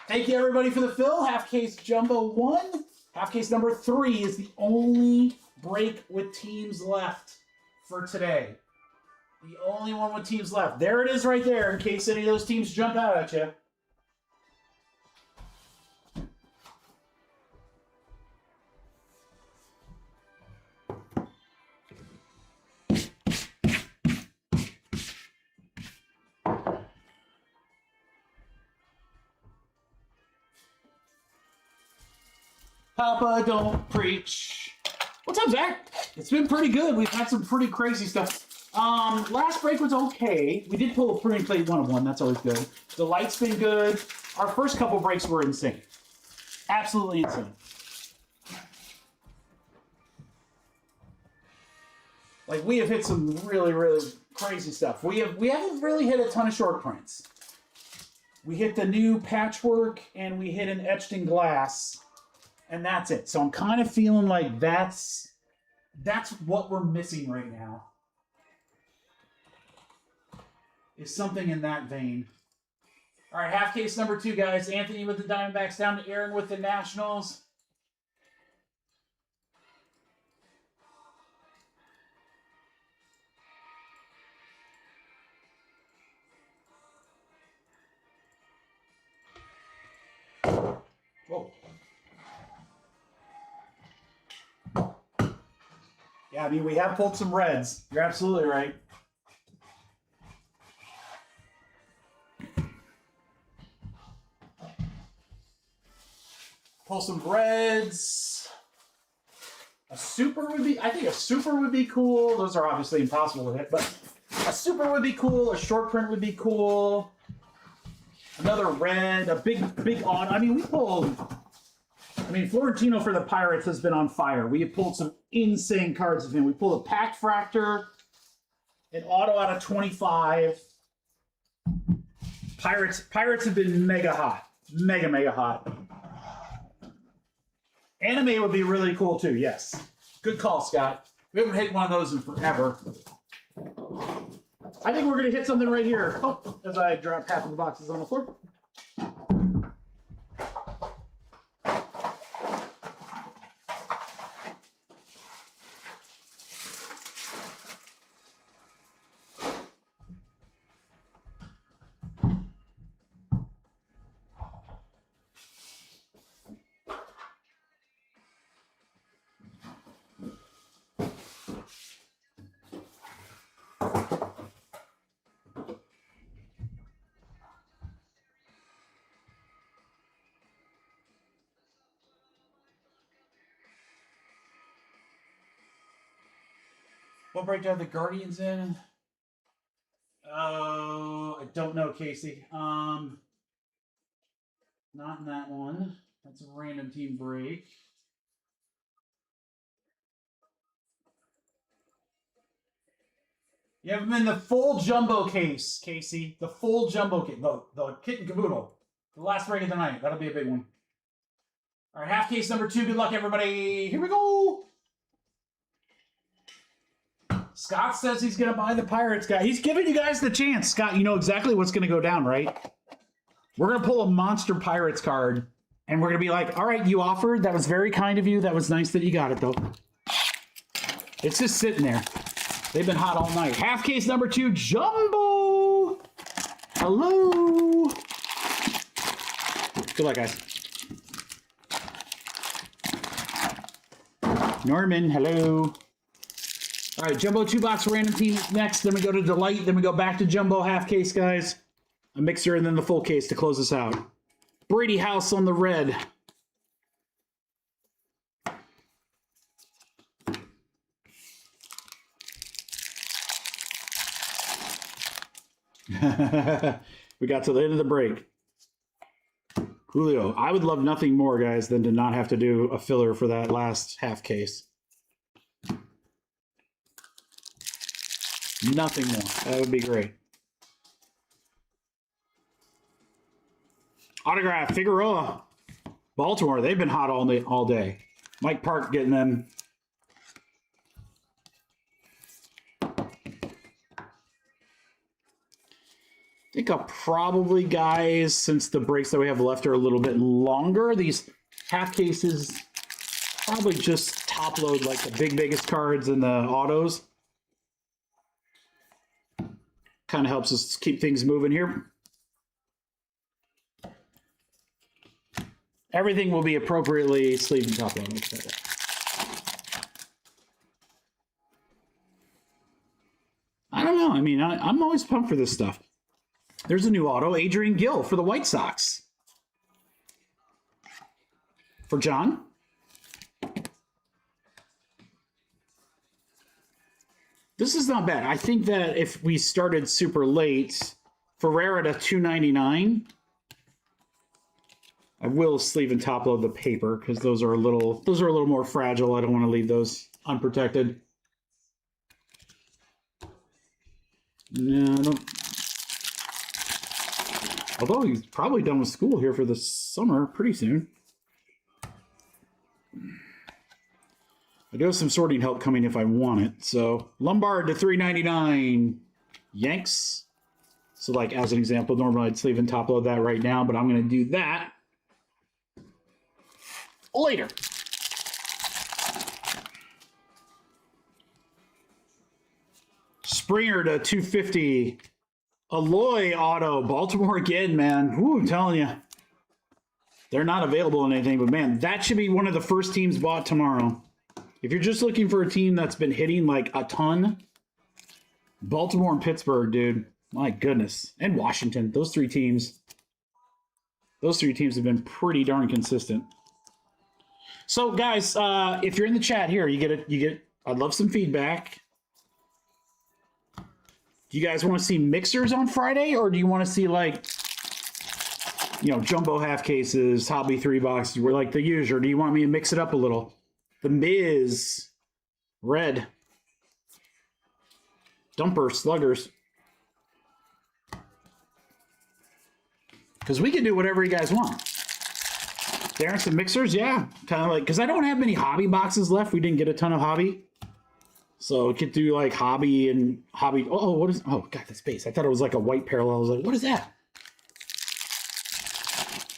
Thank you, everybody, for the fill. Half case Jumbo 1. Half case number 3 is the only break with teams left for today. The only one with teams left. There it is right there in case any of those teams jump out at you. Papa, don't preach. What's up, Zach? It's been pretty good. We've had some pretty crazy stuff. Last break was okay. We did pull a printing plate 1/1. That's always good. The light's been good. Our first couple breaks were insane. Absolutely insane. Like, we have hit some really, really crazy stuff. We haven't really hit a ton of short prints. We hit the new patchwork and we hit an etched in glass. And that's it. So I'm kind of feeling like that's what we're missing right now. Is something in that vein. All right, half case number 2, guys. Anthony with the Diamondbacks down to Aaron with the Nationals. Whoa. Yeah, I mean, we have pulled some reds. You're absolutely right. Pull some reds. A super would be, I think a super would be cool. Those are obviously impossible to hit, but a super would be cool. A short print would be cool. Another red, a big auto. I mean, we pulled, Florentino for the Pirates has been on fire. We have pulled some insane cards of him. We pulled a Pack Fractor, an auto out of 25. Pirates have been mega hot. Mega hot. Anime would be really cool too, yes. Good call, Scott. We haven't hit one of those in forever. I think we're going to hit something right here. Oh, as I drop half of the boxes on the floor. What breakdown the Guardians in? Oh, I don't know, Casey. Not in that one. That's a random team break. You have them in the full jumbo case, Casey. The full jumbo case. The kit and caboodle. The last break of the night. That'll be a big one. All right, half case number 2. Good luck, everybody. Here we go. Scott says he's going to buy the Pirates guy. He's giving you guys the chance. Scott, you know exactly what's going to go down, right? We're going to pull a monster Pirates card, and we're going to be like, all right, you offered. That was very kind of you. That was nice that you got it, though. It's just sitting there. They've been hot all night. Half case number 2, Jumbo. Hello. Good luck, guys. Norman, hello. All right, Jumbo 2-box random team next. Then we go to Delight. Then we go back to Jumbo half case, guys. A mixer and then the full case to close us out. Brady House on the red. We got to the end of the break. Julio, I would love nothing more, guys, than to not have to do a filler for that last half case. Nothing more. That would be great. Autograph, Figueroa. Baltimore, they've been hot all day. Mike Park getting them. I think I'll probably, guys, since the breaks that we have left are a little bit longer, these half cases probably just top load like the biggest cards and the autos. Kind of helps us keep things moving here. Everything will be appropriately sleeved and top loaded. I don't know. I mean, I'm always pumped for this stuff. There's a new auto, Adrian Gill for the White Sox. For John. This is not bad. I think that if we started super late, Ferreira to $2.99. I will sleeve and top load the paper because those are a little more fragile. I don't want to leave those unprotected. No, I don't. Although he's probably done with school here for the summer pretty soon. I do have some sorting help coming if I want it. So Lombard to $3.99. Yanks. So like as an example, normally I'd sleeve and top load that right now, but I'm going to do that later. Springer to $2.50. Alloy auto, Baltimore again, man. Woo, I'm telling you. They're not available in anything, but man, that should be one of the first teams bought tomorrow. If you're just looking for a team that's been hitting like a ton, Baltimore and Pittsburgh, dude. My goodness. And Washington. Those three teams have been pretty darn consistent. So guys, if you're in the chat here, you get I'd love some feedback. Do you guys want to see mixers on Friday, or do you want to see like, you know, jumbo half cases, hobby 3-box, we're like the usual? Or do you want me to mix it up a little? The Miz, red, dumper, sluggers. Because we can do whatever you guys want. Darren, some mixers, yeah, kind of like, because I don't have many hobby boxes left. We didn't get a ton of hobby. So we could do like hobby and hobby. Oh, what is? Oh, God, that's base. I thought it was like a white parallel. I was like, what is that?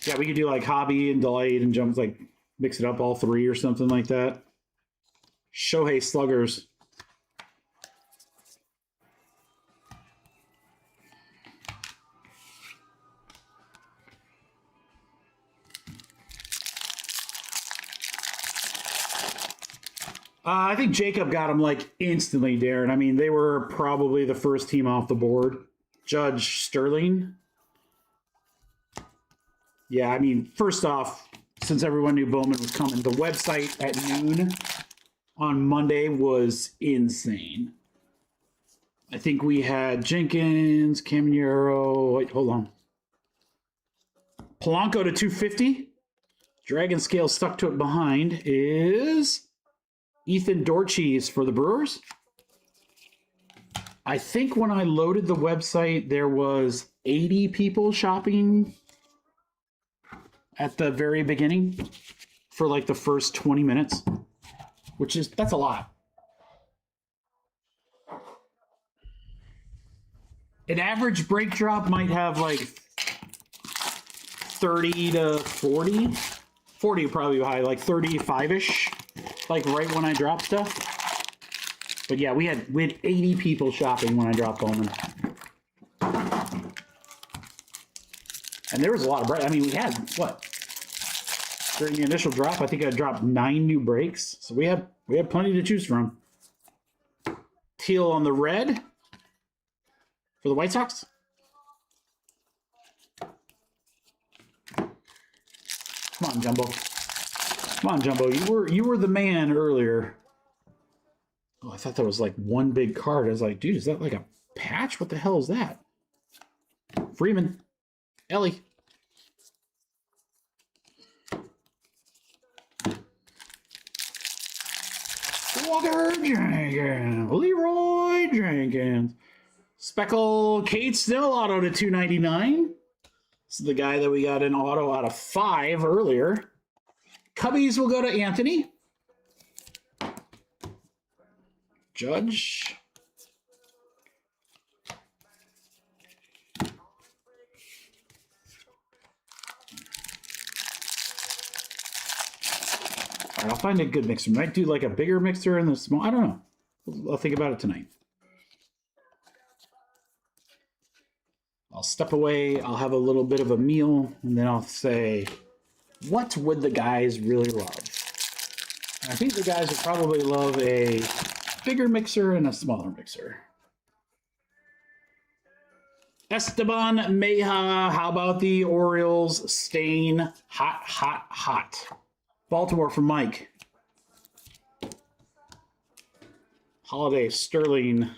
Yeah, we could do like hobby and delight and jump, like mix it up all three or something like that. Shohei sluggers. I think Jacob got him like instantly, Darren. I mean, they were probably the first team off the board. Judge Sterling. Yeah, I mean, first off, since everyone knew Bowman was coming, the website at noon on Monday was insane. I think we had Jenkins, Caminero. Wait, hold on. Polanco to 250. Dragon Scale stuck to it behind is Ethan Dorcheese for the Brewers. I think when I loaded the website, there was 80 people shopping at the very beginning for like the first 20 minutes, that's a lot. An average break drop might have like 30 to 40. 40 would probably be high, like 35-ish. Like right when I drop stuff. But yeah, we had 80 people shopping when I dropped Bowman. And there was a lot of break. I mean, we had, what? During the initial drop, I think I dropped 9 new breaks. So we had plenty to choose from. Teal on the red for the White Sox. Come on, Jumbo. Come on, Jumbo. You were the man earlier. Oh, I thought that was like one big card. I was like, dude, is that like a patch? What the hell is that? Freeman. Ellie. Walker Jenkins. Leroy Jenkins. Speckle Kate Snell auto to 299. This is the guy that we got an auto out of 5 earlier. Cubbies will go to Anthony. Judge. All right, I'll find a good mixer. Might do like a bigger mixer and the small. I don't know. I'll think about it tonight. I'll step away. I'll have a little bit of a meal, and then I'll say, what would the guys really love? I think the guys would probably love a bigger mixer and a smaller mixer. Esteban Meja, how about the Orioles? Stain, hot, hot, hot. Baltimore for Mike. Holiday, Sterling.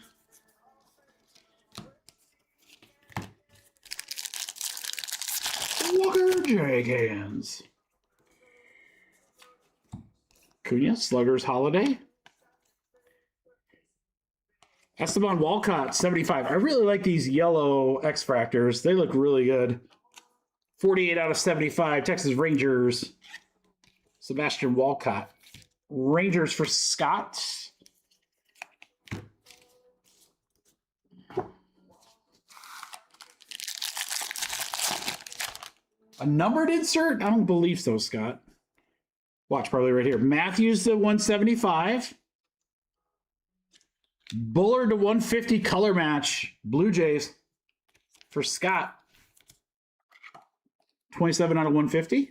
Walker Jenkins. Cunha, Sluggers, Holiday. Esteban Walcott, 75. I really like these yellow X-Fractors. They look really good. 48 out of 75. Texas Rangers. Sebastian Walcott. Rangers for Scott. A numbered insert? I don't believe so, Scott. Watch, probably right here. Matthews to 175. Bullard to 150 color match. Blue Jays for Scott. 27 out of 150.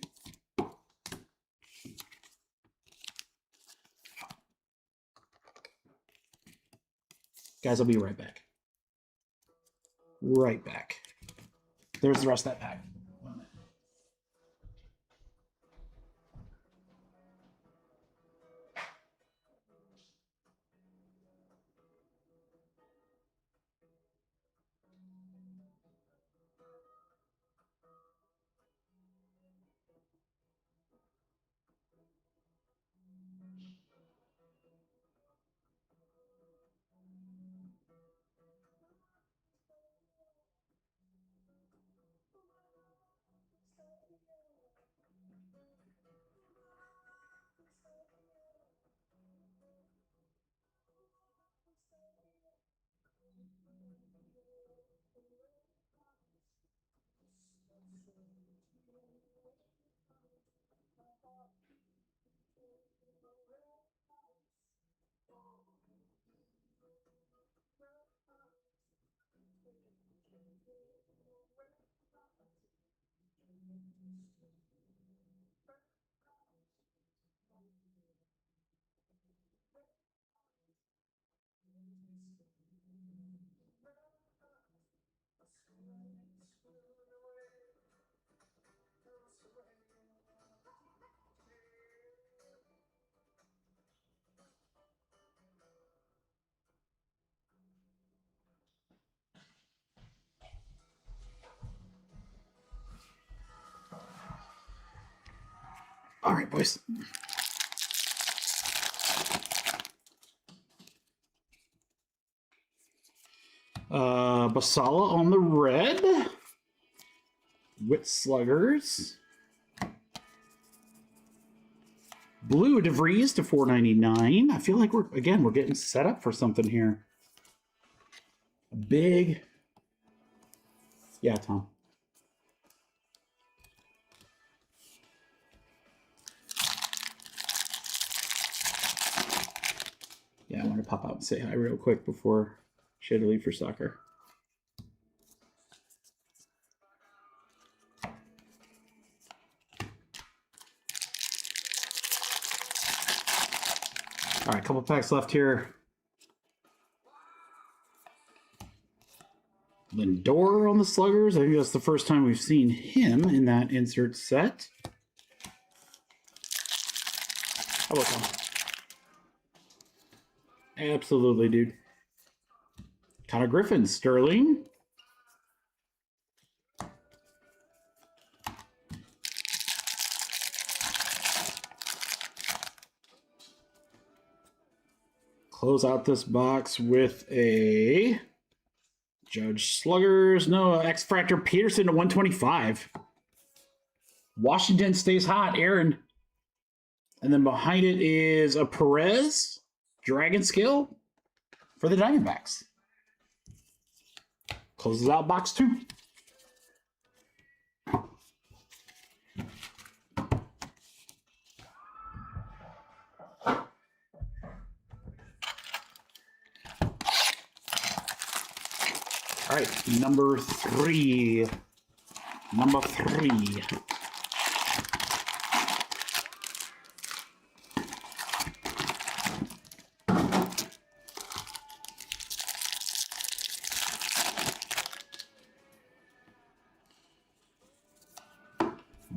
Guys, I'll be right back. Right back. There's the rest of that pack. All right, boys. Basala on the red. Wit Sluggers. Blue DeVries to 499. I feel like we're getting set up for something here. A big. Yeah, Tom. Yeah, Yeah, I want to pop out and say hi real quick before she had to leave for soccer. All right, a couple packs left here. Lindor on the Sluggers. I think that's the first time we've seen him in that insert set. How about that? Absolutely, dude. Connor Griffin, Sterling. Close out this box with a Judge Sluggers. No, X-Fractor Peterson to 125. Washington stays hot, Aaron. And then behind it is a Perez Dragon Scale for the Diamondbacks. Closes out box 2. All right, number 3. Number 3.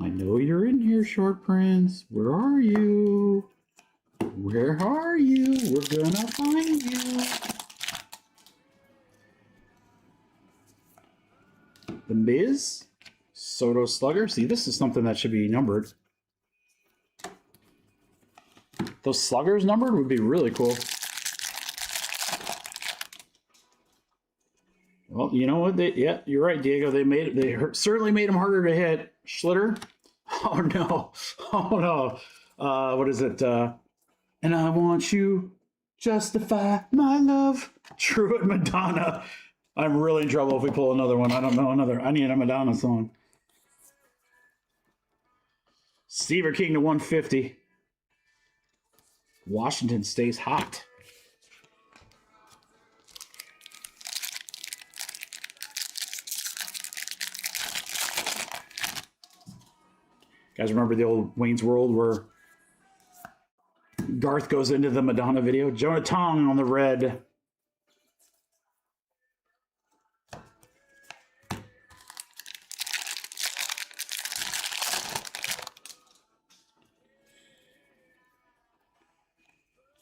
I know you're in here, Short Prince. Where are you? Where are you? We're gonna find you. The Miz, Soto Slugger. See, this is something that should be numbered. Those sluggers numbered would be really cool. Well, you know what? Yeah, you're right, Diego. They certainly made them harder to hit. Schlitter. Oh no. Oh no. What is it? And I want you justify my love. Truett Madonna. I'm really in trouble if we pull another one. I don't know another. I need a Madonna song. Seaver King to 150. Washington stays hot. Guys, remember the old Wayne's World where Garth goes into the Madonna video? Jonah Tong on the red.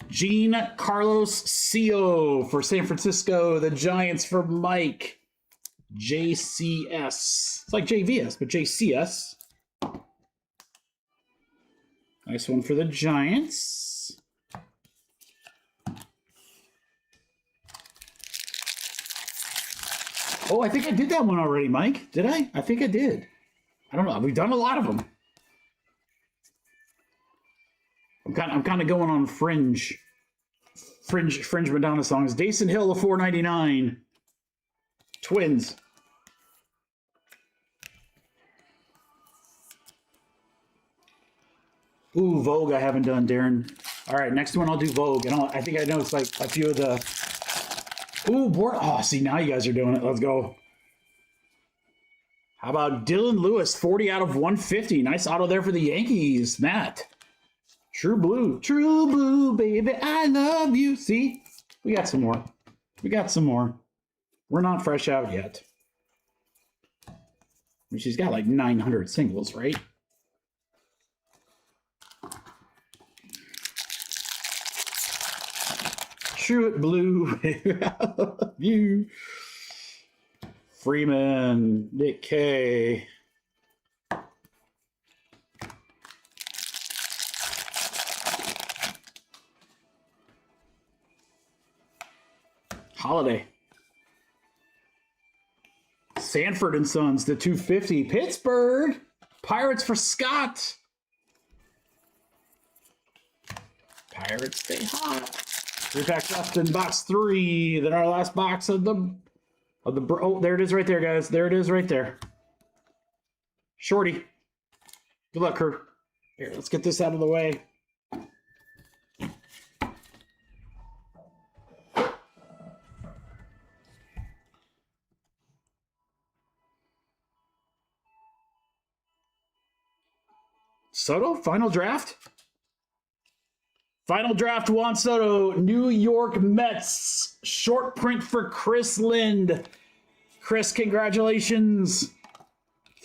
Gene Carlos Cio for San Francisco. The Giants for Mike. JCS. It's like JVS, but JCS. Nice one for the Giants. Oh, I think I did that one already, Mike. Did I? I think I did. I don't know. We've done a lot of them. I'm kind of going on fringe Madonna songs. Dason Hill of 499. Twins. Ooh, Vogue I haven't done, Darren. All right, next one I'll do Vogue. And I think I know it's like a few of the... Ooh, board. Oh, see, now you guys are doing it. Let's go. How about Dylan Lewis, 40 out of 150. Nice auto there for the Yankees. Matt. True blue, baby, I love you. See, we got some more. We got some more. We're not fresh out yet. I mean, she's got like 900 singles, right? True blue, baby, I love you. Freeman, Nick K. Holiday. Sanford and Sons, the 250. Pittsburgh. Pirates for Scott. Pirates stay hot. 3 packs left in box 3. Then our last box of the oh, there it is right there, guys. There it is right there. Shorty. Good luck, Kurt. Here, let's get this out of the way. Soto, final draft. Final draft, Juan Soto, New York Mets. Short print for Chris Lind. Chris, congratulations.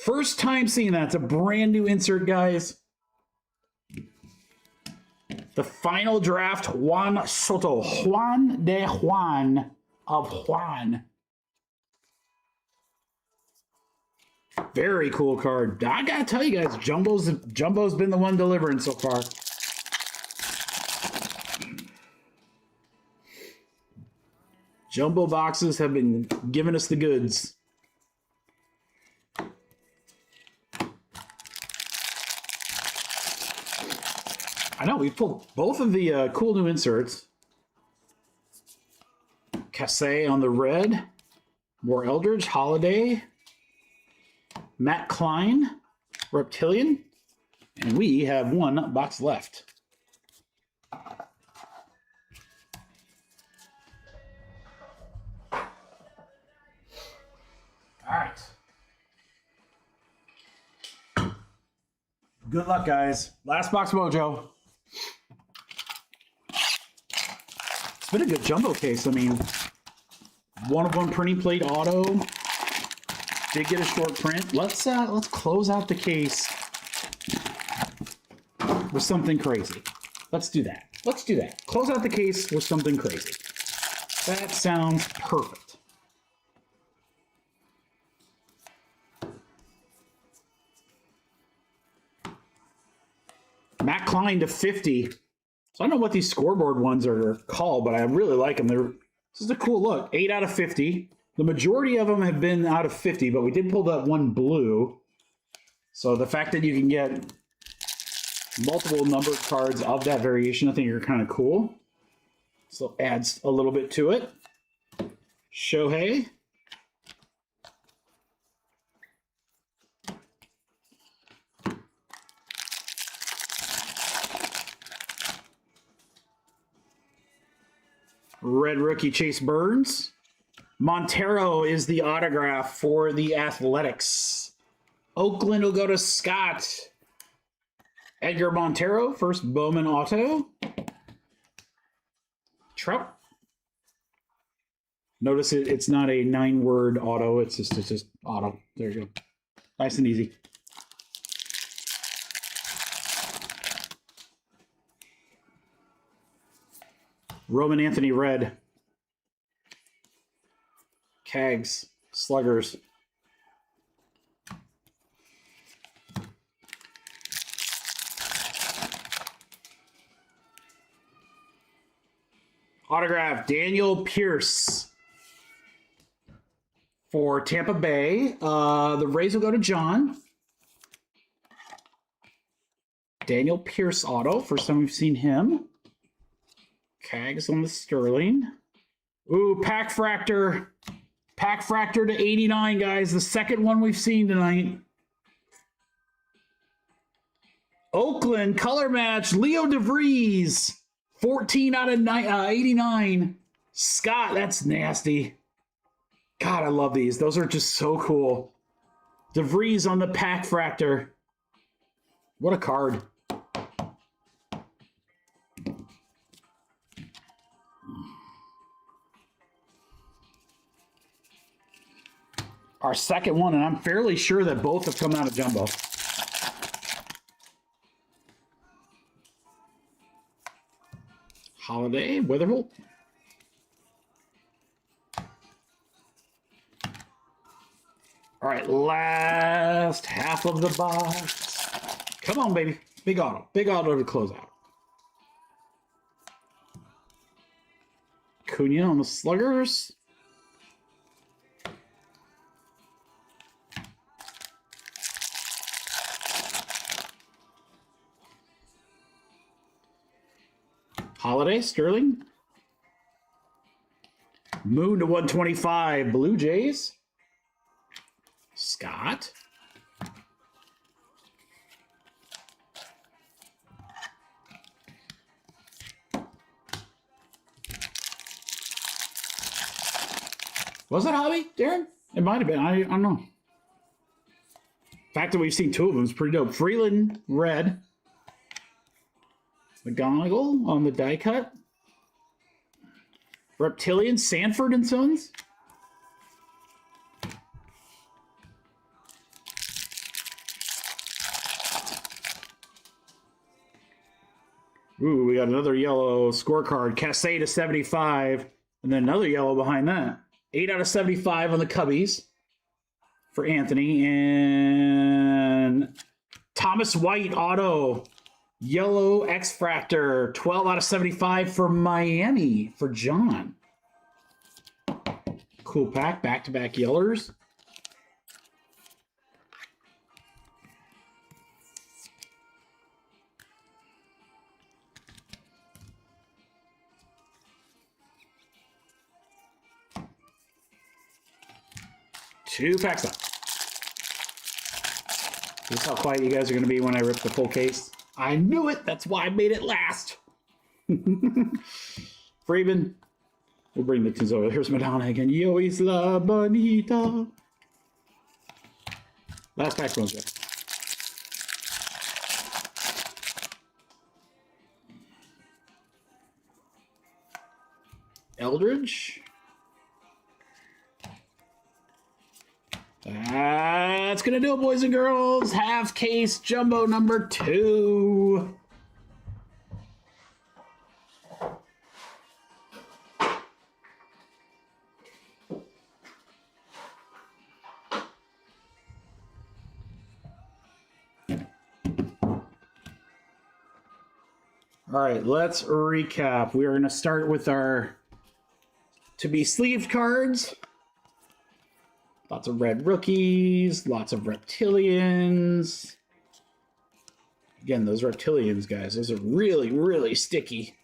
First time seeing that. It's a brand new insert, guys. The final draft, Juan Soto. Juan de Juan of Juan. Very cool card. I gotta tell you guys, Jumbo's been the one delivering so far. Jumbo boxes have been giving us the goods. I know, we pulled both of the cool new inserts. Cassé on the red. More Eldridge, Holiday. Matt Klein, Reptilian. And we have one box left. All right. Good luck, guys. Last box mojo. It's been a good jumbo case. I mean, 1-of-1 printing plate auto. Did get a short print. Let's close out the case with something crazy. Let's do that. Let's do that. Close out the case with something crazy. That sounds perfect. Matt Klein to 50. So I don't know what these scoreboard ones are called, but I really like them. This is a cool look. 8 out of 50. The majority of them have been out of 50, but we did pull that one blue. So the fact that you can get multiple numbered cards of that variation, I think are kind of cool. So adds a little bit to it. Shohei. Red rookie Chase Burns. Montero is the autograph for the Athletics. Oakland will go to Scott. Edgar Montero, first Bowman auto. Trout. Notice it's not a 9-word auto. It's just auto. There you go. Nice and easy. Roman Anthony red. Cags, Sluggers. Autograph, Daniel Pierce for Tampa Bay. The Rays will go to John. Daniel Pierce auto, first time we've seen him. Cags on the Sterling. Ooh, Pack Fractor. Pack Fractor to 89, guys. The second one we've seen tonight. Oakland color match. Leo DeVries. 14 out of 89. Scott, that's nasty. God, I love these. Those are just so cool. DeVries on the Pack Fractor. What a card. Our second one, and I'm fairly sure that both have come out of jumbo. Holiday, Witherholt. All right, last half of the box. Come on, baby. Big auto. Big auto to close out. Cunha on the Sluggers. Holiday, Sterling. Moon to 125, Blue Jays. Scott. Was it Hobby, Darren? It might have been. I don't know. fact that we've seen two of them is pretty dope. Freeland, red. McGonagall on the die cut. Reptilian, Sanford and Sons. Ooh, we got another yellow scorecard. Cassé to 75. And then another yellow behind that. 8 out of 75 on the Cubbies for Anthony. And Thomas White auto. Yellow X-Fractor. 12 out of 75 for Miami for John. Cool pack. Back-to-back yellers. Two packs up. This is how quiet you guys are going to be when I rip the full case. I knew it. That's why I made it last. Freeman. We'll bring the tins over. Here's Madonna again. Yo Isla Bonita. Last pack runs there. Eldridge. That's going to do it, boys and girls. Half case jumbo number 2. All right, let's recap. We are going to start with our to-be sleeved cards. Lots of red rookies, lots of reptilians. Again, those reptilians, guys, those are really, really sticky.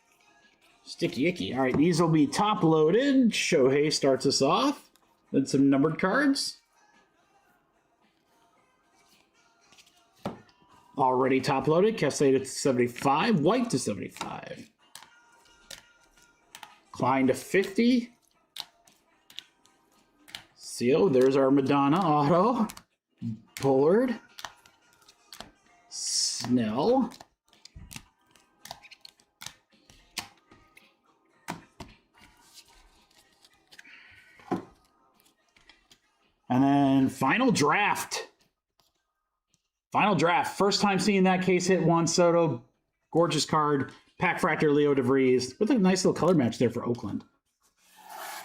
Sticky icky. All right, these will be top loaded. Shohei starts us off. Then some numbered cards. Already top loaded. Cassé to 75. White to 75. Klein to 50. Seal, there's our Madonna auto. Bullard. Snell. And then final draft. Final draft. First time seeing that case hit. Juan Soto. Gorgeous card. Pack Fractor Leo DeVries. With a nice little color match there for Oakland.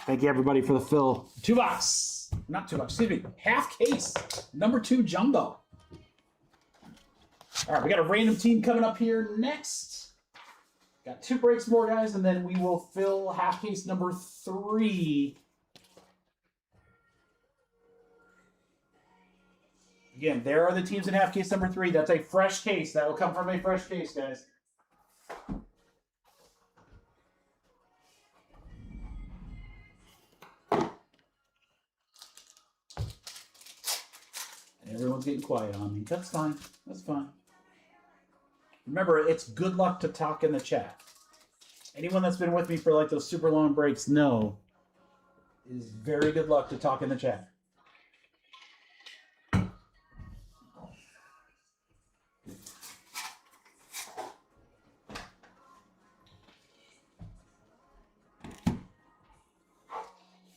Thank you, everybody, for the fill. 2 box. Not 2 box. Excuse me. Half case. Number 2 jumbo. All right, we got a random team coming up here next. Got 2 breaks more, guys, and then we will fill half case number 3. Again, there are the teams in half case number 3. That's a fresh case. That will come from a fresh case, guys. Everyone's getting quiet on me. That's fine. That's fine. Remember, it's good luck to talk in the chat. Anyone that's been with me for like those super long breaks know it is very good luck to talk in the chat.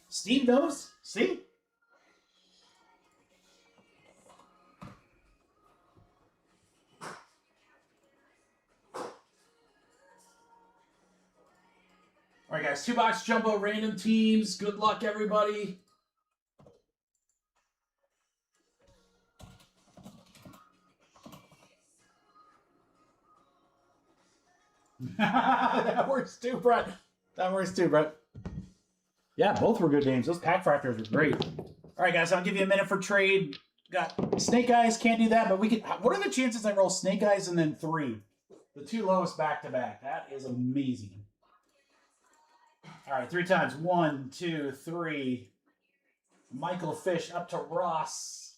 Steve knows. See? All right, guys, 2 box jumbo random teams. Good luck, everybody. That works too, Brett. That works too, Brett. Yeah, both were good names. Those pack fractors were great. All right, guys, I'll give you a minute for trade. Got Snake Eyes, can't do that, but we could. What are the chances I roll Snake Eyes and then 3? The 2 lowest back to back. That is amazing. All right, 3 times. 1, 2, 3. Michael Fish up to Ross.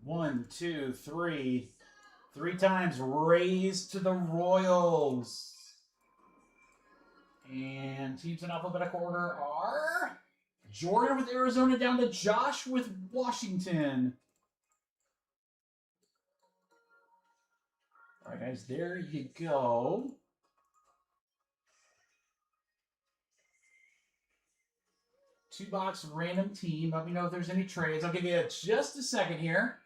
One, two, three. 3 times. Raise to the Royals. And teams in alphabetical order are Jordan with Arizona down to Josh with Washington. All right, guys, there you go. Two-box random team. Let me know if there's any trades. I'll give you just a second here.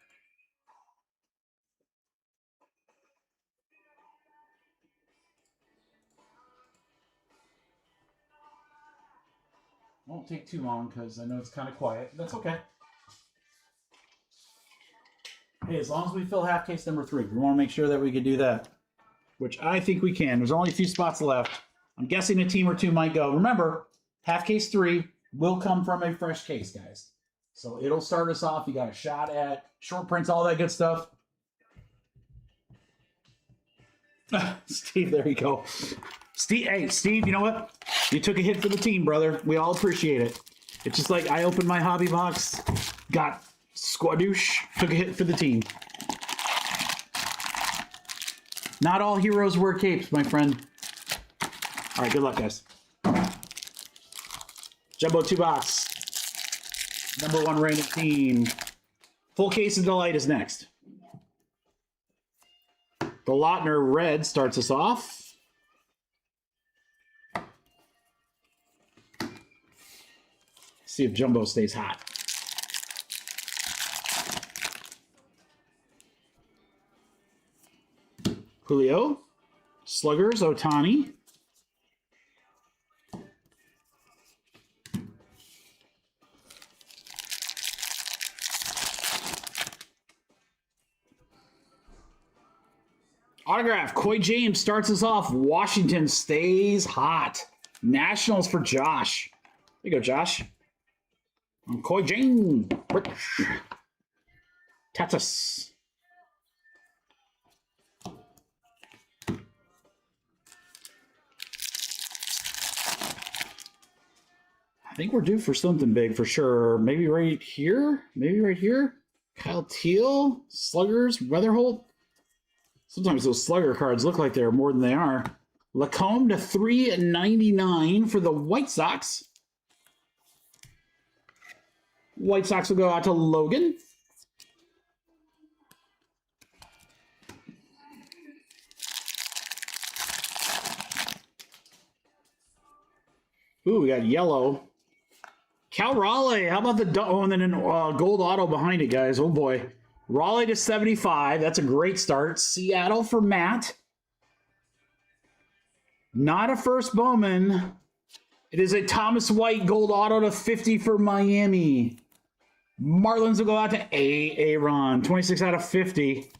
Won't take too long because I know it's kind of quiet. That's okay. Hey, as long as we fill half case number 3, we want to make sure that we can do that, which I think we can. There's only a few spots left. I'm guessing a team or two might go. Remember, half case 3 will come from a fresh case, guys. So it'll start us off. You got a shot at short prints, all that good stuff. Steve, there you go. Steve, hey, Steve, you know what? You took a hit for the team, brother. We all appreciate it. It's just like I opened my hobby box, got squadoosh, took a hit for the team. Not all heroes wear capes, my friend. All right, good luck, guys. Jumbo 2-box. Number 1 random team. Full case of delight is next. The Lautner red starts us off. See if Jumbo stays hot. Julio. Sluggers, Otani. Autograph, Coy James starts us off. Washington stays hot. Nationals for Josh. There you go, Josh. Coy James. Tatis. I think we're due for something big for sure. Maybe right here? Maybe right here? Kyle Teal, Sluggers, Weatherholt. Sometimes those Slugger cards look like they're more than they are. Lacombe to $3.99 for the White Sox. White Sox will go out to Logan. Ooh, we got yellow. Cal Raleigh. How about the and then gold auto behind it, guys? Oh boy. Raleigh to 75. That's a great start. Seattle for Matt. Not a first Bowman. It is a Thomas White gold auto to 50 for Miami. Marlins will go out to Aaron. 26 out of 50.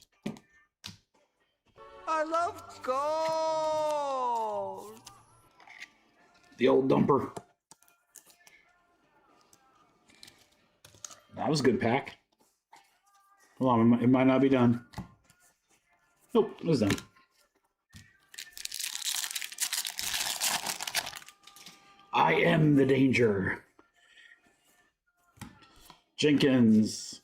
I love gold. The old dumper. That was a good pack. Hold on, it might not be done. Nope, it was done. I am the danger. Jenkins.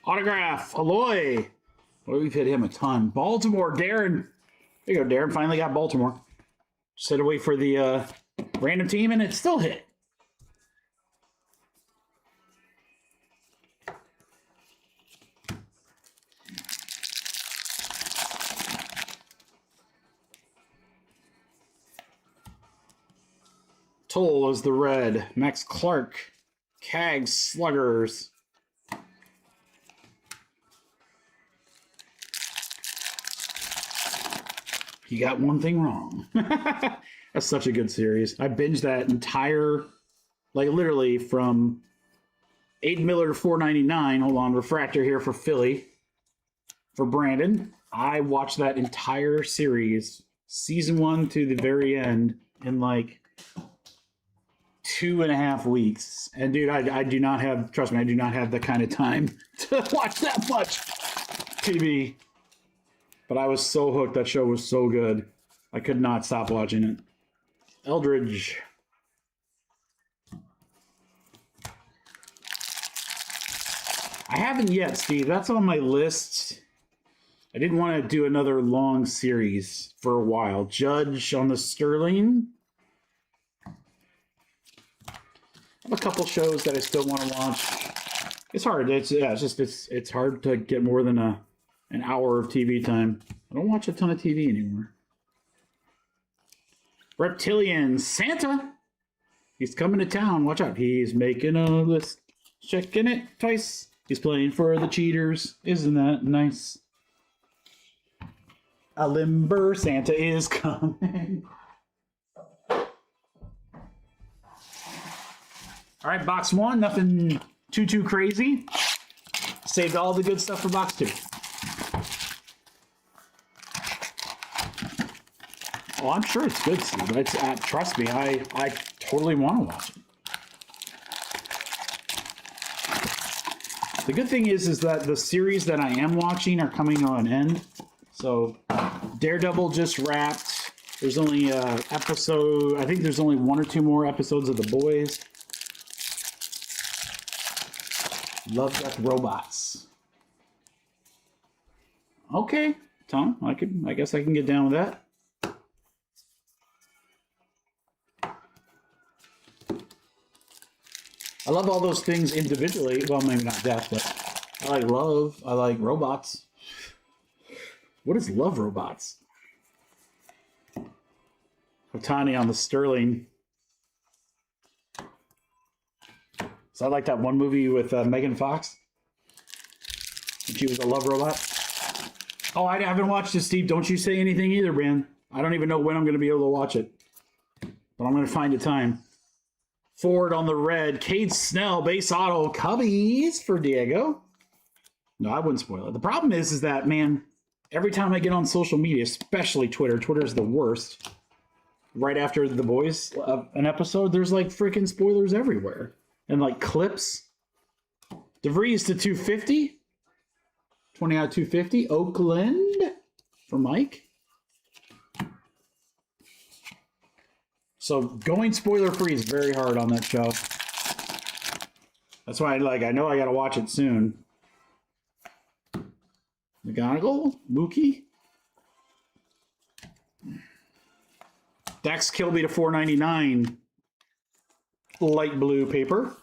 Autograph, Aloy. Well, we've hit him a ton. Baltimore, Darren. There you go, Darren. Finally got Baltimore. Just had to wait for the random team, and it still hit. Toll is the red. Max Clark. Cags, Sluggers. You got one thing wrong. That's such a good series. I binged that entire, like literally from Aiden Miller to $4.99. Hold on, refractor here for Philly. For Brandon, I watched that entire series, season 1 to the very end, in like 2.5 weeks. And dude, I do not have, trust me, I do not have the kind of time to watch that much TV. But I was so hooked. That show was so good. I could not stop watching it. Eldridge. I haven't yet, Steve. That's on my list. I didn't want to do another long series for a while. Judge on the Sterling. I have a couple shows that I still want to watch. It's hard. It's hard to get more than an hour of TV time. I don't watch a ton of TV anymore. Reptilian Santa. He's coming to town. Watch out. He's making a list. Checking it twice. He's playing for the cheaters. Isn't that nice? A limber Santa is coming. All right, box one. Nothing too crazy. Saved all the good stuff for box two. Oh, I'm sure it's good, Steve. It's, trust me, I totally want to watch it. The good thing is that the series that I am watching are coming to an end. So Daredevil just wrapped. There's only episode. I think there's only 1 or 2 more episodes of The Boys. Love Death Robots. Okay, Tom. I guess I can get down with that. I love all those things individually. Well, maybe not death, but I like love. I like robots. What is love robots? Otani on the Sterling. So I like that one movie with Megan Fox. She was a love robot. Oh, I haven't watched it, Steve. Don't you say anything either, man. I don't even know when I'm going to be able to watch it. But I'm going to find a time. Ford on the red. Cade Snell, base auto. Cubbies for Diego. No, I wouldn't spoil it. The problem is that, man, every time I get on social media, especially Twitter is the worst. Right after The Boys, an episode, there's like freaking spoilers everywhere. And like clips. DeVries to 250. 20 out of 250. Oakland for Mike. So going spoiler free is very hard on that show. That's why I know I gotta watch it soon. McGonagall, Mookie. Dax Kilby to 499. Light blue paper.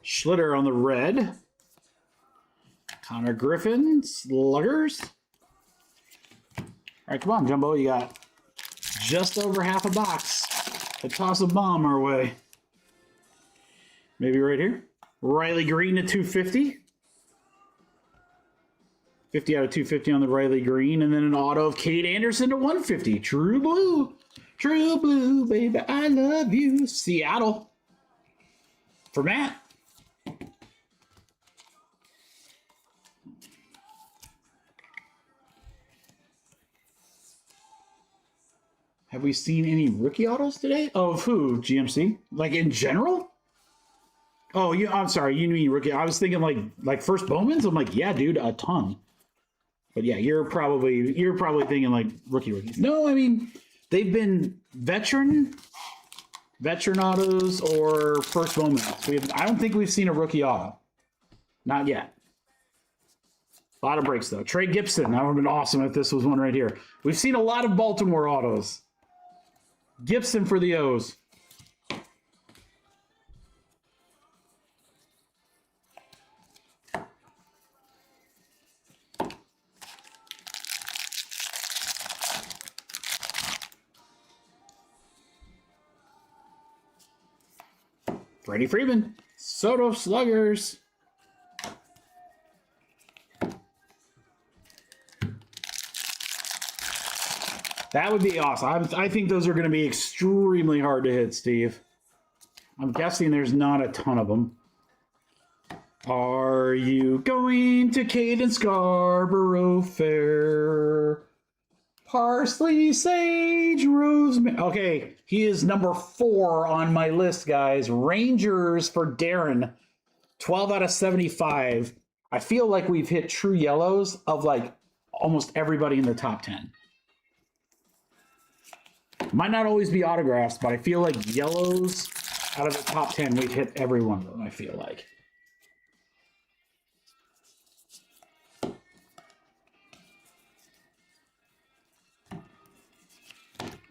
Schlitter on the red. Connor Griffin, Sluggers. All right, come on, Jumbo. You got just over half a box to toss a bomb our way. Maybe right here. Riley Green to 250. 50 out of 250 on the Riley Green. And then an auto of Kate Anderson to 150. True blue. True blue, baby. I love you. Seattle. For Matt. Have we seen any rookie autos today? Of who? GMC? Like in general? Oh, I'm sorry. You mean rookie? I was thinking like first Bowmans. I'm like, yeah, dude, a ton. But yeah, you're probably thinking like rookies. No, I mean they've been veteran autos or first Bowmans. I don't think we've seen a rookie auto. Not yet. A lot of breaks though. Trey Gibson. That would have been awesome if this was one right here. We've seen a lot of Baltimore autos. Gibson for the O's. Freddie Freeman. Soto Sluggers. That would be awesome. I think those are going to be extremely hard to hit, Steve. I'm guessing there's not a ton of them. Are you going to Caden Scarborough Fair? Parsley, sage, rosemary. Okay, he is number 4 on my list, guys. Rangers for Darren. 12 out of 75. I feel like we've hit true yellows of like almost everybody in the top 10. Might not always be autographs, but I feel like yellows out of the top 10, we've hit every one of them, I feel like.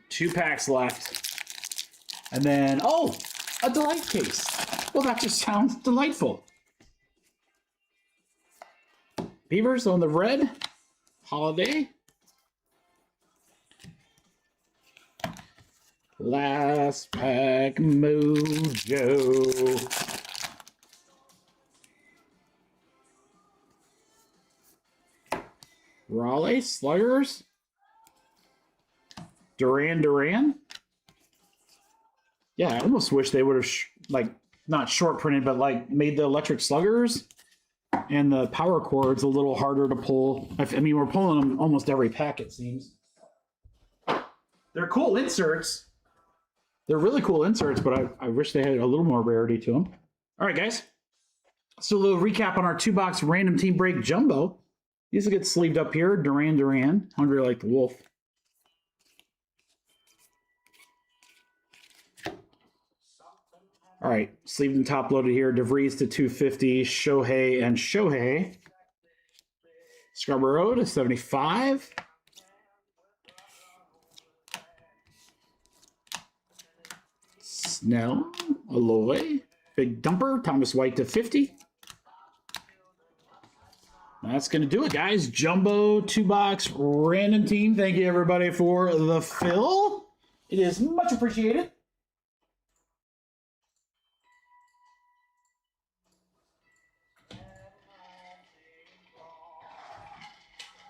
Two packs left. And then, oh, a Delight case. Well, that just sounds delightful. Beavers on the red. Holiday. Last pack mojo. Raleigh Sluggers. Duran. Yeah, I almost wish they would have like not short printed, but like made the electric sluggers and the power cords a little harder to pull. I mean, we're pulling them almost every pack, it seems. They're cool inserts. They're really cool inserts, but I wish they had a little more rarity to them. All right, guys. So a little recap on our 2-box random team break jumbo. These will get sleeved up here. Duran, Hungry Like the Wolf. All right, sleeved and top loaded here. DeVries to 250, Shohei and Shohei. Scarborough to 75. Snell, Aloy, Big Dumper, Thomas White to 50. That's going to do it, guys. Jumbo 2-box random team. Thank you, everybody, for the fill. It is much appreciated.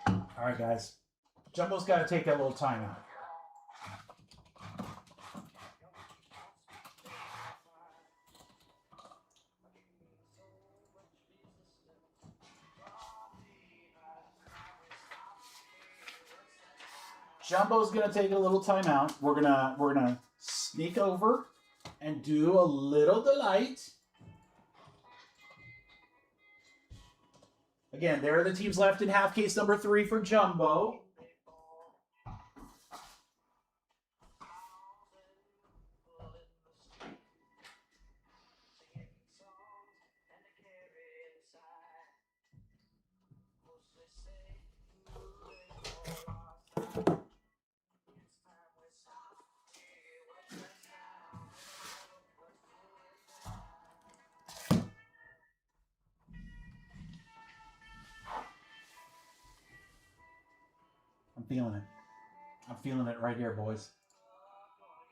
All right, guys. Jumbo's got to take that little time out. Jumbo's gonna take a little time out. We're gonna sneak over and do a little delight. Again, there are the teams left in half case number 3 for Jumbo. I'm feeling it. I'm feeling it right here, boys.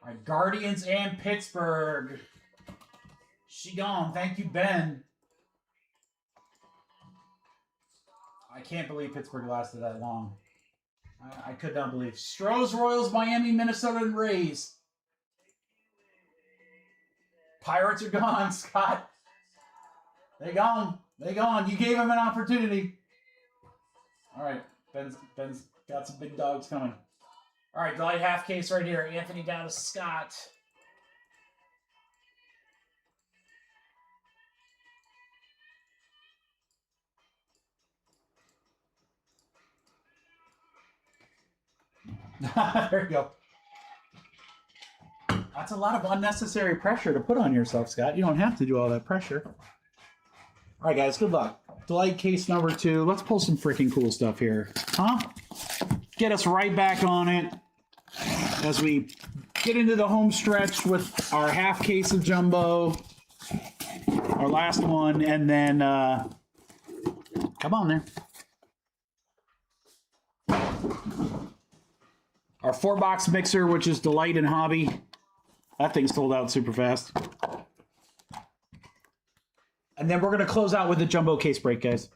All right, Guardians and Pittsburgh. She gone. Thank you, Ben. I can't believe Pittsburgh lasted that long. I could not believe. Stros, Royals, Miami, Minnesota, and Rays. Pirates are gone, Scott. They gone. They gone. You gave them an opportunity. All right, Ben's got some big dogs coming. All right, Delight half case right here. Anthony down to Scott. There you go. That's a lot of unnecessary pressure to put on yourself, Scott. You don't have to do all that pressure. All right, guys, good luck. Delight case number 2. Let's pull some freaking cool stuff here. Huh? Get us right back on it as we get into the home stretch with our half case of Jumbo, our last one, and then come on there. Our 4-box mixer, which is Delight and Hobby. That thing sold out super fast. And then we're going to close out with the Jumbo case break, guys.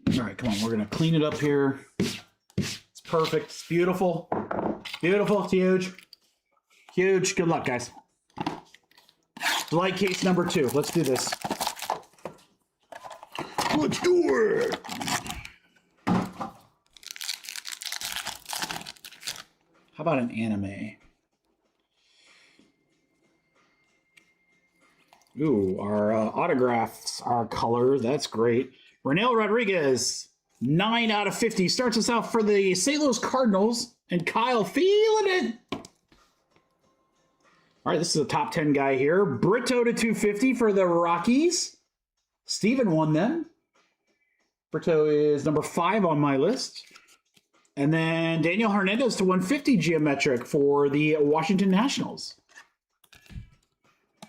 All right, come on. We're going to clean it up here. It's perfect. It's beautiful. Beautiful. It's huge. Huge. Good luck, guys. Delight case number 2. Let's do this. Let's do it. How about an anime? Ooh, our autographs are color. That's great. Renel Rodriguez, 9 out of 50. Starts us out for the St. Louis Cardinals. And Kyle feeling it. All right, this is a top 10 guy here. Brito to 250 for the Rockies. Steven won them. Brito is number 5 on my list. And then Daniel Hernandez to 150 geometric for the Washington Nationals.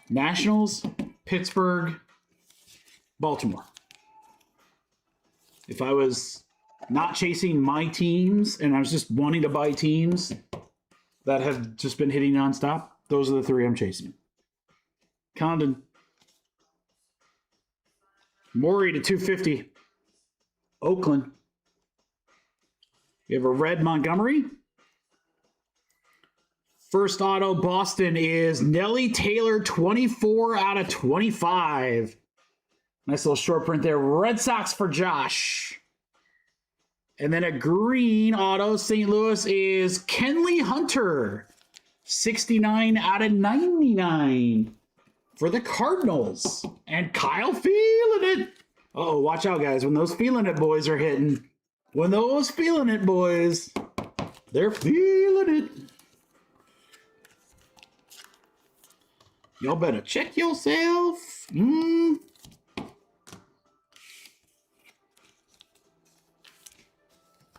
Nationals, Pittsburgh, Baltimore. If I was not chasing my teams and I was just wanting to buy teams that have just been hitting nonstop, those are the 3 I'm chasing. Condon. Morey to 250. Oakland. We have a red Montgomery. First auto, Boston, is Nelly Taylor, 24 out of 25. Nice little short print there. Red Sox for Josh. And then a green auto, St. Louis, is Kenley Hunter, 69 out of 99 for the Cardinals. And Kyle feeling it. Uh-oh, watch out, guys. When those feeling it boys are hitting. When those feeling it boys, they're feeling it. Y'all better check yourself.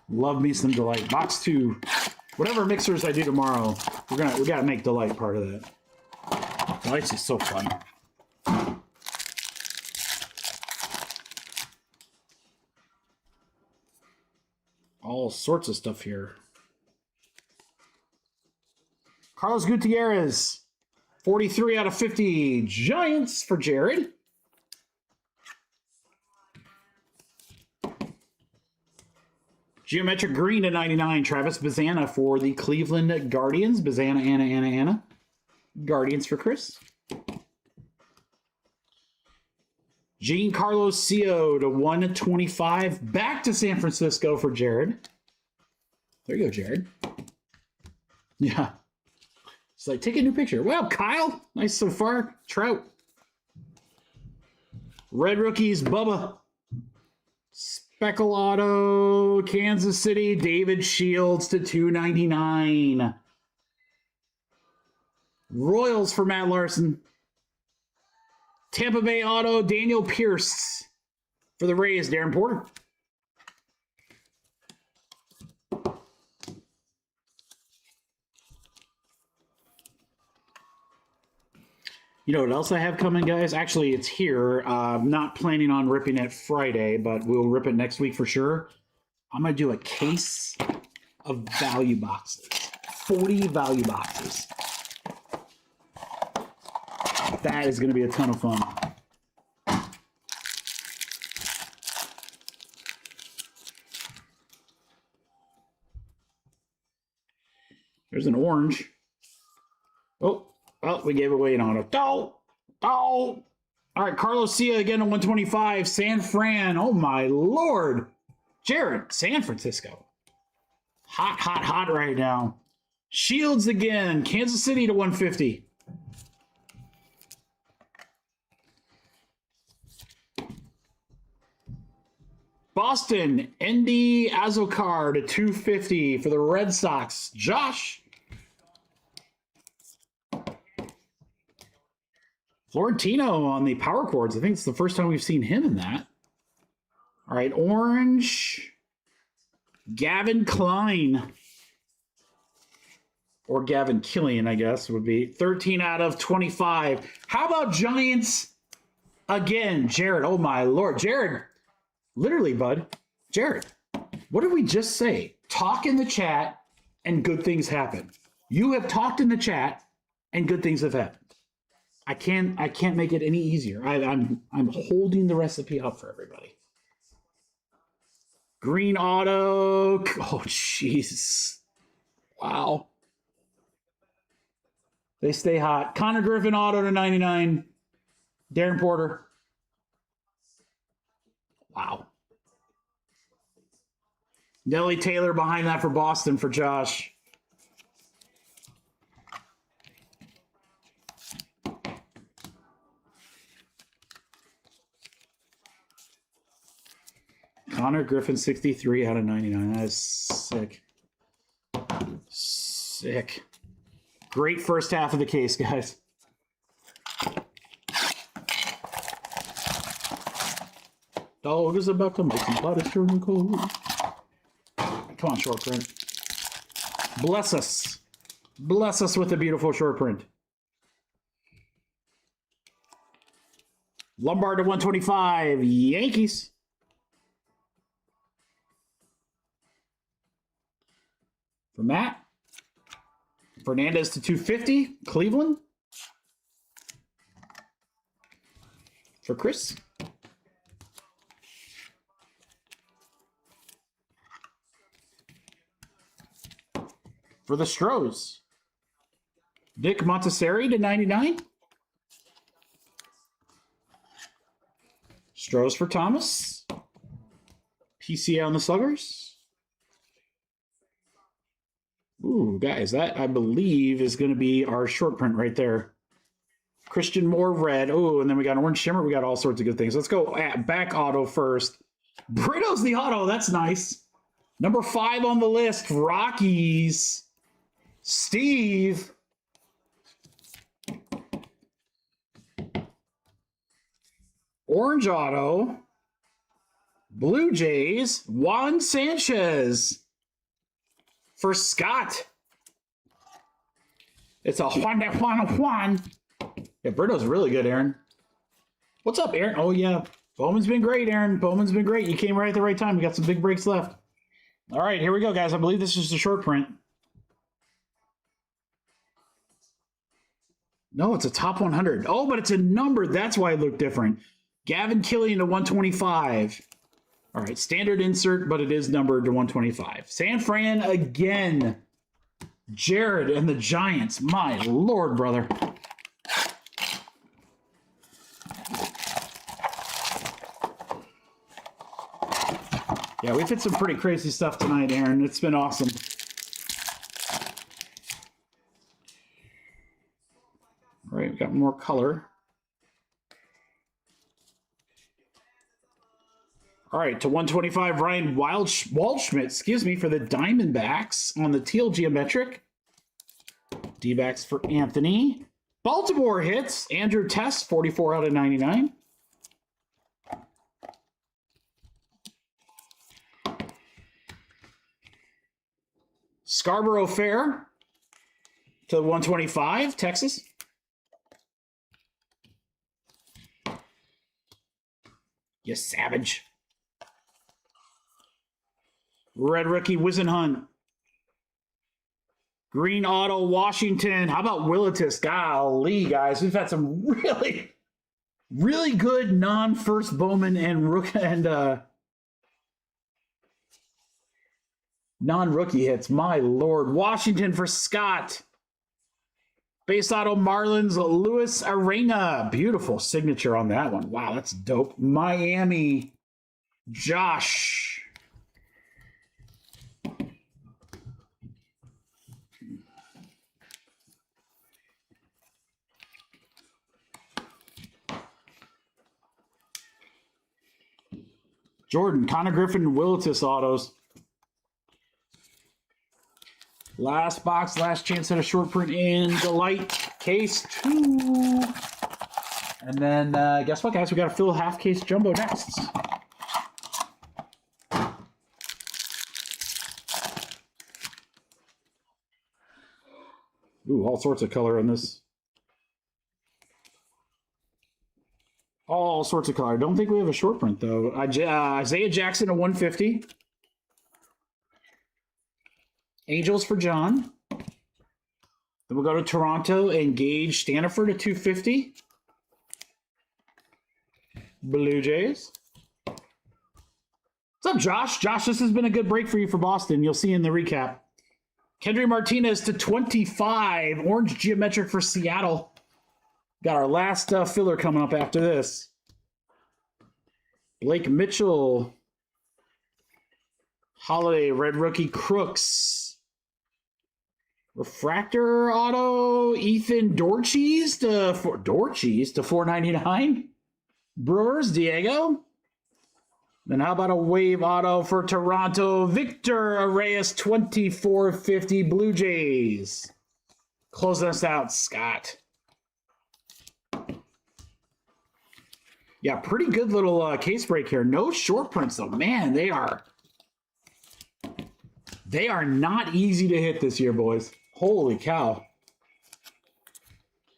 Love me some Delight. Box 2. Whatever mixers I do tomorrow, we gotta make Delight part of that. Delight's is so fun. All sorts of stuff here. Carlos Gutierrez, 43 out of 50. Giants for Jared. Geometric green to 99. Travis Bazana for the Cleveland Guardians. Bazana, Anna. Guardians for Chris. Giancarlo Cio to 125. Back to San Francisco for Jared. There you go, Jared. Yeah. It's like, take a new picture. Well, Kyle, nice so far. Trout. Red Rookies, Bubba. Speckle Auto, Kansas City, David Shields to 299. Royals for Matt Larson. Tampa Bay Auto, Daniel Pierce for the Rays, Darren Porter. You know what else I have coming, guys? Actually, it's here. I'm not planning on ripping it Friday, but we'll rip it next week for sure. I'm going to do a case of value boxes. 40 value boxes. That is going to be a ton of fun. There's an orange. Oh, well, we gave away an auto. All right, Carlos Cia again at 125. San Fran. Oh, my Lord. Jared, San Francisco. Hot right now. Shields again. Kansas City to 150. Boston, Endy Azokar to 250 for the Red Sox. Josh. Florentino on the power chords. I think it's the first time we've seen him in that. All right, orange. Gavin Klein. Or Gavin Killian, I guess, would be 13 out of 25. How about Giants again? Jared, oh my Lord. Jared, literally, bud. Jared, what did we just say? Talk in the chat and good things happen. You have talked in the chat and good things have happened. I can't make it any easier. I'm holding the recipe up for everybody. Green auto. Oh, jeez. Wow. They stay hot. Connor Griffin auto to 99. Darren Porter. Wow. Nelly Taylor behind that for Boston for Josh. Connor Griffin, 63 out of 99. That is sick. Sick. Great first half of the case, guys. Dog is about to make some body sugar cold. Come on, short print. Bless us. Bless us with a beautiful short print. Lombard to 125. Yankees. For Matt. Fernandez to 250. Cleveland. For Chris. For the Stros. Nick Montessori to 99. Stros for Thomas. PCA on the Sluggers. Ooh, guys, that I believe is going to be our short print right there. Christian Moore red. Oh, and then we got orange shimmer. We got all sorts of good things. Let's go at back auto first. Brito's the auto. That's nice. Number 5 on the list. Rockies. Steve. Orange auto. Blue Jays. Juan Sanchez. For Scott. It's a Juan. Yeah, Brito's really good, Aaron. What's up, Aaron? Oh, yeah. Bowman's been great, Aaron. Bowman's been great. You came right at the right time. We got some big breaks left. All right, here we go, guys. I believe this is the short print. No, it's a top 100. Oh, but it's a number. That's why it looked different. Gavin Killian to 125. All right, standard insert, but it is numbered to 125. San Fran again. Jared and the Giants. My Lord, brother. Yeah, we've hit some pretty crazy stuff tonight, Aaron. It's been awesome. All right, we got more color. All right, to 125, Ryan Waldschmidt, excuse me, for the Diamondbacks on the teal geometric. D-backs for Anthony. Baltimore hits. Andrew Test, 44 out of 99. Scarborough Fair to 125, Texas. You savage. Red rookie, Wisenhunt. Green auto, Washington. How about Willitus? Golly, guys. We've had some really, really good non-first Bowman and non-rookie hits. My Lord. Washington for Scott. Base auto, Marlins, Luis Arena. Beautiful signature on that one. Wow, that's dope. Miami, Josh. Jordan, Connor Griffin, Willitus autos. Last box, last chance at a short print in the light. Case 2. And then, guess what, guys? We got a fill half case jumbo next. Ooh, all sorts of color on this. All sorts of color. Don't think we have a short print, though. Isaiah Jackson, a 150. Angels for John. Then we'll go to Toronto and Gage Staniford at 250. Blue Jays. What's up, Josh? Josh, this has been a good break for you for Boston. You'll see in the recap. Kendry Martinez to 25. Orange geometric for Seattle. Got our last filler coming up after this. Blake Mitchell. Holiday, red rookie, Crooks. Refractor auto, Ethan Dorcheese to 499. Brewers, Diego. Then how about a wave auto for Toronto? Victor Arraez, 2450 Blue Jays. Close us out, Scott. Yeah, pretty good little case break here. No short prints, though. Man, they are not easy to hit this year, boys. Holy cow.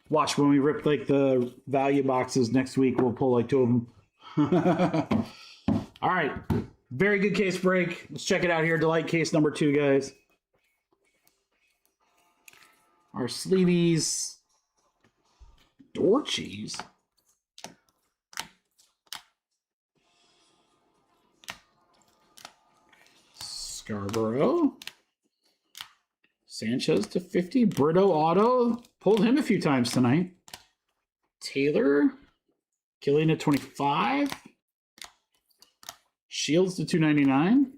Watch when we rip like the value boxes next week, we'll pull like 2 of them. All right. Very good case break. Let's check it out here. Delight case number 2, guys. Our sleeveys. Dorchies. Scarborough. Sanchez to 50. Brito auto. Pulled him a few times tonight. Taylor. Killian to 25. Shields to 299.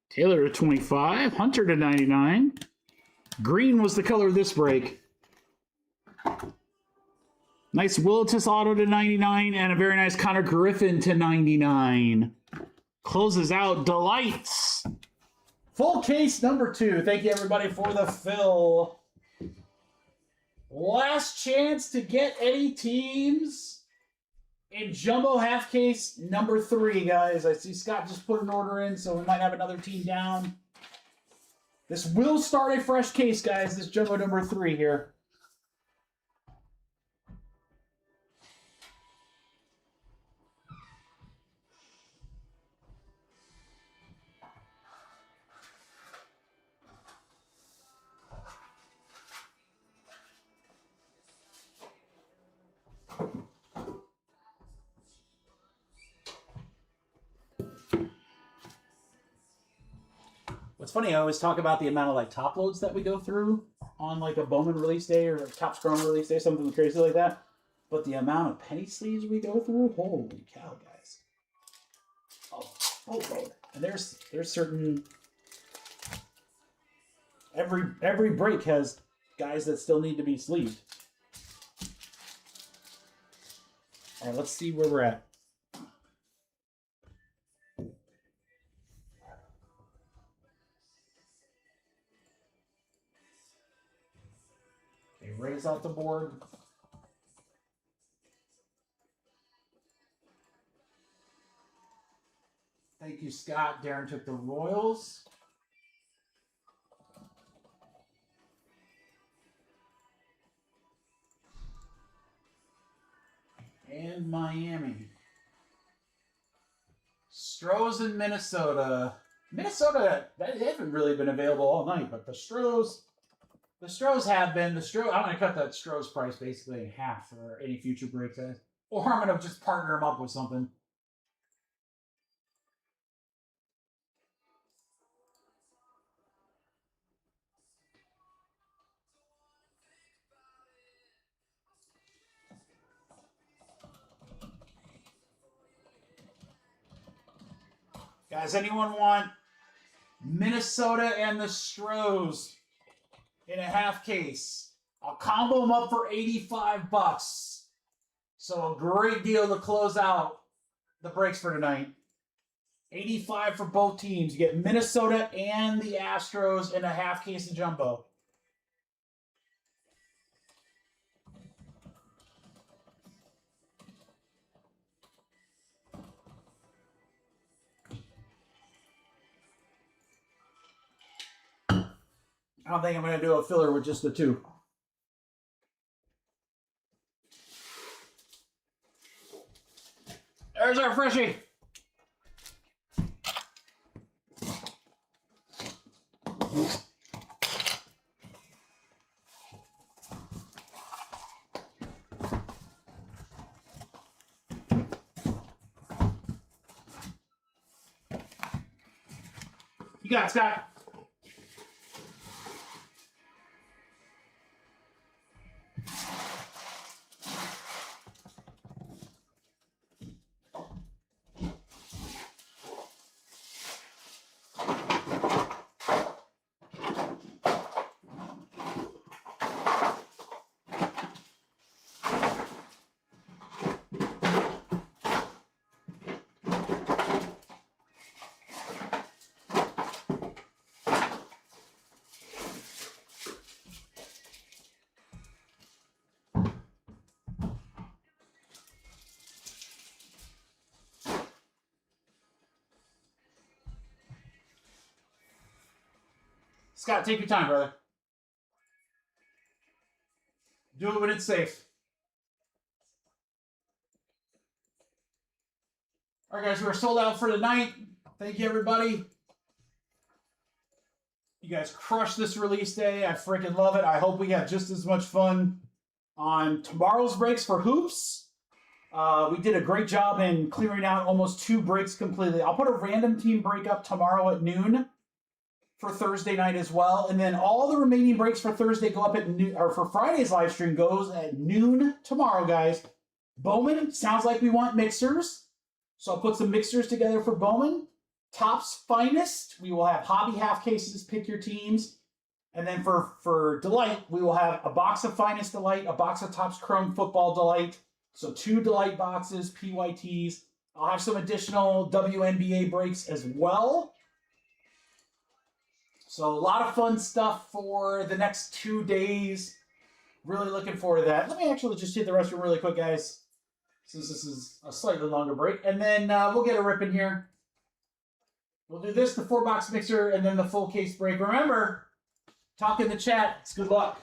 Taylor to 25. Hunter to 99. Green was the color of this break. Nice Willitus auto to 99 and a very nice Connor Griffin to 99. Closes out Delights. Full case number 2. Thank you everybody for the fill. Last chance to get any teams in Jumbo half case number 3, guys. I see Scott just put an order in, so we might have another team down. This will start a fresh case, guys. This Jumbo number 3 here. What's funny, I always talk about the amount of like top loads that we go through on like a Bowman release day or a Topps Chrome release day, something crazy like that. But the amount of penny sleeves we go through, holy cow, guys! Oh, boatload. And there's certain every break has guys that still need to be sleeved. All right, let's see where we're at. Raise out the board. Thank you, Scott. Darren took the Royals. And Miami. Stros in Minnesota. Minnesota, they haven't really been available all night, but the Stros have been. I'm going to cut that Stros price basically in half for any future breaks. Or I'm going to just partner them up with something. Guys, anyone want Minnesota and the Stros in a half case? I'll combo them up for $85. So a great deal to close out the breaks for tonight. $85 for both teams. You get Minnesota and the Astros in a half case of Jumbo. I don't think I'm going to do a filler with just the 2. There's our freshie. You got it, Scott. Scott, take your time, brother. Do it when it's safe. All right, guys, we're sold out for tonight. Thank you, everybody. You guys crushed this release day. I freaking love it. I hope we have just as much fun on tomorrow's breaks for hoops. We did a great job in clearing out almost 2 breaks completely. I'll put a random team break up tomorrow at noon for Thursday night as well. And then all the remaining breaks for Thursday go up at noon, or for Friday's live stream goes at noon tomorrow, guys. Bowman, sounds like we want mixers. So I'll put some mixers together for Bowman. Topps Finest, we will have hobby half cases, pick your teams. And then for Delight, we will have a box of Finest Delight, a box of Topps Chrome Football Delight. So 2 Delight boxes, PYTs. I'll have some additional WNBA breaks as well. So a lot of fun stuff for the next 2 days. Really looking forward to that. Let me actually just hit the restroom really quick, guys, since this is a slightly longer break. And then we'll get a rip in here. We'll do this, the 4-box mixer, and then the full case break. Remember, talk in the chat. It's good luck.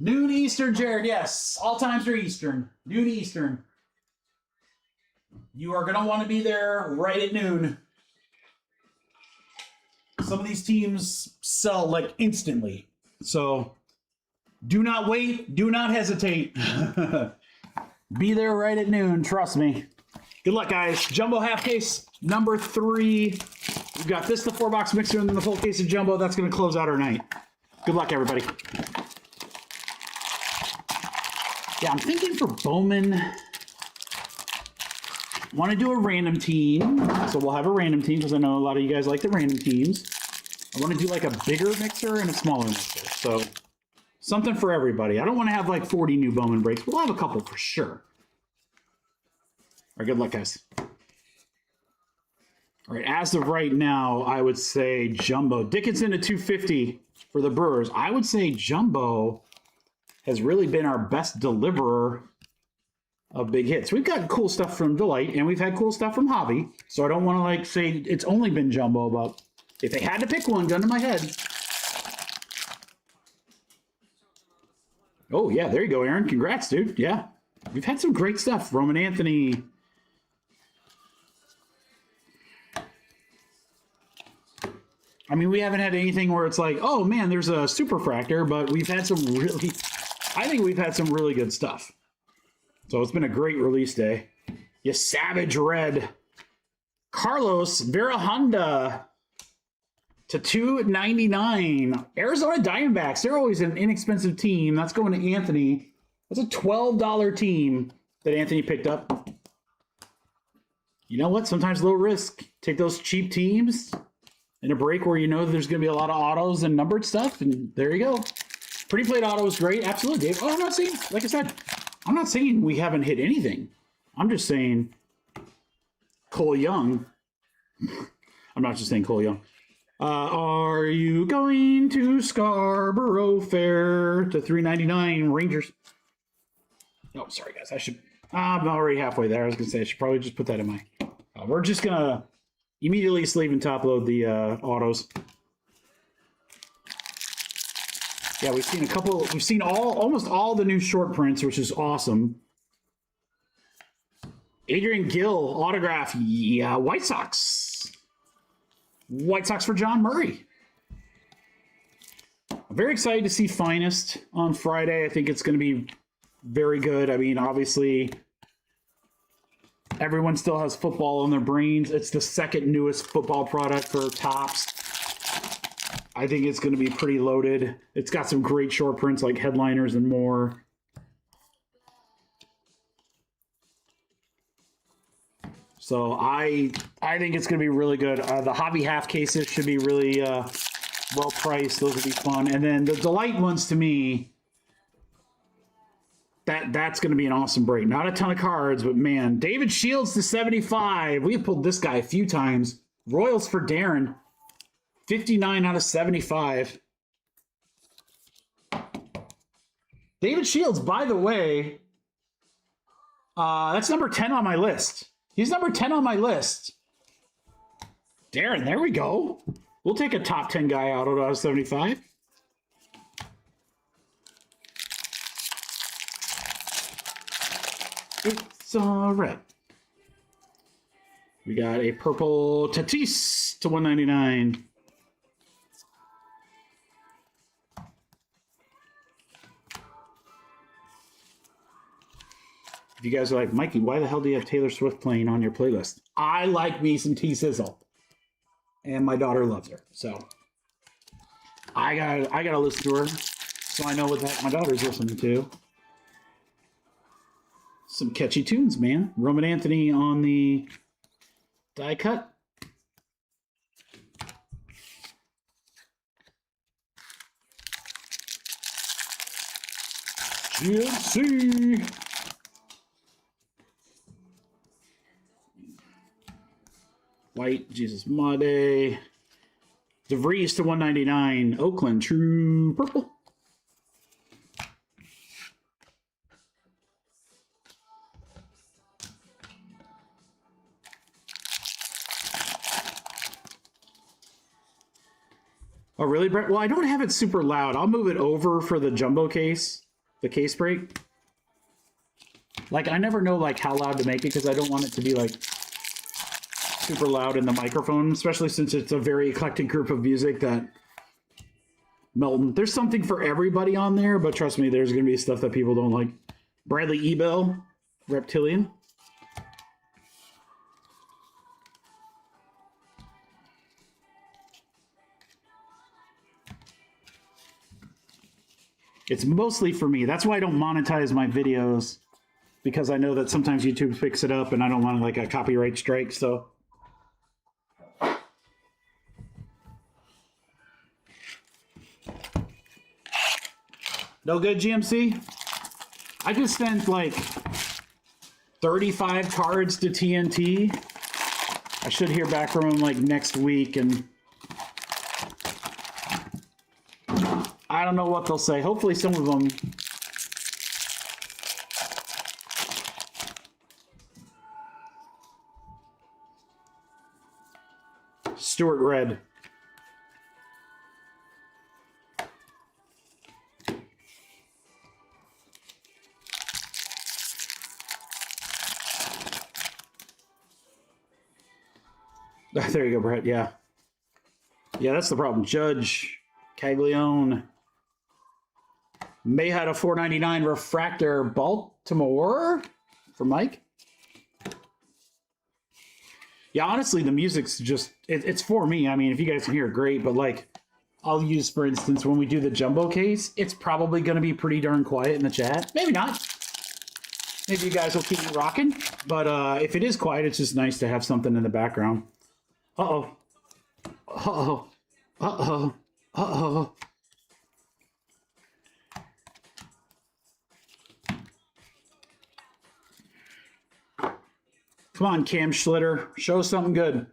Noon Eastern, Jared. Yes, all times are Eastern. Noon Eastern. You are going to want to be there right at noon. Some of these teams sell like instantly. So do not wait. Do not hesitate. Be there right at noon. Trust me. Good luck, guys. Jumbo half case number 3. We've got this, the 4-box mixer, and then the full case of Jumbo. That's going to close out our night. Good luck, everybody. Yeah, I'm thinking for Bowman, want to do a random team. So we'll have a random team because I know a lot of you guys like the random teams. I want to do like a bigger mixer and a smaller mixer. So something for everybody. I don't want to have like 40 new Bowman breaks. We'll have a couple for sure. All right, good luck, guys. All right, as of right now, I would say Jumbo. Dickinson at 250 for the Brewers. I would say Jumbo has really been our best deliverer of big hits. We've got cool stuff from Delight, and we've had cool stuff from Hobby. So I don't want to like say it's only been Jumbo, but if they had to pick one, gun to my head. Oh, yeah, there you go, Aaron. Congrats, dude. Yeah, we've had some great stuff. Roman Anthony. I mean, we haven't had anything where it's like, oh, man, there's a superfractor, but we've had some really... I think we've had some really good stuff. So it's been a great release day. You Savage Red. Carlos Vera Honda to $2.99. Arizona Diamondbacks. They're always an inexpensive team. That's going to Anthony. That's a $12 team that Anthony picked up. You know what? Sometimes low risk. Take those cheap teams in a break where you know there's going to be a lot of autos and numbered stuff, and there you go. Pretty plate auto is great. Absolutely, Dave. Oh, I'm not saying, like I said, I'm not saying we haven't hit anything. I'm just saying Cole Young. I'm not just saying Cole Young. Are you going to Scarborough Fair to $3.99 Rangers? Oh, sorry, guys. I'm already halfway there. I was going to say I should probably just put that in my... we're just going to immediately sleeve and top load the autos. Yeah, we've seen a couple. We've seen almost all the new short prints, which is awesome. Adrian Gill autograph. Yeah, White Sox. White Sox for John Murray. I'm very excited to see Finest on Friday. I think it's going to be very good. I mean, obviously, Everyone still has football on their brains. It's the second newest football product for Topps. I think it's going to be pretty loaded. It's got some great short prints like headliners and more. So I think it's going to be really good. The hobby half cases should be really well priced. Those will be fun. And then the Delight ones, to me, that's going to be an awesome break. Not a ton of cards, but man, David Shields to 75. We have pulled this guy a few times. Royals for Darren, 59 out of 75. David Shields, by the way, that's number 10 on my list. He's number 10 on my list. Darren, there we go. We'll take a top 10 guy out of 75. It's all right. We got a purple Tatis to 199. If you guys are like, Mikey, why the hell do you have Taylor Swift playing on your playlist? I like me some T-Sizzle. And my daughter loves her. So I gotta listen to her so I know what the heck my daughter's listening to. Some catchy tunes, man. Roman Anthony on the die cut. GMC. White, Jesus Made. DeVries to 199. Oakland, true purple. Oh, really, Brett? Well, I don't have it super loud. I'll move it over for the jumbo case, the case break. Like, I never know, like, how loud to make it because I don't want it to be, like, super loud in the microphone, especially since it's a very eclectic group of music that Melton. There's something for everybody on there, but trust me, there's going to be stuff that people don't like. Bradley Ebel, Reptilian. It's mostly for me. That's why I don't monetize my videos, because I know that sometimes YouTube picks it up and I don't want like a copyright strike, so. No good, GMC? I just sent like 35 cards to TNT. I should hear back from them like next week, and I don't know what they'll say. Hopefully some of them. Stuart Red. There you go, Brett. Yeah. Yeah, that's the problem. Judge, Caglione. May had a 499 refractor Baltimore for Mike. Yeah, honestly, the music's just, it's for me. I mean, if you guys can hear it, great. But like, I'll use, for instance, when we do the jumbo case, it's probably going to be pretty darn quiet in the chat. Maybe not. Maybe you guys will keep it rocking. But if it is quiet, it's just nice to have something in the background. Uh-oh. Uh-oh. Uh-oh. Uh-oh. Come on, Cam Schlitter. Show us something good.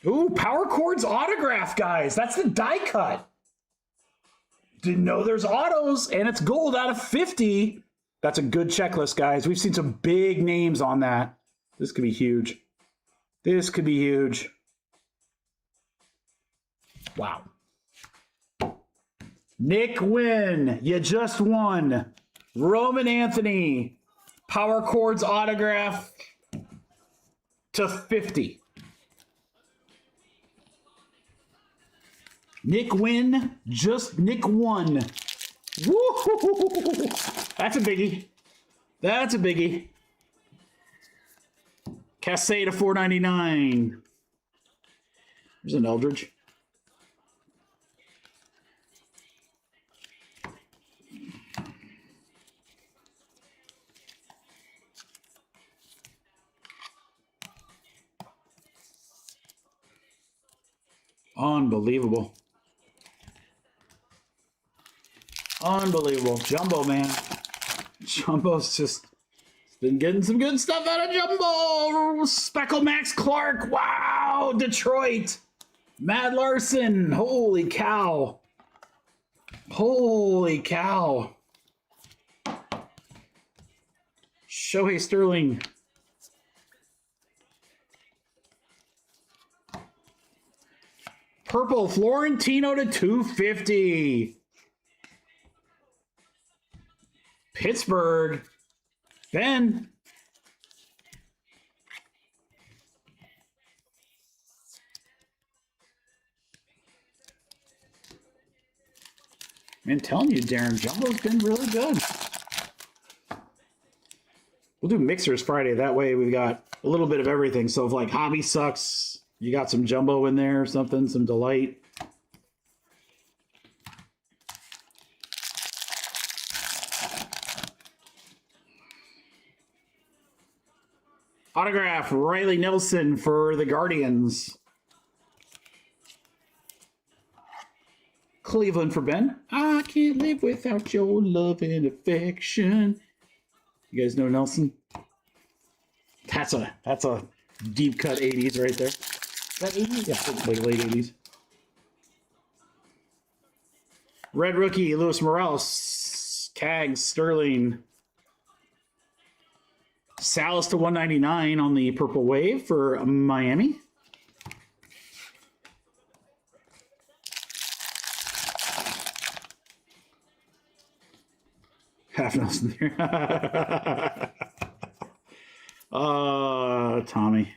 Ooh, Power Chords autograph, guys. That's the die cut. Didn't know there's autos, and it's gold out of 50. That's a good checklist, guys. We've seen some big names on that. This could be huge. This could be huge. Wow. Nick Wynn, you just won. Roman Anthony, Power Chords autograph to 50. Nick Wynn, just Nick won. Woo! That's a biggie. That's a biggie. Cascade to $4.99. There's an Eldridge. Unbelievable. Unbelievable. Jumbo, man. Jumbo's just been getting some good stuff out of Jumbo. Speckle Max Clark. Wow. Detroit. Mad Larson. Holy cow. Holy cow. Shohei Sterling. Purple Florentino to 250. Pittsburgh. Ben. Man, telling you, Darren, Jumbo's been really good. We'll do mixers Friday. That way we've got a little bit of everything. So if like hobby sucks, you got some Jumbo in there or something, some delight. Autograph, Riley Nelson for the Guardians. Cleveland for Ben. I can't live without your love and affection. You guys know Nelson? That's a deep cut 80s right there. Is that 80s? Yeah, like late 80s. Red rookie, Luis Morales. Cags, Sterling. Salas to 199 on the Purple Wave for Miami. Half Nelson here. Tommy.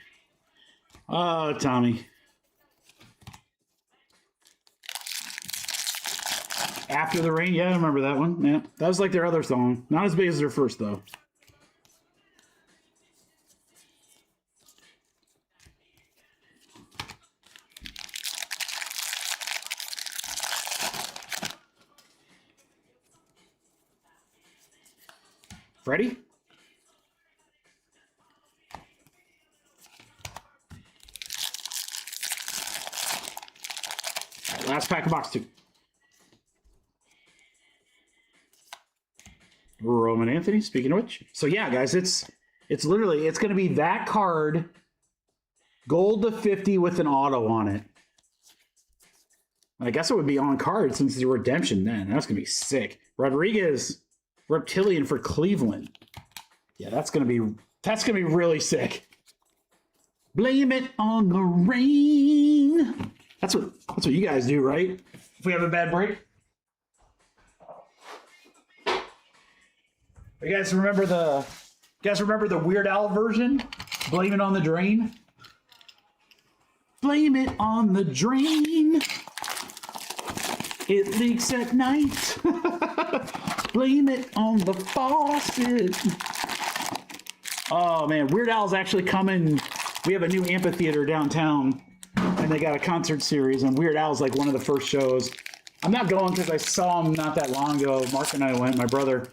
Tommy. After the Rain. Yeah, I remember that one. Yeah, that was like their other song. Not as big as their first, though. Freddie? Last pack of box 2. Roman Anthony, speaking of which. So yeah, guys, it's literally, it's going to be that card, gold to 50 with an auto on it. I guess it would be on card since it's a redemption then. That's going to be sick. Rodriguez, Reptilian for Cleveland. Yeah, that's going to be really sick. Blame it on the rain. That's what you guys do, right? If we have a bad break. You guys remember the Weird Al version? Blame it on the drain. Blame it on the drain. It leaks at night. Blame it on the faucet. Oh man, Weird Al's actually coming. We have a new amphitheater downtown, and they got a concert series, and Weird Al's like one of the first shows. I'm not going because I saw him not that long ago. Mark and I went, my brother.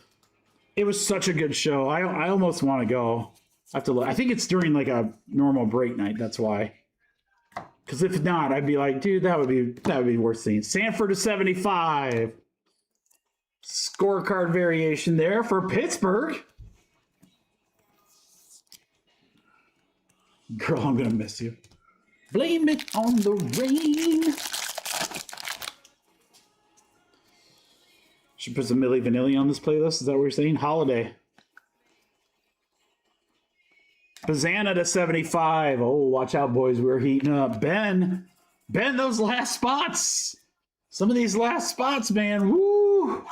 It was such a good show. I almost want to go. I have to look. I think it's during like a normal break night. That's why. Because if not, I'd be like, dude, that would be worth seeing. Sanford to 75. Scorecard variation there for Pittsburgh. Girl, I'm gonna miss you. Blame it on the rain. Should put some Milli Vanilli on this playlist. Is that what you're saying? Holiday. Bazana to 75. Oh, watch out, boys. We're heating up. Ben, those last spots. Some of these last spots, man. Woo.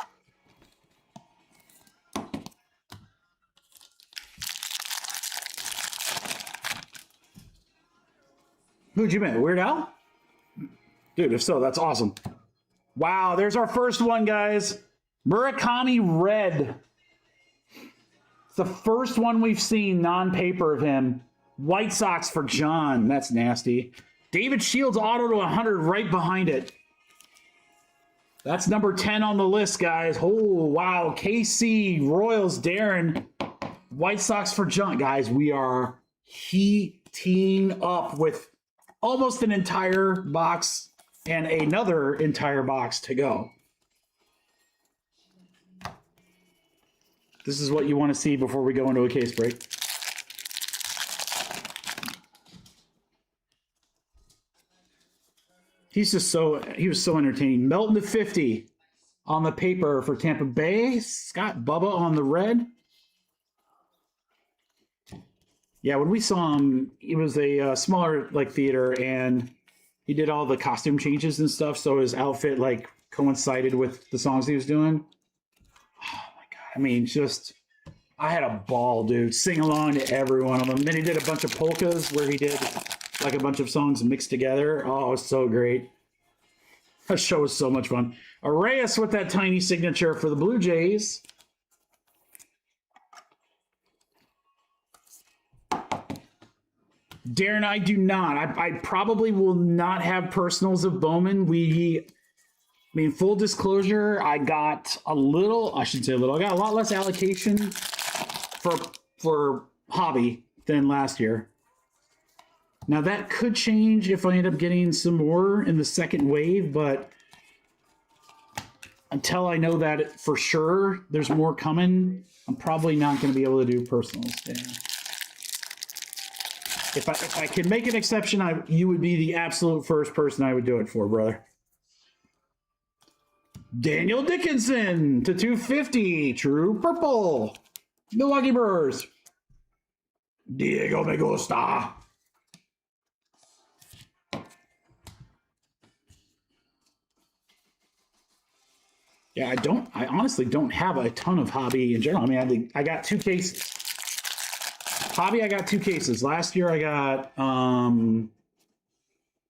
Who'd you mean? Weird Al? Dude, if so, that's awesome. Wow, there's our first one, guys. Murakami Red. the first one we've seen non-paper of him. White Sox for John. That's nasty. David Shields auto to 100 right behind it. That's number 10 on the list, guys. Oh, wow. KC, Royals, Darren. White Sox for John. Guys, we are heating up with almost an entire box and another entire box to go. This is what you want to see before we go into a case break. He was so entertaining. Melton to 50 on the paper for Tampa Bay. Scott Bubba on the red. Yeah, when we saw him, it was a smaller theater, and he did all the costume changes and stuff, so his outfit coincided with the songs he was doing. Oh my god! I mean, I had a ball, dude. Sing along to every one of them. Then he did a bunch of polkas where he did a bunch of songs mixed together. Oh, it was so great. That show was so much fun. Arrayas with that tiny signature for the Blue Jays. Darren, I do not. I probably will not have personals of Bowman. Full disclosure, I got a little, I shouldn't say a little, I got a lot less allocation for hobby than last year. Now that could change if I end up getting some more in the second wave, but until I know that for sure there's more coming, I'm probably not going to be able to do personals there. If I can make an exception, you would be the absolute first person I would do it for, brother. Daniel Dickinson to 250, true purple. Milwaukee Brewers. Diego Me Gusta. Yeah, I honestly don't have a ton of hobby in general. I mean, I got 2 cases. Hobby, I got 2 cases. Last year I got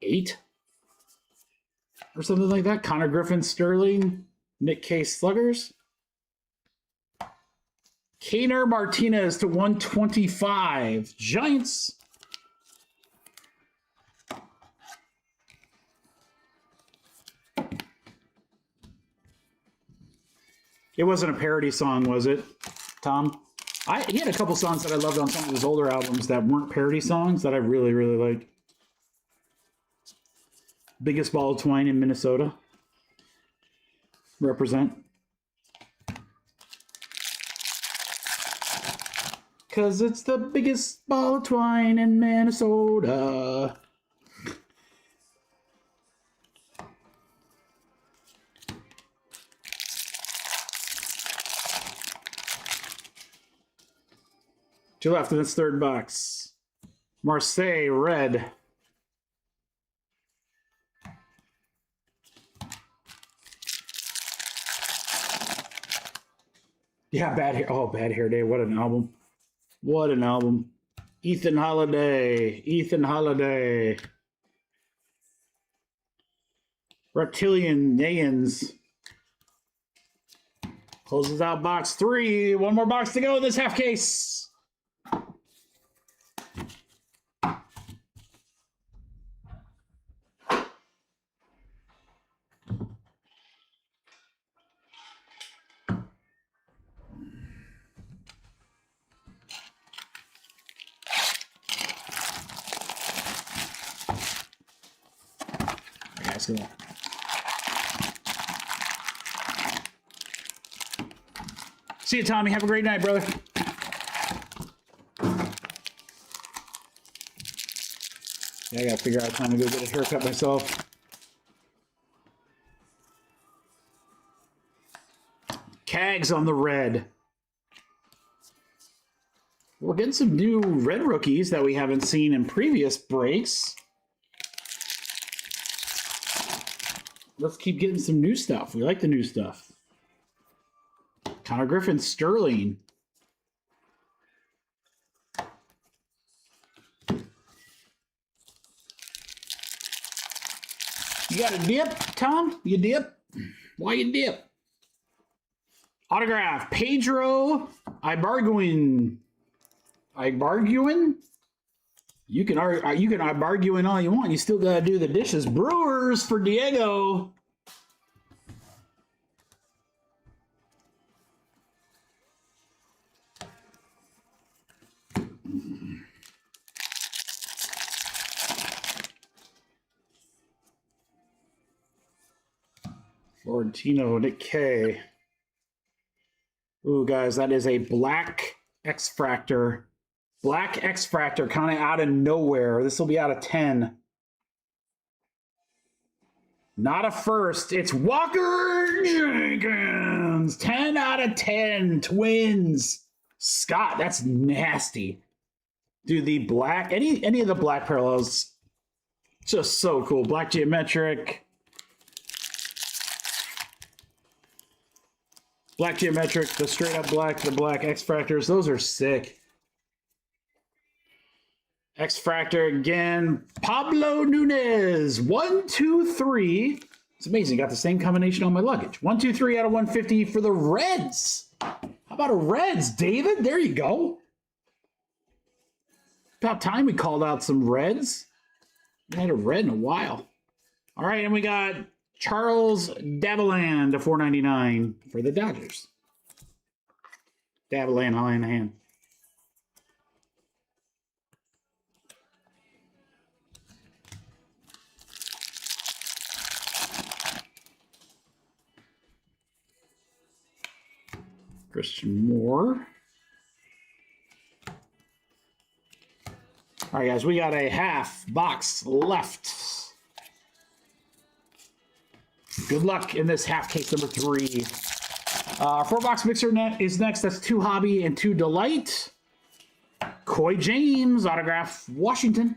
8 or something like that. Connor Griffin, Sterling, Nick Case Sluggers. Kaner Martinez to 125. Giants. It wasn't a parody song, was it, Tom? He had a couple songs that I loved on some of his older albums that weren't parody songs that I really, really liked. Biggest ball of twine in Minnesota. Represent. Cause it's the biggest ball of twine in Minnesota. Two left in this third box. Marseille, red. Yeah, Bad Hair. Oh, Bad Hair Day. What an album. What an album. Ethan Holiday. Ethan Holiday. Reptilian Nayans. Closes out box 3. One more box to go in this half case. Let's go. See you, Tommy. Have a great night, brother. Yeah, I gotta figure out time to go get a haircut myself. Cags on the red. We're getting some new red rookies that we haven't seen in previous breaks. Let's keep getting some new stuff. We like the new stuff. Connor Griffin, Sterling. You got a dip, Tom? You dip? Why you dip? Autograph, Pedro I bargain. You can bargain all you want. You still gotta do the dishes. Brewers for Diego. Florentino, Nick K. Ooh, guys, that is a black X-Fractor. Black X-Fractor kind of out of nowhere. This will be out of 10. Not a first. It's Walker Jenkins. 10 out of 10. Twins. Scott, that's nasty. Dude, the black, any of the black parallels, just so cool. Black geometric. Black geometric, the straight up black, the black X-Fractors, those are sick. X-Fractor again. Pablo Nunez. 1, 2, 3. It's amazing. Got the same combination on my luggage. 1, 2, 3 out of 150 for the Reds. How about a Reds, David? There you go. About time we called out some Reds. We had a red in a while. All right, and we got Charles Daviland to $4.99 for the Dodgers. Daviland, high in the hand. Christian Moore. All right, guys, we got a half box left. Good luck in this half case number 3. 4-box mixer net is next. That's 2 Hobby and 2 Delight. Coy James, autograph, Washington.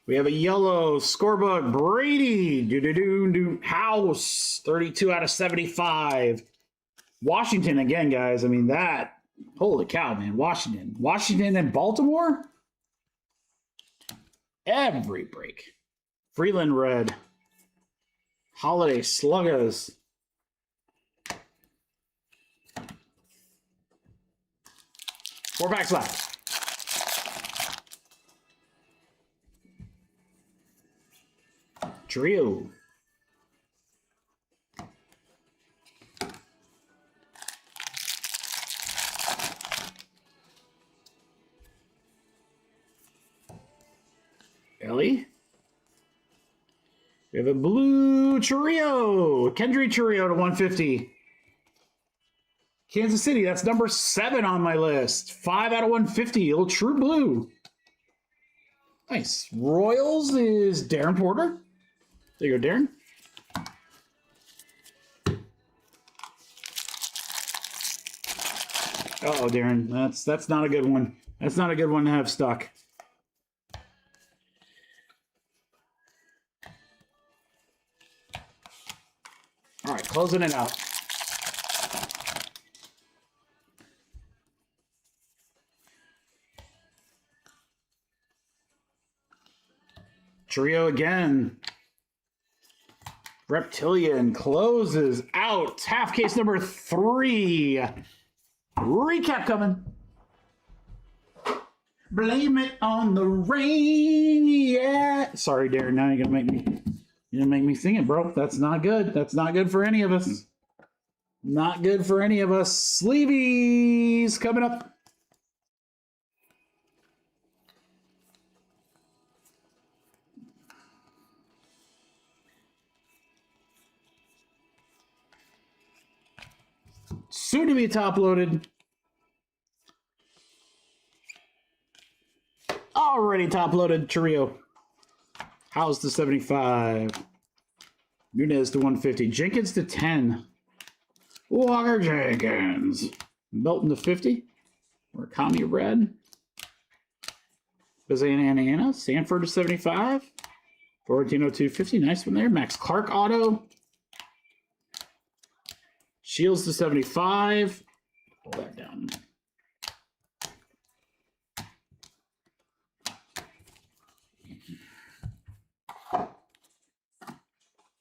We have a yellow scorebook, Brady, House, 32 out of 75. Washington again, guys. I mean, that, holy cow, man. Washington and Baltimore? Every break. Freeland red. Holiday sluggers. Four packs left. Trio. Ellie. We have a blue Trio. Kendry Trio to 150. Kansas City, that's number 7 on my list. 5 out of 150. Little true blue. Nice. Royals is Darren Porter. There you go, Darren. Uh-oh, Darren. That's not a good one. That's not a good one to have stuck. All right, closing it out. Trio again. Reptilian closes out. Half case number 3. Recap coming. Blame it on the rain, yeah. Sorry, Darren. Now you're gonna make me sing it, bro. That's not good. That's not good for any of us. Not good for any of us. Sleevies coming up. Soon to be top loaded. Already top loaded Trio. House to 75. Nunez to 150. Jenkins to 10. Walker Jenkins. Belton to 50. Murakami red. Bazana Sanford to 75. Florentino 250. Nice one there. Max Clark auto. Shields to 75. Pull that down.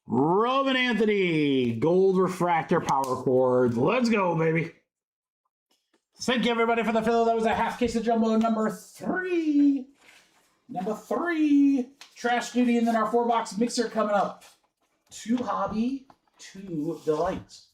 Roman Anthony, gold refractor power cord. Let's go, baby. Thank you, everybody, for the fill. That was a half case of jumbo number 3. Number 3. Trash duty, and then our 4-box mixer coming up. 2 hobby, 2 delights.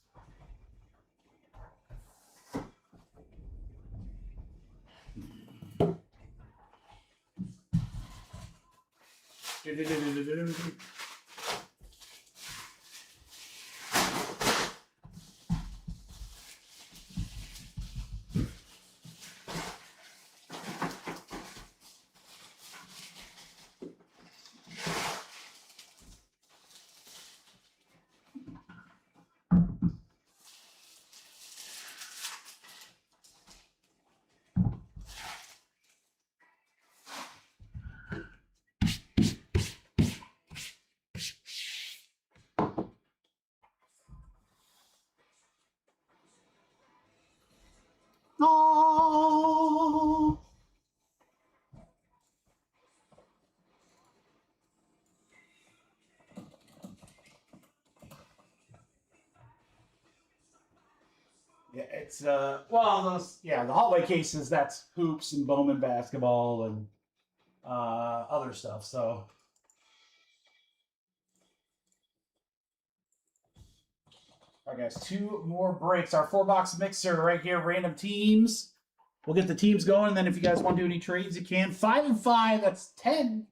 Oh. Yeah, it's well, those the hallway cases, that's hoops and Bowman basketball and other stuff. So all right, guys, 2 more breaks. Our 4-box mixer right here, random teams. We'll get the teams going, and then if you guys want to do any trades, you can. 5 and 5, that's 10.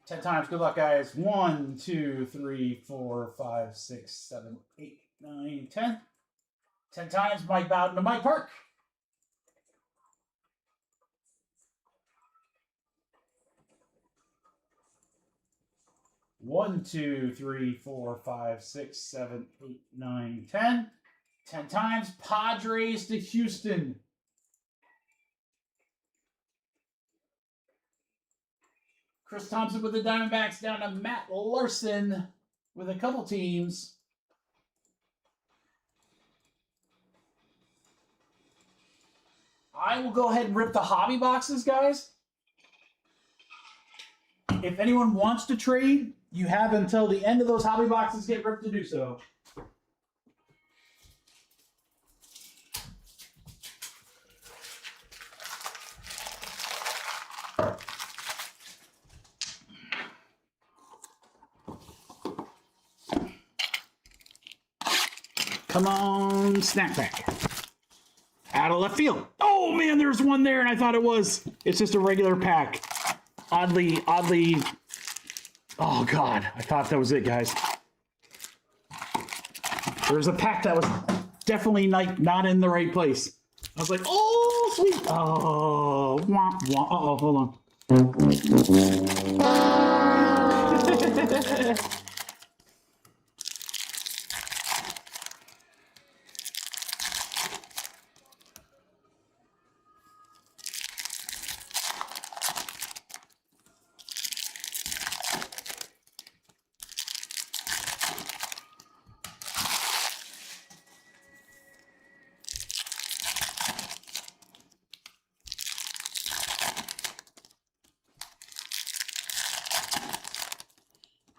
Ten times. Good luck, guys. 1, 2, 3, 4, 5, 6, 7, 8, 9, 10. 10 times. Mike Bowden to Mike Park. One, 2, 3, 4, 5, 6, 7, 8, 9, 10. 10 times. Padres to Houston. Chris Thompson with the Diamondbacks down to Matt Larson with a couple teams. I will go ahead and rip the hobby boxes, guys. If anyone wants to trade, you have until the end of those hobby boxes get ripped to do so. Come on, snapback. Out of left field. Oh, man, there's one there, and I thought it was. It's just a regular pack. Oddly. Oh, God. I thought that was it, guys. There's a pack that was definitely not in the right place. I was like, oh, sweet. Oh, wah, wah. Uh-oh, hold on.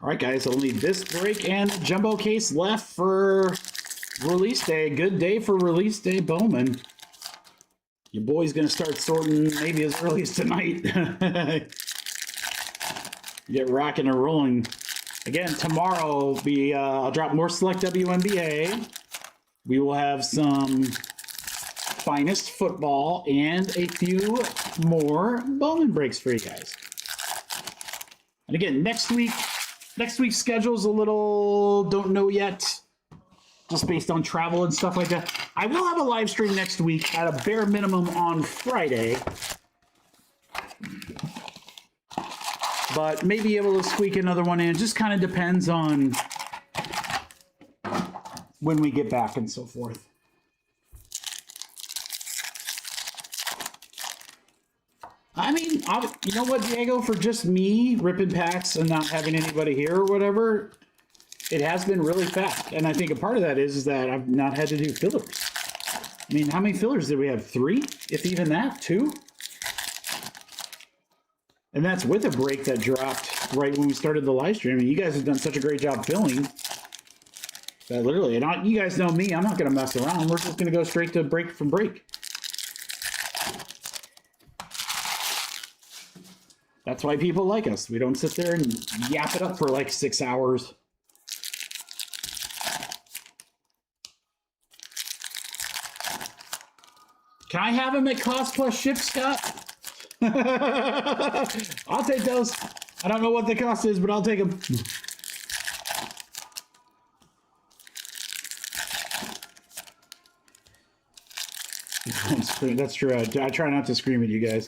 All right, guys, only this break and jumbo case left for release day. Good day for release day, Bowman. Your boy's going to start sorting maybe as early as tonight. Get rocking and rolling. Again, tomorrow will be, I'll drop more select WNBA. We will have some finest football and a few more Bowman breaks for you guys. And again, next week's schedule's a little, don't know yet, just based on travel and stuff like that. I will have a live stream next week at a bare minimum on Friday. But maybe able to squeak another one in. It just kind of depends on when we get back and so forth. I mean, you know what, Diego? For just me ripping packs and not having anybody here or whatever, it has been really fast. And I think a part of that is that I've not had to do fillers. I mean, how many fillers did we have? 3, if even that, 2. And that's with a break that dropped right when we started the live stream. And you guys have done such a great job filling that literally, and you guys know me, I'm not going to mess around. We're just going to go straight to break from break. That's why people like us. We don't sit there and yap it up for like 6 hours. Can I have them at cost plus ship, Scott? I'll take those. I don't know what the cost is, but I'll take them. That's true. I try not to scream at you guys.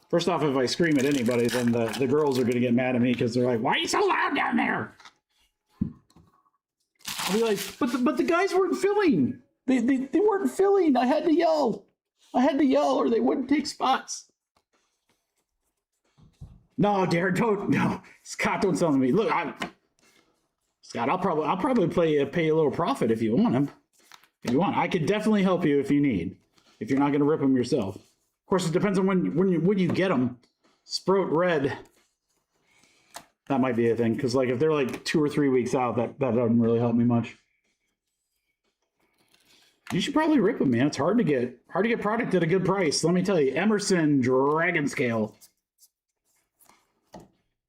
First off, if I scream at anybody, then the girls are going to get mad at me because they're like, "Why are you so loud down there?" I'll be like, "But the guys weren't filling. They weren't filling. I had to yell. Or they wouldn't take spots." No, Darren, don't. No, Scott, don't sell to me. Look, Scott, I'll probably pay a little profit if you want them. If you want, I could definitely help you if you need. If you're not going to rip them yourself. Of course, it depends on when you get them. Sprout red. That might be a thing, because like if they're like 2 or 3 weeks out, that doesn't really help me much. You should probably rip them, man. It's hard to get product at a good price. Let me tell you. Emerson Dragon Scale.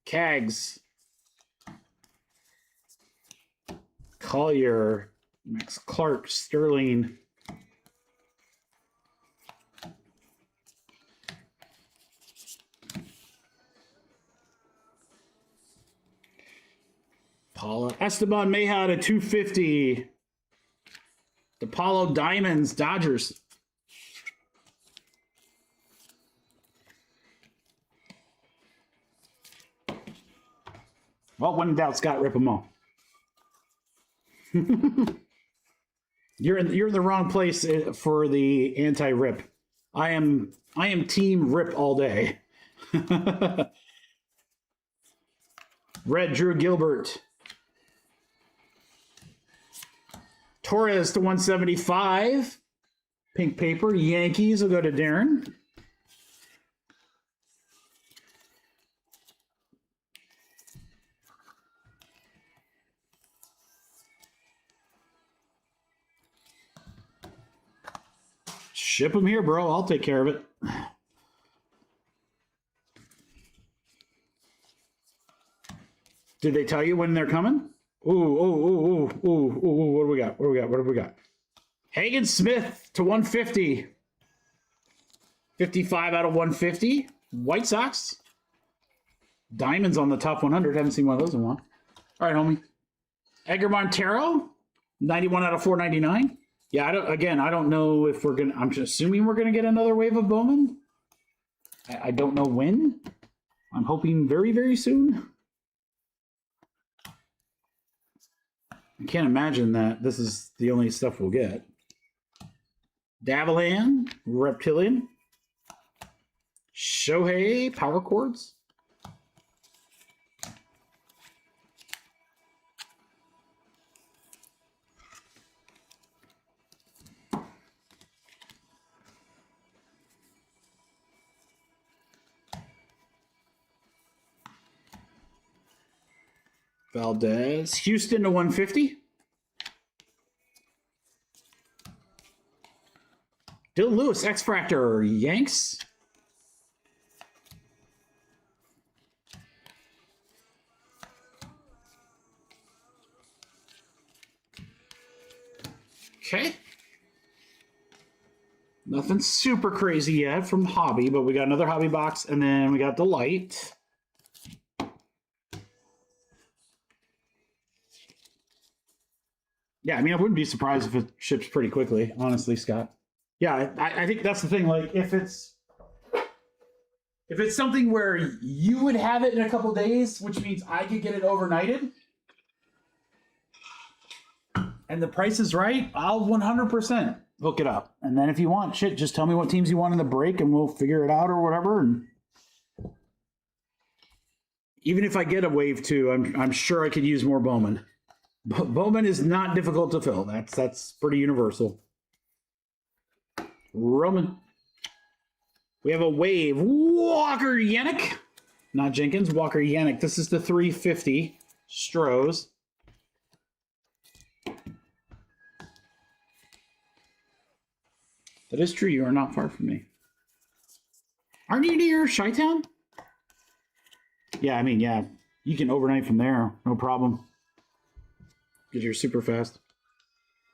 Cags. Collier. Max Clark. Sterling. Paula. Esteban Mayha to 250. DePaulo Diamonds, Dodgers. Well, when in doubt, Scott, rip them all. You're in the wrong place for the anti-rip. I am team rip all day. Red Drew Gilbert. Torres to 175. Pink paper. Yankees will go to Darren. Ship them here, bro. I'll take care of it. Did they tell you when they're coming? Ooh. What do we got? What do we got? Hagen Smith to 150. 55 out of 150. White Sox. Diamonds on the top 100. Haven't seen one of those in a while. All right, homie. Edgar Montero. 91 out of 499. Yeah, I don't know if we're going to... I'm just assuming we're going to get another wave of Bowman. I don't know when. I'm hoping very, very soon. I can't imagine that this is the only stuff we'll get. Davalan, Reptilian. Shohei, Power Chords. Valdez, Houston to 150. Dylan Lewis, X-Fractor, Yanks. Okay. Nothing super crazy yet from Hobby, but we got another Hobby box, and then we got the light. Yeah, I mean, I wouldn't be surprised if it ships pretty quickly, honestly, Scott. Yeah, I think that's the thing. Like, if it's something where you would have it in a couple days, which means I could get it overnighted, and the price is right, I'll 100%. hook it up. And then if you want, shit, just tell me what teams you want in the break and we'll figure it out or whatever. And even if I get a wave 2, I'm sure I could use more Bowman. Bowman is not difficult to fill. That's pretty universal. Roman. We have a wave. Walker Yannick. Not Jenkins. Walker Yannick. This is the 350. Strohs. That is true. You are not far from me. Aren't you near Chi-Town? Yeah, I mean, yeah. You can overnight from there. No problem. Because you're super fast.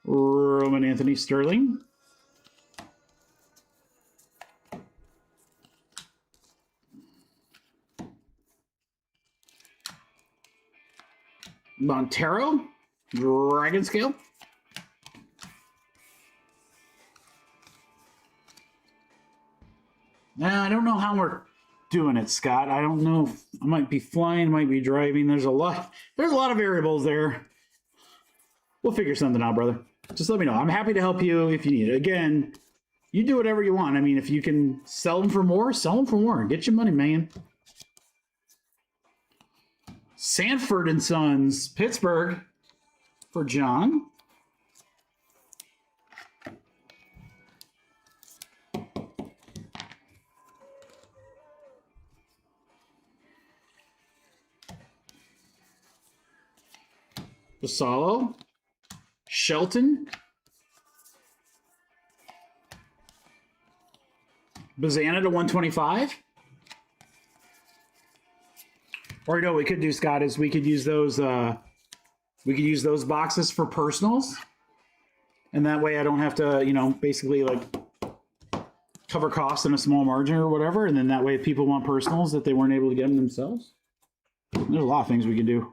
Roman Anthony Sterling. Montero. Dragon Scale. Now, I don't know how we're doing it, Scott. I don't know if I might be flying, might be driving. There's a lot of variables there. We'll figure something out, brother. Just let me know. I'm happy to help you if you need it. Again, you do whatever you want. I mean, if you can sell them for more, sell them for more. Get your money, man. Sanford and Sons, Pittsburgh for John. Basalo. Shelton. Bazana to 125. Or you know what we could do, Scott, is we could use those boxes for personals. And that way I don't have to, you know, basically like cover costs in a small margin or whatever. And then that way if people want personals that they weren't able to get them themselves. There's a lot of things we can do.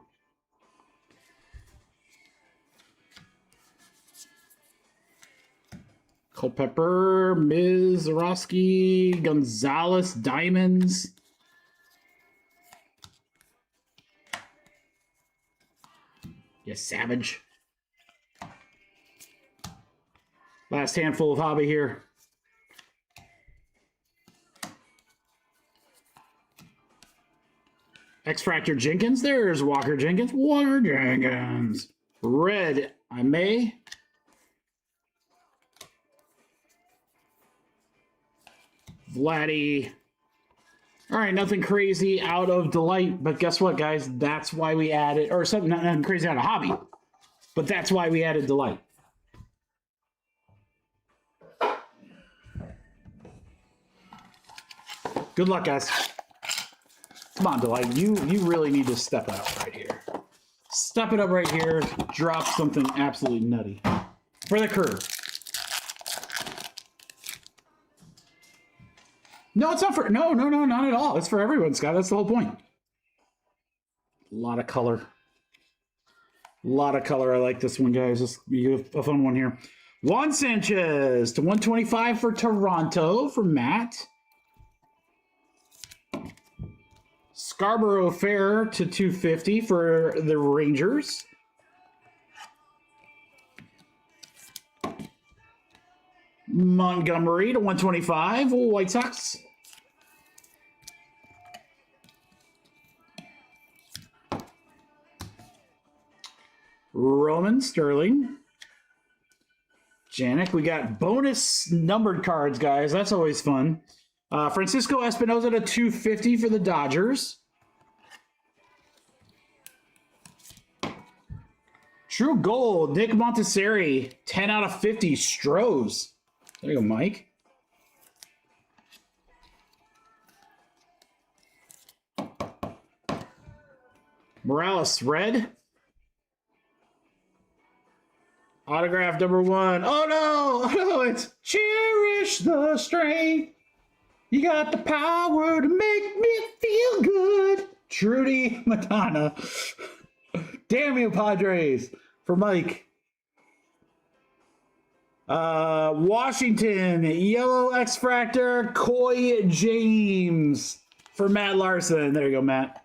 Culpepper, Ms. Zarowski, Gonzalez, Diamonds. Yes, Savage. Last handful of hobby here. X-Fractor Jenkins. There's Walker Jenkins. Walker Jenkins. Red, I may. Vladdy. All right, nothing crazy out of Delight, but guess what, guys? That's why we added, or something, nothing crazy out of Hobby, but that's why we added Delight. Good luck, guys. Come on, Delight. You really need to step it up right here. Step it up right here. Drop something absolutely nutty for the crew. No, it's not for, no, not at all. It's for everyone, Scott. That's the whole point. A lot of color. A lot of color. I like this one, guys. This is a fun one here. Juan Sanchez to 125 for Toronto for Matt. Scarborough Fair to 250 for the Rangers. Montgomery to 125, White Sox. Roman Sterling. Janik, we got bonus numbered cards, guys. That's always fun. Francisco Espinosa to 250 for the Dodgers. True Gold, Nick Montessori, 10 out of 50, Strohs. There you go, Mike. Morales, red. Autograph number 1. Oh no, it's cherish the strength. You got the power to make me feel good. Trudy Matana. Damn you, Padres. For Mike. Washington, yellow X-Fractor, Coy James for Matt Larson. There you go, Matt.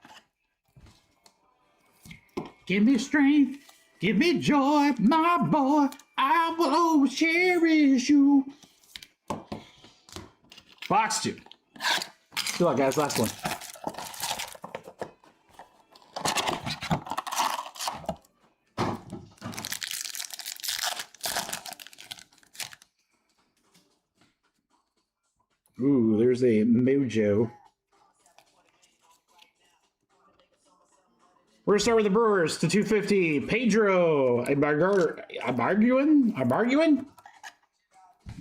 Give me strength. Give me joy, my boy. I will always cherish you. Box 2. Good luck, guys. Last one. Ooh, there's a mojo. We're going to start with the Brewers to 250. Pedro. I'm arguing?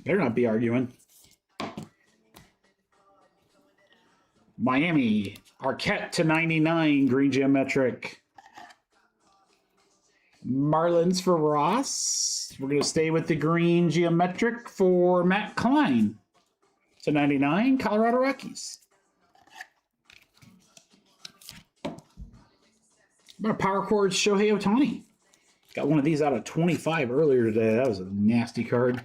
Better not be arguing. Miami. Arquette to 99. Green geometric. Marlins for Ross. We're going to stay with the green geometric for Matt Klein to 99. Colorado Rockies. About a power chord Shohei Ohtani. Got one of these out of 25 earlier today. That was a nasty card.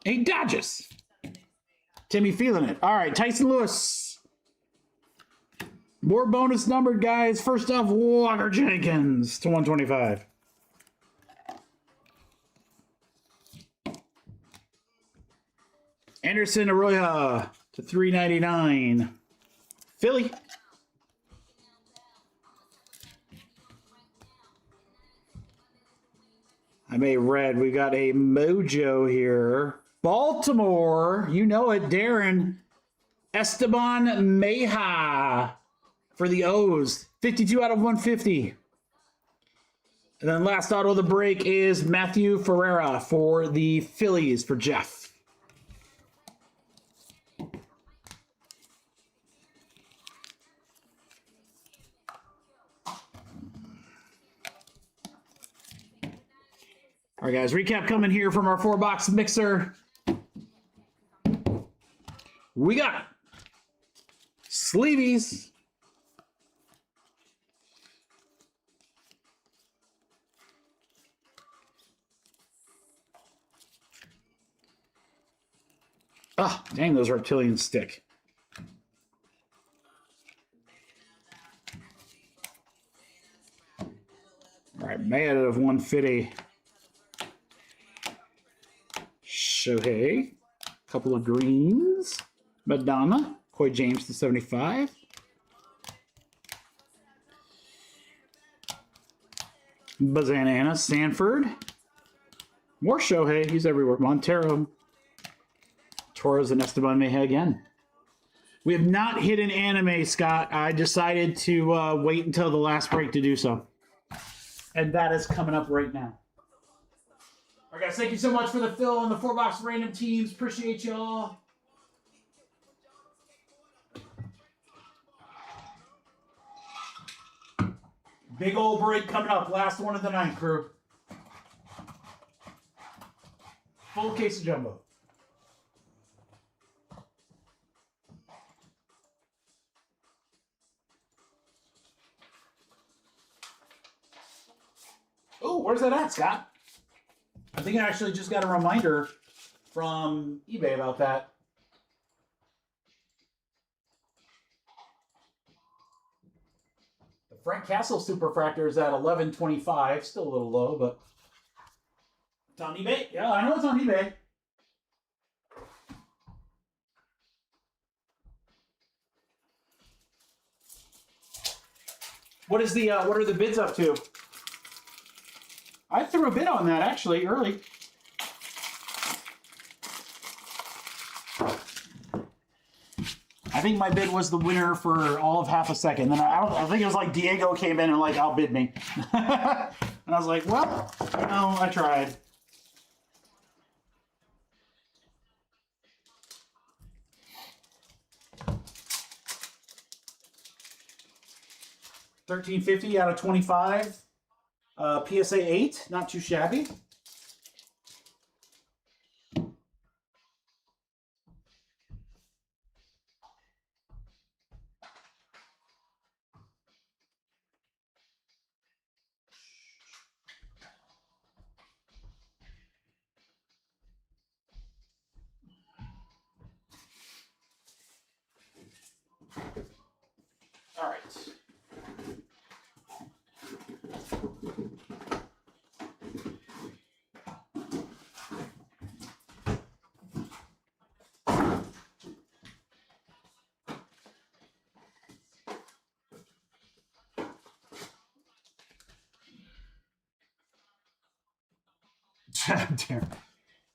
Hey, Dodgers. Timmy feeling it. All right, Tyson Lewis. More bonus numbered, guys. First off, Walker Jenkins to 125. Anderson Arroyo to 399. Philly. I made red. We got a mojo here. Baltimore. You know it, Darren. Esteban Meja for the O's. 52 out of 150. And then last auto of the break is Matthew Ferreira for the Phillies for Jeff. All right, guys, recap coming here from our 4-box mixer. We got sleeveys. Oh, dang, those reptilians stick. All right, May out of 150. Shohei, couple of greens. Madonna, Coy James to 75. Bazanana, Sanford. More Shohei, he's everywhere. Montero, Torres, and Esteban Meja again. We have not hit an anime, Scott. I decided to wait until the last break to do so. And that is coming up right now. All right, guys, thank you so much for the fill on the 4-box random teams. Appreciate y'all. Big old break coming up. Last one of the night, crew. Full case of jumbo. Oh, where's that at, Scott? I think I actually just got a reminder from eBay about that. The Frank Castle Superfractor is at 1125, still a little low, but it's on eBay. Yeah, I know it's on eBay. What are the bids up to? I threw a bid on that actually early. I think my bid was the winner for all of half a second. Then I think it was like Diego came in and like outbid me. And I was like, well, no, I tried. $13.50 out of 25. PSA 8, not too shabby. All right.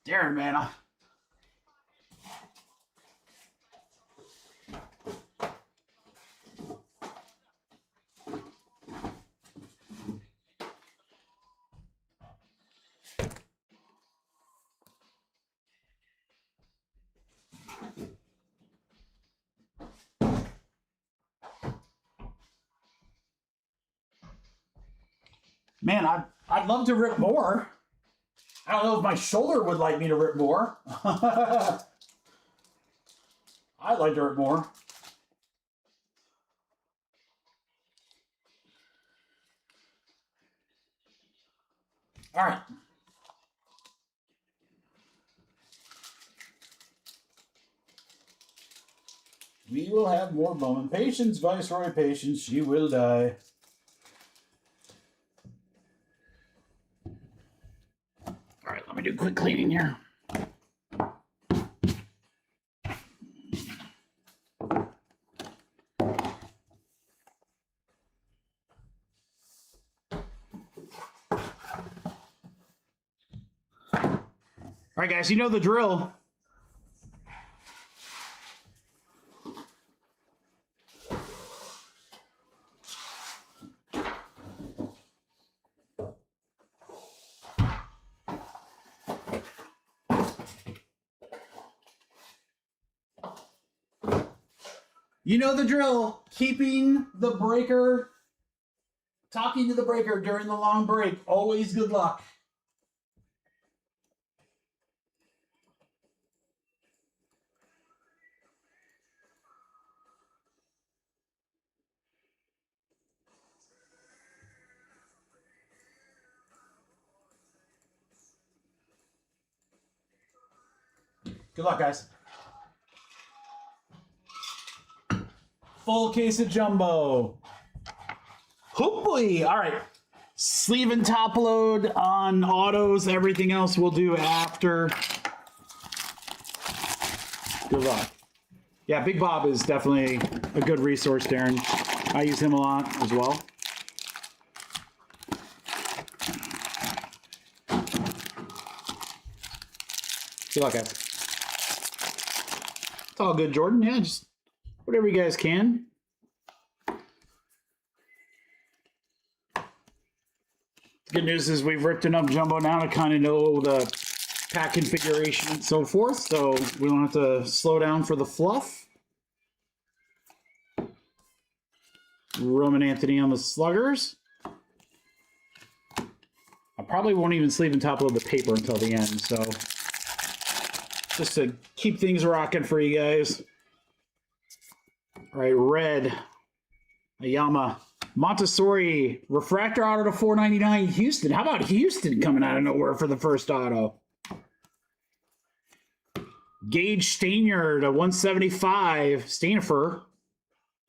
Darren, man. Man, I'd love to rip more. I don't know if my shoulder would like me to rip more. I'd like to rip more. All right. We will have more Bowman. Patience, Viceroy, patience. You will die. All right, let me do quick cleaning here. All right, guys, you know the drill. You know the drill. Keeping the breaker, talking to the breaker during the long break. Always good luck. Good luck, guys. Full case of jumbo. Hopefully. All right. Sleeve and top load on autos. Everything else we'll do after. Good luck. Yeah, Big Bob is definitely a good resource, Darren. I use him a lot as well. Good luck, guys. It's all good, Jordan. Yeah, just whatever you guys can. Good news is we've ripped enough jumbo now to kind of know the pack configuration and so forth, so we don't have to slow down for the fluff. Roman Anthony on the sluggers. I probably won't even sleeve and top load the paper until the end, so just to keep things rocking for you guys. All right, red, Ayama, Montessori, refractor auto to 499, Houston. How about Houston coming out of nowhere for the first auto? Gage Stainer to 175, Stanifer.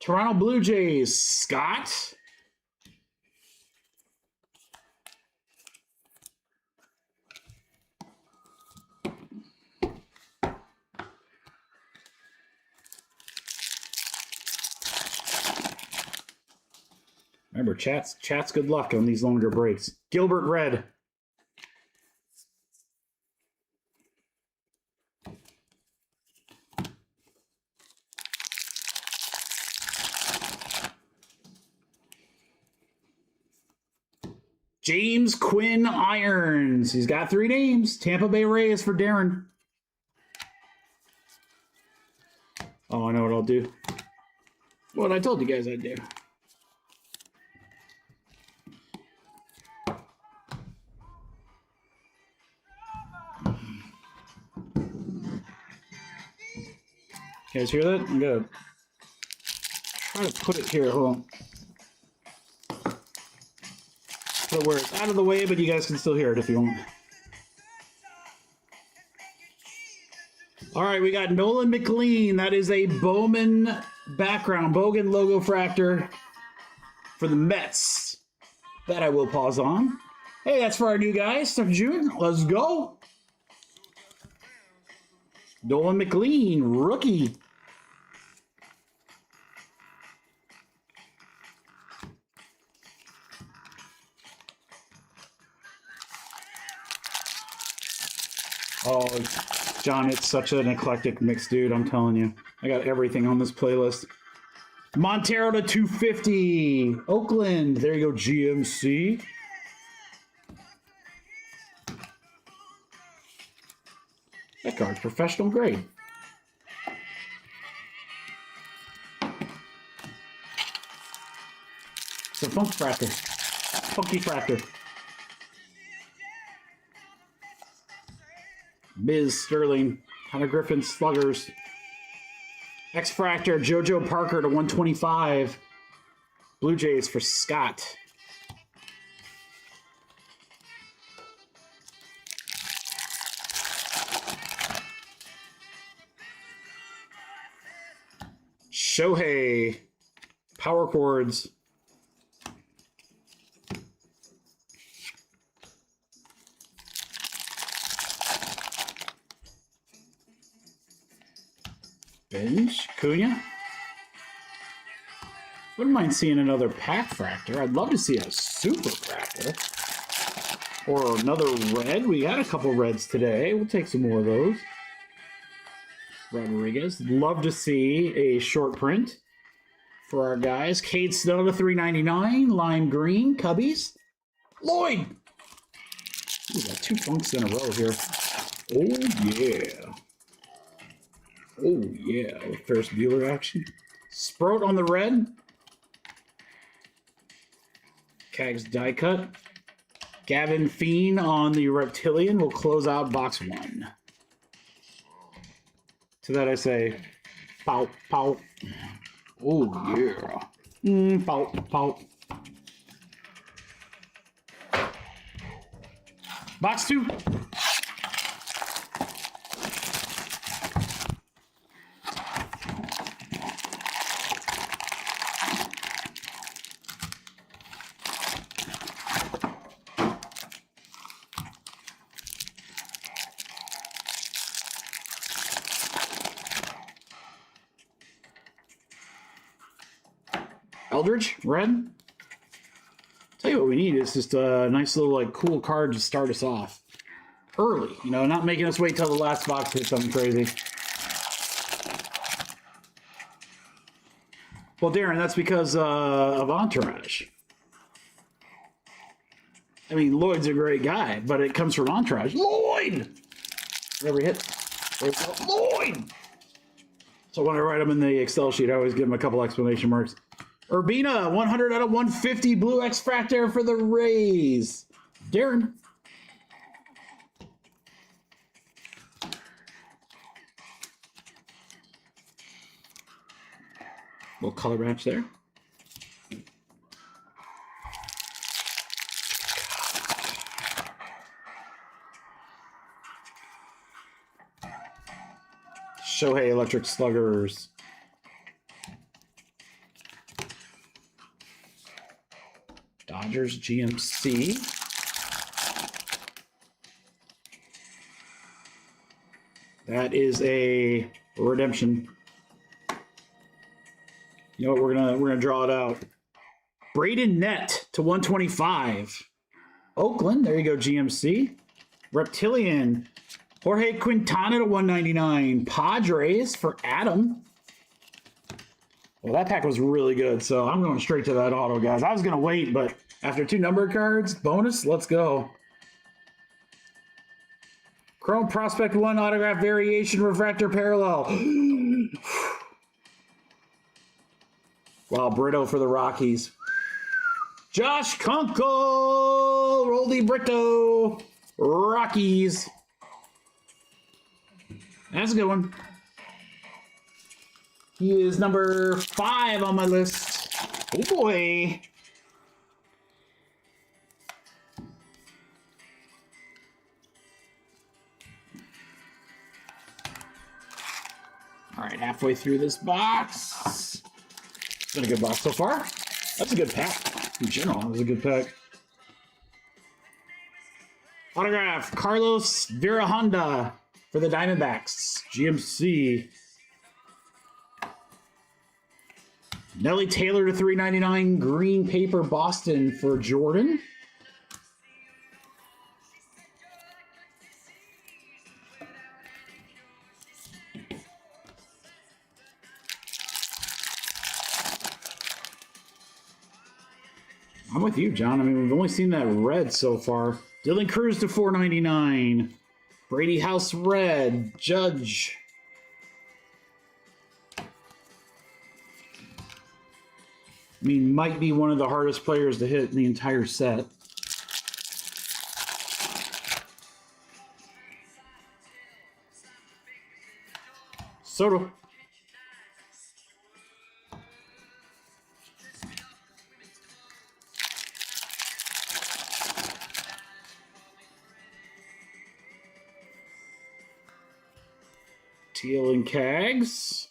Toronto Blue Jays, Scott. Remember, chat's good luck on these longer breaks. Gilbert Red. James Quinn Irons. He's got 3 names. Tampa Bay Rays for Darren. Oh, I know what I'll do. What I told you guys I'd do. You guys hear that? I'm gonna try to put it here. Hold on. Put it where it's out of the way, but you guys can still hear it if you want. All right, we got Nolan McLean. That is a Bowman background, Bogan logo fractor for the Mets. That I will pause on. Hey, that's for our new guys, stuff June. Let's go. Nolan McLean, rookie. Oh, John, it's such an eclectic mix, dude. I'm telling you. I got everything on this playlist. Montero to 250. Oakland. There you go, GMC. That card's professional grade. It's a Funk Fractor. Funky Fractor. Ms. Sterling. Hunter Griffin Sluggers. X Fractor. JoJo Parker to 125. Blue Jays for Scott. Shohei. Power Chords. Bench. Cunha. Wouldn't mind seeing another pack fractor. I'd love to see a super fractor. Or another red. We had a couple reds today. We'll take some more of those. Rodriguez. Love to see a short print for our guys. Cade Snow to 399. Lime green. Cubbies. Lloyd. We got 2 funks in a row here. Oh, yeah. Oh, yeah. With Ferris Bueller action. Sprout on the red. Cags die cut. Gavin Fiend on the Reptilian will close out box 1. To that I say, pow, pow. Oh, yeah. Pow, pow. Box 2. Eldridge, red. Tell you what we need is just a nice little like cool card to start us off early. You know, not making us wait till the last box to hit something crazy. Well, Darren, that's because of Entourage. I mean, Lloyd's a great guy, but it comes from Entourage. Lloyd! Whatever hit. Lloyd! So when I write them in the Excel sheet, I always give them a couple exclamation marks. Urbina, 100 out of 150, blue X Fractor for the Rays. Darren. Little color match there. Shohei Electric Sluggers. Dodgers GMC. That is a redemption. You know what? We're gonna draw it out. Braden Net to 125. Oakland. There you go. GMC. Reptilian. Jorge Quintana to 199. Padres for Adam. Well, that pack was really good, so I'm going straight to that auto, guys. I was going to wait, but after 2 number cards, bonus, let's go. Chrome Prospect 1 autograph variation refractor parallel. Wow, Brito for the Rockies. Josh Kunkel, Roldy Brito, Rockies. That's a good one. He is number 5 on my list. Oh boy. All right, halfway through this box. It's been a good box so far. That's a good pack. In general, it was a good pack. Autograph, Carlos Vera Honda for the Diamondbacks. GMC. Nelly Taylor to 399, green paper Boston for Jordan. I'm with you, John. I mean, we've only seen that red so far. Dylan Cruz to 499. Brady House red. Judge. I mean, might be one of the hardest players to hit in the entire set. Soto. Teal and Cags.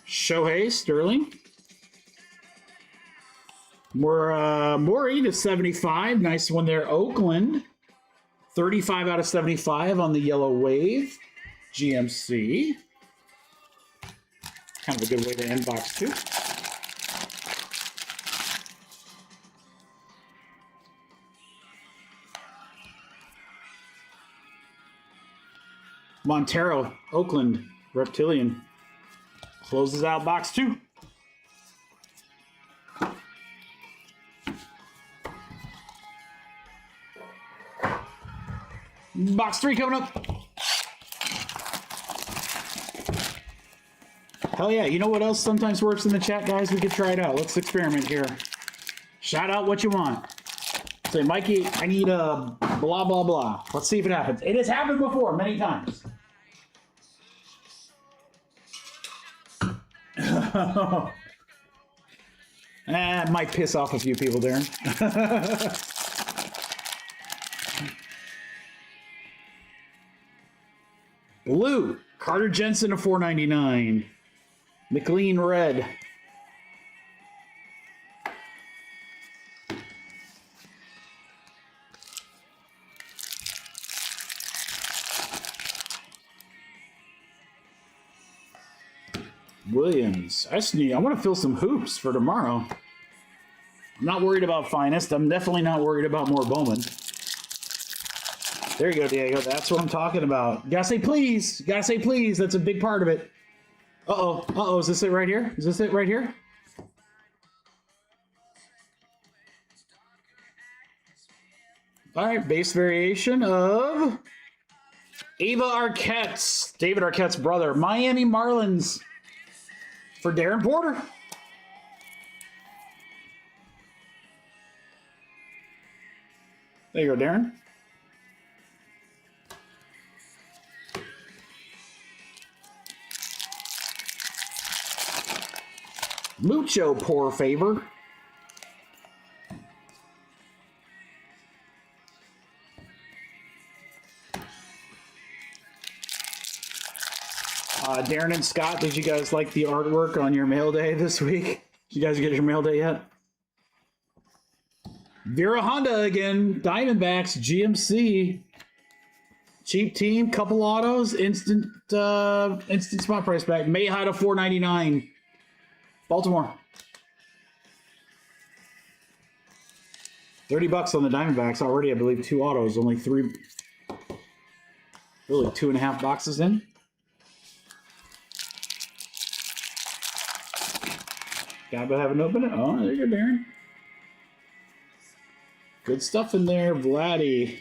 Shohei Sterling. Maury to 75. Nice one there. Oakland. 35 out of 75 on the yellow wave. GMC. Kind of a good way to end box 2. Montero, Oakland, Reptilian. Closes out box 2. Box 3 coming up. Hell yeah, you know what else sometimes works in the chat, guys? We could try it out. Let's experiment here. Shout out what you want. Say, Mikey, I need a blah, blah, blah. Let's see if it happens. It has happened before, many times. It might piss off a few people, Darren. Blue, Carter Jensen to 499. McLean red. Williams. I want to fill some hoops for tomorrow. I'm not worried about finest. I'm definitely not worried about more Bowman. There you go, Diego. That's what I'm talking about. You gotta say please. You gotta say please. That's a big part of it. Uh-oh. Uh-oh. Is this it right here? Is this it right here? All right. Base variation of Ava Arquette's, David Arquette's brother. Miami Marlins for Darren Porter. There you go, Darren. Mucho poor favor. Darren and Scott, did you guys like the artwork on your mail day this week? Did you guys get your mail day yet? Vera Honda again. Diamondbacks, GMC. Cheap team, couple autos, instant spot price back. Mayha to $4.99. Baltimore. $30 on the Diamondbacks already. I believe 2 autos, only 3. Really, 2.5 boxes in. Gotta have an open it. Oh, there you go, Darren. Good stuff in there, Vladdy.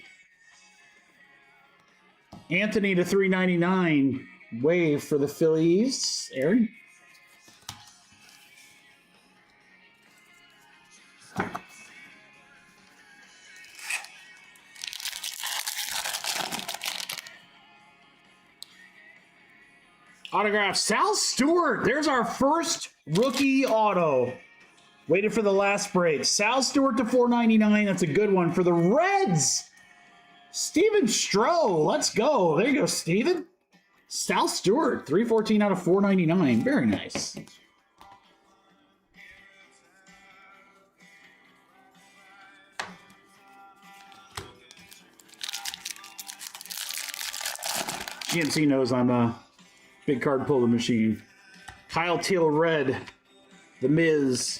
Anthony to $3.99. Wave for the Phillies. Aaron. Autograph, Sal Stewart. There's our first rookie auto. Waited for the last break. Sal Stewart to $4.99. That's a good one for the Reds. Steven Stroh. Let's go. There you go, Steven. Sal Stewart, $3.14 out of $4.99. Very nice. GMC knows I'm a big card puller machine. Kyle Teal red. The Miz.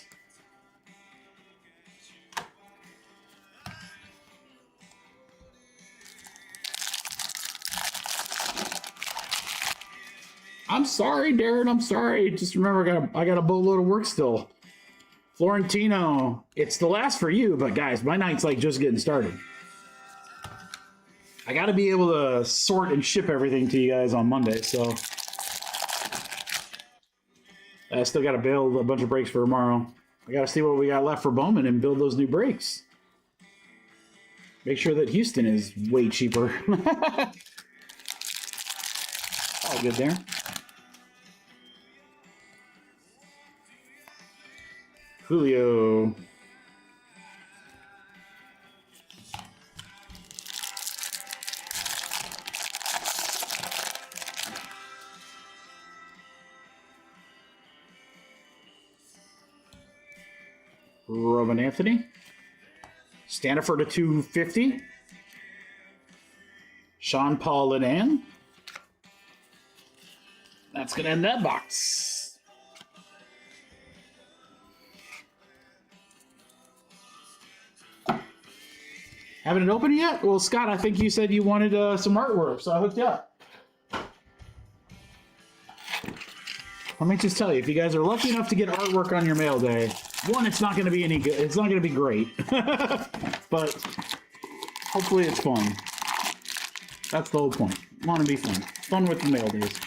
I'm sorry, Darren. I'm sorry. Just remember, I got a boatload of work still. Florentino, it's the last for you, but guys, my night's like just getting started. I got to be able to sort and ship everything to you guys on Monday, so I still got to build a bunch of brakes for tomorrow. I got to see what we got left for Bowman and build those new brakes. Make sure that Houston is way cheaper. All good there. Julio. Robin Anthony. Stanford to 250. Sean Paul Linan. That's going to end that box. Haven't it opened yet? Well, Scott, I think you said you wanted some artwork, so I hooked you up. Let me just tell you, if you guys are lucky enough to get artwork on your mail day, one, it's not going to be any good. It's not going to be great, but hopefully it's fun. That's the whole point. Want to be fun. Fun with the mail days.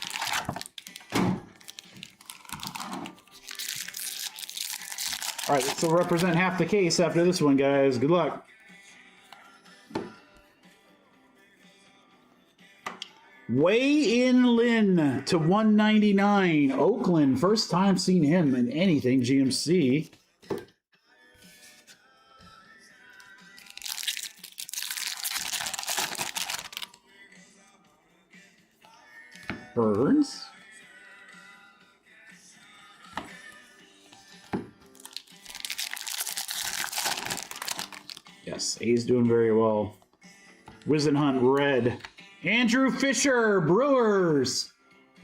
All right, this will represent half the case after this one, guys. Good luck. Wei-In Lin to 199. Oakland. First time seeing him in anything GMC. Burns. Yes, A's doing very well. Wizenhunt red. Andrew Fisher, Brewers.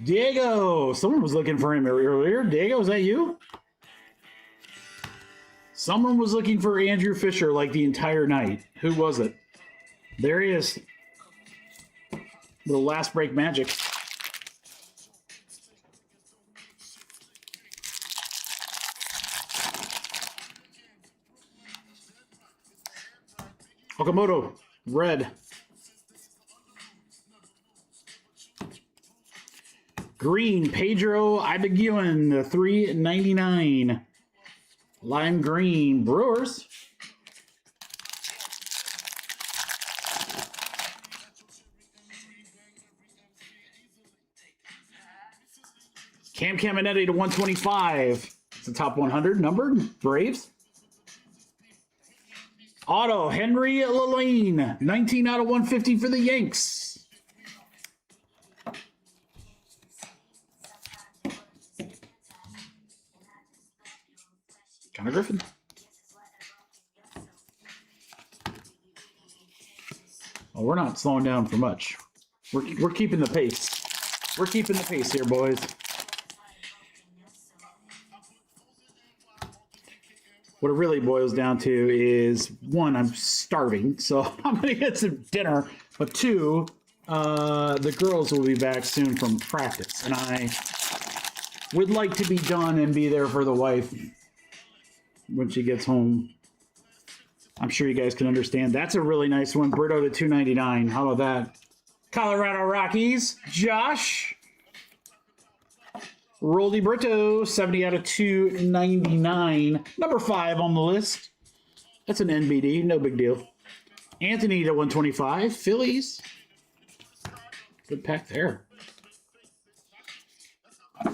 Diego. Someone was looking for him earlier. Diego, is that you? Someone was looking for Andrew Fisher like the entire night. Who was it? There he is. The last break magic. Okamoto, red. Green, Pedro Ibeguin, the 399. Lime green, Brewers. Cam Caminetti to 125. It's the top 100 numbered. Braves. Auto, Henry Lalane, 19 out of 150 for the Yanks. Connor Griffin. Well, we're not slowing down for much. We're keeping the pace. We're keeping the pace here, boys. What it really boils down to is, one, I'm starving, so I'm going to get some dinner. But two, the girls will be back soon from practice, and I would like to be done and be there for the wife when she gets home. I'm sure you guys can understand. That's a really nice one. Brito to 299. How about that? Colorado Rockies. Josh. Roldy Brito, 70 out of 299. Number 5 on the list. That's an NBD. No big deal. Anthony to 125. Phillies. Good pack there.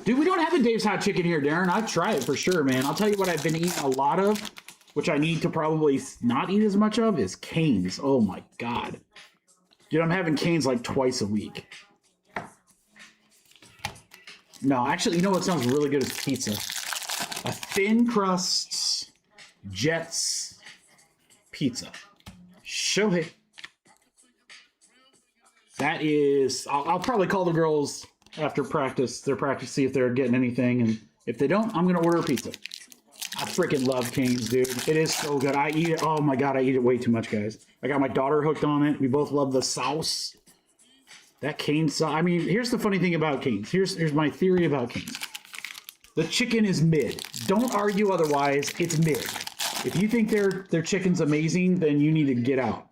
Dude, we don't have a Dave's Hot Chicken here, Darren. I'd try it for sure, man. I'll tell you what I've been eating a lot of, which I need to probably not eat as much of, is Cane's. Oh, my God. Dude, I'm having Cane's like twice a week. No, actually, you know what sounds really good is pizza. A thin crust Jets pizza. Shohei. That is, I'll probably call the girls after practice, their practice, see if they're getting anything. And if they don't, I'm going to order a pizza. I freaking love Cane's, dude. It is so good. I eat it. Oh, my God. I eat it way too much, guys. I got my daughter hooked on it. We both love the sauce. That cane sauce. I mean, here's the funny thing about canes. Here's my theory about canes. The chicken is mid. Don't argue otherwise. It's mid. If you think their chicken's amazing, then you need to get out.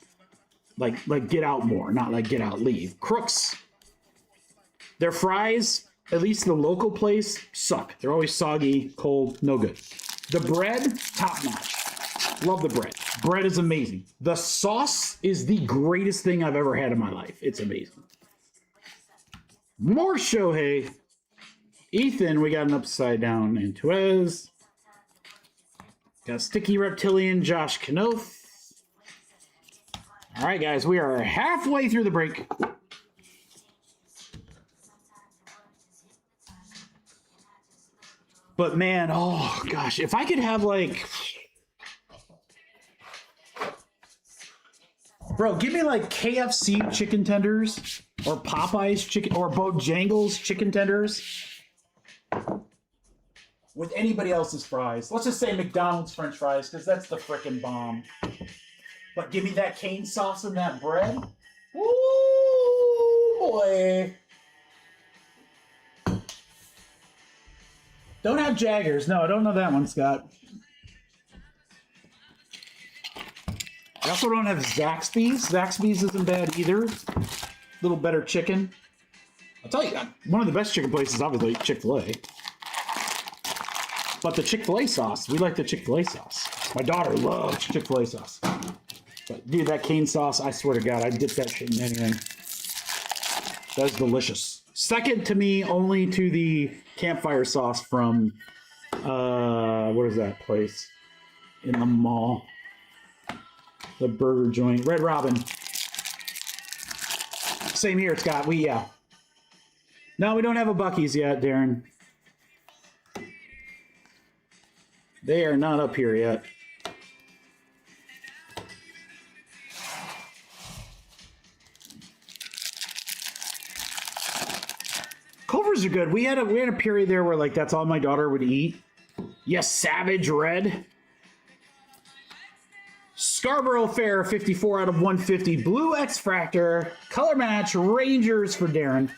Like get out more, not like get out, leave. Crooks. Their fries, at least the local place, suck. They're always soggy, cold, no good. The bread, top notch. Love the bread. Bread is amazing. The sauce is the greatest thing I've ever had in my life. It's amazing. More Shohei. Ethan, we got an upside down Antuez. Got Sticky Reptilian, Josh Knoth. All right, guys, we are halfway through the break. But man, oh gosh, if I could have like... Bro, give me like KFC chicken tenders or Popeyes chicken or Bojangles chicken tenders with anybody else's fries. Let's just say McDonald's French fries because that's the frickin' bomb. But give me that cane sauce and that bread. Ooh, boy. Don't have Jaggers. No, I don't know that one, Scott. I also don't have Zaxby's. Zaxby's isn't bad either. A little better chicken. I'll tell you, one of the best chicken places, obviously, Chick-fil-A. But the Chick-fil-A sauce, we like the Chick-fil-A sauce. My daughter loves Chick-fil-A sauce. But dude, that cane sauce, I swear to God, I'd dip that shit in anything. That's delicious. Second to me, only to the campfire sauce from, what is that place in the mall? The burger joint. Red Robin. Same here, Scott. No, we don't have a Buc-ee's yet, Darren. They are not up here yet. Culver's are good. We had a period there where like that's all my daughter would eat. Yes, Savage Red. Scarborough Fair, 54 out of 150. Blue X-Fractor. Color match, Rangers for Darren.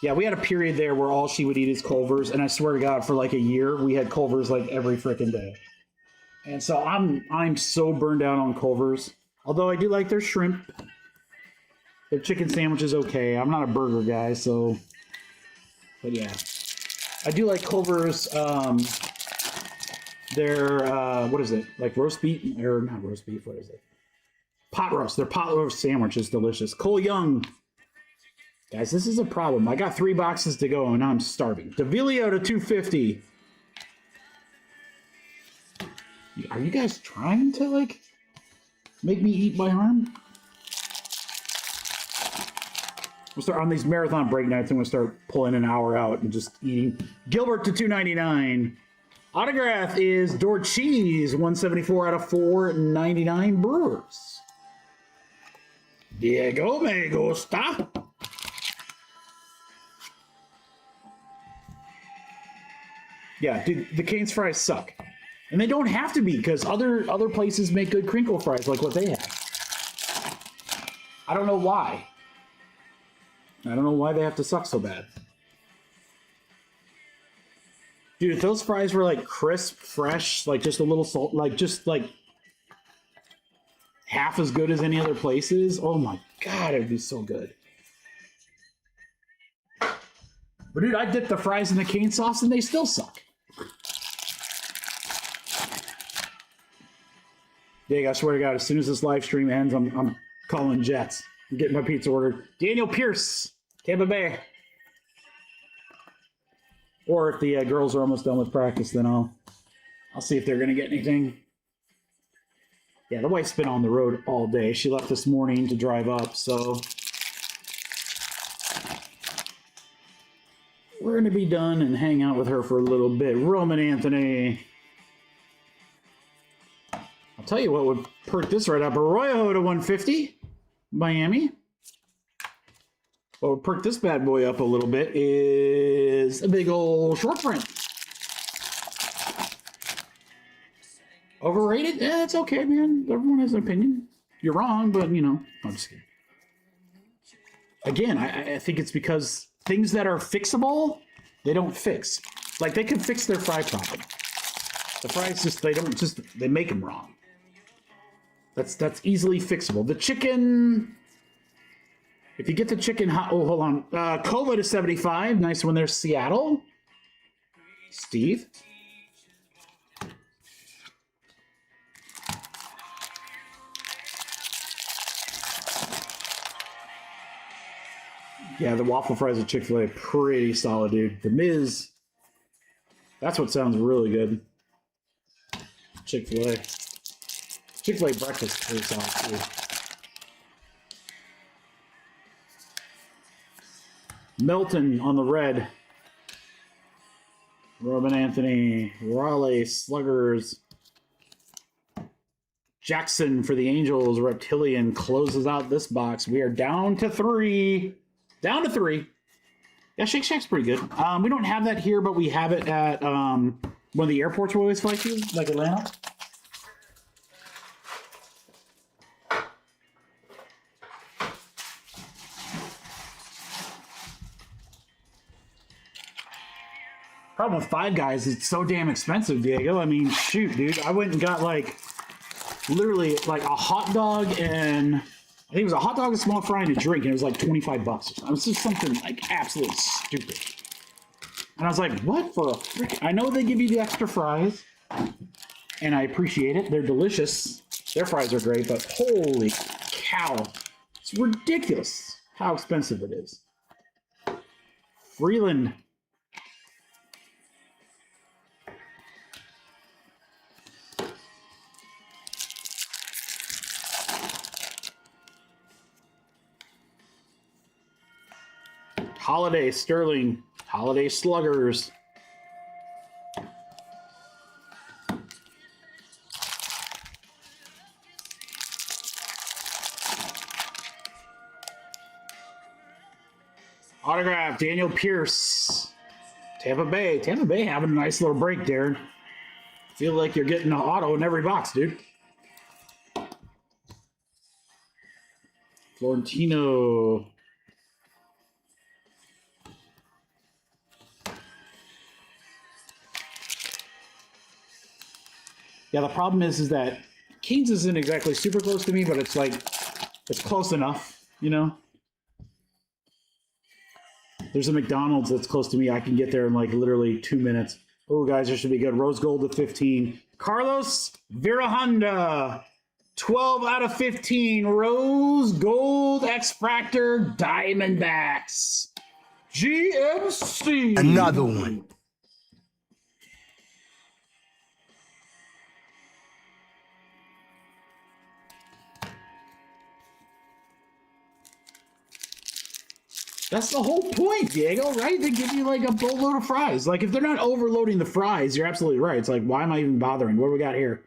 Yeah, we had a period there where all she would eat is Culver's, and I swear to God, for like a year, we had Culver's like every freaking day. And so I'm so burned out on Culver's. Although I do like their shrimp. Their chicken sandwich is okay. I'm not a burger guy, so... But yeah. I do like Culver's, their, what is it? Like roast beef? Or not roast beef, what is it? Pot roast. Their pot roast sandwich is delicious. Cole Young. Guys, this is a problem. I got 3 boxes to go, and now I'm starving. DeVilio to 250. Are you guys trying to, like, make me eat my arm? We'll start on these marathon break nights, and we'll start pulling an hour out and just eating. Gilbert to 299. Autograph is Dorcheese, 174 out of 499 Brewers. Diego me gusta. Yeah, dude, the Cane's fries suck. And they don't have to be, because other places make good crinkle fries like what they have. I don't know why. I don't know why they have to suck so bad. Dude, if those fries were like crisp, fresh, like just a little salt, like just like half as good as any other places, oh my God, it'd be so good. But dude, I dip the fries in the cane sauce and they still suck. Dig, I swear to God, as soon as this live stream ends, I'm calling Jets. I'm getting my pizza ordered. Daniel Pierce, Tampa Bay. Or if the girls are almost done with practice, then I'll see if they're going to get anything. Yeah, the wife's been on the road all day. She left this morning to drive up, so we're going to be done and hang out with her for a little bit. Roman Anthony. I'll tell you what would perk this right up. Arroyo to 150. Miami. What would perk this bad boy up a little bit is a big old short print. Overrated? Yeah, it's okay, man. Everyone has an opinion. You're wrong, but, you know, I'm just kidding. Again, I think it's because things that are fixable, they don't fix. Like, they could fix their fry problem. The fries they make them wrong. That's easily fixable. The chicken, if you get the chicken hot, oh, hold on. Kova to 75. Nice one there, Seattle. Steve. Yeah, the waffle fries at Chick-fil-A, pretty solid, dude. The Miz, that's what sounds really good. Chick-fil-A. Chick-fil-A breakfast is pretty solid, too. Melton on the red. Robin Anthony. Raleigh, Sluggers. Jackson for the Angels. Reptilian closes out this box. We are down to 3. Down to 3. Yeah, Shake Shack's pretty good. We don't have that here, but we have it at one of the airports we always fly to, like Atlanta. Problem with Five Guys is it's so damn expensive, Diego. I mean, shoot, dude. I went and got literally a hot dog and I think it was a hot dog, a small fry, and a drink, and it was like $25 or something. It was just something absolutely stupid. And I was like, what for a frick? I know they give you the extra fries, and I appreciate it. They're delicious. Their fries are great, but holy cow. It's ridiculous how expensive it is. Freeland. Holiday, Sterling. Holiday Sluggers. Autograph, Daniel Pierce. Tampa Bay. Tampa Bay having a nice little break, Darren. Feel like you're getting an auto in every box, dude. Florentino. Yeah, the problem is that Canes isn't exactly super close to me, but it's it's close enough, you know? There's a McDonald's that's close to me. I can get there in literally 2 minutes. Oh, guys, this should be good. Rose gold to 15. Carlos Virahonda, 12 out of 15. Rose gold X-Fractor Diamondbacks. GMC. Another one. That's the whole point, Diego, right? They give you a boatload of fries. If they're not overloading the fries, you're absolutely right. It's why am I even bothering? What do we got here?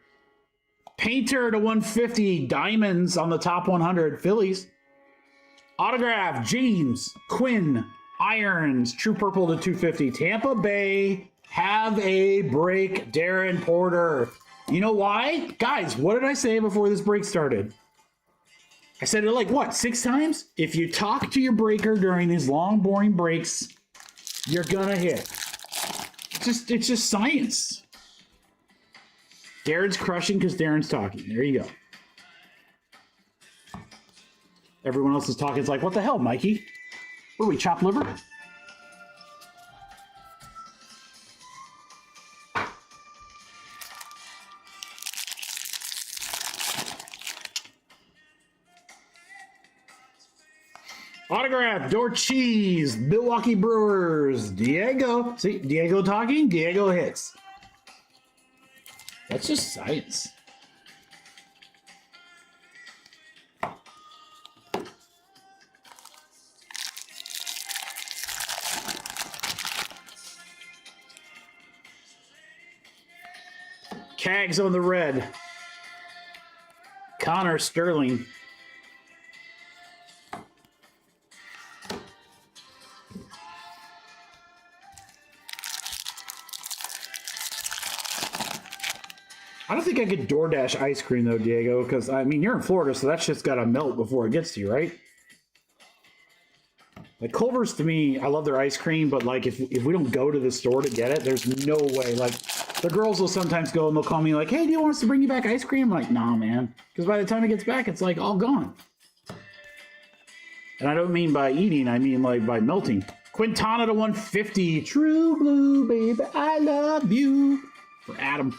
Painter to 150, Diamonds on the top 100, Phillies. Autograph, James, Quinn, Irons, True Purple to 250. Tampa Bay, have a break, Darren Porter. You know why? Guys, what did I say before this break started? I said it 6 times? If you talk to your breaker during these long, boring breaks, you're gonna hit. It's just science. Darren's crushing because Darren's talking. There you go. Everyone else is talking. It's what the hell, Mikey? What are we, chopped liver? Autograph, Dorcheese, Milwaukee Brewers, Diego. See, Diego talking, Diego hits. That's just science. Cags on the red. Connor Sterling. I don't think I could DoorDash ice cream though, Diego, because I mean you're in Florida, so that shit's gotta melt before it gets to you, right? Like Culver's to me, I love their ice cream, but like if we don't go to the store to get it, there's no way. Like the girls will sometimes go and they'll call me like, "Hey, do you want us to bring you back ice cream?" I'm like, "Nah, man," because by the time it gets back, it's like all gone. And I don't mean by eating, I mean like by melting. Quintana to 150. True blue, baby, I love you. For Adam.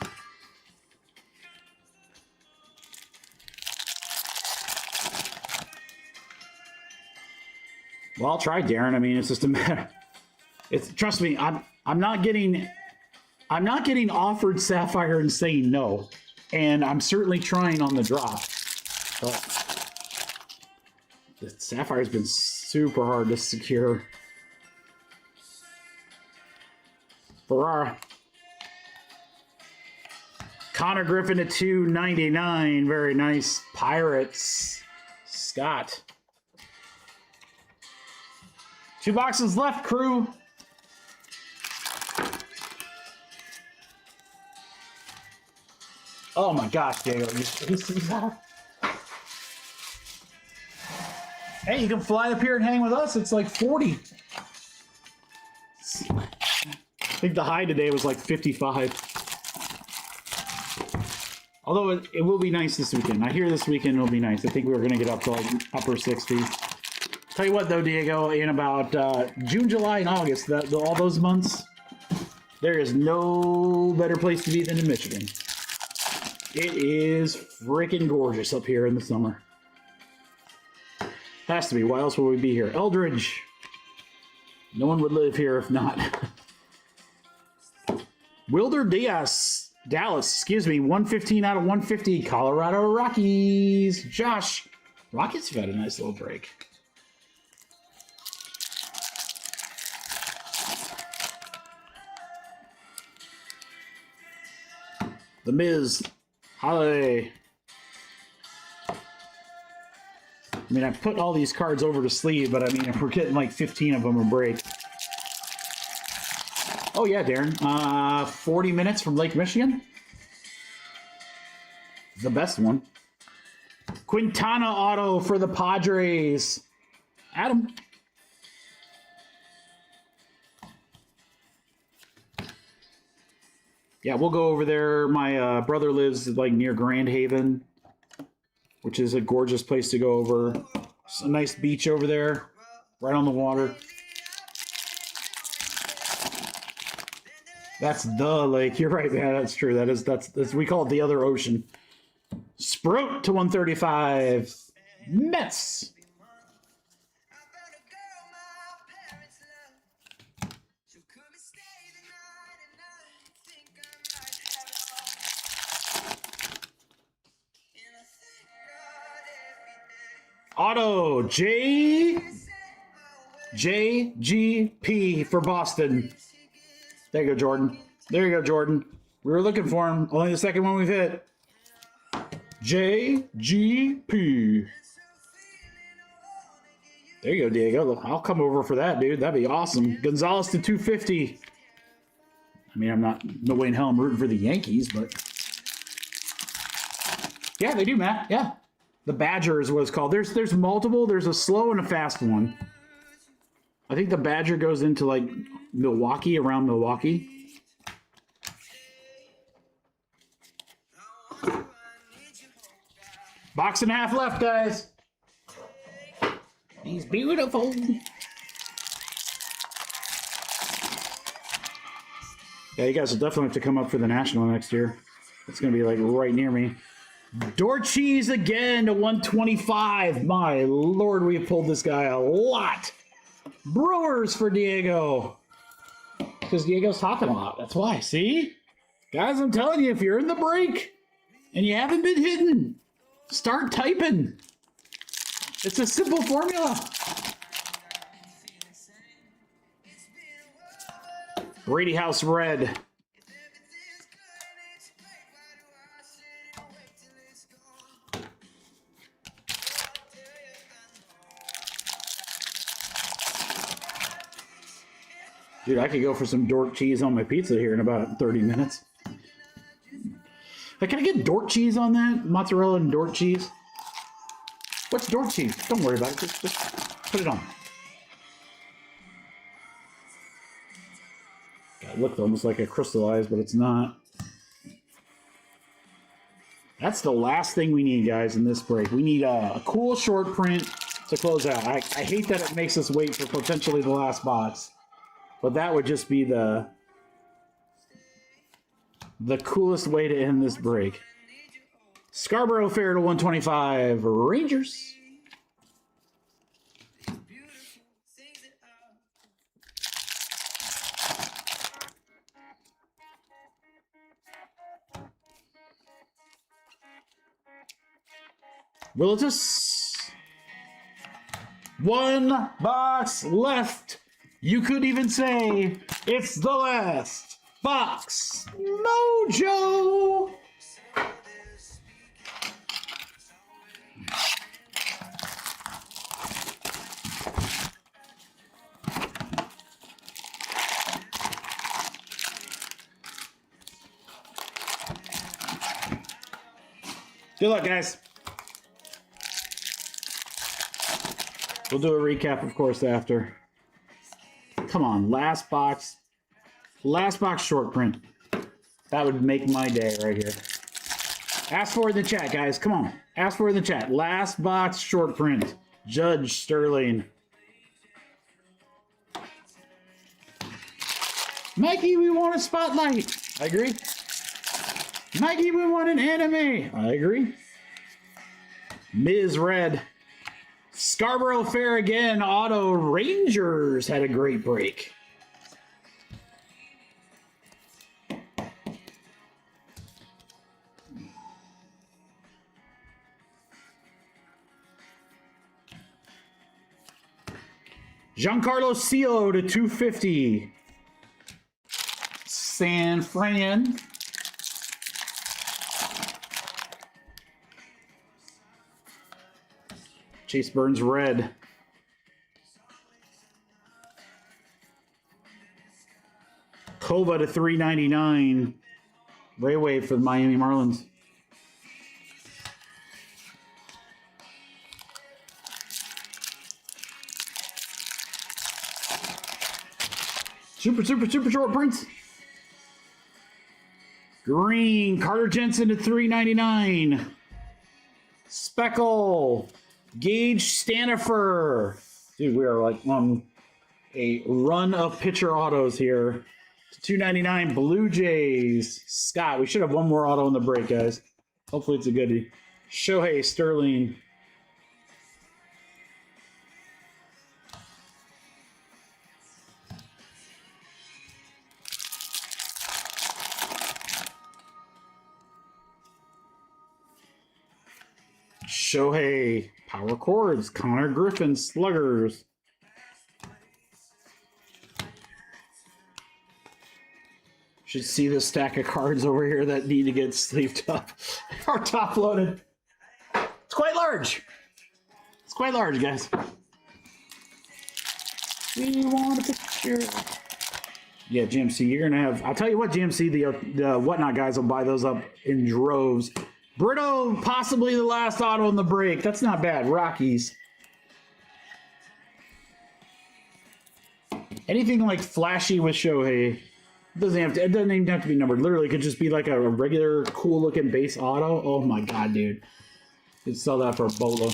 Well, I'll try, Darren. I mean, it's just a matter. It's trust me, I'm not getting offered Sapphire and saying no. And I'm certainly trying on the drop. But the Sapphire's been super hard to secure. Ferrara. Connor Griffin to 299. Very nice. Pirates. Scott. 2 boxes left, crew. Oh my gosh, Diego. You see that? Hey, you can fly up here and hang with us. It's like 40. I think the high today was like 55. Although it will be nice this weekend. I hear this weekend will be nice. I think we were going to get up to like upper 60s. Tell you what, though, Diego, in about June, July, and August, all those months, there is no better place to be than in Michigan. It is freaking gorgeous up here in the summer. Has to be. Why else would we be here? Eldridge. No one would live here if not. Wilder Diaz. Dallas, excuse me. 115 out of 150. Colorado Rockies. Josh. Rockets have had a nice little break. The Miz, Holiday. I mean, I put all these cards over to sleeve, but I mean, if we're getting like 15 of them a break. Oh yeah, Darren. 40 minutes from Lake Michigan. The best one. Quintana auto for the Padres. Adam. Yeah, we'll go over there. My brother lives like near Grand Haven, which is a gorgeous place to go over. It's a nice beach over there, right on the water. That's the lake. You're right, man. That's true. That's we call it the other ocean. Sprout to 135. Mets. Auto JGP for Boston. There you go, Jordan. There you go, Jordan. We were looking for him. Only the second one we've hit. JGP. There you go, Diego. I'll come over for that, dude. That'd be awesome. Gonzalez to 250. I mean, I'm not, no way in hell I'm rooting for the Yankees, but. Yeah, they do, Matt. Yeah. The Badger is what it's called. There's multiple. There's a slow and a fast one. I think the Badger goes into like Milwaukee, around Milwaukee. Box and a half left, guys. He's beautiful. Yeah, you guys will definitely have to come up for the National next year. It's going to be like right near me. Door cheese again to 125. My Lord, we have pulled this guy a lot. Brewers for Diego. Because Diego's talking a lot. That's why. See? Guys, I'm telling you, if you're in the break and you haven't been hitting, start typing. It's a simple formula. Brady House Red. Dude, I could go for some Dork cheese on my pizza here in about 30 minutes. Hey, can I get Dork cheese on that? Mozzarella and Dork cheese? What's Dork cheese? Don't worry about it. Just put it on. It looked almost like a crystallized, but it's not. That's the last thing we need, guys, in this break. We need a cool short print to close out. I hate that it makes us wait for potentially the last box, but that would just be the coolest way to end this break. Scarborough Fair to 125, Rangers. Willitus. One box left. You could even say it's the last box. Mojo. Good luck, guys. We'll do a recap, of course, after. Come on, last box short print. That would make my day right here. Ask for it in the chat, guys. Come on, ask for it in the chat. Last box short print. Judge Sterling. Mikey, we want a spotlight. I agree. Mikey, we want an anime. I agree. Ms. Red. Scarborough Fair again. Auto Rangers had a great break. Giancarlo Sio to 250. San Fran. Chase Burns red. Kova to 399. Rayway for the Miami Marlins. Super short prints. Green. Carter Jensen to 399. Speckle. Gage Stanifer. Dude, we are like on a run of pitcher autos here. 299 Blue Jays. Scott, we should have one more auto in the break, guys. Hopefully it's a goodie. Shohei Sterling. Shohei, Power Chords, Connor Griffin, Sluggers. Should see the stack of cards over here that need to get sleeved up or top loaded. It's quite large. It's quite large, guys. We want a picture. Yeah, GMC, you're gonna have. I'll tell you what, GMC, the whatnot guys will buy those up in droves. Brito, possibly the last auto in the break. That's not bad. Rockies. Anything like flashy with Shohei. It doesn't even have to be numbered. Literally, it could just be like a regular, cool-looking base auto. Oh my god, dude! You'd sell that for a bolo.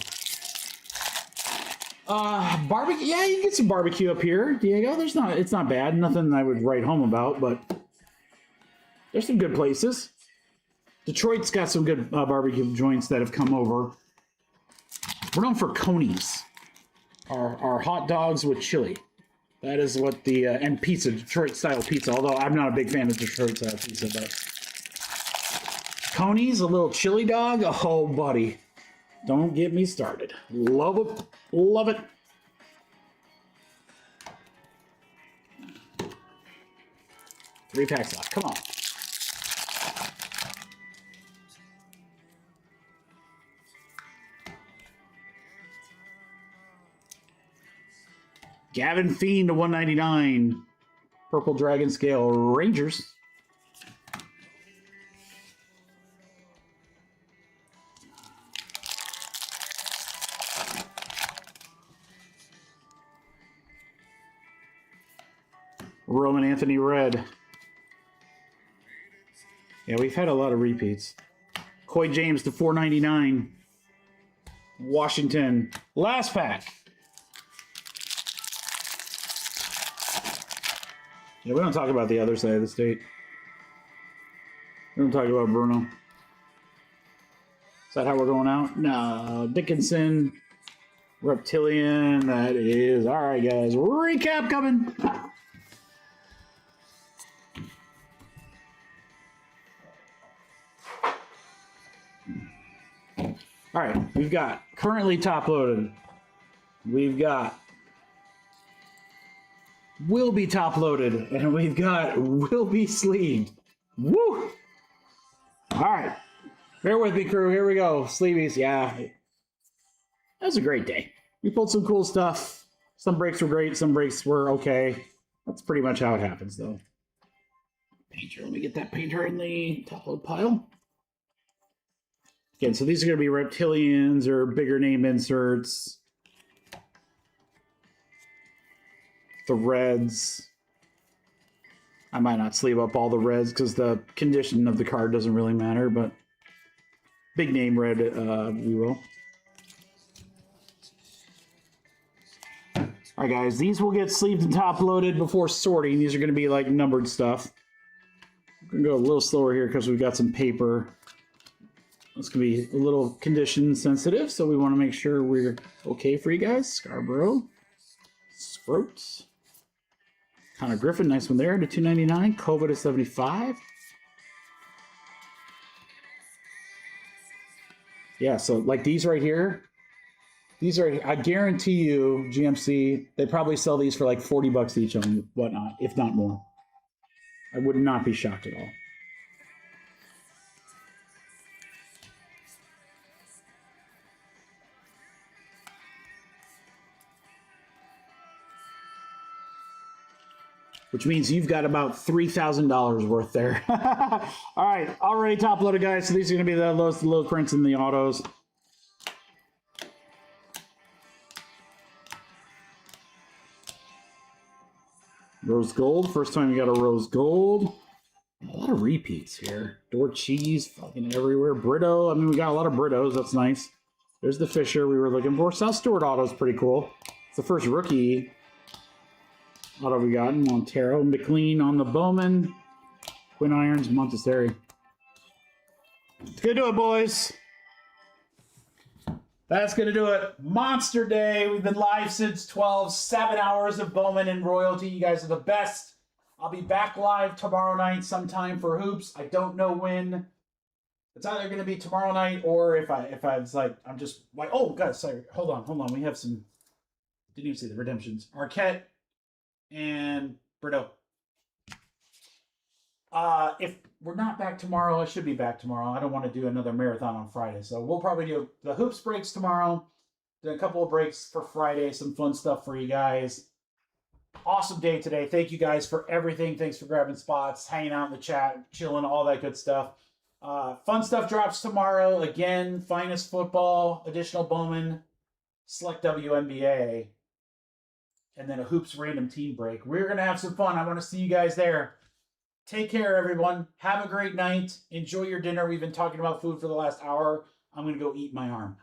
Barbecue. Yeah, you can get some barbecue up here, Diego. It's not bad. Nothing I would write home about, but there's some good places. Detroit's got some good barbecue joints that have come over. We're known for Coney's, our hot dogs with chili. That is what the and pizza, Detroit style pizza. Although I'm not a big fan of Detroit style pizza, but Coney's, a little chili dog. Oh, buddy, don't get me started. Love it, love it. Three packs left. Come on. Gavin Fiend to 199. Purple Dragon Scale Rangers. Roman Anthony Red. Yeah, we've had a lot of repeats. Coy James to $4.99. Washington. Last pack. Yeah, we don't talk about the other side of the state. We don't talk about Bruno. Is that how we're going out? No. Dickinson. Reptilian. That is. All right, guys. Recap coming. All right, we've got currently top loaded. We've got will be top loaded, and we've got will be sleeved. Woo! All right, bear with me, crew. Here we go. Sleevies, yeah. That was a great day. We pulled some cool stuff. Some breaks were great, some breaks were okay. That's pretty much how it happens, though. Painter, let me get that painter in the top load pile. Again, so these are going to be reptilians or bigger name inserts. The reds. I might not sleeve up all the reds because the condition of the card doesn't really matter, but big name red, we will. All right, guys, these will get sleeved and top loaded before sorting. These are going to be like numbered stuff. We're going to go a little slower here because we've got some paper. It's going to be a little condition sensitive, so we want to make sure we're okay for you guys. Scarborough. Scroats. Connor Griffin, nice one there to $2.99. Kova to $75. Yeah, so like these right here, these are, I guarantee you, GMC, they probably sell these for like $40 each and whatnot, if not more. I would not be shocked at all. Which means you've got about $3,000 worth there. All right, already top loaded, guys. So these are going to be the lowest low prints in the autos. Rose gold. First time you got a rose gold. A lot of repeats here. Door cheese, fucking everywhere. Brito. I mean, we got a lot of Britos. That's nice. There's the Fisher we were looking for. South Stewart auto is pretty cool. It's the first rookie auto we got in Montero. McLean on the Bowman. Quinn Irons, Montessori. It's gonna do it, boys. That's gonna do it. Monster Day. We've been live since 12. 7 hours of Bowman and royalty. You guys are the best. I'll be back live tomorrow night sometime for hoops. I don't know when. It's either gonna be tomorrow night or if I was like, I'm just like, oh guys, sorry. Hold on. We have some. Didn't even see the redemptions. Arquette and Brito. If we're not back tomorrow, I should be back tomorrow. I don't want to do another marathon on Friday. So we'll probably do the hoops breaks tomorrow. Do a couple of breaks for Friday. Some fun stuff for you guys. Awesome day today. Thank you guys for everything. Thanks for grabbing spots, hanging out in the chat, chilling, all that good stuff. Fun stuff drops tomorrow. Again, Finest Football, additional Bowman, Select WNBA, and then a hoops random team break. We're going to have some fun. I want to see you guys there. Take care, everyone. Have a great night. Enjoy your dinner. We've been talking about food for the last hour. I'm going to go eat my arm.